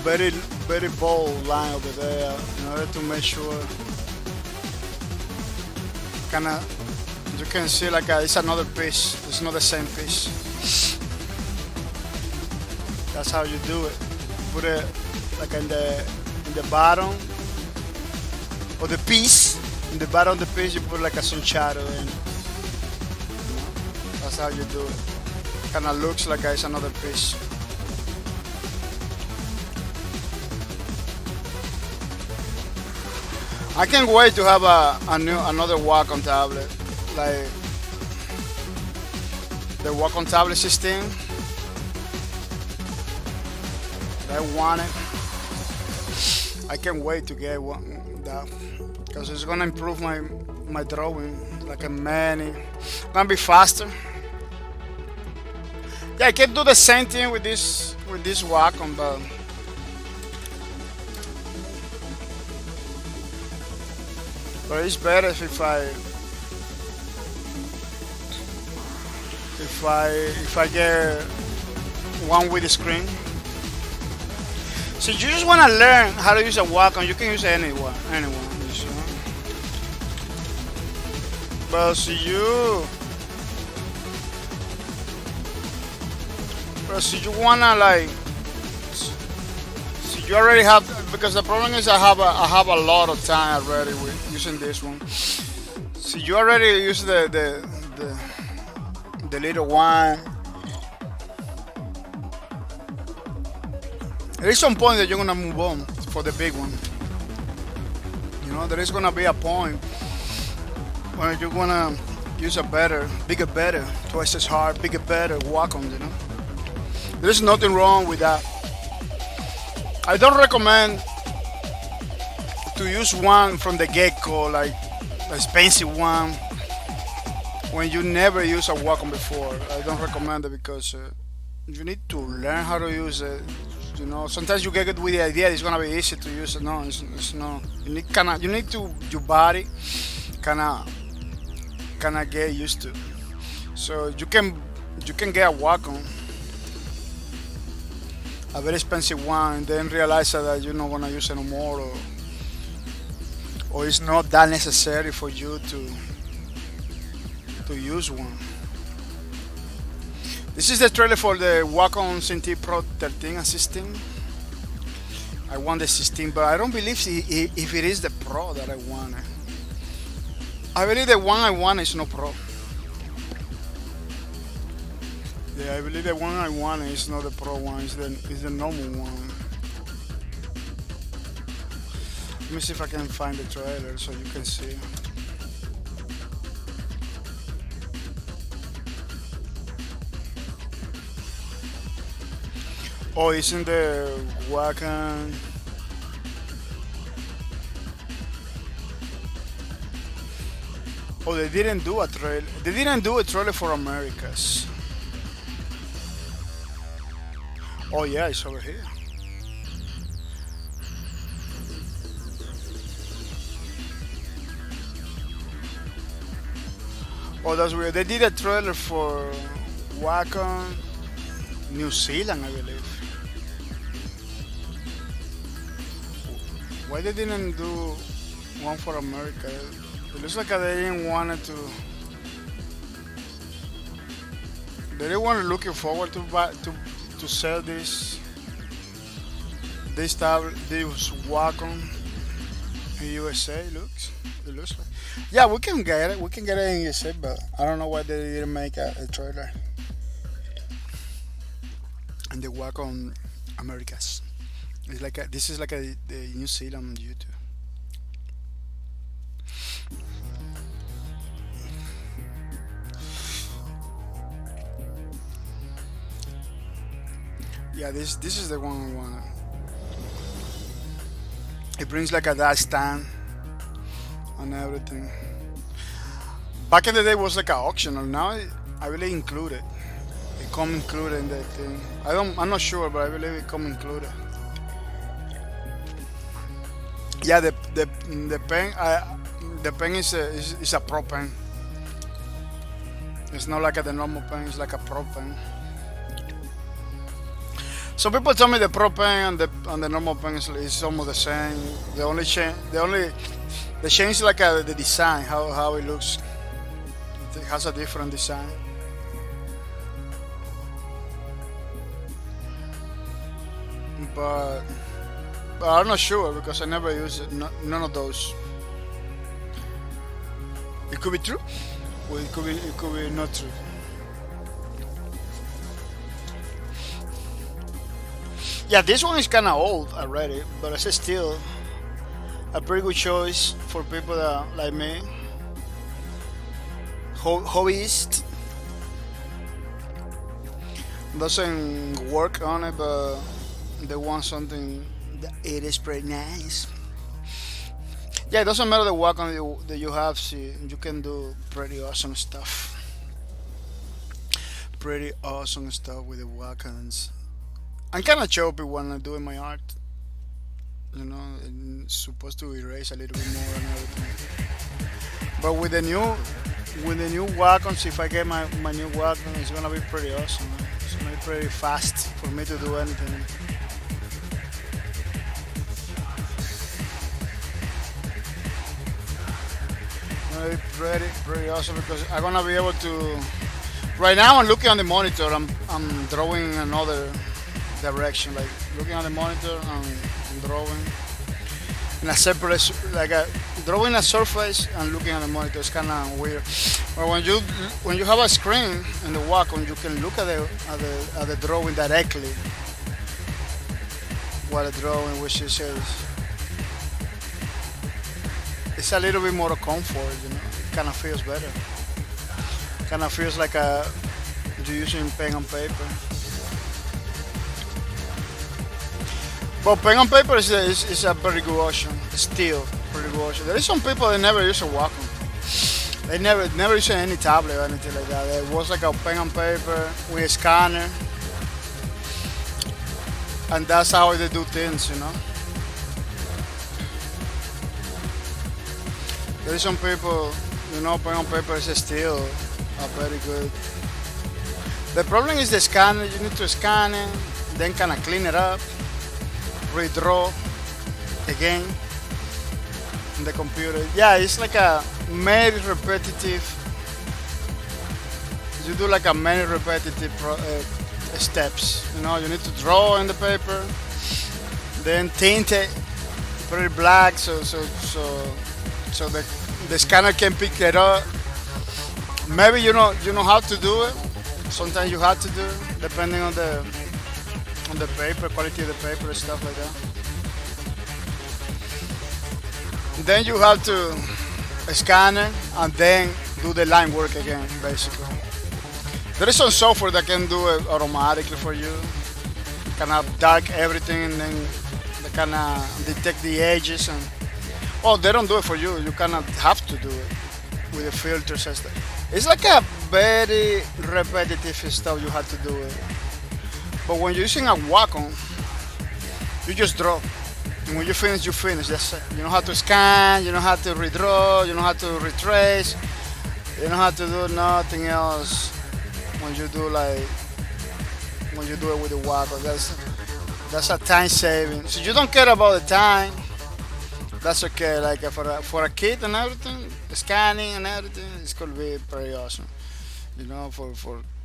very bold line over there in order to make sure kinda you can see like it's another piece, it's not the same piece. That's how you do it. Put it like in the bottom of the piece. In the bottom of the piece you put like a sun shadow in. That's how you do it. Kinda looks like it's another piece. I can't wait to have another Wacom tablet, like the Wacom tablet system. I want it. I can't wait to get that because it's gonna improve my drawing like a many. Gonna be faster. Yeah, I can do the same thing with this Wacom, but it's better if I get one with the screen. So you just want to learn how to use a Wacom. You can use anyone. You know? But so you wanna like, so you already have, because the problem is I have a lot of time already with using this one. So you already use the little one. There is some point that you're gonna move on for the big one. You know, there is gonna be a point when you're gonna use a bigger, better, twice as hard, bigger, better Wacom. You know, there's nothing wrong with that. I don't recommend to use one from the get-go, like an expensive one, when you never use a Wacom before. I don't recommend it because you need to learn how to use it. You know, sometimes you get good with the idea it's gonna be easy to use it. No, it's not. You need to your body kinda get used to. So you can get a Wacom, a very expensive one, and then realize that you're not gonna use it anymore, or it's not that necessary for you to use one. This is the trailer for the Wacom CT Pro 13 Assistant. I want the 16, but I don't believe if it is the Pro that I want. I believe the one I want is no Pro. Yeah, I believe the one I want is not the Pro one, it's the normal one. Let me see if I can find the trailer so you can see. Oh, isn't the wagon? Oh, they didn't do a trailer. They didn't do a trailer for Americas. Oh yeah, it's over here. Oh, that's weird. They did a trailer for Wacom, New Zealand, I believe. Why they didn't do one for America? It looks like they didn't want it to. They didn't want to looking forward to buy, to sell this tab this Wacom in USA. It looks like. Yeah, we can get it. We can get it in USA, but I don't know why they didn't make a trailer. And the Wacom Americas. It's like this is like the New Zealand YouTube. Yeah, this is the one we want. It brings like a dash stand and everything. Back in the day it was like an optional. Now I really include it. It come included in the thing. I'm not sure, but I believe it come included. Yeah, the pen the pen is a pro pen. It's not like the normal pen. It's like a pro pen. Some people tell me the pro pen and the normal pen is almost the same. The change is like the design, how it looks. It has a different design. But I'm not sure because I never use it. None of those. It could be true, or it could be not true. Yeah, this one is kind of old already, but it's still a pretty good choice for people that like me, hobbyist. Doesn't work on it, but they want something that it is pretty nice. Yeah, it doesn't matter the Wacom that you have. See, you can do pretty awesome stuff. Pretty awesome stuff with the Wacoms. I'm kind of choppy when I'm doing my art. You know, it's supposed to erase a little bit more and everything. But with the new Wacoms, if I get my new Wacom, it's gonna be pretty awesome. Man. It's gonna be pretty fast for me to do anything. It's gonna be pretty awesome because I'm gonna be able to. Right now, I'm looking on the monitor. I'm drawing another direction, like looking at the monitor and drawing in a separate, like drawing a surface and looking at the monitor. It's kind of weird. But when you have a screen in the Wacom, you can look at the drawing directly. What the drawing, which is it's a little bit more comfort. You know, it kind of feels better. Kind of feels like you're using pen and paper. But pen and paper is a very good option. Still pretty good option. There is some people that never use a Wacom. They never use any tablet or anything like that. It was like a pen and paper with a scanner, and that's how they do things, you know. There is some people, you know, pen and paper is still a very good. The problem is the scanner. You need to scan it, then kind of clean it up, redraw again in the computer. Yeah, it's like a very repetitive. You do like a many repetitive steps. You know, you need to draw in the paper, then tint it pretty black, so the scanner can pick it up. Maybe you know how to do it. Sometimes you have to do it, depending on the paper, quality of the paper and stuff like that. Then you have to scan it and then do the line work again, basically. There is some software that can do it automatically for you. kind of dark everything, and then they kind of detect the edges. And oh, they don't do it for you. You kind of have to do it with the filters and stuff. It's like a very repetitive stuff. You have to do it. But when you're using a Wacom, you just draw. And when you finish, you finish. That's it. You don't have to scan. You don't have to redraw. You don't have to retrace. You don't have to do nothing else when you do it with the Wacom. That's a time saving. So you don't care about the time. That's okay. Like for a kid and everything, scanning and everything, it's gonna be pretty awesome. You know,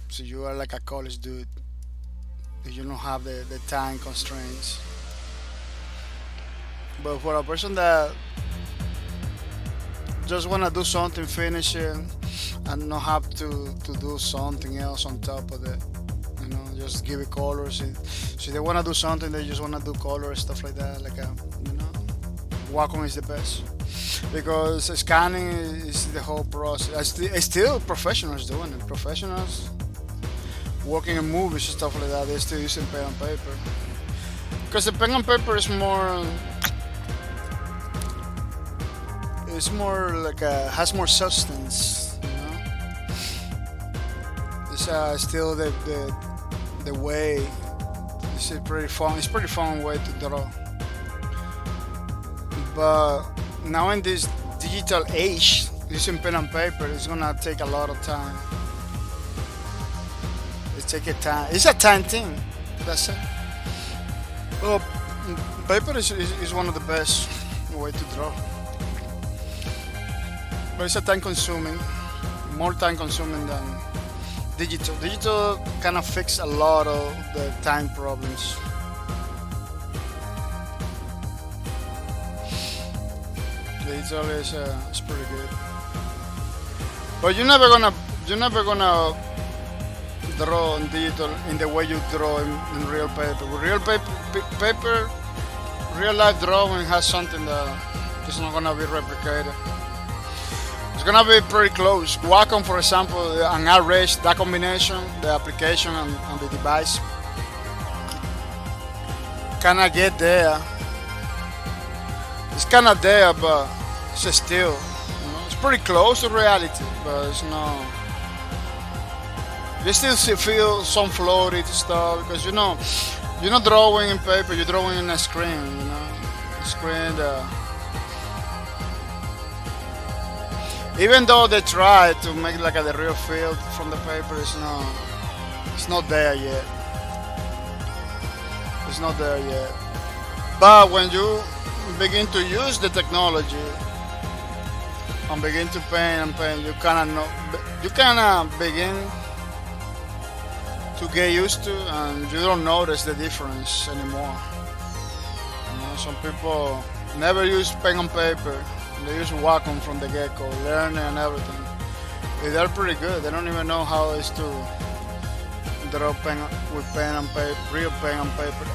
so you are like a college dude. You don't have the time constraints. But for a person that just wanna do something, finish it, and not have to do something else on top of it, you know, just give it colors. So they wanna do something, they just wanna do colors, stuff like that. Like Wacom is the best because scanning is the whole process. It's still professionals doing it. Professionals working in movies and stuff like that, they're still using pen and paper because the pen and paper is more. It's more like has more substance, you know. It's still the way. It's a pretty fun. It's pretty fun way to draw. But now in this digital age, using pen and paper is gonna take a lot of time. It's a time thing. That's it. Well, paper is one of the best way to draw. But it's a time consuming, more time consuming than digital. Digital kind of fix a lot of the time problems. Digital is pretty good. But you're never gonna draw in digital in the way you draw in real paper. With real paper, real life drawing has something that is not gonna be replicated. It's gonna be pretty close. Wacom, for example, and arrange that combination, the application and the device, kinda get there. It's kinda there, but it's still, you know, it's pretty close to reality, but it's not. You still feel some floaty stuff because you're not drawing in paper, you're drawing in a screen, you know, screen. Even though they try to make like the real feel from the paper, it's not there yet. It's not there yet. But when you begin to use the technology and begin to paint, you kind of begin to get used to, and you don't notice the difference anymore. You know, some people never use pen and paper. They use Wacom from the get-go, learning and everything. They're pretty good. They don't even know how it's to draw with pen and paper, real pen and paper.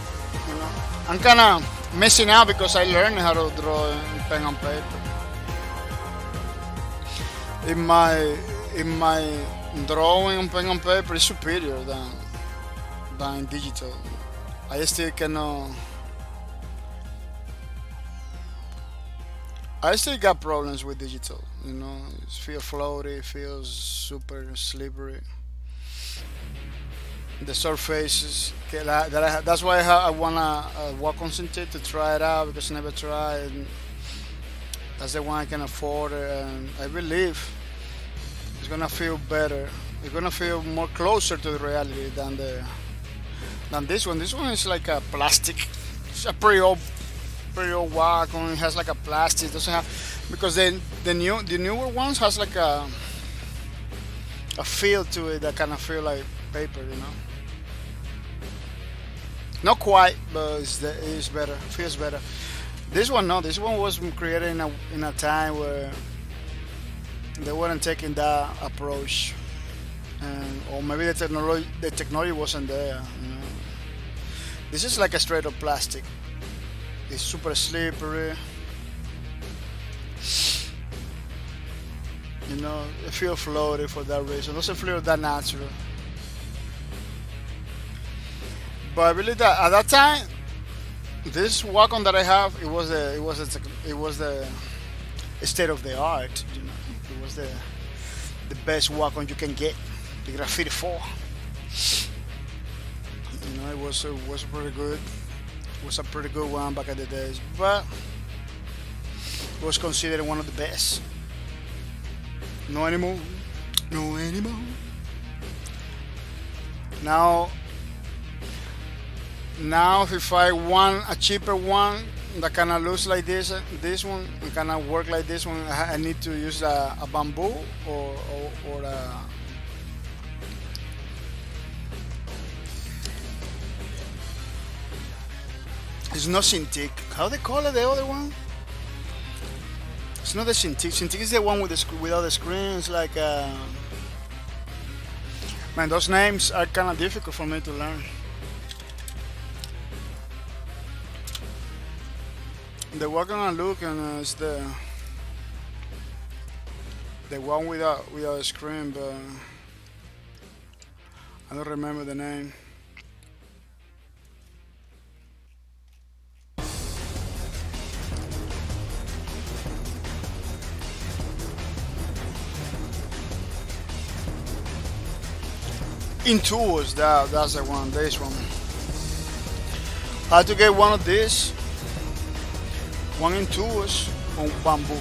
You know, I'm kind of missing out because I learned how to draw in pen and paper. In my drawing on pen and paper is superior than in digital. I still cannot. I still got problems with digital, you know. It feels floaty, it feels super slippery. The surfaces, that's why I wanna Wacom to try it out because I never tried. And that's the one I can afford, and I believe it's gonna feel better. It's gonna feel more closer to the reality than this one. This one is like a plastic. It's a pretty old Wacom. It has like a plastic. It doesn't have, because the newer ones has like a feel to it that kind of feel like paper, you know. Not quite, but it's better. Feels better. This one no. This one was created in a time where they weren't taking that approach, or maybe the technology wasn't there. You know. This is like a straight up plastic. It's super slippery. You know, it feels floaty for that reason. It doesn't feel that natural. But I believe that at that time, this Wacom that I have, it was the state of the art. You know, it was the best Wacom you can get, the Graffiti 4. You know, it was pretty good. It was a pretty good one back in the days, but it was considered one of the best. No anymore. No anymore. Now, if I want a cheaper one that kind of looks like this one, and kind of work like this one, I need to use a bamboo or a. It's not Cintiq. How they call it, the other one? It's not the Cintiq. Cintiq is the one with without the screens. Like, man, those names are kind of difficult for me to learn. The Wacom I'm looking is the one without a screen, but I don't remember the name. Intuos, that's the one, this one. I had to get one of these, one Intuos on bamboo,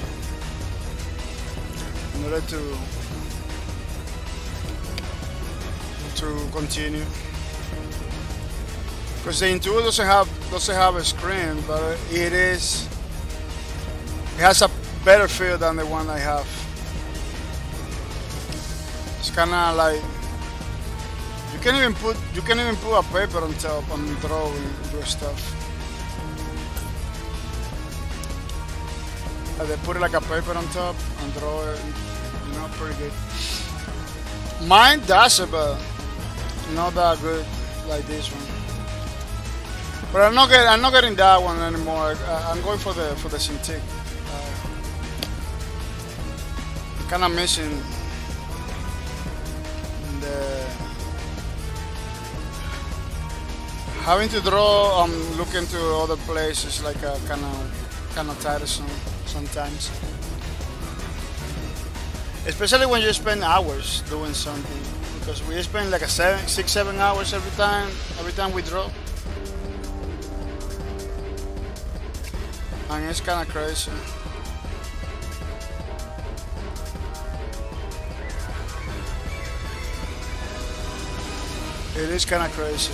in order to continue. Because the Intuos doesn't have a screen, but it has a better feel than the one I have. It's kind of like you can even put a paper on top and draw your stuff. They put it like a paper on top and draw it, you know, pretty good. Mine does it, but not that good like this one. But I'm not getting that one anymore. I'm going for the Cintiq. I'm kind of missing the having to draw. Looking to other places like kind of tiresome sometimes. Especially when you spend hours doing something, because we spend like 6-7 hours every time we draw. And it's kind of crazy. It is kind of crazy.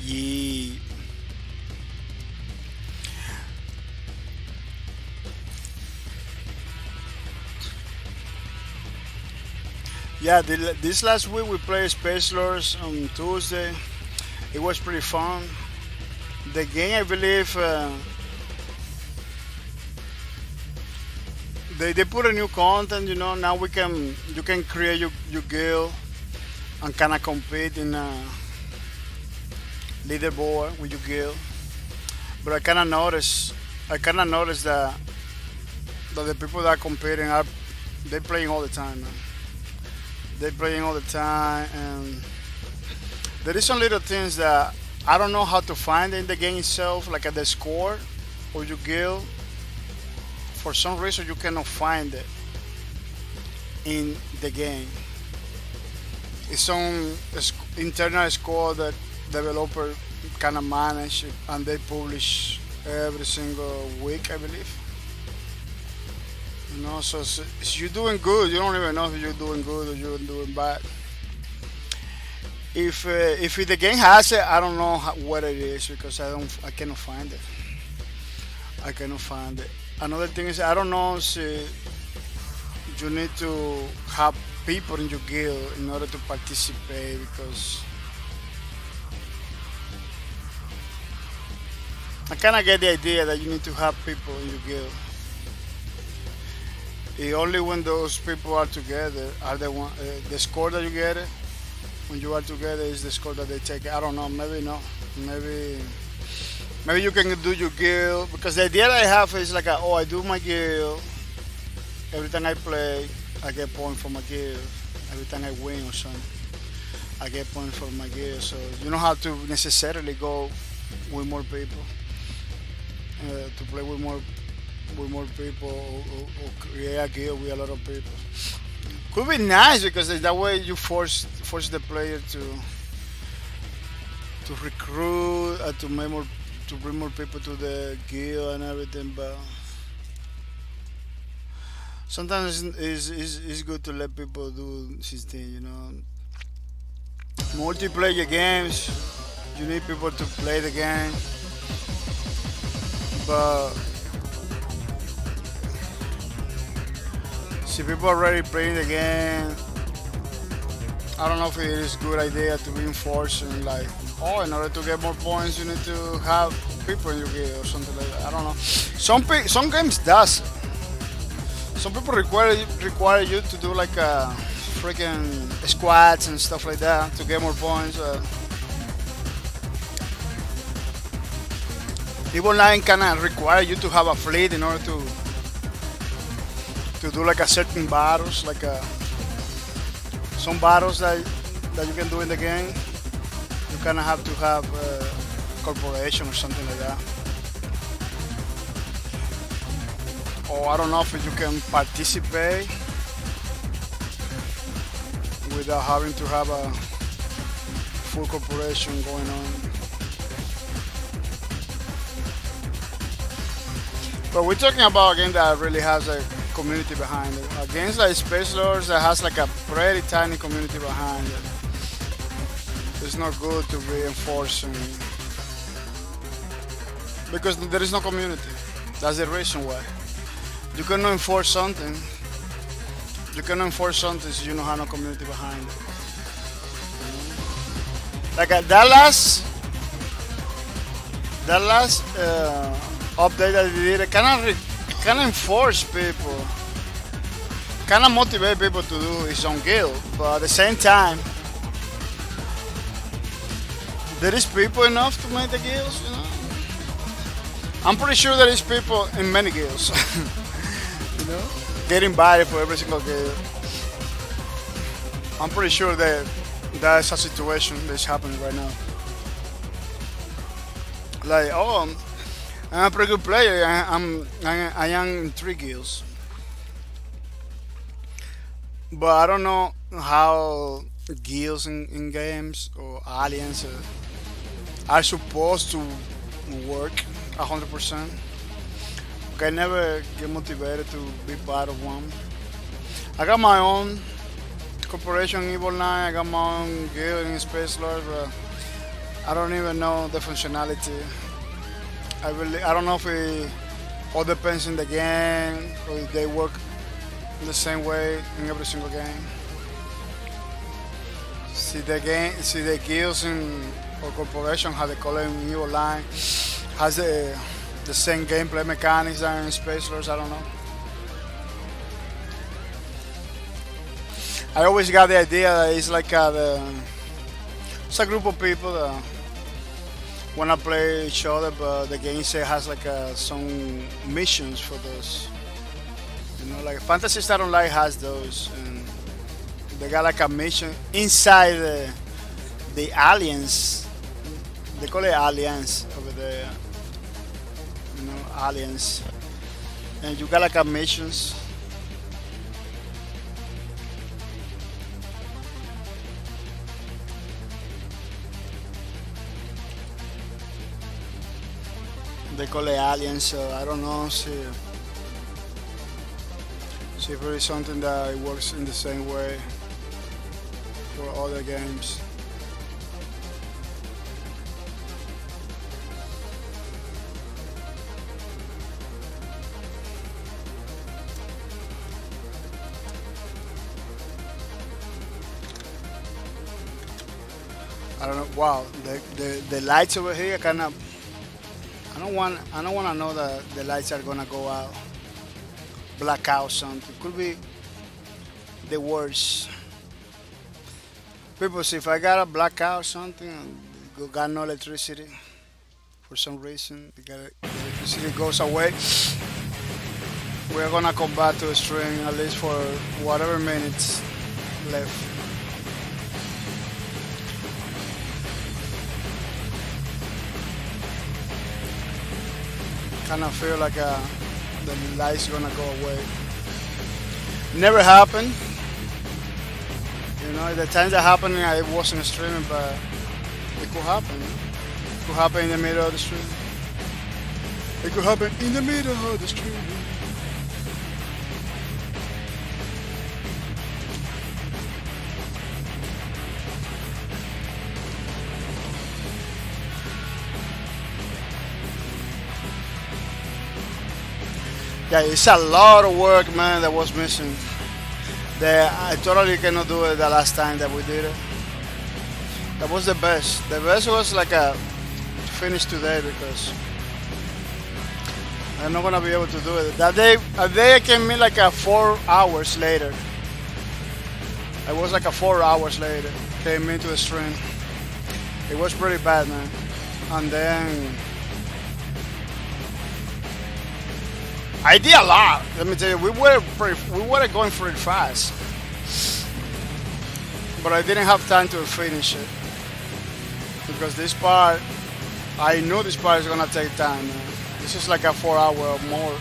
Yeah. Yeah, this last week we played Space Lords on Tuesday. It was pretty fun. The game, I believe, they put a new content. You know, now you can create your guild and kind of compete in a leaderboard with your guild. But I kind of noticed that the people that are competing they playing all the time, man. They're playing all the time, and there is some little things that I don't know how to find in the game itself, like at the score or your guild. For some reason, you cannot find it in the game. It's some internal score that developer kind of manage, and they publish every single week, I believe. So you're doing good. You don't even know if you're doing good or you're doing bad. If the game has it, I don't know what it is because I cannot find it. I cannot find it. Another thing is I don't know if you need to have people in your guild in order to participate because I kind of get the idea that you need to have people in your guild. Only when those people are together are the score that you get it when you are together is the score that they take. I don't know. Maybe no. Maybe you can do your guild because the idea that I have is like I do my guild. Every time I play, I get points for my guild. Every time I win or something, I get points for my guild. So you don't have to necessarily go with more people to play with more people or create a guild with a lot of people. Could be nice because that way you force the player to recruit to bring more people to the guild and everything, but sometimes it's good to let people do his thing. Multiplayer games, you need people to play the game, but see people already playing the game. I don't know if it is a good idea to be enforcing like, in order to get more points, you need to have people in your guild or something like that. I don't know. Some games does. Some people require you to do like freaking squads and stuff like that to get more points. Evil 9 kind of require you to have a fleet in order to do like a certain battles, like some battles that you can do in the game. You kind of have to have a corporation or something like that. Or I don't know if you can participate without having to have a full corporation going on. But we're talking about a game that really has a community behind it. Against like Space Lords that has like a pretty tiny community behind it. It's not good to be enforcing because there is no community. That's the reason why. You cannot enforce something. You cannot enforce something if you don't have no community behind it. Like that last update that they did, it kind of enforce people, kind of motivate people to do his own guild, but at the same time, there is people enough to make the guilds. I'm pretty sure there is people in many guilds, getting invited for every single guild. I'm pretty sure that that's a situation that's happening right now. Like, I'm a pretty good player. I am in 3 guilds, but I don't know how guilds in games or alliances are supposed to work 100%. I never get motivated to be part of one. I got my own corporation in Evil 9. I got my own guild in Space Lords, but I don't even know the functionality. I don't know if it all depends on the game or if they work in the same way in every single game. See the guilds or corporation, how they call it in Evil 9, has the same gameplay mechanics as in Space Lords. I don't know. I always got the idea that it's like it's a group of people that want to play each other, but the game has like some missions for those. Like Fantasy Star Online has those, and they got like a mission inside the Alliance. They call it Alliance over there. Alliance, and you got like a missions. They call it Alien, so I don't know. See if there is something that it works in the same way for other games. I don't know. Wow, the lights over here kind of. I don't want to know that the lights are gonna go out, black out something. Could be the worst. People see if I got a blackout or something, and got no electricity for some reason, the electricity goes away. We're gonna come back to the stream at least for whatever minutes left. Kind of feel like the light's gonna go away. Never happened. You know, the times that happened, I wasn't streaming, but it could happen. It could happen in the middle of the stream. It could happen in the middle of the stream. Yeah, it's a lot of work, man, that was missing. I totally cannot do it the last time that we did it. That was the best. The best was like to finish today because I'm not gonna be able to do it. That day, I came in like 4 hours later. I was like 4 hours later. Came into the stream. It was pretty bad, man. And then I did a lot. Let me tell you, we were going pretty fast, but I didn't have time to finish it because this part, I knew this part is gonna take time. Man. This is like 4 hour or more.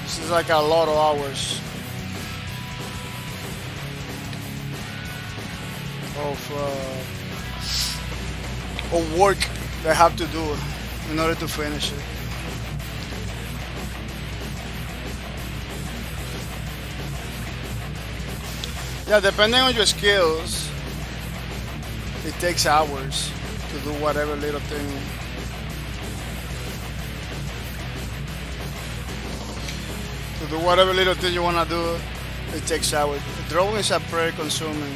This is like a lot of hours of work that I have to do in order to finish it. Yeah, depending on your skills, it takes hours to do whatever little thing. To do whatever little thing you want to do, it takes hours. Drawings are pretty consuming.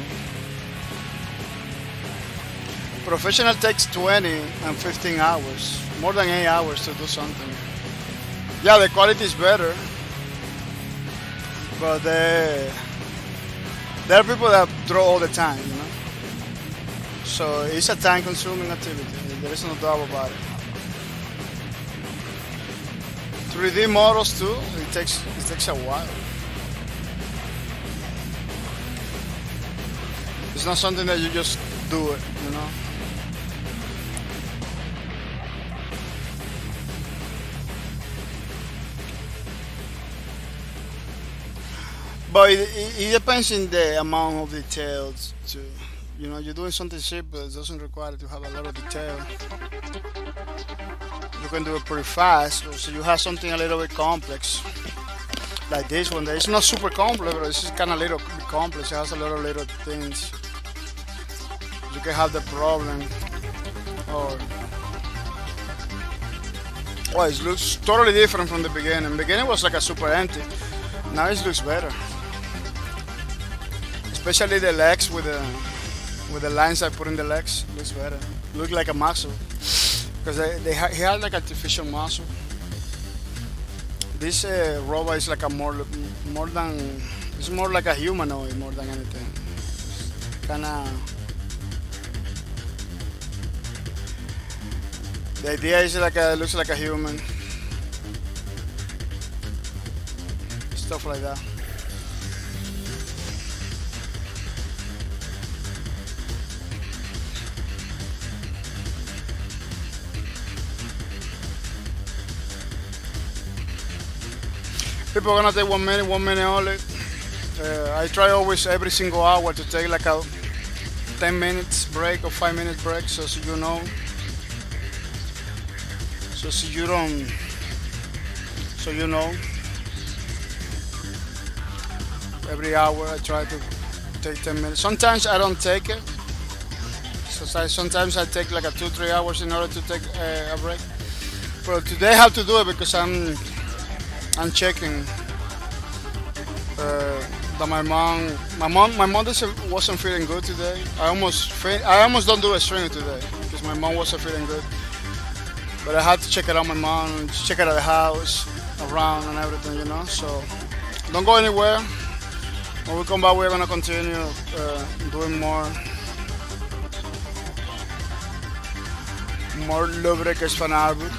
Professional takes 20 and 15 hours, more than 8 hours to do something. Yeah, the quality is better, but there are people that draw all the time, you know. So it's a time-consuming activity. There is no doubt about it. 3D models too. It takes a while. It's not something that you just do it, you know. But it depends in the amount of details too. You know, you're doing something simple, it doesn't require to have a lot of detail. You can do it pretty fast, or so you have something a little bit complex. Like this one, it's not super complex, but it's just kind of little bit complex. It has a lot of little things. You can have the problem, or well, it looks totally different from the beginning. The beginning was like a super empty. Now it looks better. Especially the legs with the lines I put in the legs, looks better. Look like a muscle because he had like artificial muscle. This robot is like a more than it's more like a humanoid more than anything. Kind of. The idea is like it looks like a human. Stuff like that. People are gonna take 1 minute, 1 minute only. I try always every single hour to take like a 10 minutes break or 5 minute break, so you know. so you don't, so you know, every hour I try to take 10 minutes. Sometimes I don't take it. Sometimes I take like a 2-3 hours in order to take a break. But today I have to do it because I'm checking that my mom wasn't feeling good today. I almost don't do a stream today because my mom wasn't feeling good. But I had to check it out my mom, check it out the house, around and everything, you know. So don't go anywhere. When we come back, we're gonna continue doing more lowbreakers fan album.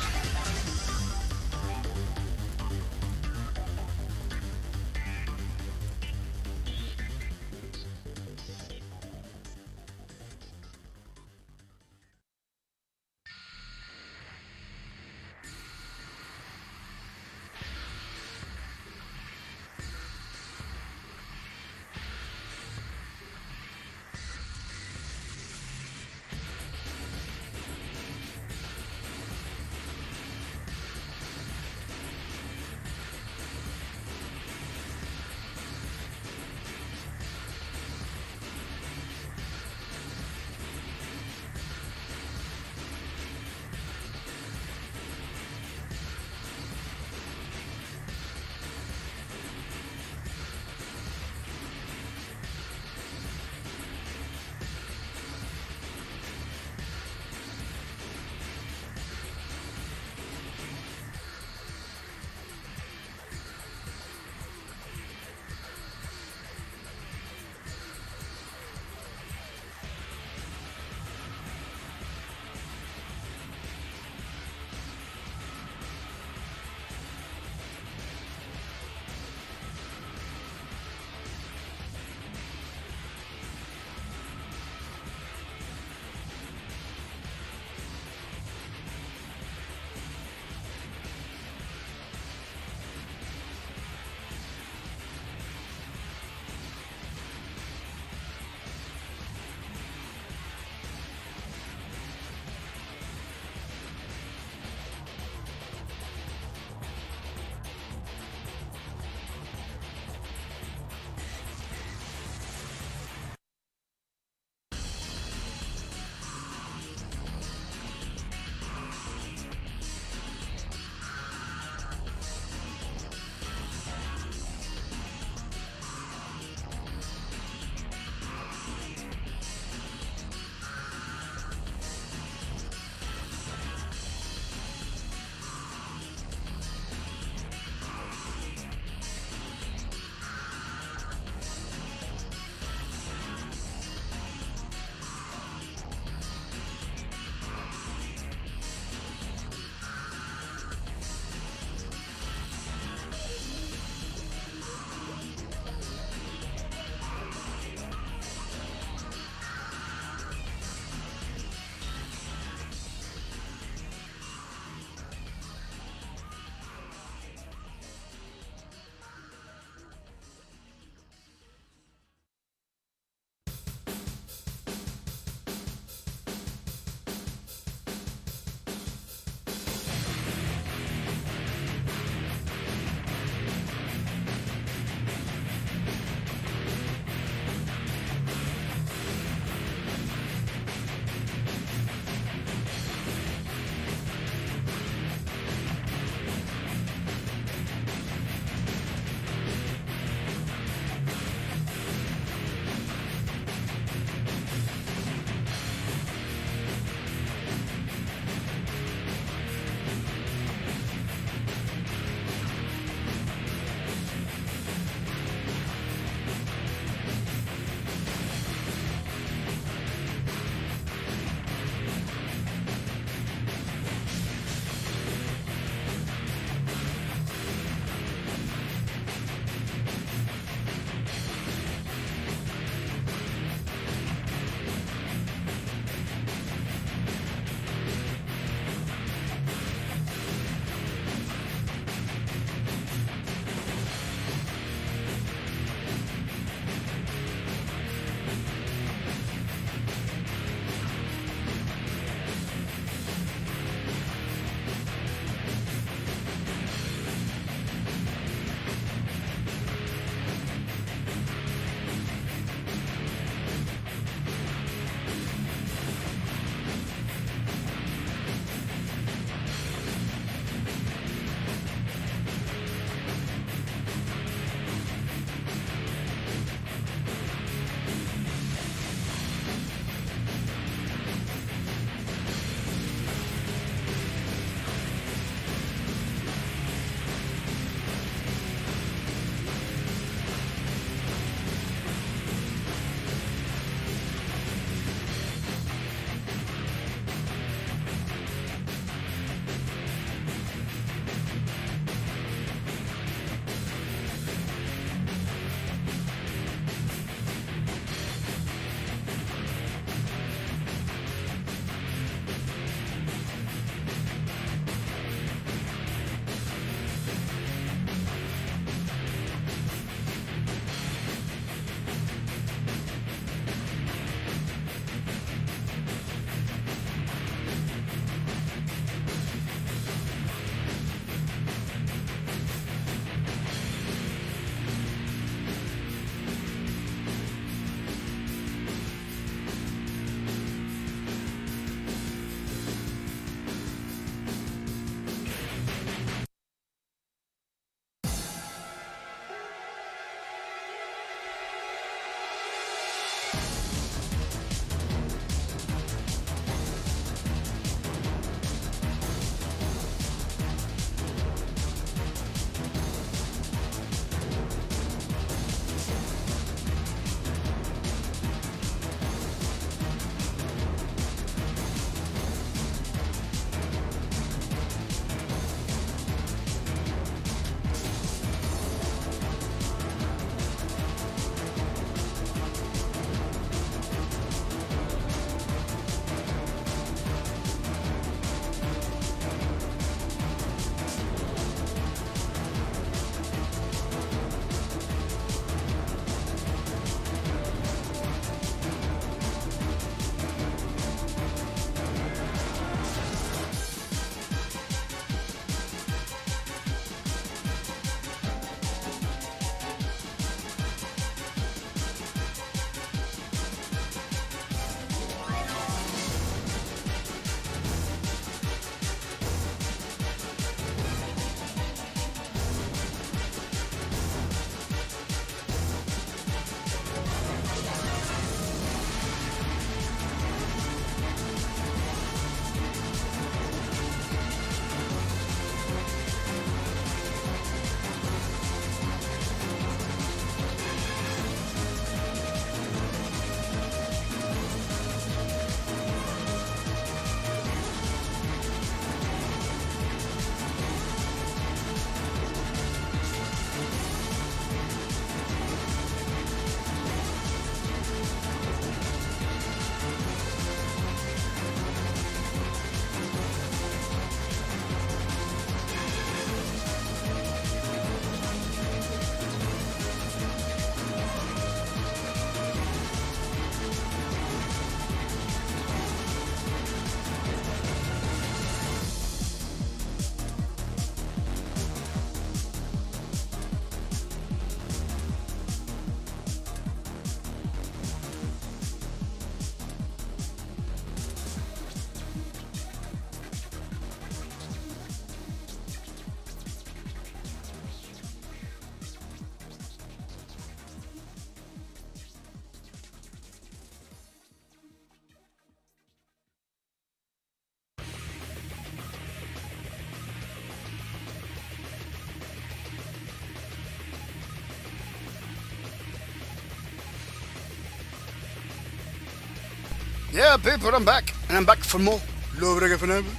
Yeah, people, I'm back. And I'm back for more Love Reggae Forever,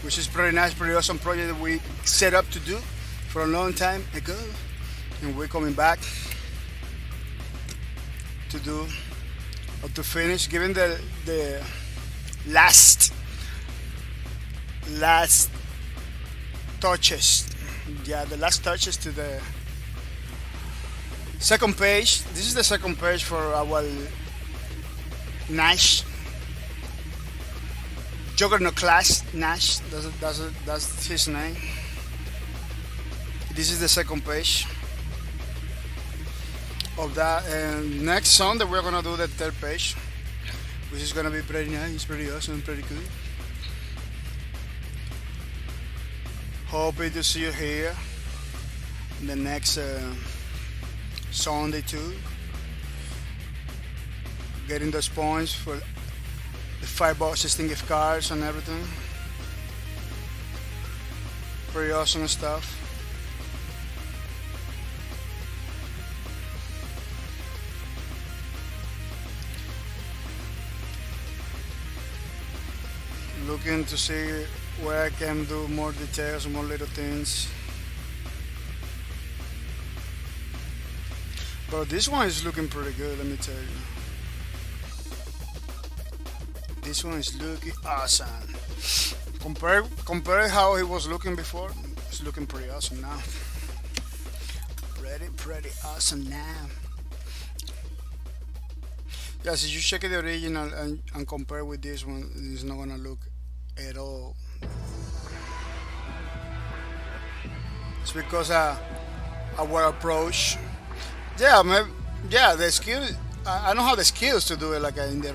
which is pretty nice, pretty awesome project that we set up to do for a long time ago. And we're coming back to do or to finish, giving the last touches. Yeah, the last touches to the second page. This is the second page for our Nash Juggernaut class. Nash, that's his name. This is the second page of that. And next Sunday we're gonna do the third page, which is gonna be pretty nice, pretty awesome, pretty good. Hoping to see you here the next Sunday too. Getting those points for the $5 system gift cards and everything. Pretty awesome stuff. Looking to see where I can do more details, more little things. But this one is looking pretty good, let me tell you. This one is looking awesome. Compare how he was looking before. It's looking pretty awesome now. Pretty awesome now. Yes, if you check the original and compare with this one, it's not gonna look at all. It's because our approach. Yeah, maybe, yeah, the skill. I don't have the skills to do it like in the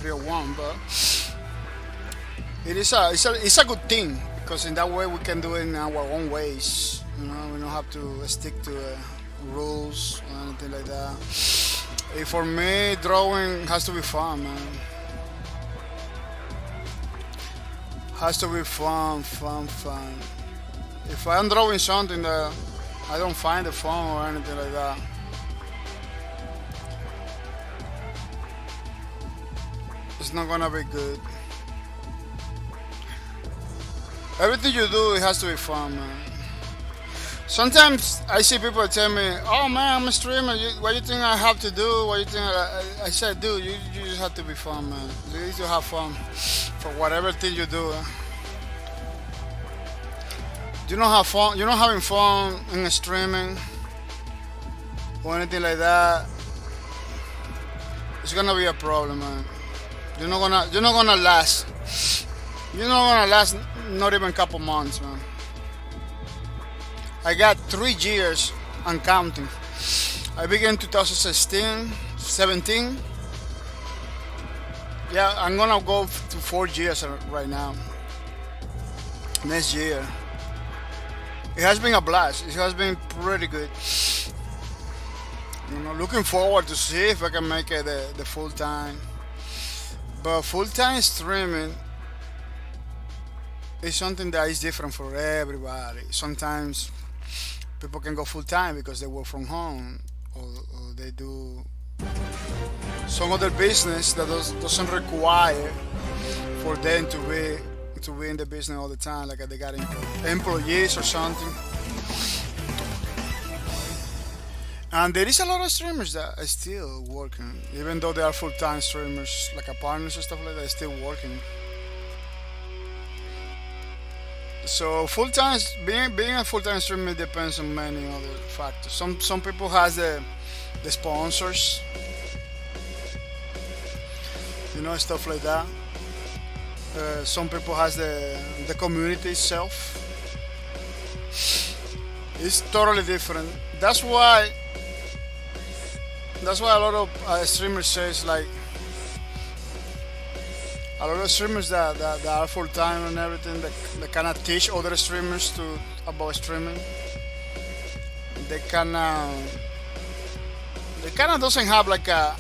real one, but it's a good thing because in that way we can do it in our own ways. You know, we don't have to stick to rules or anything like that. For me, drawing has to be fun, man. Has to be fun. If I'm drawing something that I don't find it fun or anything like that, it's not gonna be good. Everything you do, it has to be fun, man. Sometimes I see people tell me, "Oh man, I'm a streamer. What do you think I have to do? What do you think?" I said, "Dude, you just have to be fun, man. You need to have fun for whatever thing you do. You don't have fun. You're not having fun in streaming or anything like that. It's gonna be a problem, man. You're not gonna last. You're not gonna last not even a couple months, man. I got 3 years and counting. I began 2016, 17. Yeah, I'm gonna go to 4 years right now. Next year. It has been a blast. It has been pretty good. You know, looking forward to see if I can make it the full time. But full time streaming is something that is different for everybody. Sometimes people can go full time because they work from home or they do some other business that doesn't require for them to be in the business all the time, like they got employees or something. And there is a lot of streamers that are still working, even though they are full-time streamers, like a partners and stuff like that, still working. So full-time, being a full-time streamer depends on many other factors. Some people has the sponsors, you know, stuff like that. Some people has the community itself. It's totally different. That's why a lot of streamers says, like, a lot of streamers that are full time and everything, that kind of teach other streamers about streaming. They kind of doesn't have like a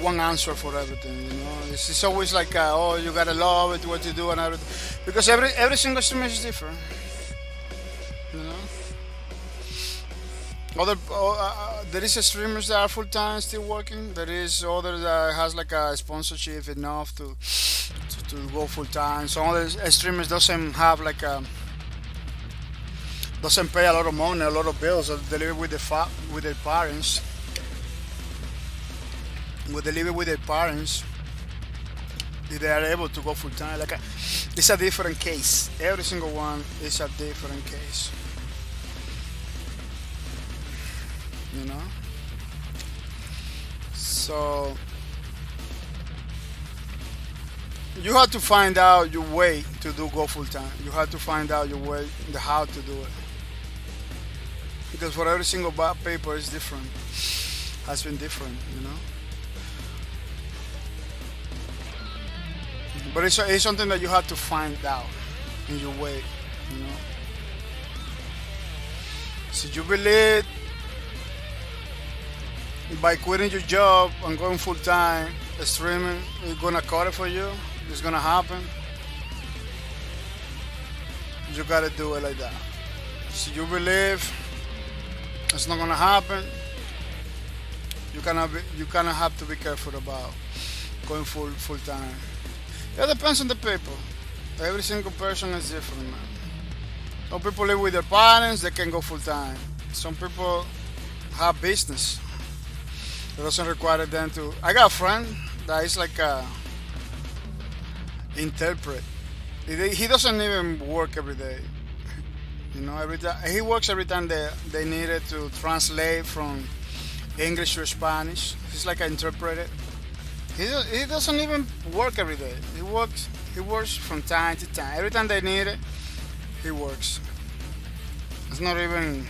one answer for everything, you know. It's always like, oh, you gotta love it, what you do and everything, because every single streamer is different, you know. There is streamers that are full time still working. There is others that has like a sponsorship enough to go full time. Some other streamers doesn't have like a doesn't pay a lot of money, a lot of bills. So they live with with their parents. When they live with their parents, if they are able to go full time, it's a different case. Every single one is a different case. You know. So you have to find out your way to go full time. You have to find out your way, how to do it. Because for every single paper is different. Has been different, you know. But it's something that you have to find out in your way, you know. So you believe by quitting your job and going full time, streaming is gonna cut it for you. It's gonna happen. You gotta do it like that. So you believe it's not gonna happen. You kinda have to be careful about going full time. It depends on the people. Every single person is different, man. Some people live with their parents, they can go full time. Some people have business. It doesn't require them to. I got a friend that is like a interpret. He doesn't even work every day. You know, every time he works every time they needed to translate from English to Spanish. He's like an interpreter. He doesn't even work every day. He works from time to time. Every time they need it, he works. It's not even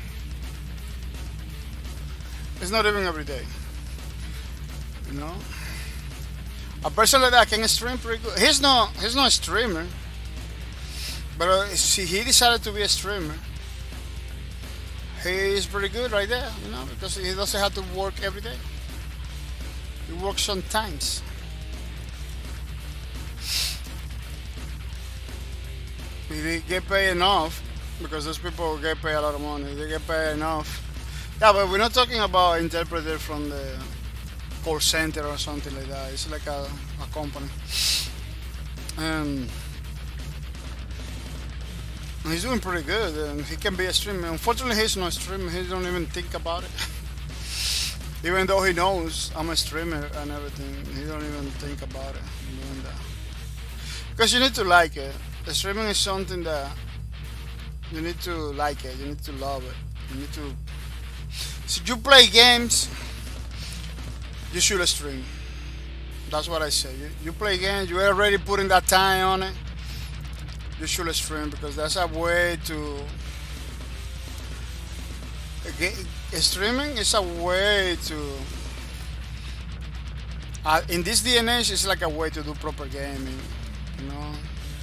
every day. You know? A person like that can stream pretty good. He's not a streamer. But see, he decided to be a streamer. He is pretty good right there, you know, because he doesn't have to work every day. He works sometimes. If they get paid enough, because those people get paid a lot of money, they get paid enough. Yeah, but we're not talking about interpreter from the call center or something like that. It's like a company. And he's doing pretty good, and he can be a streamer. Unfortunately, he's not a streamer. He don't even think about it. Even though he knows I'm a streamer and everything, he don't even think about it. Doing that. Because you need to like it. The streaming is something that you need to like it. You need to love it. You need to. So you play games, you should stream. That's what I say. You play games. You already putting that time on it. You should stream, because that's a way to. Streaming is a way to. In this day and age, it's like a way to do proper gaming. You know,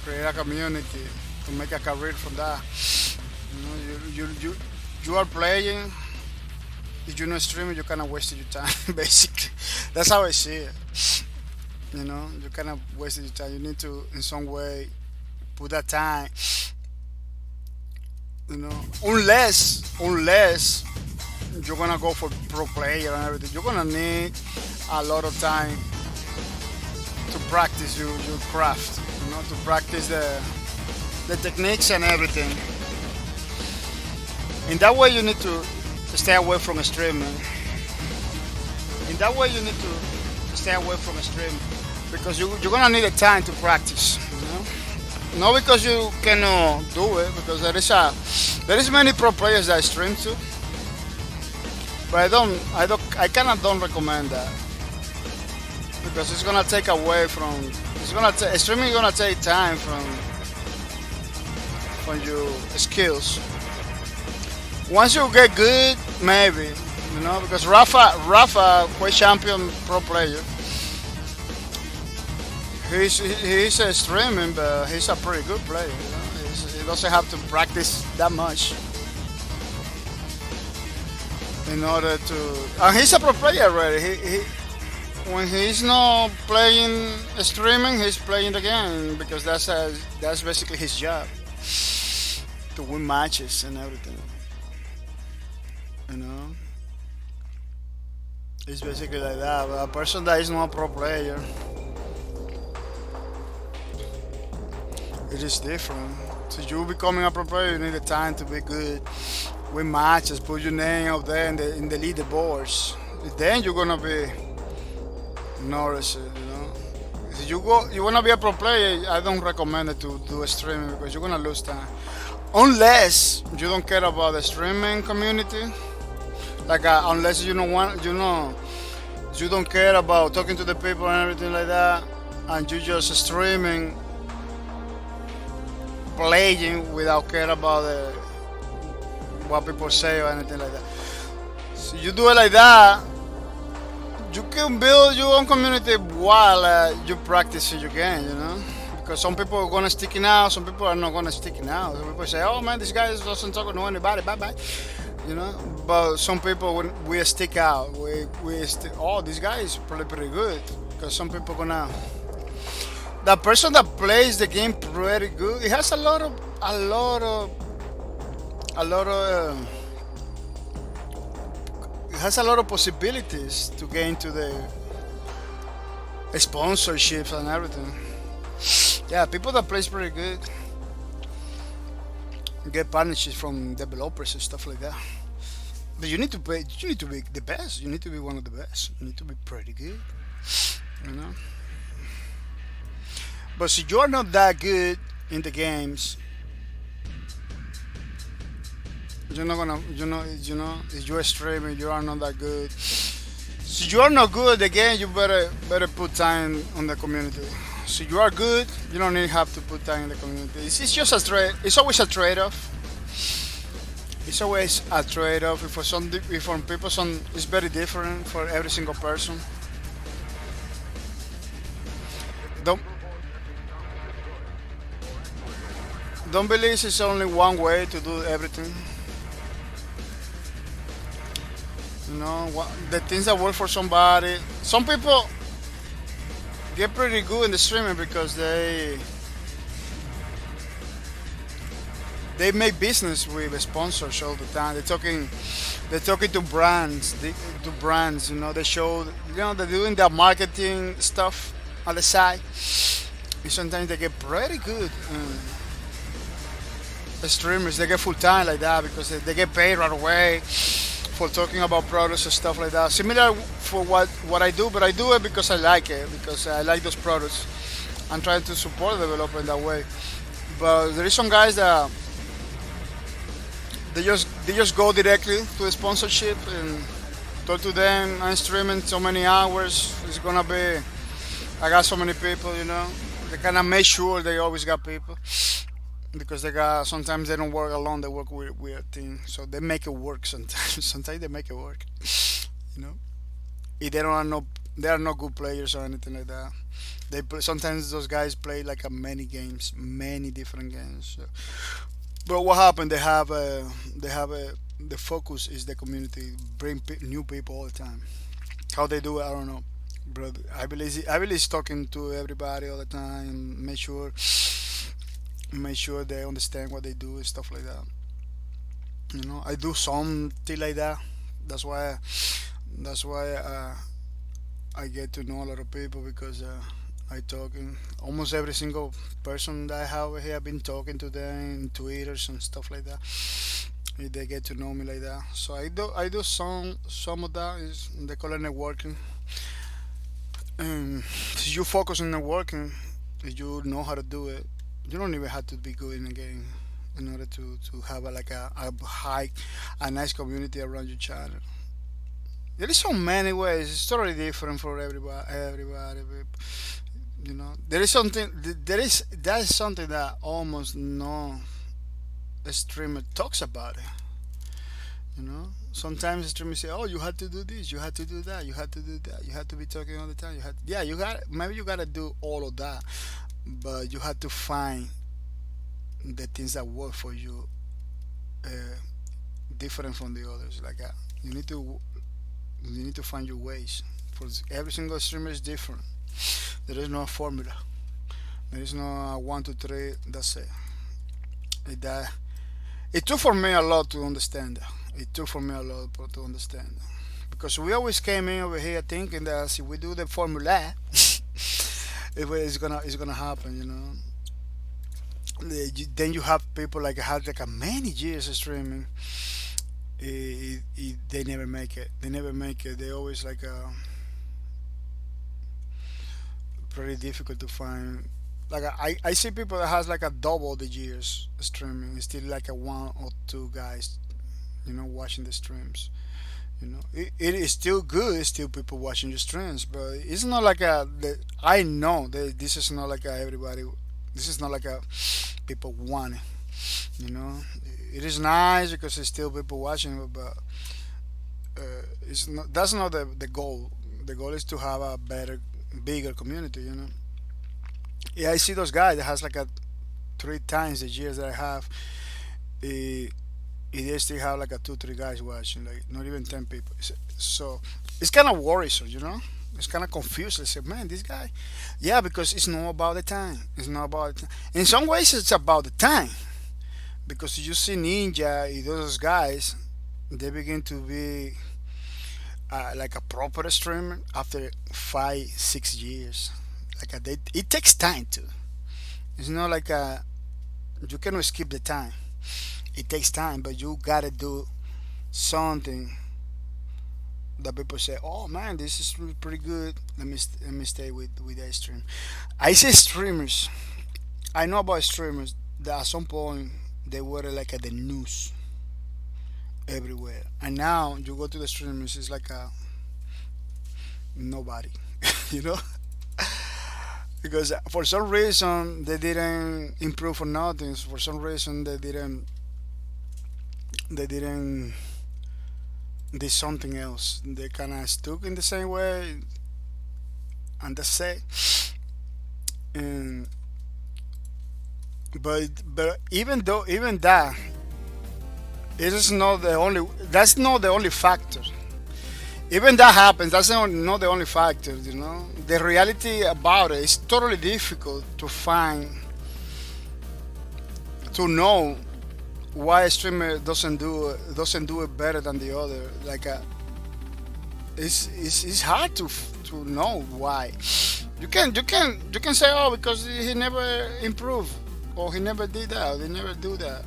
create a community, to make a career from that. You know, you are playing. If you're not streaming, you kind of wasted your time. Basically, that's how I see it. You know, you kind of wasted your time. You need to, in some way, put that time. You know, unless you're gonna go for pro player and everything, you're gonna need a lot of time to practice your craft. You know, to practice the techniques and everything. In that way, you need to stay away from streaming. In that way, you need to stay away from streaming, because you're gonna need a time to practice. You know? Not because you cannot do it, because there is many pro players that stream too. But I kind of don't recommend that, because it's gonna take away from. Streaming is gonna take time from your skills. Once you get good, maybe, you know, because Rafa, quite champion pro player. He's a streaming, but he's a pretty good player. You know? He doesn't have to practice that much in order to. And he's a pro player already. When he's not playing streaming, he's playing the game, because that's basically his job, to win matches and everything. You know, it's basically like that. But a person that is not a pro player, it is different. So you becoming a pro player, you need the time to be good. Win matches, put your name up there in the leaderboards. Then you're gonna be noticed. You know, if you wanna be a pro player, I don't recommend it to do a streaming because you're gonna lose time. Unless you don't care about the streaming community, like unless you don't want, you don't care about talking to the people and everything like that, and you just streaming, playing without care about what people say or anything like that. So you do it like that, you can build your own community while you practice your game, you know. Because some people are gonna stick it out, some people are not gonna stick it out. Some people say, "Oh man, this guy doesn't talk to anybody, bye bye," you know. But some people we stick out. Oh, this guy is probably pretty good. Because some people gonna the person that plays the game pretty good. It has a lot of it has a lot of possibilities to get into the sponsorships and everything. Yeah, people that plays pretty good get partnerships from developers and stuff like that. But you need to play. You need to be the best. You need to be one of the best. You need to be pretty good. You know. But if you're not that good in the games, you're not gonna. If you're streaming, you are not that good. So you are not good at the game. You better put time on the community. So you are good. You don't need have to put time in the community. It's just a trade. It's always a trade-off. It's always a trade-off. If for people, it's very different for every single person. Don't don't believe it's only one way to do everything. You know, the things that work for somebody. Some people get pretty good in the streaming because they make business with sponsors all the time. They're talking to brands. You know, they show, they're doing their marketing stuff on the side. And sometimes they get pretty good. The streamers, they get full time like that because they get paid right away for talking about products and stuff like that. Similar for what I do, but I do it because I like it, because I like those products. I'm trying to support the developer in that way. But there is some guys that they just go directly to the sponsorship and talk to them. I'm streaming so many hours. It's gonna be. I got so many people, you know. They kind of make sure they always got people because sometimes they don't work alone. They work with a team, so they make it work. Sometimes, sometimes they make it work. You know, if they are not good players or anything like that. Sometimes those guys play like many games, many different games. So. But what happened? The focus is the community, bring new people all the time. How they do it, I don't know. But I believe it's talking to everybody all the time. Make sure they understand what they do and stuff like that. You know, I do something like that. That's why I get to know a lot of people because I talking almost every single person that I have here. I've been talking to them in Twitters and stuff like that. They get to know me like that. So I do some of that is they call it networking. If you focus on networking, if you know how to do it, you don't even have to be good in a game in order to have a nice community around your channel. There is so many ways. It's totally different for everybody. You know, there is something. That is something that almost no streamer talks about it. You know, sometimes streamers say, "Oh, you had to do this, you had to do that, you had to do that, you had to be talking all the time." Maybe you gotta do all of that, but you have to find the things that work for you, uh, different from the others. Like you need to find your ways. For every single streamer is different. There is no formula. There is no 1, 2, 3. That's it. It took for me a lot to understand that. It took for me a lot to understand because we always came in over here thinking that if we do the formula, it's gonna happen. Then you have people like had like a many years of streaming. They never make it. They never make it. They always like pretty difficult to find. Like I see people that has like a double the years streaming. It's still like a one or two guys, watching the streams. It is still good. It's still people watching the streams, but it's not like I know that this is not like everybody. This is not like a people want it. You know, it is nice because it's still people watching it, but it's not. That's not the goal. The goal is to have a better, bigger community. Yeah, I see those guys that has like a 3 times the years that I have. Eh, they still have like a 2, 3 guys watching, like not even 10 people. So it's kind of worrisome. It's kind of confused. I say, man, this guy, yeah, because it's not about the time. It's not about the time. In some ways, it's about the time because you see Ninja, those guys, they begin to be like a proper streamer after 5, 6 years. It takes time to. It's not like you cannot skip the time. It takes time, but you gotta do something that people say, "Oh man, this is pretty good. Let me stay with that stream." I say streamers. I know about streamers that at some point they were like at the news everywhere, and now you go to the streamers, it's like a nobody, you know, because for some reason they didn't improve or nothing. For some reason they didn't did something else. They kind of stuck in the same way, and that's it. And but even that, it is not the only. That's not the only factor. Even that happens. That's not the only factor. The reality about it is totally difficult to find, to know why a streamer doesn't do it better than the other. Like it's hard to know why. You can say, oh, because he never improved, or he never did that, or they never do that.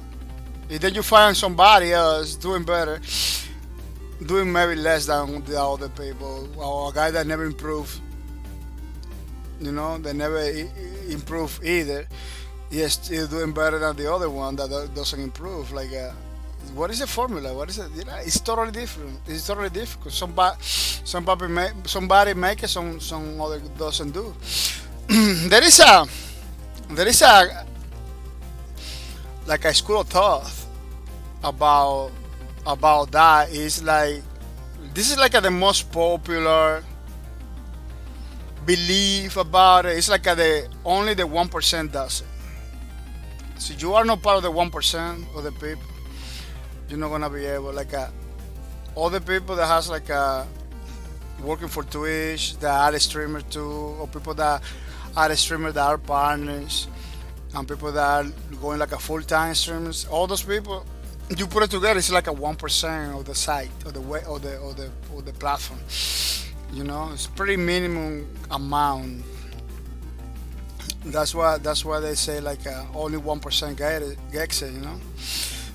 And then you find somebody else doing better, doing maybe less than the other people, or a guy that never improved. They never improve either. Yes, still doing better than the other one that doesn't improve. Like, what is the formula? What is it? It's totally different. It's totally difficult. Somebody make it, some other doesn't do. there is a like a school of thought about that. Is like this is like the most popular belief about it. It's like only the 1% does it. So you are not part of the 1% of the people. You're not gonna be able all the people that has working for Twitch, that are streamers too, or people that are streamers that are partners, and people that are going like a full-time streamers. All those people, you put it together, it's like a 1% of the site or the platform. It's pretty minimum amount. That's why they say only 1% gets it,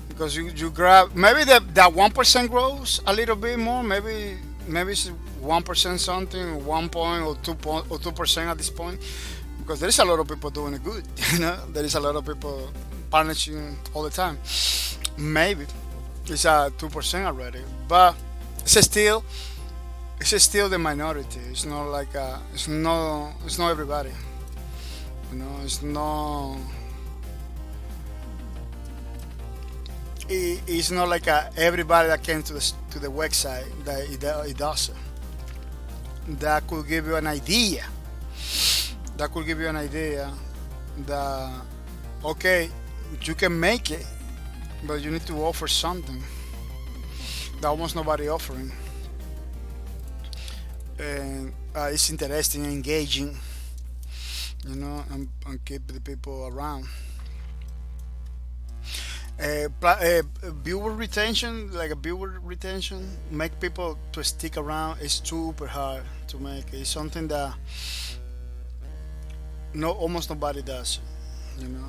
because you grab maybe that 1% grows a little bit more, maybe it's 1% something, 1 point or 2% at this point, because there is a lot of people doing it good. There is a lot of people partnering all the time. Maybe it's 2% already, but it's still the minority. It's not it's not everybody. It's not. It's not like everybody that came to the website that it does it. That could give you an idea. That could give you an idea that okay, you can make it, but you need to offer something that almost nobody offering, and it's interesting, engaging. And keep the people around. Viewer retention, like a viewer retention, make people to stick around is super hard to make. It's something that no almost nobody does. You know,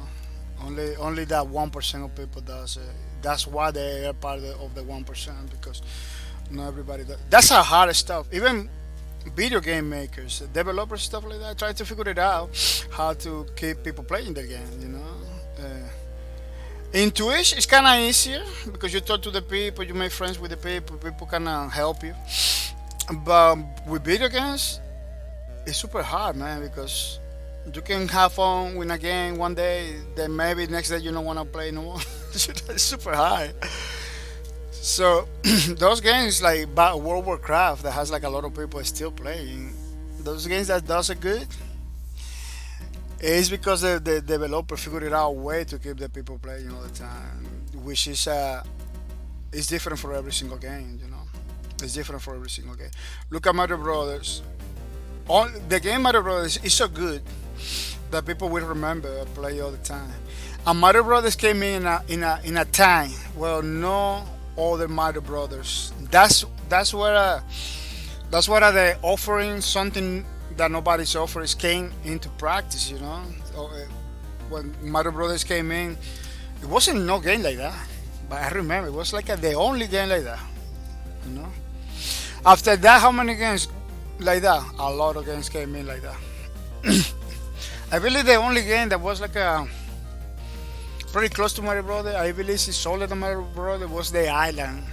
only that 1% of people does it. That's why they are part of the 1% because not everybody does. That's a hard stuff. Even video game makers, developers, stuff like that, try to figure it out how to keep people playing the game. You know. In Twitch, it's kind of easier because you talk to the people, you make friends with the people kind of help you. But with video games, it's super hard, man, because you can have fun with a game one day, then maybe next day you don't want to play no more. It's super hard. So those games like World of Warcraft that has like a lot of people still playing, those games that does it good, it's because the developer figured out a way to keep the people playing all the time, which is different for every single game. You know, it's different for every single game. Look at Mario Brothers. The game Mario Brothers is so good that people will remember and play all the time. And Mario Brothers came in a time where no other Mario Brothers. That's where they're offering something that nobody's offers came into practice, you know. So, when Mario Brothers came in, it wasn't no game like that. But I remember it was like the only game like that, you know. After that, how many games like that? A lot of games came in like that. I believe the only game that was like a pretty close to Mario Brothers, I believe it's older than Mario Brothers, was the Island.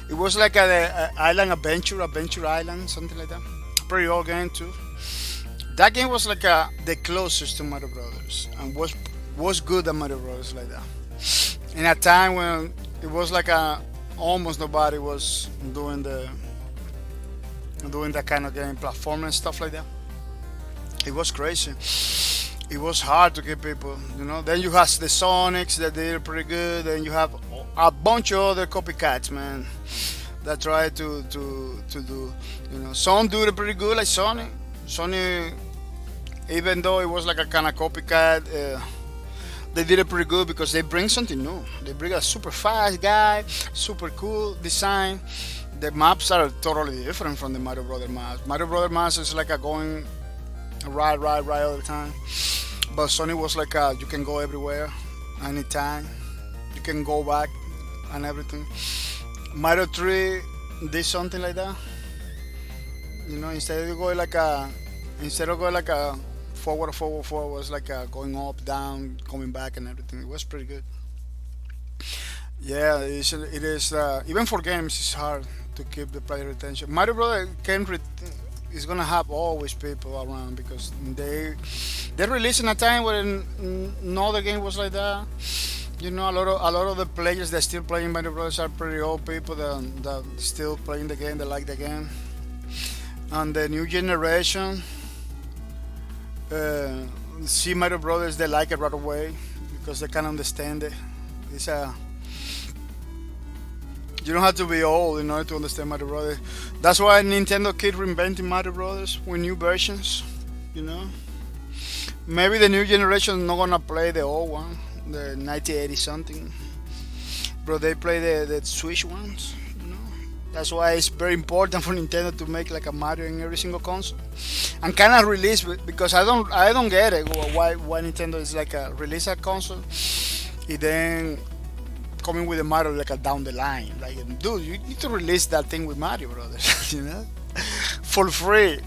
It was like a island adventure island, something like that. Pretty old game too. That game was like the closest to Mario Brothers, and was good at Mario Brothers like that. In a time when it was like almost nobody was doing that kind of game, platform and stuff like that. It was crazy. It was hard to get people, you know. Then you have the Sonics that did pretty good. Then you have a bunch of other copycats, man, that try to do, you know. Some do it pretty good, like Sony. Sony, even though it was like a kind of copycat, they did it pretty good because they bring something new. They bring a super fast guy, super cool design. The maps are totally different from the Mario Brothers maps. Mario Brothers maps is like a going right all the time. But Sony was like you can go everywhere, anytime. You can go back and everything. Mario 3 did something like that. You know, instead of going like a forward, was like going up, down, coming back, and everything. It was pretty good. Yeah, it is. Even for games, it's hard to keep the player attention. Mario Brothers is gonna have always people around because they released in a time when no other game was like that. You know, a lot of the players that still playing Mario Brothers are pretty old people that still playing the game. They like the game, and the new generation see Mario Brothers. They like it right away because they can understand it. It's a You don't have to be old in order to understand Mario Brothers. That's why Nintendo keep reinventing Mario Brothers with new versions. You know, maybe the new generation is not gonna play the old one, the 1980 something, but they play the Switch ones. You know, that's why it's very important for Nintendo to make like a Mario in every single console, and kind of release it because I don't get it why Nintendo is like a release a console, and then coming with a Mario like a down the line. Like, dude, you need to release that thing with Mario Brothers, you know, for free.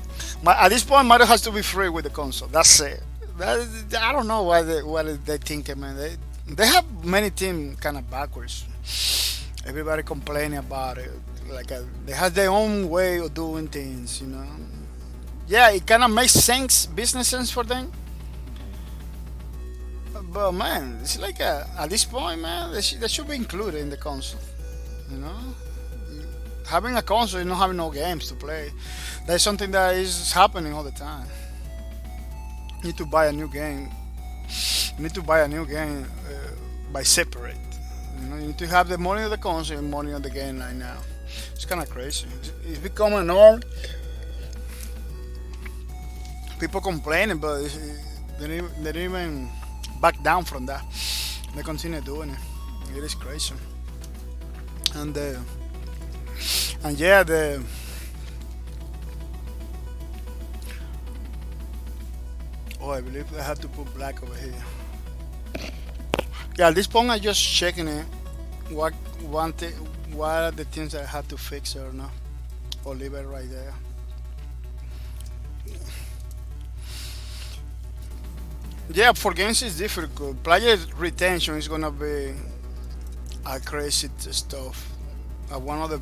At this point, Mario has to be free with the console. That's it. I don't know what they think, man. They have many teams kind of backwards. Everybody complaining about it. Like they have their own way of doing things, you know. Yeah, it kind of makes sense, business sense for them. But man, it's like at this point, man, they should be included in the console. You know, having a console, you not having no games to play. That's something that is happening all the time. You need to buy a new game. You need to buy a new game by separate. You know, you need to have the money of the console and money on the game right now. It's kind of crazy. It's becoming norm. People complaining, but They didn't even back down from that. They continue doing it. It is crazy. And yeah, I believe I have to put black over here. Yeah, at this point I'm just checking it. What what are the things I have to fix or not, or leave it right there. Yeah, for games it's difficult. Player retention is gonna be a crazy stuff. One of the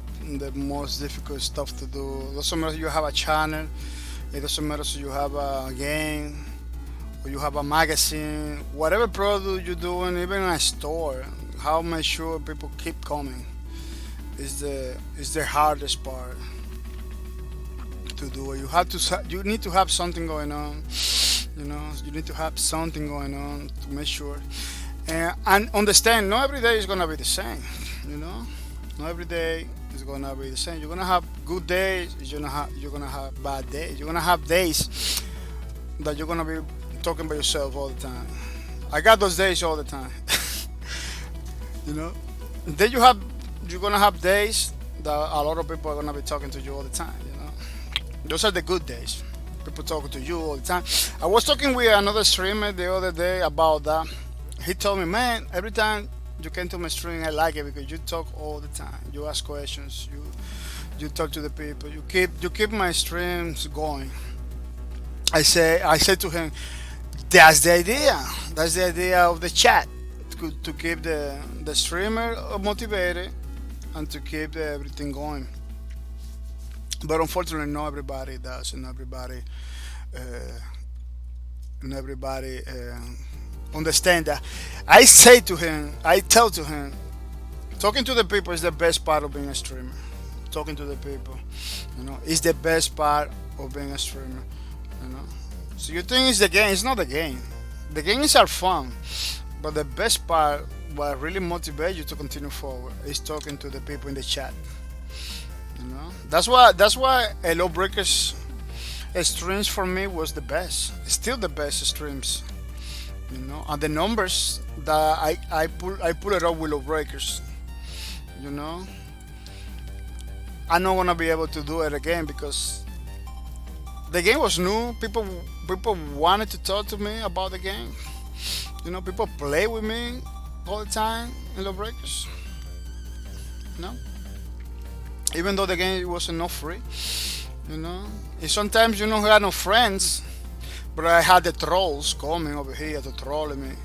most difficult stuff to do. It doesn't matter if you have a channel. It doesn't matter if you have a game or you have a magazine. Whatever product you're doing, even in a store, how make sure people keep coming is the hardest part to do. You need to have something going on. You need to have something going on to make sure and understand. Not every day is gonna be the same. Not every day is gonna be the same. You're gonna have good days. You're gonna have bad days. You're gonna have days that you're gonna be talking about yourself all the time. I got those days all the time. Then you're gonna have days that a lot of people are gonna be talking to you all the time. Those are the good days. People talking to you all the time. I was talking with another streamer the other day about that. He told me, man, every time you came to my stream, I like it because you talk all the time. You ask questions. You talk to the people. You keep my streams going. I said to him, that's the idea. That's the idea of the chat to keep the streamer motivated and to keep everything going. But unfortunately, not everybody does, and everybody understand that. I tell to him, talking to the people is the best part of being a streamer. Talking to the people, is the best part of being a streamer. So you think it's the game? It's not the game. The game is our fun, but the best part, what really motivates you to continue forward, is talking to the people in the chat. That's why Hello Breakers streams for me was the best. It's still the best streams. And the numbers that I put it up with Hello Breakers. I'm not gonna be able to do it again because the game was new. People wanted to talk to me about the game. People play with me all the time in Hello Breakers. Even though the game wasn't not free, and sometimes I had no friends, but I had the trolls coming over here to troll me.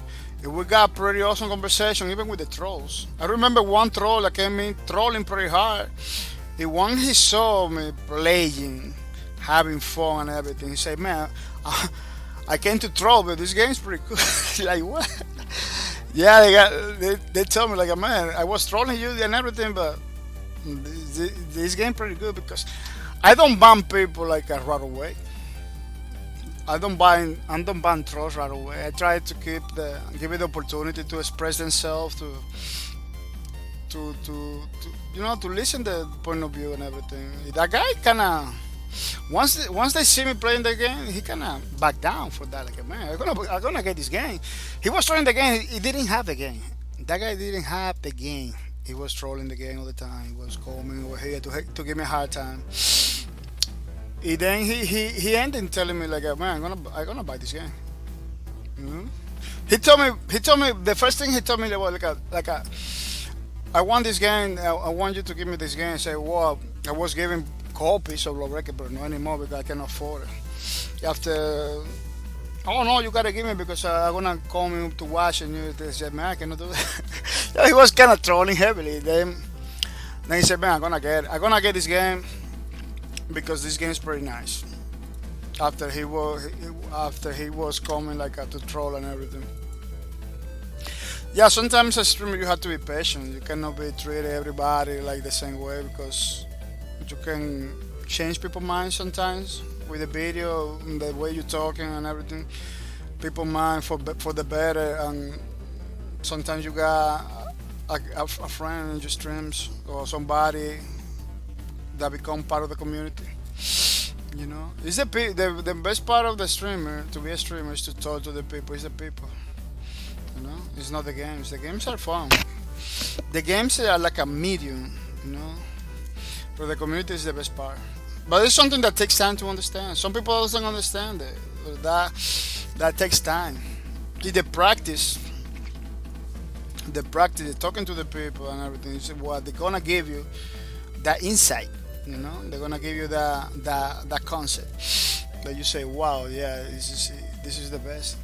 And we got pretty awesome conversation even with the trolls. I remember one troll that came in trolling pretty hard. When he saw me playing, having fun and everything, he said, "Man, I came to troll, but this game's pretty cool." Like what? Yeah, they told me like, "Man, I was trolling you and everything, but this game pretty good because I don't ban people like right away. I don't ban trolls right away. I try to give it the opportunity to express themselves, to listen to the point of view and everything. That guy kinda once they see me playing the game, he kinda back down for that. Like, man, I'm gonna get this game. He was trying the game. He didn't have the game. That guy didn't have the game. He was trolling the game all the time. He was coming over here to give me a hard time. And then he ended telling me like, man, I'm gonna buy this game. He told me the first thing he told me was like I want this game. I want you to give me this game. I said, well, I was giving copies of Love Record, but not anymore because I cannot afford it. After, oh no, you gotta give me because I'm gonna come to watch, and they said, man, I cannot do that. He was kind of trolling heavily. Then he said, man, I'm gonna get this game because this game is pretty nice. After he was coming like to troll and everything. Yeah, sometimes as a streamer you have to be patient. You cannot be treating everybody like the same way because you can change people's minds sometimes with the video, the way you're talking and everything. People mind for the better, and sometimes you got a friend in your streams or somebody that become part of the community. You know, it's the best part of the streamer to be a streamer is to talk to the people. It's the people. You know, it's not the games. The games are fun. The games are like a medium. You know, but the community is the best part. But it's something that takes time to understand. Some people don't understand it. That takes time. The practice, the talking to the people and everything is what they're gonna give you that insight. You know, they're gonna give you that concept that you say, wow, yeah, this is the best.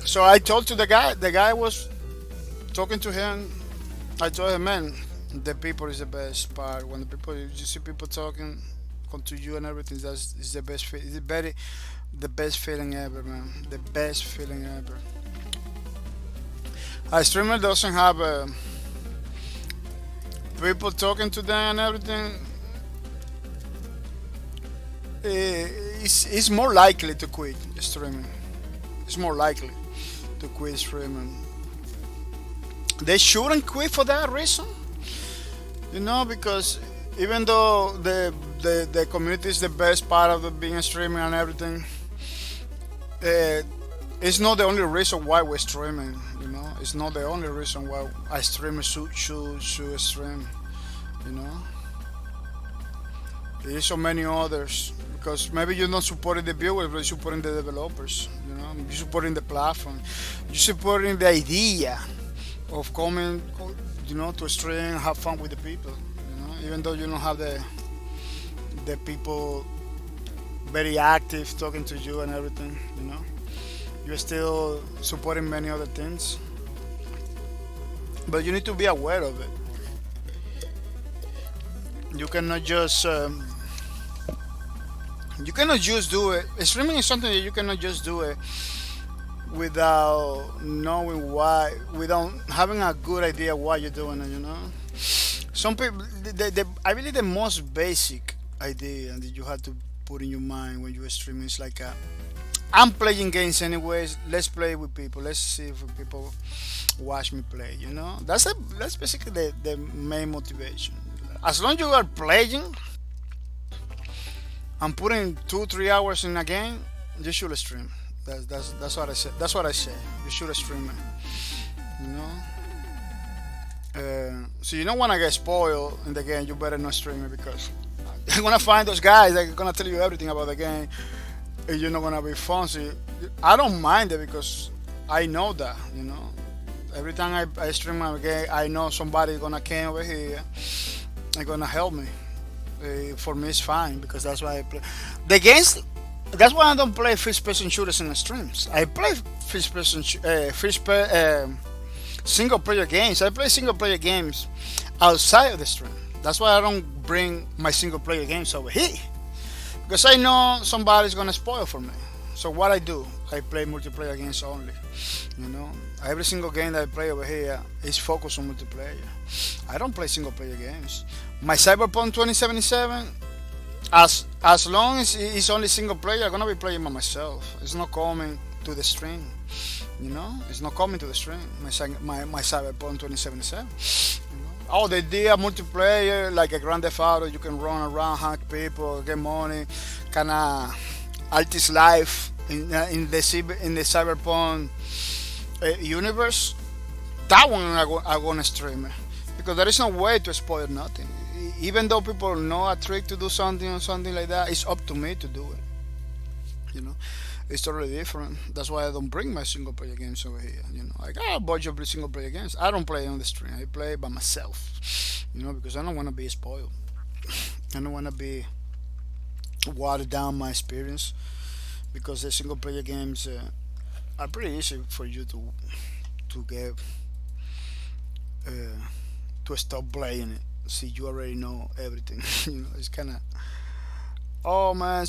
So I told to the guy. The guy was talking to him. I told him, man, the people is the best part. When the people, you see people talking, come to you and everything, that's is the best. It's the best feeling ever, man. The best feeling ever. A streamer doesn't have people talking to them and everything. It's more likely to quit streaming. It's more likely to quit streaming. They shouldn't quit for that reason, you know, because even though the community is the best part of the being a streamer and everything, it's not the only reason why we're streaming. You know, it's not the only reason why a streamer should stream. You know, there's so many others because maybe you're not supporting the viewers, but you're supporting the developers. You know, you're supporting the platform, you're supporting the idea of coming, you know, to stream and have fun with the people. You know, even though you don't have the people very active talking to you and everything, you know, you're still supporting many other things. But you need to be aware of it. You cannot just do it. Streaming is something that you cannot just do it without knowing why, without having a good idea why you're doing it. You know, some people, I believe the most basic idea that you have to put in your mind when you're streaming is like I'm playing games anyways. Let's play with people. Let's see if people watch me play. You know, that's basically the main motivation. As long as you are playing and putting 2-3 hours in a game, you should stream. That's what I say. That's what I say. You should stream it. You know. So you don't want to get spoiled in the game. You better not stream it because you're gonna find those guys that are gonna tell you everything about the game. And you're not gonna be fun. So I don't mind it because I know that. You know. Every time I stream a game, I know somebody's gonna come over here and gonna help me. For me, it's fine because that's why I play the games. That's why I don't play first-person shooters in the streams. I play single-player games. I play single-player games outside of the stream. That's why I don't bring my single-player games over here because I know somebody's gonna spoil for me. So what I do, I play multiplayer games only. You know, every single game that I play over here is focused on multiplayer. I don't play single-player games. My Cyberpunk 2077. As long as it's only single player, I'm gonna be playing by myself. It's not coming to the stream, you know. It's not coming to the stream. My Cyberpunk 2077. You know? Oh, they did a multiplayer like a Grand Theft Auto. You can run around, hack people, get money, kinda artist life in the Cyberpunk universe. That one I'm gonna stream it because there is no way to spoil nothing. Even though people know a trick to do something or something like that, it's up to me to do it. You know, it's totally different. That's why I don't bring my single player games over here. You know, I got a bunch of single player games. I don't play on the stream. I play by myself. You know, because I don't want to be spoiled. I don't want to be watered down my experience because the single player games are pretty easy for you to get to stop playing it. See, you already know everything. You know, it's kind of. Oh man,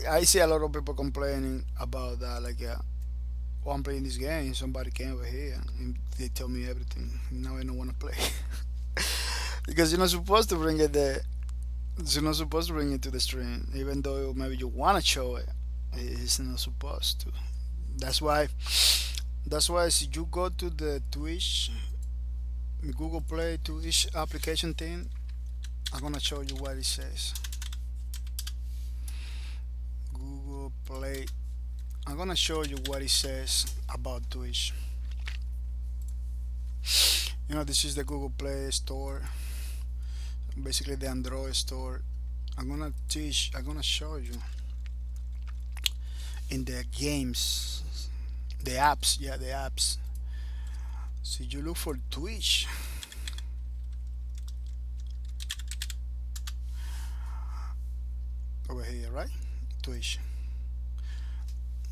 I see a lot of people complaining about that. Like, oh, I'm playing this game. Somebody came over here and they tell me everything. Now I don't want to play because you're not supposed to bring it there. You're not supposed to bring it to the stream, even though maybe you want to show it. It's not supposed to. That's why. If you go to the Twitch. Google Play to each application thing, I'm gonna show you what it says. play. I'm gonna show you what it says about Twitch. You know, this is the Google Play Store, basically the Android store. I'm gonna show you in the games, the apps. Yeah, the apps. So you look for Twitch. Over here, right? Twitch.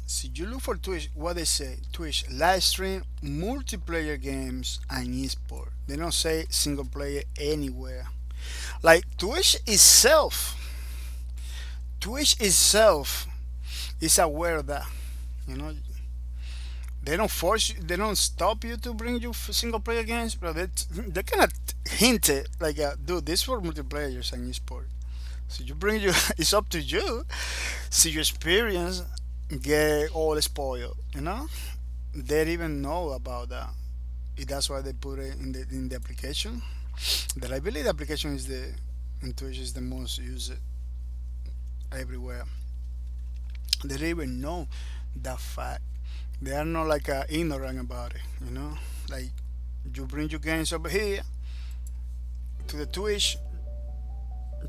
So you look for Twitch, what they say, Twitch, live stream, multiplayer games, and esport. They don't say single player anywhere. Like Twitch itself is aware of that. You know, they don't force you, they don't stop you to bring you single player games, but they kind of hint it like, dude, this for multiplayers and esport. So you bring you, it's up to you. See your experience, get all spoiled. You know, they even know about that. That's why they put it in the application. That I believe the application is in Twitch is the most used everywhere. They don't even know that fact. They are not like ignorant about it. You know, like you bring your games over here to the Twitch,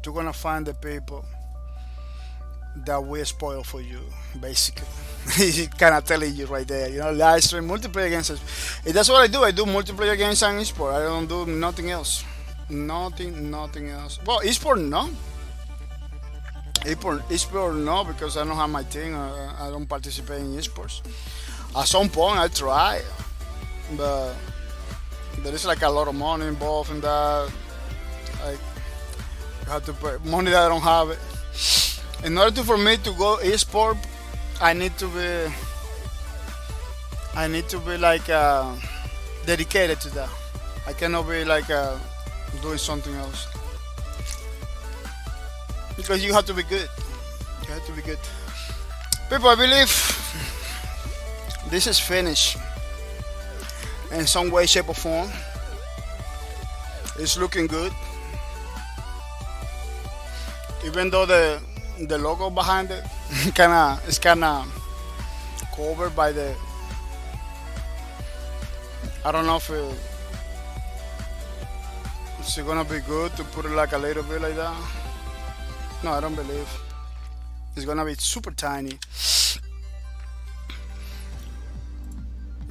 you're gonna find the people that will spoil for you, basically. He's kind of telling you right there, you know, live stream multiplayer games. That's what I do. I do multiplayer games and esport. I don't do nothing else. Nothing else. Well, esport no. Esport no, because I don't have my thing. I don't participate in esports. At some point I try, but there is like a lot of money involved in that. Like, you have to pay money that I don't have it. In order for me to go esport, I need to be like dedicated to that. I cannot be like doing something else, because you have to be good. You have to be good. People, I believe this is finished in some way, shape, or form. It's looking good, even though the logo behind it is kind of covered by the. I don't know if it's gonna be good to put it like a little bit like that. No, I don't believe it's gonna be super tiny.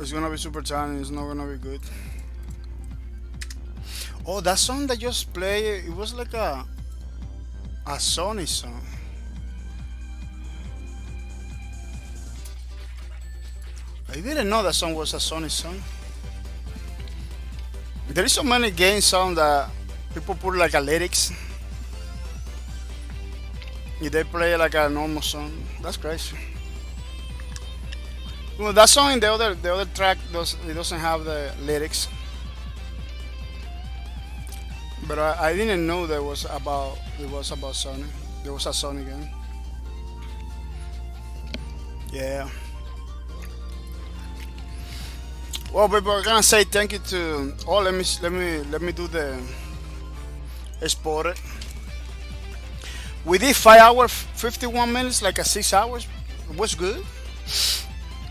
It's gonna be super tiny. It's not gonna be good. Oh, that song that just played, it was like a Sony song. I didn't know that song was a Sony song. There is so many game songs that people put like a lyrics. If they play like a normal song, that's crazy. Well, that song in the other track doesn't have the lyrics. But I didn't know it was about Sony. There was a Sony game. Yeah. Well, people, I'm gonna say thank you to. Oh, let me do the export. We did 5 hours, 51 minutes, like a 6 hours. It was good.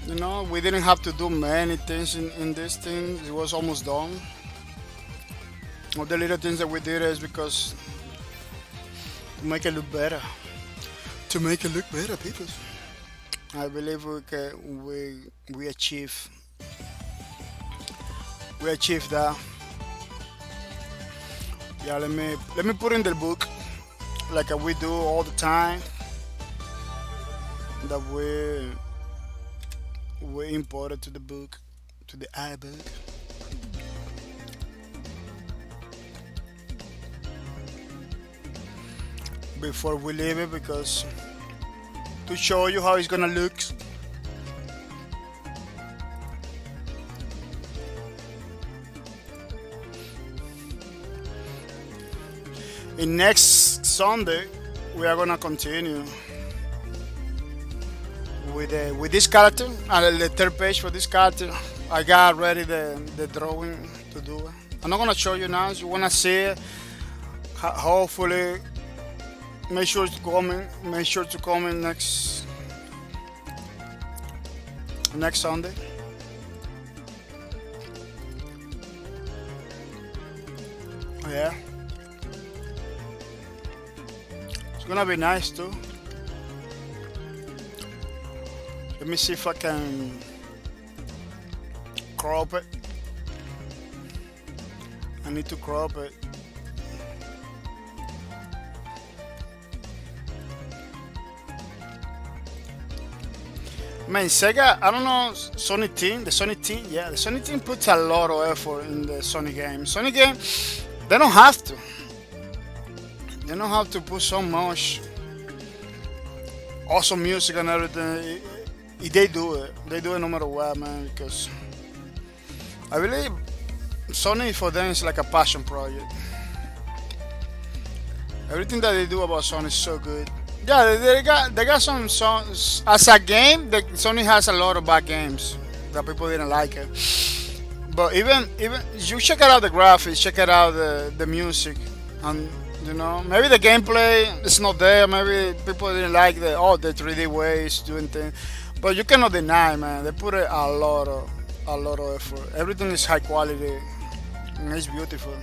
You know, we didn't have to do many things in this thing. It was almost done. All the little things that we did is because to make it look better. To make it look better, people. I believe we achieve that. Yeah, let me put in the book like we do all the time. That we imported to the book, to the iBook. Before we leave it, because to show you how it's gonna look. In next Sunday, we are gonna continue with this character. And the third page for this character, I got ready the drawing to do it. I'm not gonna show you now. If you wanna see it, hopefully, make sure to comment next next Sunday. Yeah. It's gonna be nice too. Let me see if I can crop it. I need to crop it. Man, Sega, I don't know, Sony team, the Sony team, yeah, the Sony team puts a lot of effort in the Sony game. Sony game, they don't have to. They don't have to put so much awesome music and everything. They do it. They do it no matter what, man, because I believe Sony for them is like a passion project. Everything that they do about Sony is so good. Yeah, they got some songs. As a game, Sony has a lot of bad games that people didn't like it. But even you check out the graphics, check it out the music, and you know maybe the gameplay is not there. Maybe people didn't like the 3D ways doing things. But you cannot deny, man. They put a lot of effort. Everything is high quality and it's beautiful.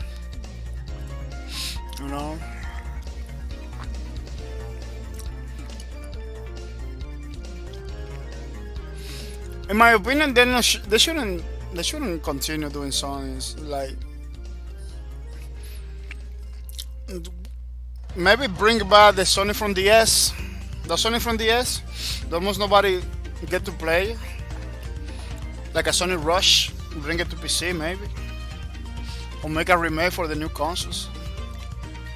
You know. In my opinion, they shouldn't continue doing songs like. Maybe bring back the Sony from DS. The Sony from DS. Almost nobody get to play. Like a Sony Rush. Bring it to PC maybe. Or make a remake for the new consoles.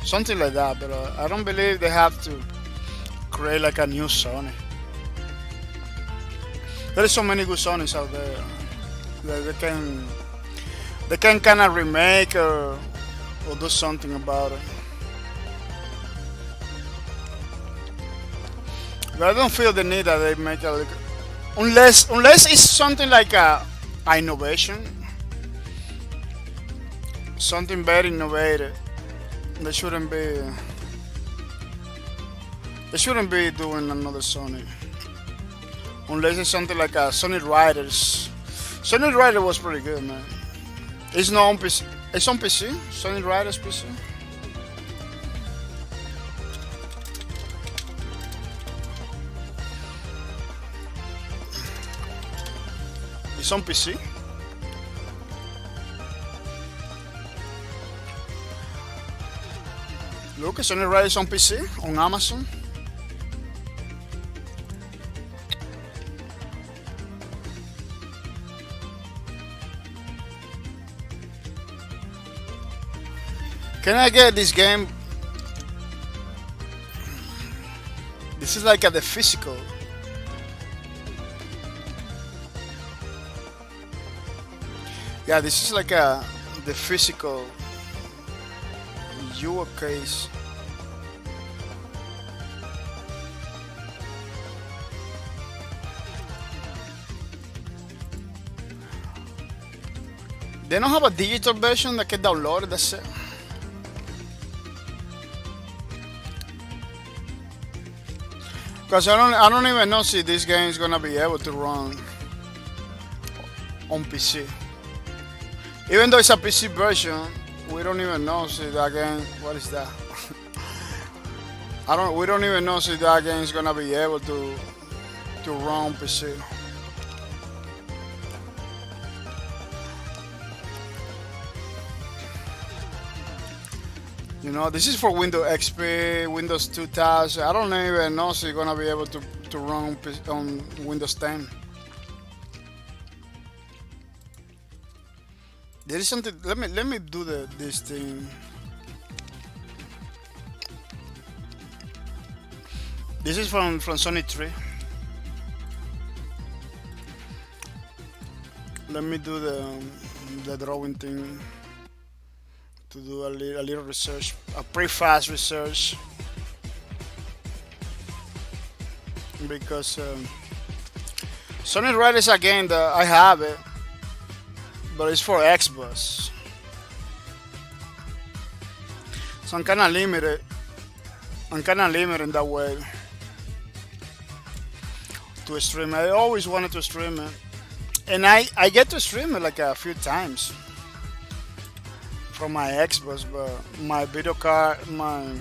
Something like that. But I don't believe they have to create like a new Sony. There is so many good Sonys out there that they can kind of remake or do something about it. But I don't feel the need that they make a unless it's something like a innovation, something very innovative. They shouldn't be doing another Sony. Unless it's something like a Sony Riders. Sony Riders was pretty good, man. It's not on PC. It's on PC. Sony Riders PC. It's on PC. Look, Sony Riders on PC on Amazon. Can I get this game? This is like the physical. Yeah, this is like the physical UA case. They don't have a digital version that can download it, that's it. Because I don't even know if this game is gonna be able to run on PC. Even though it's a PC version, we don't even know if that game. What is that? We don't even know if that game is gonna be able to run on PC. You know, this is for Windows XP, Windows 2000. I don't even know if it's gonna be able to run on Windows 10. There is something. Let me do this thing. This is from Sony 3. Let me do the drawing thing. To do a little research, a pretty fast research, because Sony Riders a game that I have it, but it's for Xbox, so I'm kind of limited. I'm kind of limited in that way to stream. I always wanted to stream it, And I get to stream it like a few times from my Xbox, but my video card, my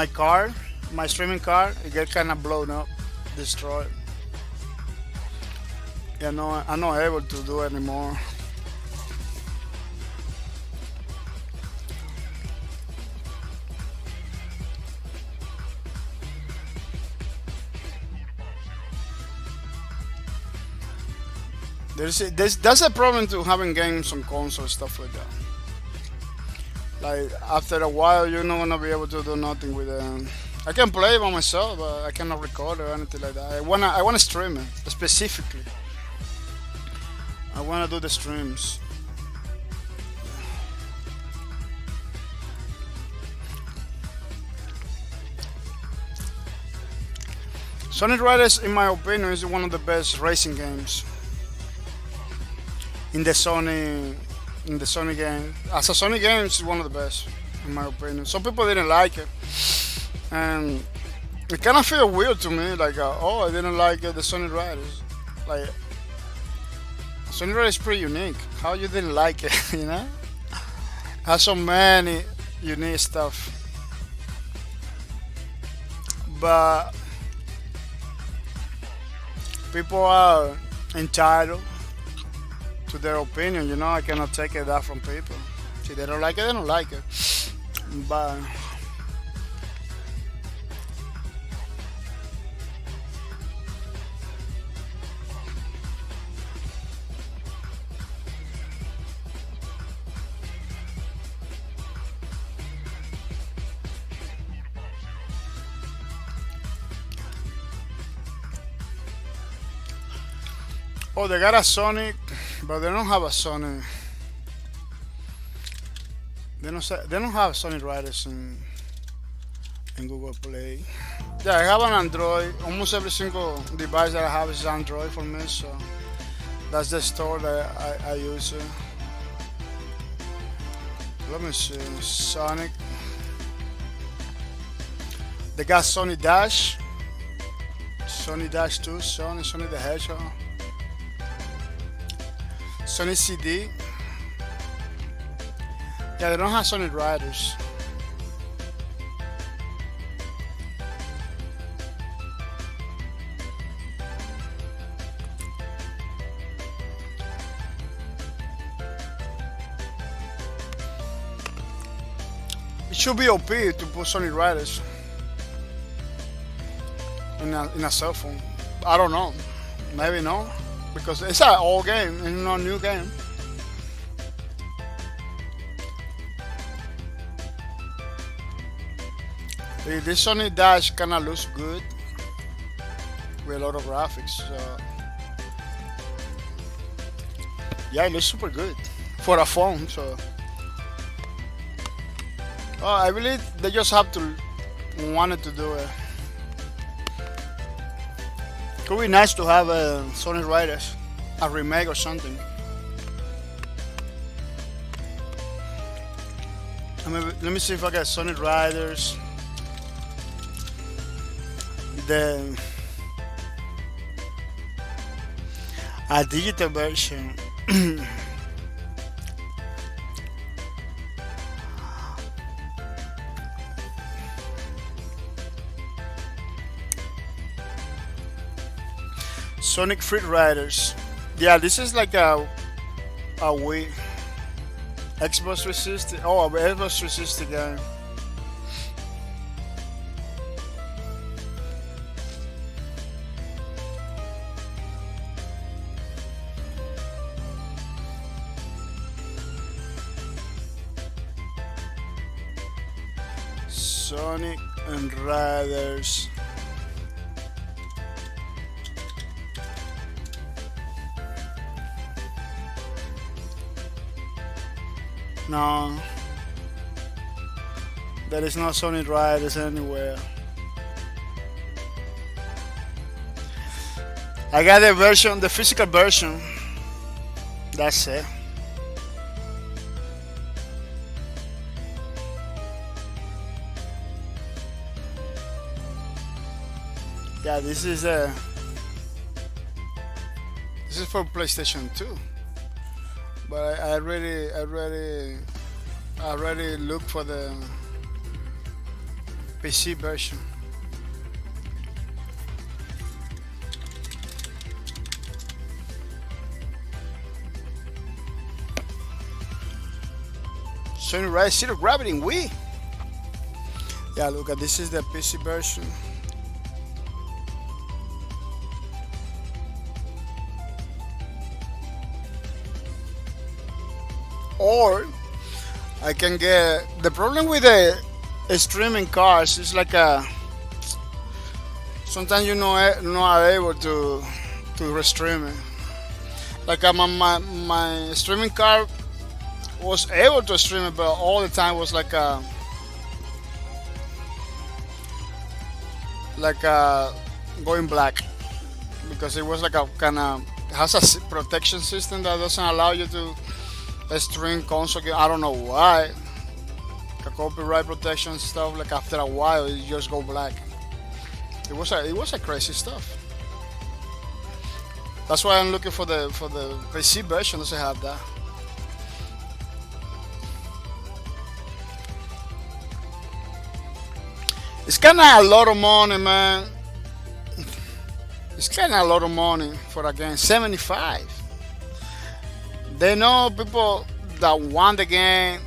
card, my streaming card, it get kind of blown up, destroyed. You know, I'm not able to do it anymore. That's a problem to having games on console, stuff like that. Like after a while, you're not gonna be able to do nothing with them. I can play by myself, but I cannot record or anything like that. I wanna stream it specifically. I wanna do the streams. Sonic Riders, in my opinion, is one of the best racing games in the Sony game. As a Sony game, it's one of the best, in my opinion. Some people didn't like it, and it kind of feel weird to me. Like, oh, I didn't like the Sonic Riders. Like, Sonic Riders is pretty unique. How you didn't like it, you know? Has so many unique stuff, but people are entitled to their opinion. You know, I cannot take it that from people. If they don't like it, they don't like it. But oh, they got a Sonic, but they don't have a Sonic. They don't have Sonic Riders in Google Play. Yeah, I have an Android. Almost every single device that I have is Android for me, so that's the store that I use. Let me see, Sonic. They got Sonic Dash, Sonic Dash 2, Sonic the Hedgehog, Sonic CD. Yeah, they don't have Sonic Riders. It should be OP to put Sonic Riders in a cell phone. I don't know. Maybe no, because it's an old game, it's not a new game. This Sonic Dash kinda looks good with a lot of graphics. So yeah, it looks super good for a phone. So I believe they just have to wanted to do it. Could be nice to have a Sonic Riders, a remake or something. Let me see if I got Sonic Riders. A digital version. Sonic Free Riders. Yeah, this is like a Wii, Xbox 360. Oh, Xbox 360 game. Sonic and Riders. No, there is no Sonic Riders anywhere. I got the version, the physical version. That's it. Yeah, this is This is for PlayStation 2. But I already look for the PC version. Sony Rise Zero Gravity in Wii. Yeah, look at this is the PC version. Or I can get the problem with the streaming cards is like sometimes you not able to restream it. Like my streaming card was able to stream it, but all the time was like going black because it was like a kind of has a protection system that doesn't allow you to stream console game. I don't know why. The copyright protection stuff. Like after a while, it just go black. It was a crazy stuff. That's why I'm looking for the PC version. Doesn't have that. It's kind of a lot of money, man. It's kind of a lot of money for a game. 75. They know people that want the game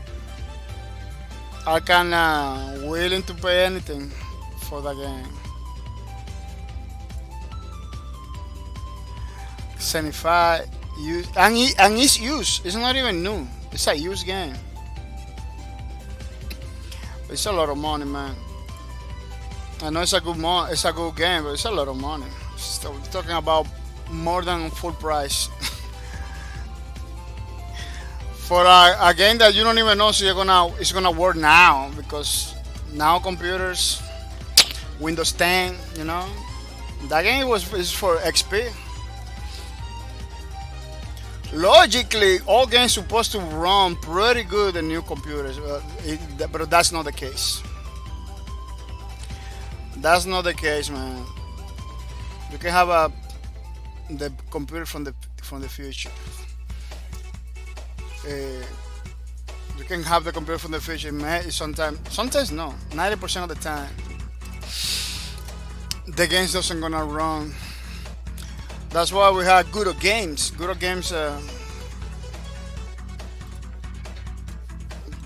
are kind of willing to pay anything for the game. 75 used, and it's used. It's not even new. It's a used game. It's a lot of money, man. I know it's a good game, but it's a lot of money. So we're talking about more than full price for a game that you don't even know if it's gonna work now, because now computers, Windows 10, that game is for XP. Logically, all games supposed to run pretty good in new computers, but that's not the case. That's not the case, man. You can have the computer from the future. You can have the computer from the future. Sometimes no. 90% of the time, the games doesn't gonna run. That's why we have good old games. Good old games.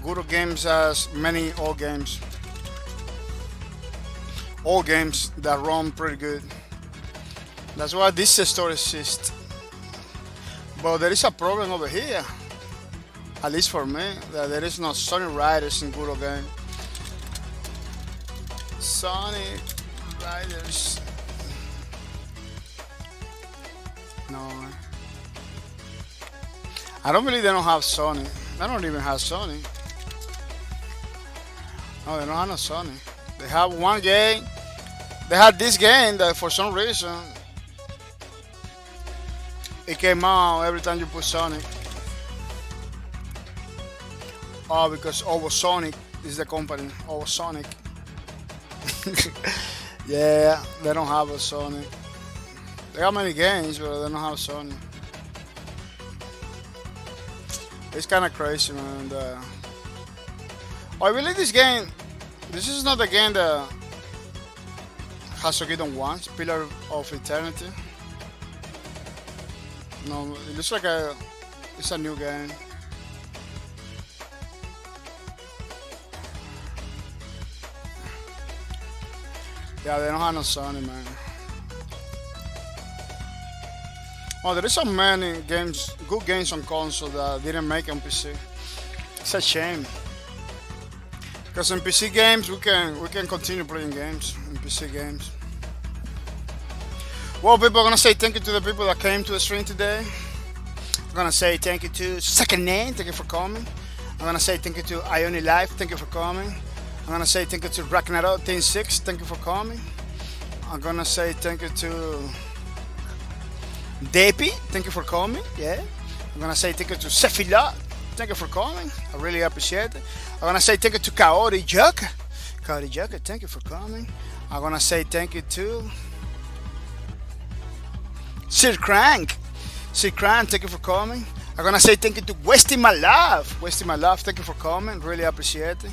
Good old games has many old games. All games that run pretty good. That's why this store exists. But there is a problem over here, at least for me, that there is no Sony Riders in good old game. Sony Riders. No. I don't believe they don't have Sony. They don't even have Sony. No, they don't have no Sony. They have one game. They had this game that for some reason it came out every time you put Sonic. Oh, because Sonic is the company. Sonic. Yeah, they don't have a Sony. They have many games, but they don't have Sony. It's kind of crazy, man. I believe this game. This is not the game that Hasogidon wants, Pillar of Eternity. No, it looks like it's a new game. Yeah, they don't have no Sony, man. Oh, there is so many games, good games on console that didn't make on PC. It's a shame. Because in PC games we can continue playing games in PC games. Well, people, I'm gonna say thank you to the people that came to the stream today. I'm gonna say thank you to Second Name, thank you for coming. I'm gonna say thank you to Ioni Life, thank you for coming. I'm gonna say thank you to Ragnarok 106, thank you for coming. I'm gonna say thank you to Depi, thank you for coming. Yeah. I'm gonna say thank you to Sefila. Thank you for coming. I really appreciate it. I'm gonna say thank you to Kaori Joker. Kaori Joker, thank you for coming. I'm gonna say thank you to Sir Crank. Sikran, thank you for coming. I'm gonna say thank you to Wasting My Love. Wasting My Love, thank you for coming. Really appreciate it.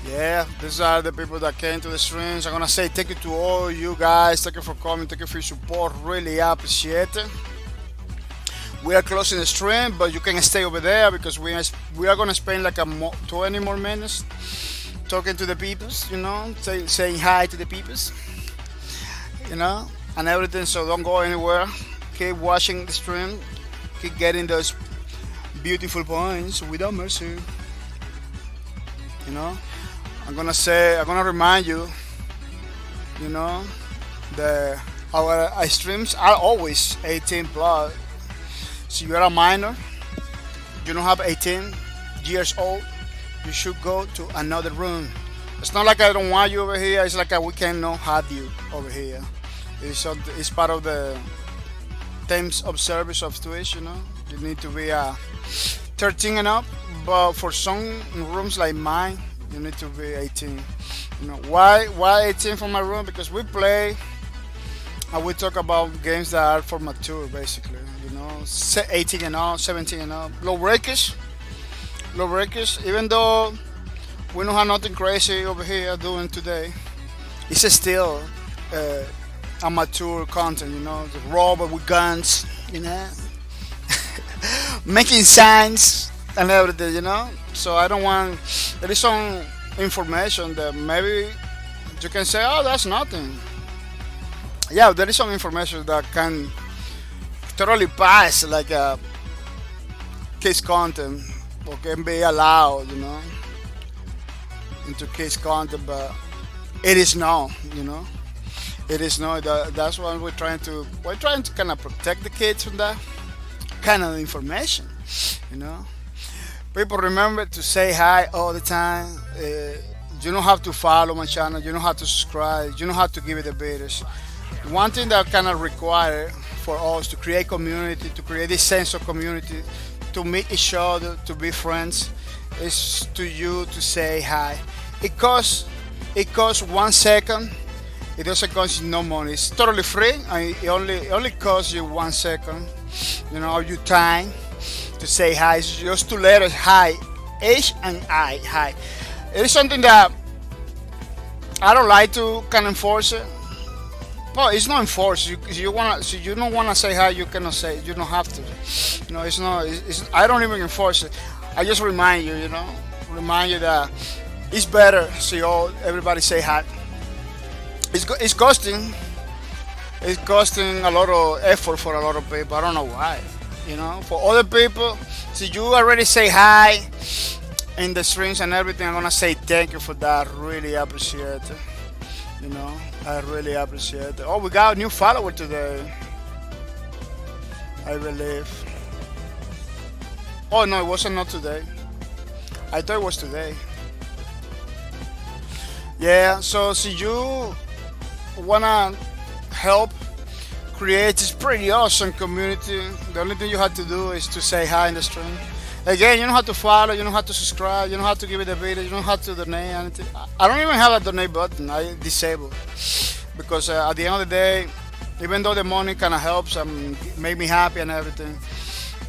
Yeah, these are the people that came to the streams. I'm gonna say thank you to all you guys. Thank you for coming. Thank you for your support. Really appreciate it. We are closing the stream, but you can stay over there because we are gonna spend like 20 more minutes talking to the peoples. Saying hi to the peoples. And everything. So don't go anywhere. Keep watching the stream. Keep getting those beautiful points without mercy. I'm gonna remind you, that our streams are always 18 plus. So you're a minor, you don't have 18 years old, you should go to another room. It's not like I don't want you over here, it's like we cannot have you over here. It's part of the terms of service of Twitch, You need to be 13 and up, but for some rooms like mine, you need to be 18. Why 18 for my room? Because we play and we talk about games that are for mature, basically. 18 and up, 17 and up. Low breakers. Even though we don't have nothing crazy over here doing today, it's still a mature content. The robot with guns. Making signs and everything. So I don't want. There is some information that maybe you can say, oh, that's nothing. Yeah, there is some information that can totally pass like a kids content or can be allowed, into kids content, but it is not, It is not. That's why we're trying to kind of protect the kids from that kind of information, People remember to say hi all the time. You don't have to follow my channel. You don't have to subscribe. You don't have to give it a beaters. One thing that kind of require for us to create community, to create this sense of community, to meet each other, to be friends, is to you to say hi. It costs 1 second. It doesn't cost you no money. It's totally free, and it only costs you 1 second. Your time to say hi. It's just 2 letters, hi, H and I, hi. It is something that I don't like to kind of enforce it. Well, it's not enforced. You don't wanna say hi, you cannot say it. You don't have to. It's not. I don't even enforce it. I just remind you. Remind you that it's better. Everybody say hi. It's costing. It's costing a lot of effort for a lot of people. I don't know why. For other people, you already say hi in the streams and everything. I'm gonna say thank you for that. Really appreciate it. I really appreciate it. Oh, we got a new follower today, I believe. Oh no, it wasn't not today. I thought it was today. Yeah, so you wanna help create this pretty awesome community, the only thing you have to do is to say hi in the stream. Again, you don't have to follow, you don't have to subscribe, you don't have to give it a video, you don't have to donate anything. I don't even have a donate button. I disable because at the end of the day, even though the money kind of helps and make me happy and everything,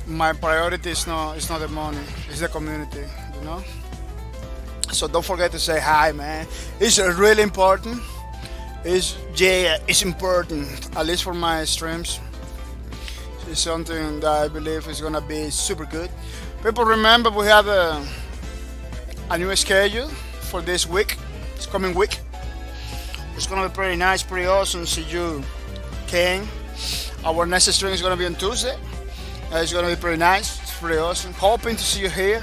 my priority is not the money, it's the community. So don't forget to say hi, man. It's really important. It's important, at least for my streams. It's something that I believe is gonna be super good. People, remember we have a new schedule for this week. It's coming week. It's gonna be pretty nice, pretty awesome. See you came. Our next stream is gonna be on Tuesday. It's gonna be pretty nice. It's pretty awesome. Hoping to see you here.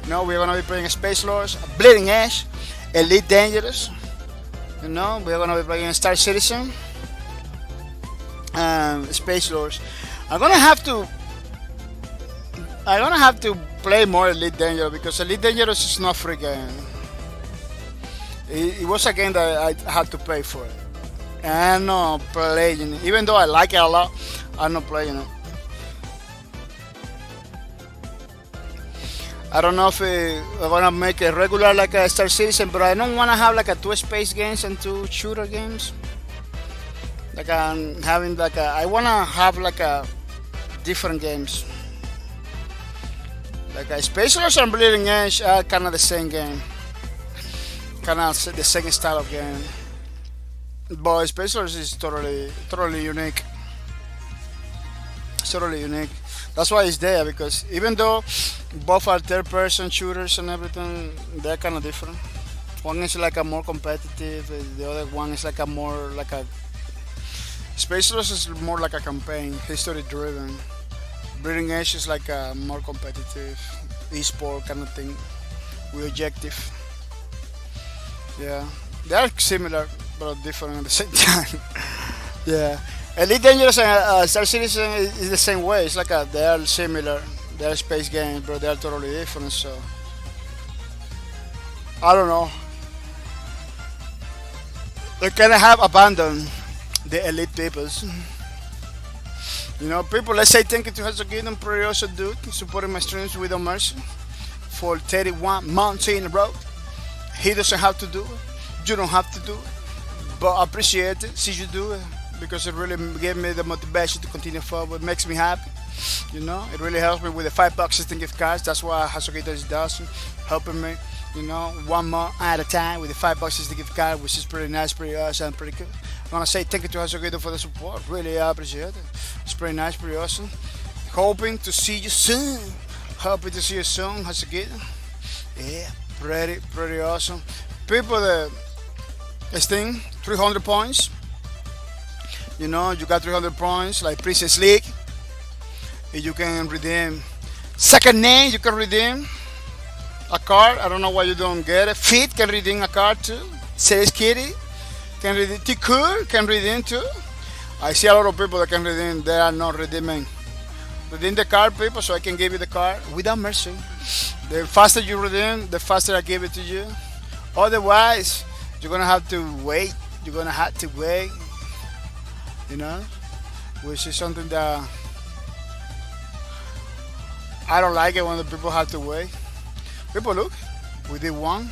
We're gonna be playing Space Lords, Bleeding Edge, Elite Dangerous. We're gonna be playing Star Citizen, Space Lords. I'm gonna have to play more Elite Dangerous because Elite Dangerous is not free game. It was a game that I had to pay for it. And I'm not playing it. Even though I like it a lot, I'm not playing it. I don't know if we're gonna make a regular like a Star Citizen, but I don't wanna have like a 2 space games and 2 shooter games. Like I'm having like I wanna have like a different games. Like Space Force and Bleeding Edge are kind of the same game, kind of the same style of game. But Space Force is totally unique. It's totally unique. That's why it's there, because even though both are third-person shooters and everything, they're kind of different. One is like a more competitive, the other one is like a more like a. Space Force is more like a campaign, history-driven. Bleeding Edge is like a more competitive, e-sport kind of thing, with objective. Yeah, they are similar but different at the same time. Yeah, Elite Dangerous and Star Citizen is the same way. It's like they are similar. They are space games, but they are totally different. So I don't know. They kind of have abandoned the elite peoples. You know, people, let's say thank you to Hasogidon, pretty awesome dude, supporting my streams without mercy for 31 months in a row. He doesn't have to do it. You don't have to do it. But I appreciate it, see you do it, because it really gave me the motivation to continue forward. It makes me happy. You know, it really helps me with the $5 system gift cards. That's why Hasogidon does, helping me, you know, 1 month at a time with the $5 system gift card, which is pretty nice, pretty awesome, pretty cool. I want to say thank you to Hasogidon for the support. Really appreciate it. It's pretty nice, pretty awesome. Hoping to see you soon. Hoping to see you soon, Hasogidon. Yeah, pretty awesome. People, this thing, 300 points. You know, you got 300 points, like Princess League. And you can redeem second name. You can redeem a card. I don't know why you don't get it. Fit can redeem a card too. Says Kitty can redeem. Tikur can redeem too. I see a lot of people that can redeem. They are not redeeming. Redeem the card, people, so I can give you the card without mercy. The faster you redeem, the faster I give it to you. Otherwise, you're gonna have to wait. You're gonna have to wait. You know, which is something that I don't like it when the people have to wait. People, look, we did one,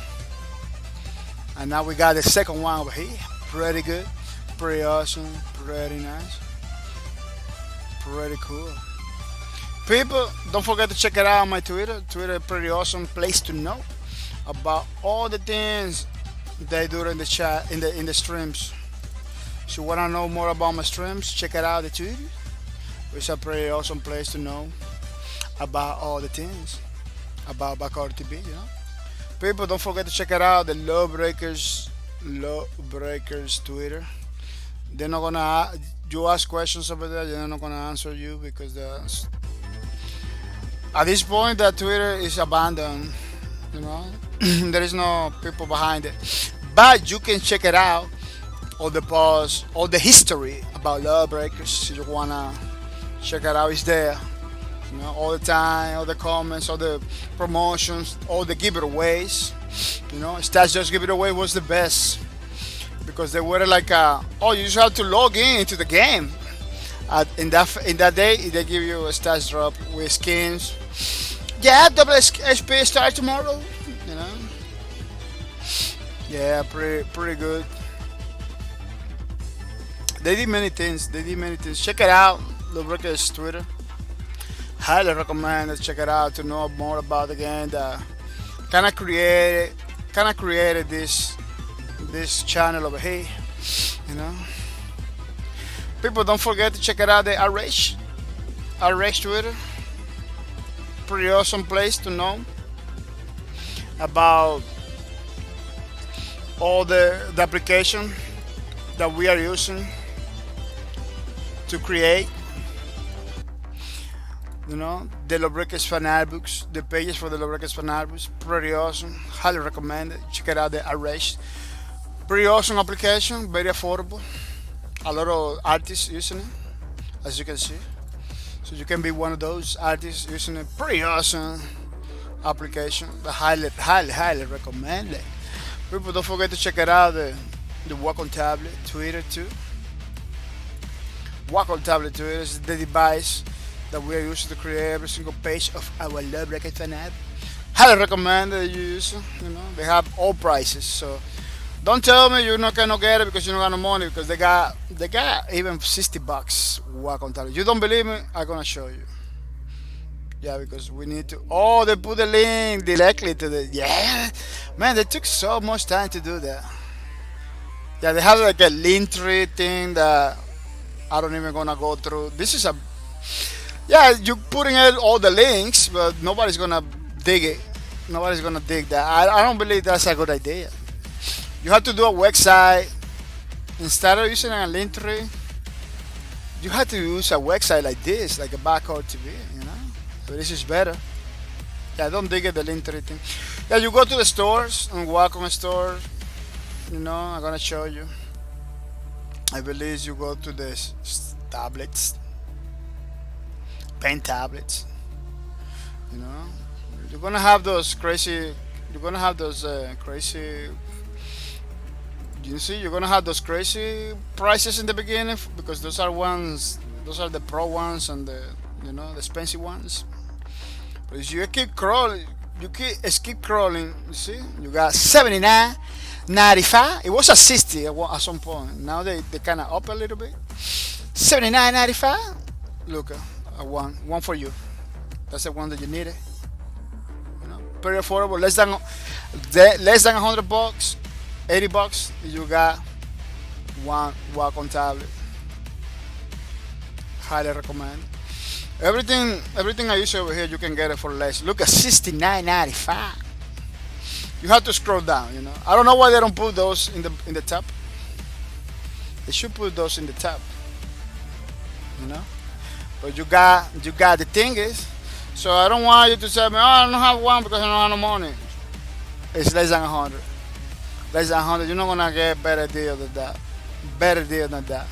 and now we got the second one over here. Pretty good, pretty awesome, pretty nice, pretty cool. People, don't forget to check it out on my Twitter. Twitter, pretty awesome place to know about all the things they do in the chat, in the streams. So, wanna know more about my streams? Check it out the Twitter. It's a pretty awesome place to know about all the things about Backward TV, you know. People, don't forget to check it out, the Lawbreakers Twitter. They're not gonna, you ask questions over there, they're not gonna answer you because at this point that Twitter is abandoned, you know. There is no people behind it. But you can check it out, all the posts, all the history about Lawbreakers. If you wanna check it out, it's there. You know, all the time, all the comments, all the promotions, all the giveaways. You know, Stats Just Give It Away was the best because they were like, oh, you just have to log in into the game. In that day, they give you a stats drop with skins. Yeah, double HP start tomorrow. You know, yeah, pretty good. They did many things. Check it out, Lawbreakers Twitter. Highly recommend to check it out to know more about the game that kind of created this channel over here. You know, people, don't forget to check it out, the RH Twitter. Pretty awesome place to know about all the application that we are using to create. You know, the Lawbreakers fan albums, the pages for the Lawbreakers fan albums, pretty awesome. Highly recommend it. Check it out, the Arrange. Pretty awesome application, very affordable. A lot of artists using it, as you can see. So you can be one of those artists using it. Pretty awesome application. I highly recommend it. People, don't forget to check it out, the Wacom tablet, Twitter too. Wacom tablet Twitter is the device that we are using to create every single page of our Lawbreakers fan app. Highly recommend that you use it. You know, they have all prices, so Don't tell me you're not gonna get it because you don't got no money because they got even $60 work on talent. You don't believe me? I'm gonna show you. Yeah, because we need to. Oh, they put the link directly to the. Yeah, man, they took so much time to do that. Yeah, they have like a link tree thing that I don't even gonna go through. This is a. Yeah, you putting in all the links, but nobody's gonna dig it. Nobody's gonna dig that. I don't believe that's a good idea. You have to do a website instead of using a link tree. You have to use a website like this, like a backward TV. You know, so this is better. Yeah, don't dig at the link tree thing. Yeah, you go to the stores and walk on the store. You know, I'm gonna show you. I believe you go to the tablets, pen tablets. You know, you're gonna have those crazy. You're gonna have those crazy. You see, you're gonna have those crazy prices in the beginning because those are ones. Those are the pro ones and the the expensive ones. But if you keep crawling, keep crawling. You see, you got 79, 95. It was a 60 at some point. Now they kind of up a little bit. 79, 95. Look, a one for you. That's the one that you needed. You know, very affordable. Less than $100. $80. You got one Wacom tablet. Highly recommend. Everything I use over here, you can get it for less. Look at $69.95. You have to scroll down. You know, I don't know why they don't put those in the top. They should put those in the top. You know, but you got the thing is. So I don't want you to say me, oh, I don't have one because I don't have no money. It's less than 100. Less than 100. You're not gonna get better deal than that. Better deal than that.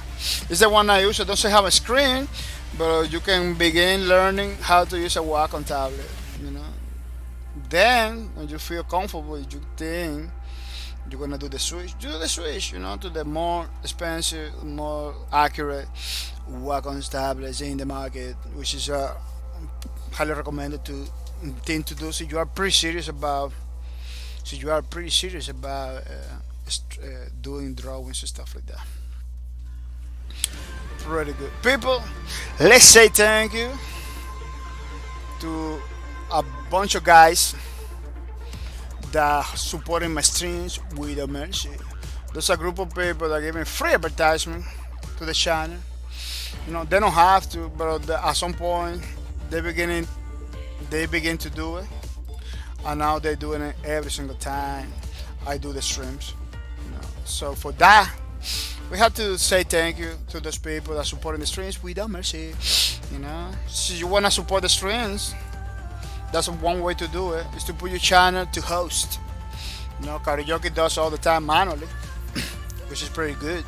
It's the one I use. It doesn't have a screen, but you can begin learning how to use a Wacom tablet. You know. Then when you feel comfortable, you think you're gonna do the switch. Do the switch. You know, to the more expensive, more accurate Wacom tablets in the market, which is highly recommended thing to do. So you are pretty serious about. So you are pretty serious about doing drawings and stuff like that. Pretty good. People, let's say thank you to a bunch of guys that supporting my streams without mercy. There's a group of people that give me free advertisement to the channel. You know, they don't have to, but at some point they begin to do it. And now they're doing it every single time I do the streams. You know. So for that, we have to say thank you to those people that are supporting the streams without mercy. You know, so you wanna support the streams, that's one way to do it, is to put your channel to host. You know, karaoke does all the time manually, which is pretty good.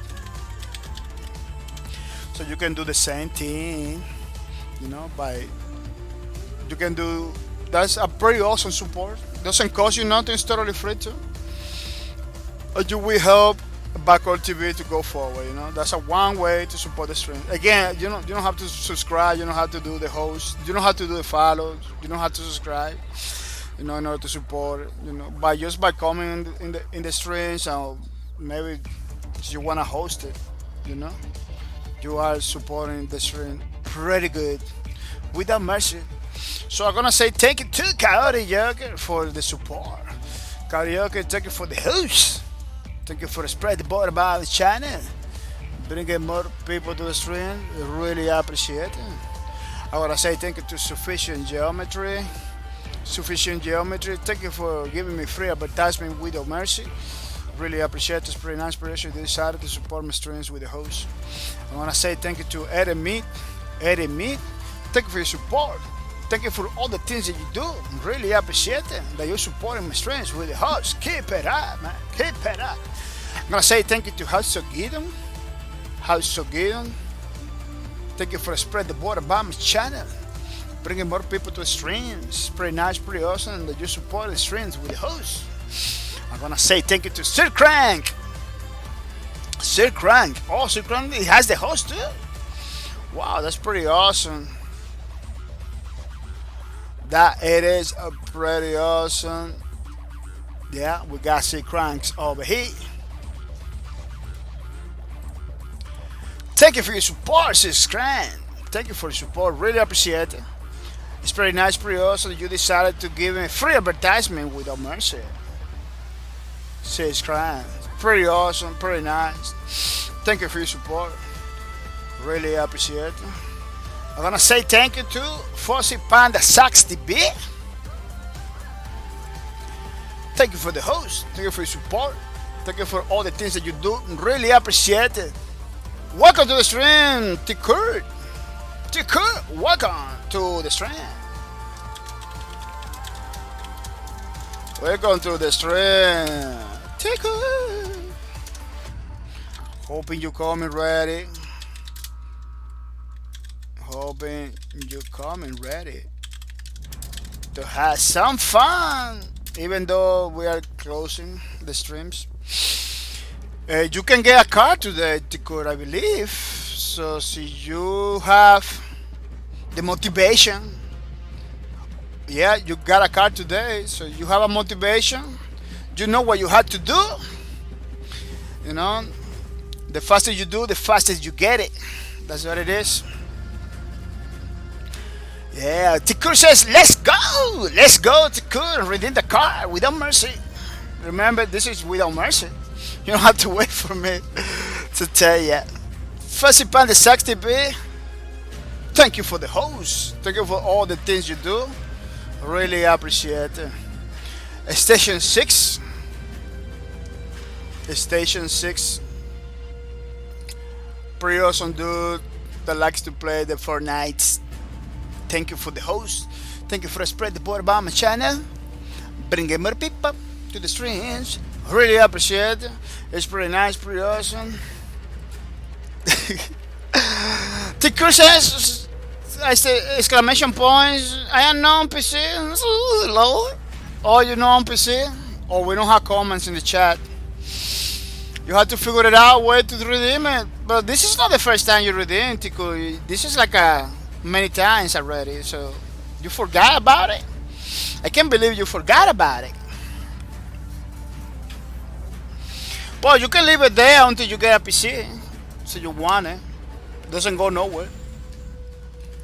So you can do the same thing, you know, you can do. That's a pretty awesome support. Doesn't cost you nothing. It's totally free too. But you will help Backward TV to go forward. You know, that's a one way to support the stream. Again, you don't have to subscribe. You don't have to do the host. You don't have to do the follow. You don't have to subscribe. You know, in order to support it. You know, by coming in the streams, or maybe you wanna host it. You know, you are supporting the stream pretty good, without mercy. So I'm gonna say thank you to Karaoke for the support. Karaoke, thank you for the host. Thank you for spread the word about the channel. Bringing more people to the stream. Really appreciate it. I wanna say thank you to Sufficient Geometry. Thank you for giving me free advertisement without mercy. Really appreciate it. It's pretty nice person. They decided to support my streams with the host. I wanna say thank you to Eddie Meat. Thank you for your support. Thank you for all the things that you do. Really appreciate it that you're supporting my streams with the host. Keep it up, man. Keep it up. I'm gonna say thank you to House Gideon. Thank you for spread the word about my channel. Bringing more people to the streams. Pretty nice, pretty awesome that you support the streams with the host. I'm gonna say thank you to Sir Crank. Oh, Sir Crank, he has the host too. Wow, that's pretty awesome. That it is a pretty awesome. Yeah, we got Sir Cranks over here. Thank you for your support, Sis Grant. Thank you for your support. Really appreciate it. It's pretty nice, pretty awesome that you decided to give me a free advertisement without mercy. Sis Grant. Pretty awesome, pretty nice. Thank you for your support. Really appreciate it. I'm gonna say thank you to Fuzzy Panda 60-bit. Thank you for the host. Thank you for your support. Thank you for all the things that you do. Really appreciate it. Welcome to the stream, T-Kurt. T-Kurt, welcome to the stream. Welcome to the stream, T-Kurt. Hoping you coming ready. Hoping you coming ready to have some fun. Even though we are closing the streams, you can get a card today, Tikur, I believe. So, see, you have the motivation. Yeah, you got a card today, so you have a motivation. You know what you had to do. You know, the faster you do, the faster you get it. That's what it is. Yeah, Tikur says, let's go, Tikur, redeem the card without mercy. Remember, this is without mercy. You don't have to wait for me to tell you. Fuzzy Panda 60-bit, thank you for the host. Thank you for all the things you do. Really appreciate it. Station 6. Station 6. Pretty awesome dude that likes to play the Fortnite. Thank you for the host. Thank you for spread the word about my channel. Bringing more people to the streams. Really appreciate it. It's pretty nice, pretty awesome. Ticker says, I say exclamation points. I am non PC. Lord. Oh, you know on PC? Oh, we don't have comments in the chat. You have to figure it out where to redeem it. But this is not the first time you redeem, Tiku. This is like many times already. So you forgot about it? I can't believe you forgot about it. Well, you can leave it there until you get a PC. So you want it. Doesn't go nowhere.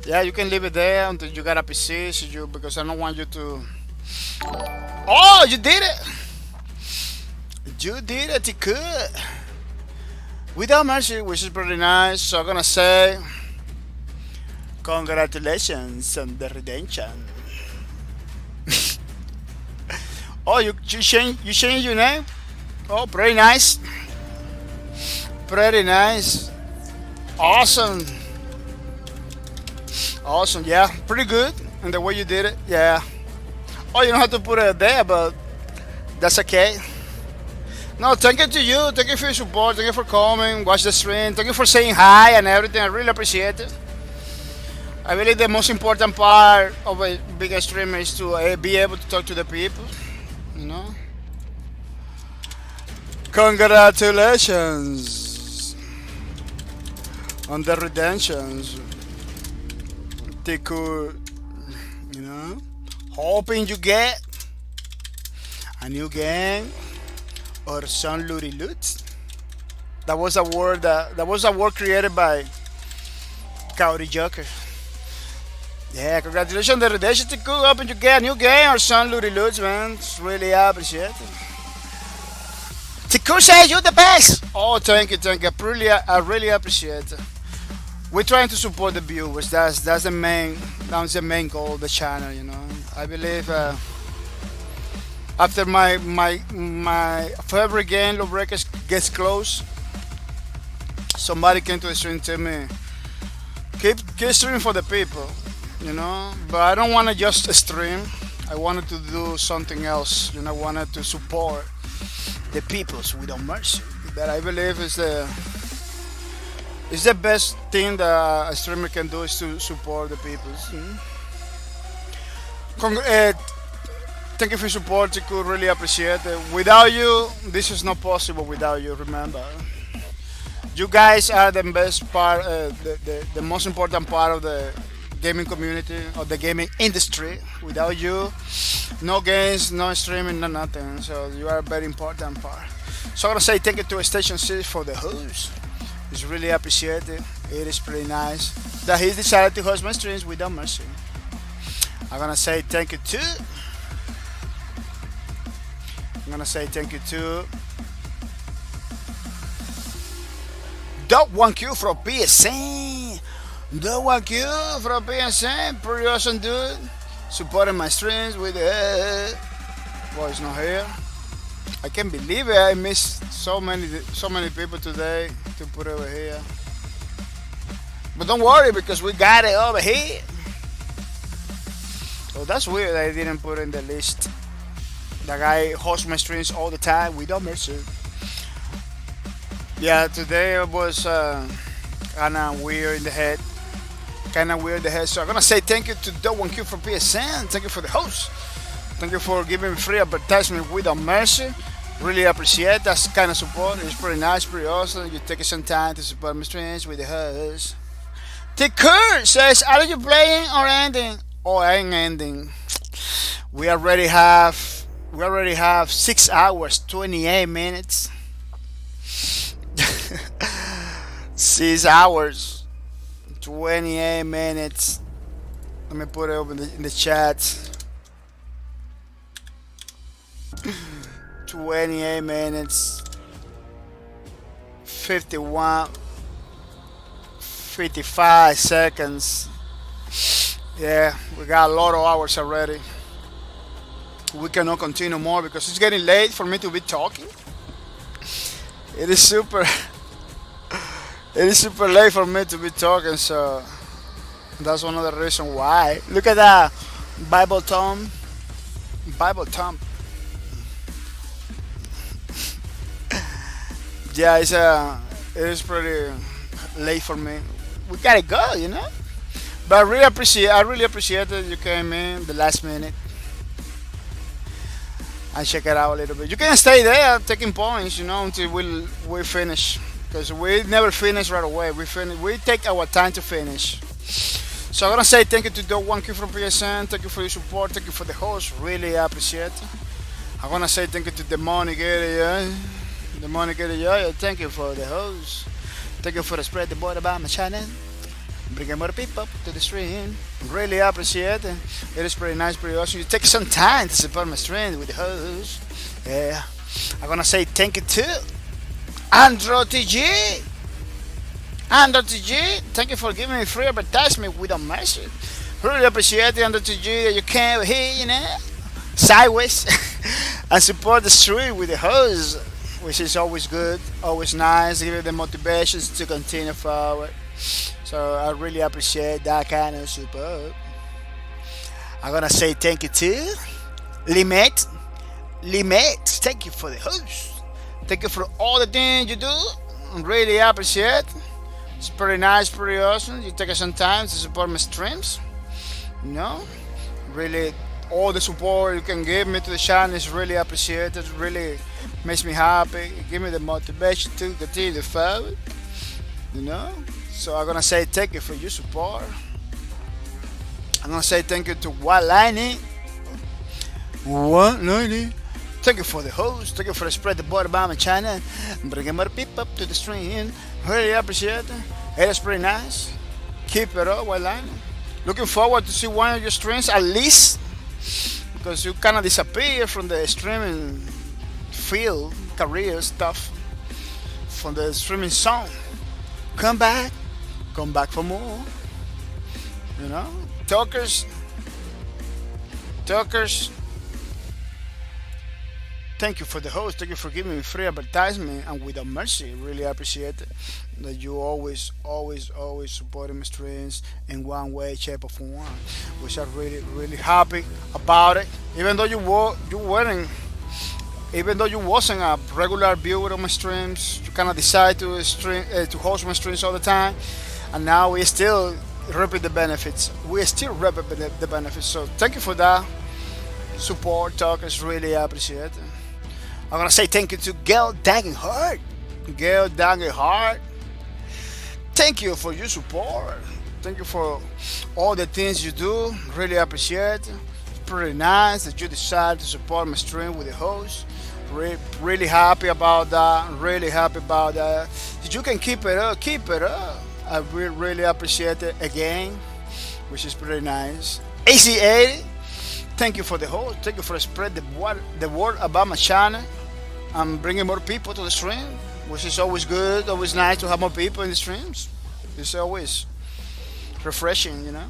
Yeah, you can leave it there until you get a PC. So because I don't want you to. Oh, you did it! You did it, you could. Without mercy, which is pretty nice. So I'm gonna say, congratulations on the redemption. Oh, you changed your name? Oh, pretty nice. Pretty nice. Awesome. Awesome, yeah, pretty good. And the way you did it, yeah. Oh, you don't have to put it there, but that's okay. No, thank you to you. Thank you for your support. Thank you for coming, watch the stream. Thank you for saying hi and everything. I really appreciate it. I believe the most important part of a big streamer is to be able to talk to the people. You know. Congratulations on the redemptions. They could, you know, hoping you get a new game or some looty loot. That was a word that was a word created by Coyote Joker. Yeah, congratulations on the redemption. They could hoping you get a new game or some looty loots, man. It's really appreciate it. Tiku says you're the best. Oh, thank you. I really appreciate it. We're trying to support the viewers. That's the main goal of the channel. You know, I believe after my favorite game, Lawbreakers, gets close, somebody came to the stream and tell me, keep streaming for the people. You know, but I don't want to just stream. I wanted to do something else. You know, I wanted to support the peoples without mercy. That I believe is the best thing that a streamer can do, is to support the peoples. Thank you for your support. I could really appreciate it. Without you, this is not possible. Without you, remember, you guys are the best part, the most important part of the gaming community, of the gaming industry. Without you, no games, no streaming, no nothing. So you are a very important part. So I'm gonna say thank you to Station 6 for the host. It's really appreciated. It is pretty nice that he decided to host my streams without mercy. I'm gonna say thank you to. I'm gonna say thank you to Dog 1Q from PSN. Dog 1Q from PSN. Pretty awesome dude. Supporting my streams with the. Well, it's not here. I can't believe it. I missed so many people today to put over here. But don't worry because we got it over here. So that's weird. I didn't put in the list. The guy hosts my streams all the time without mercy. Yeah, today was kind of weird in the head. So I'm gonna say thank you to Dog1Q from PSN. Thank you for the host. Thank you for giving me free advertisement without mercy. Really appreciate that kind of support. It's pretty nice, pretty awesome. You take some time to support my streams with the host. The Kurt says, are you playing or ending? Oh, I ain't ending. We already have 6 hours, 28 minutes. 6 hours, 28 minutes. Let me put it over in the chat. 28 minutes, 55 seconds. Yeah, we got a lot of hours already. We cannot continue more because it's getting late for me to be talking. It is super late for me to be talking, so that's one of the reasons why. Look at that Bible thumb. Yeah, it is pretty late for me. We gotta go, you know. But I really appreciate that you came in the last minute and check it out a little bit. You can stay there taking points, you know, until we finish, because we never finish right away. We take our time to finish. So I'm gonna say thank you to Dog1Q from PSN. Thank you for your support. Thank you for the host. Really appreciate it. I'm gonna say thank you to Demonic Area. Thank you for the host. Thank you for the spread the word about my channel. Bringing more people to the stream. Really appreciate it. It is pretty nice, pretty awesome. You take some time to support my stream with the host. Yeah. I'm gonna say thank you to AndroTG. AndroTG, thank you for giving me free advertisement without mercy. Really appreciate it, AndroTG, that you came over here, you know, sideways, and support the stream with the host, which is always good, always nice, give you the motivations to continue forward. So I really appreciate that kind of support. I'm gonna say thank you to Limit. Thank you for the host. Thank you for all the things you do. I really appreciate it. It's pretty nice, pretty awesome. You take some time to support my streams. You know, really, all the support you can give me to the channel is really appreciated. Really makes me happy. Give me the motivation to continue forward. You know, so I'm gonna say thank you for your support. I'm gonna say thank you to Walini. Thank you for the host. Thank you for the spread the word about my channel. Bringing more people up to the stream. Really appreciate it. It is pretty nice. Keep it up, Walini. Looking forward to see one of your streams at least, because you kind of disappear from the streaming field, career stuff, from the streaming zone. Come back for more. You know, talkers. Thank you for the host. Thank you for giving me free advertisement and without mercy. Really appreciate it that you always supporting my streams in one way, shape, or form. Which I'm really happy about it. Even though you wasn't a regular viewer of my streams, you kind of decide to host my streams all the time, and now we still reaping the benefits. So thank you for that support, talkers. Really appreciate it. I'm gonna say thank you to Gail Dagenhart. Thank you for your support. Thank you for all the things you do. Really appreciate it. It's pretty nice that you decided to support my stream with the host. Really happy about that. You can keep it up, keep it up. I really appreciate it again, which is pretty nice. AC80, thank you for the whole. Thank you for spread the word about my channel. I'm bringing more people to the stream, which is always good, always nice to have more people in the streams. It's always refreshing, you know.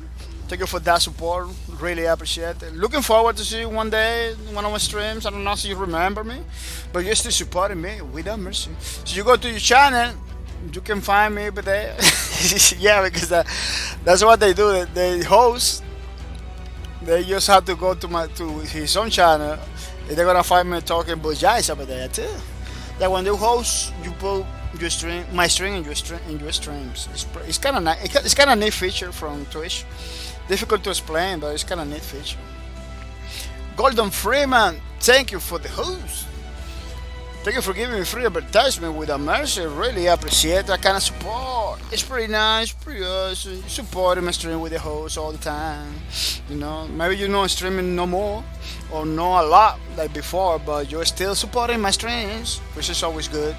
Thank you for that support. Really appreciate it. Looking forward to see you one day in one of my streams. I don't know if you remember me, but you're still supporting me without mercy. So you go to your channel, you can find me over there. Yeah, because that's what they do. They host. They just have to go to his own channel. They're gonna find me talking about jazz over there too. That when you host, you put your stream, my stream in your streams. It's kind of nice. It's kind of neat feature from Twitch. Difficult to explain, but it's kind of neat feature. Golden Freeman, thank you for the host. Thank you for giving me free advertisement without mercy. Really appreciate that kind of support. It's pretty nice, pretty awesome. Supporting my stream with the host all the time. You know, maybe you're not streaming no more or not a lot like before, but you're still supporting my streams, which is always good.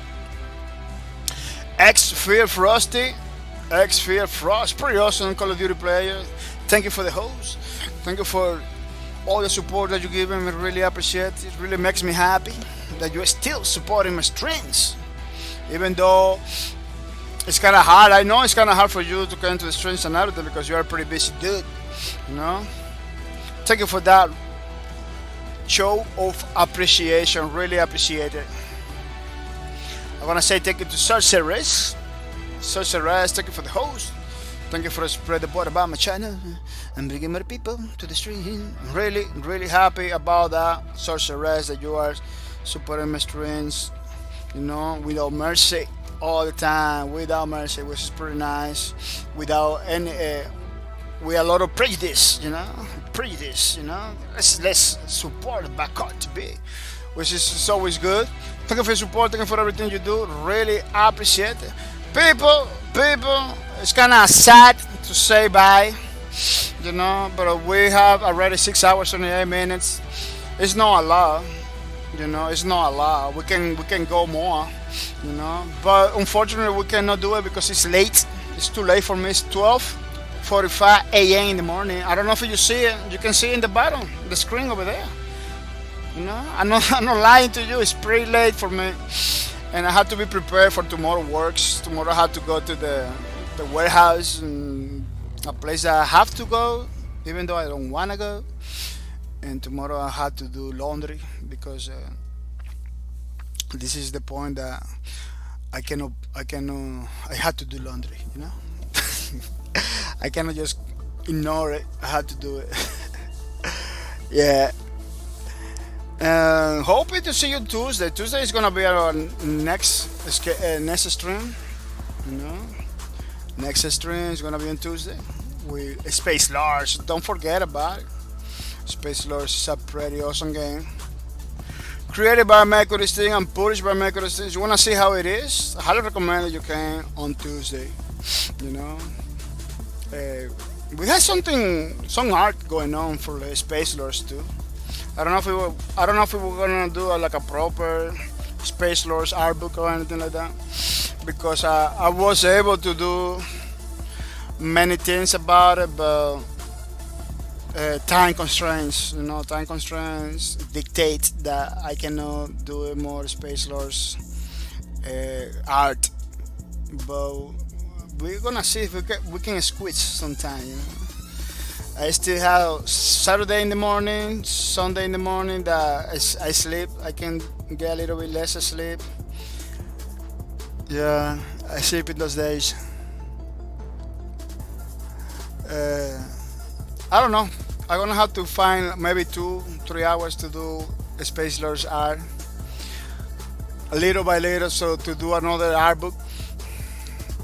X Fear Frosty, X Fear Frost, pretty awesome Call of Duty player. Thank you for the host. Thank you for all the support that you give me. I really appreciate it. It really makes me happy that you're still supporting my streams, even though it's kind of hard. I know it's kind of hard for you to come into the streams and everything because you are a pretty busy dude, you know. Thank you for that show of appreciation. Really appreciate it. I want to say thank you to Sorceress. Sorceress, thank you for the host. Thank you for spread the word about my channel and bringing more people to the stream. I'm really happy about that, Sorceress, that you are supporting my streams, you know, without mercy all the time, without mercy, which is pretty nice, without any, with a lot of prejudice, you know, let's support the back to be, which is always good. Thank you for your support, thank you for everything you do, really appreciate it. People, it's kind of sad to say bye, you know, but we have already 6 hours and 8 minutes. It's not a lot, you know, it's not a lot. We can go more, you know, but unfortunately we cannot do it because it's late. It's too late for me. It's 12:45 a.m. in the morning. I don't know if you see it. You can see it in the bottom, the screen over there. You know, I'm not lying to you. It's pretty late for me. And I have to be prepared for tomorrow works. Tomorrow I have to go to the warehouse, and a place that I have to go, even though I don't want to go. And tomorrow I have to do laundry because this is the point that I have to do laundry, you know. I cannot just ignore it. I have to do it. Yeah. Hoping to see you Tuesday. Tuesday is gonna be our next stream. You know, next stream is gonna be on Tuesday with Space Lars. Don't forget about it. Space Lars is a pretty awesome game. Created by Mercury Steam and published by Mercury Steam. You wanna see how it is? I highly recommend that you can on Tuesday. You know, we have some art going on for the Space Lords too. I don't know if we were gonna do like a proper Space Lords art book or anything like that, because I was able to do many things about it, but time constraints, you know, time constraints dictate that I cannot do more Space Lords art. But we're gonna see if we can squeeze sometime, you know. I still have Saturday in the morning, Sunday in the morning that I sleep. I can get a little bit less sleep. Yeah, I sleep in those days. I don't know. I'm gonna have to find maybe 2-3 hours to do Space Lords art, little by little, so to do another art book.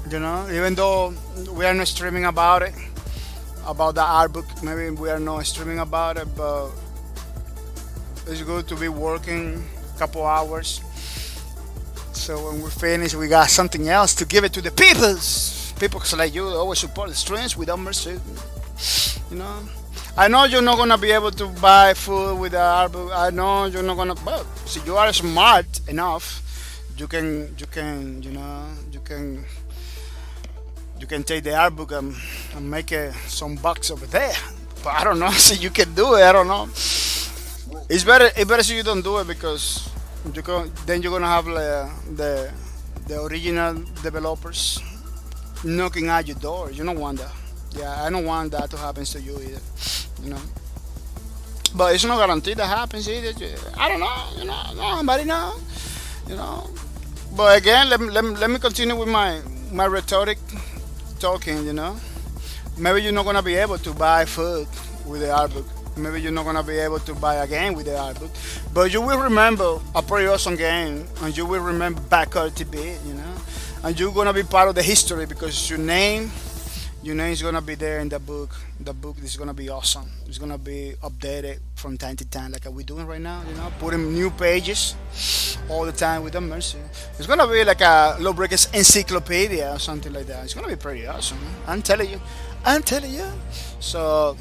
You know, even though we are not streaming about it. About the art book, maybe we are not streaming about it, but it's good to be working a couple hours, so when we finish we got something else to give it to the people like you always support the streams without mercy, you know. I know you're not gonna be able to buy food with the art book. I know you're not gonna, but see, you are smart enough, you can you can take the art book and make some bucks over there. But I don't know. See, you can do it. I don't know. It's better so you don't do it because then you're gonna have the original developers knocking at your door. You don't want that. Yeah, I don't want that to happen to you either. You know. But it's not guaranteed that happens either. I don't know. You know, nobody know. You know. But again, let me continue with my rhetoric talking. You know. Maybe you're not gonna be able to buy food with the art book. Maybe you're not gonna be able to buy a game with the art book. But you will remember a pretty awesome game, and you will remember Backyard TV. You know, and you're gonna be part of the history because your name is gonna be there in the book. The book is gonna be awesome. It's gonna be updated from time to time, like we're doing right now. You know, putting new pages all the time with the mercy. It's gonna be like a Lawbreakers encyclopedia or something like that. It's gonna be pretty awesome. I'm telling you. So,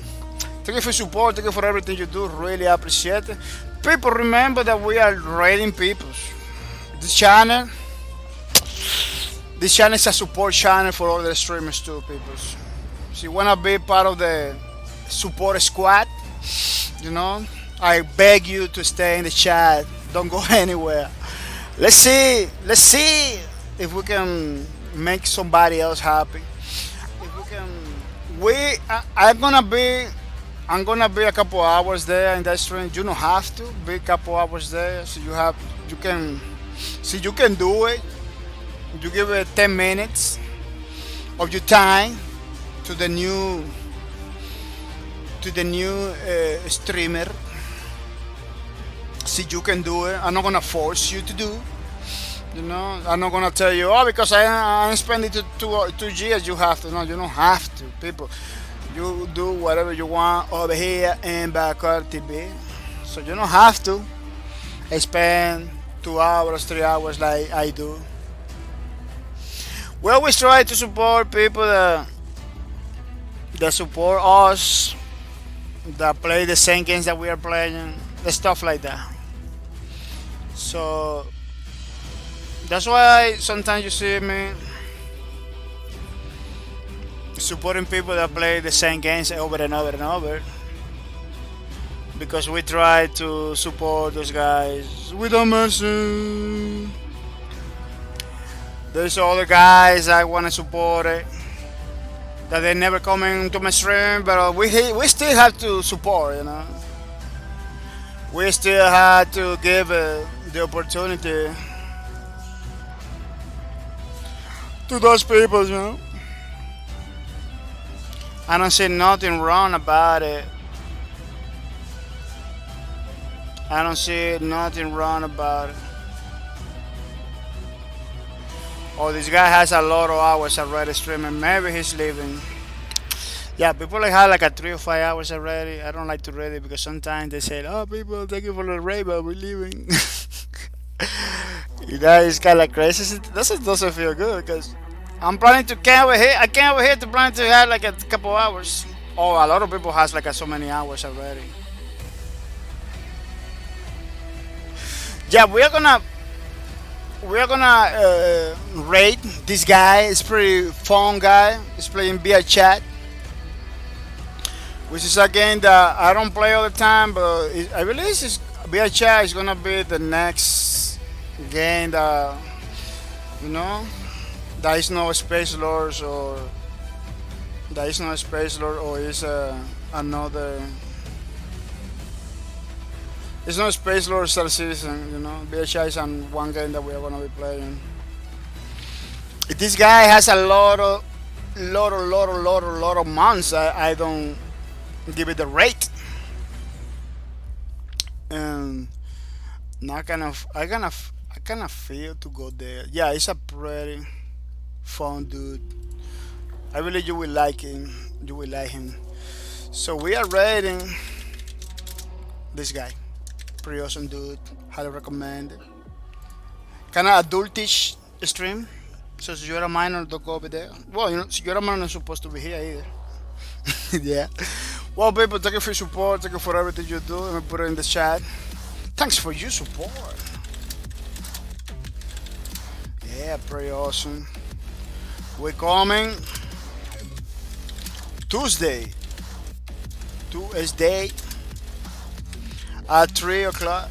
thank you for support. Thank you for everything you do. Really appreciate it. People, remember that we are rating people. This channel is a support channel for all the streamers too, people. So you wanna be part of the support squad, you know, I beg you to stay in the chat. Don't go anywhere. Let's see if we can make somebody else happy. If we can, I'm gonna be a couple hours there in that stream. You don't have to be a couple hours there, so you can do it. You give it 10 minutes of your time to the new streamer. See, you can do it. I'm not gonna force you to do. You know, I'm not gonna tell you, oh, because I'm spending 2 years. You have to. No, you don't have to, people. You do whatever you want over here in Backyard TV. So you don't have to spend 2 hours, 3 hours like I do. We always try to support people that support us, that play the same games that we are playing, stuff like that. So that's why sometimes you see me supporting people that play the same games over and over and over, because we try to support those guys without mercy. There's other guys I want to support it, that they never come into my stream, but we still have to support, you know. We still have to give the opportunity to those people, you know. I don't see nothing wrong about it. I don't see nothing wrong about it. Oh, this guy has a lot of hours already streaming. Maybe he's leaving. Yeah, people like have like a 3 or 5 hours already. I don't like to read it because sometimes they say, "Oh, people, thank you for the raid, but we're leaving." You guys kind of crazy. That doesn't feel good because I'm planning to came over here. I came over here to plan to have like a couple hours. Oh, a lot of people has like so many hours already. Yeah, we're gonna rate this guy. It's pretty fun guy. He's playing via chat, which is a game that I don't play all the time, but I believe it's via chat is gonna be the next game that, you know, there is no Space Lords or is another. It's not Space Lord Star Season, you know. VHI is on one game that we are gonna be playing. This guy has a lot of months. I don't give it the rate, and I kind of feel to go there. Yeah, it's a pretty fun dude. I believe you will like him. You will like him. So we are rating this guy. Pretty awesome dude. Highly recommend. Kind of adultish stream. So if you're a minor, don't go over there. Well, you know, if you're a minor, you're not supposed to be here either. Yeah. Well, people, thank you for your support. Thank you for everything you do. Let me put it in the chat. Thanks for your support. Yeah, pretty awesome. We're coming Tuesday at 3 o'clock.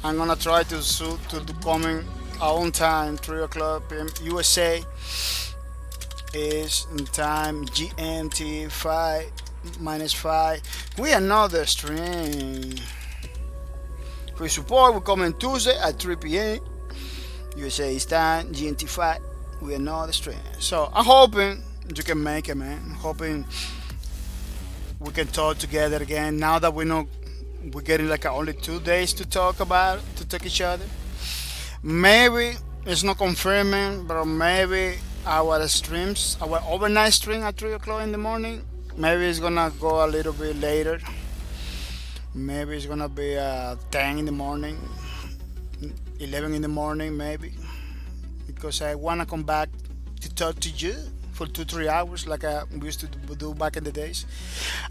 I'm gonna try to do coming on time, 3 o'clock p.m. USA is in time GMT 5 -5. We another stream. For support, we're coming Tuesday at 3 p.m. USA is time GMT 5. We another stream. So I'm hoping you can make it, man. I'm hoping we can talk together again now that we know we're getting like only 2 days to talk each other. Maybe it's not confirming, but maybe our streams, our overnight stream at 3 o'clock in the morning, maybe it's gonna go a little bit later. Maybe it's gonna be 10 in the morning, 11 in the morning, maybe, because I wanna come back to talk to you for 2-3 hours like we used to do back in the days.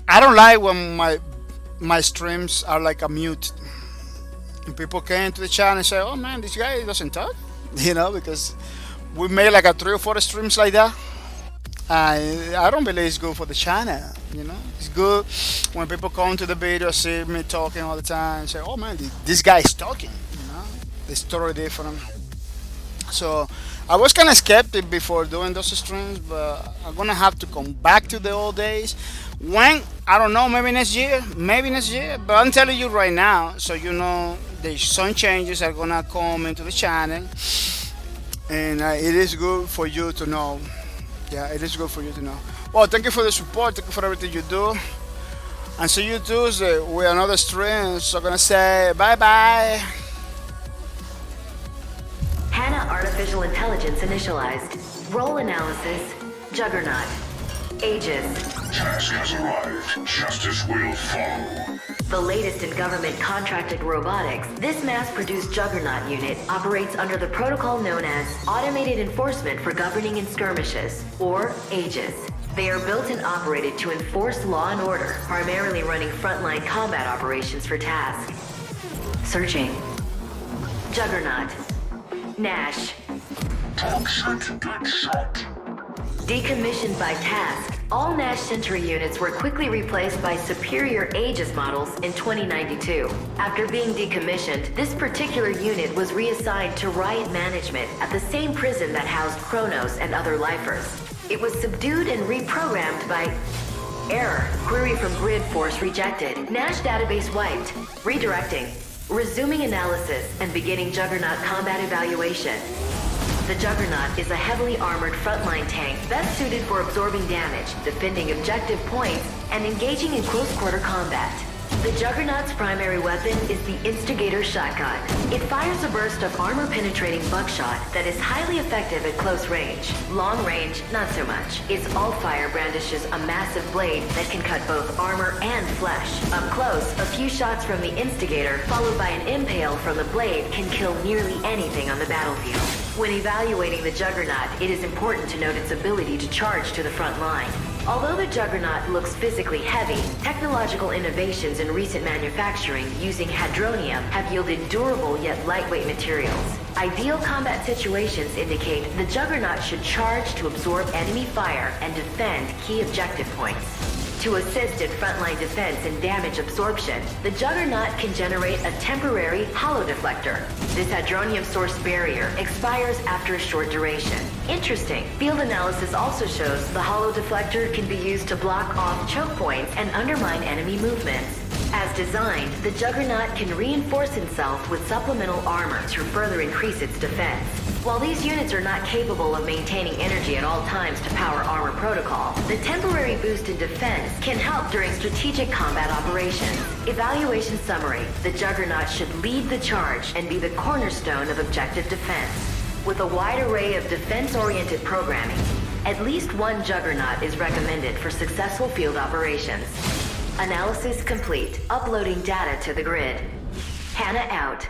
I don't like when my streams are like a mute. And people came to the channel and say, "Oh man, this guy doesn't talk," because we made like a 3 or 4 streams like that. I don't believe it's good for the channel. It's good when people come to the video, see me talking all the time, and say, "Oh man, this guy is talking." It's totally different. So I was kind of skeptic before doing those streams, but I'm gonna have to come back to the old days. When? I don't know, maybe next year, but I'm telling you right now, so there's some changes are gonna come into the channel, and it is good for you to know. Yeah, it is good for you to know. Well, thank you for the support, thank you for everything you do, and see you Tuesday with another stream. So I'm gonna say bye bye. HANA Artificial Intelligence initialized. Role analysis, Juggernaut. Aegis. Task has arrived. Justice will follow. The latest in government contracted robotics, this mass-produced Juggernaut unit operates under the protocol known as Automated Enforcement for Governing in Skirmishes, or Aegis. They are built and operated to enforce law and order, primarily running frontline combat operations for task. Searching. Juggernaut. Nash. Toxic dead shot. Decommissioned by task, all Nash Sentry units were quickly replaced by superior Aegis models in 2092. After being decommissioned, this particular unit was reassigned to riot management at the same prison that housed Kronos and other lifers. It was subdued and reprogrammed by error. Query from grid force rejected. Nash database wiped. Redirecting. Resuming analysis and beginning Juggernaut combat evaluation. The Juggernaut is a heavily armored frontline tank best suited for absorbing damage, defending objective points, and engaging in close-quarter combat. The Juggernaut's primary weapon is the Instigator shotgun. It fires a burst of armor-penetrating buckshot that is highly effective at close range. Long range, not so much. Its alt-fire brandishes a massive blade that can cut both armor and flesh. Up close, a few shots from the Instigator, followed by an impale from the blade, can kill nearly anything on the battlefield. When evaluating the Juggernaut, it is important to note its ability to charge to the front line. Although the Juggernaut looks physically heavy, technological innovations in recent manufacturing using hadronium have yielded durable yet lightweight materials. Ideal combat situations indicate the Juggernaut should charge to absorb enemy fire and defend key objective points. To assist in frontline defense and damage absorption, the Juggernaut can generate a temporary hollow deflector. This hadronium-sourced barrier expires after a short duration. Interesting. Field analysis also shows the hollow deflector can be used to block off choke points and undermine enemy movements. As designed, the Juggernaut can reinforce itself with supplemental armor to further increase its defense. While these units are not capable of maintaining energy at all times to power armor protocol, the temporary boost in defense can help during strategic combat operations. Evaluation summary. The Juggernaut should lead the charge and be the cornerstone of objective defense. With a wide array of defense-oriented programming, at least one Juggernaut is recommended for successful field operations. Analysis complete. Uploading data to the grid. HANA out.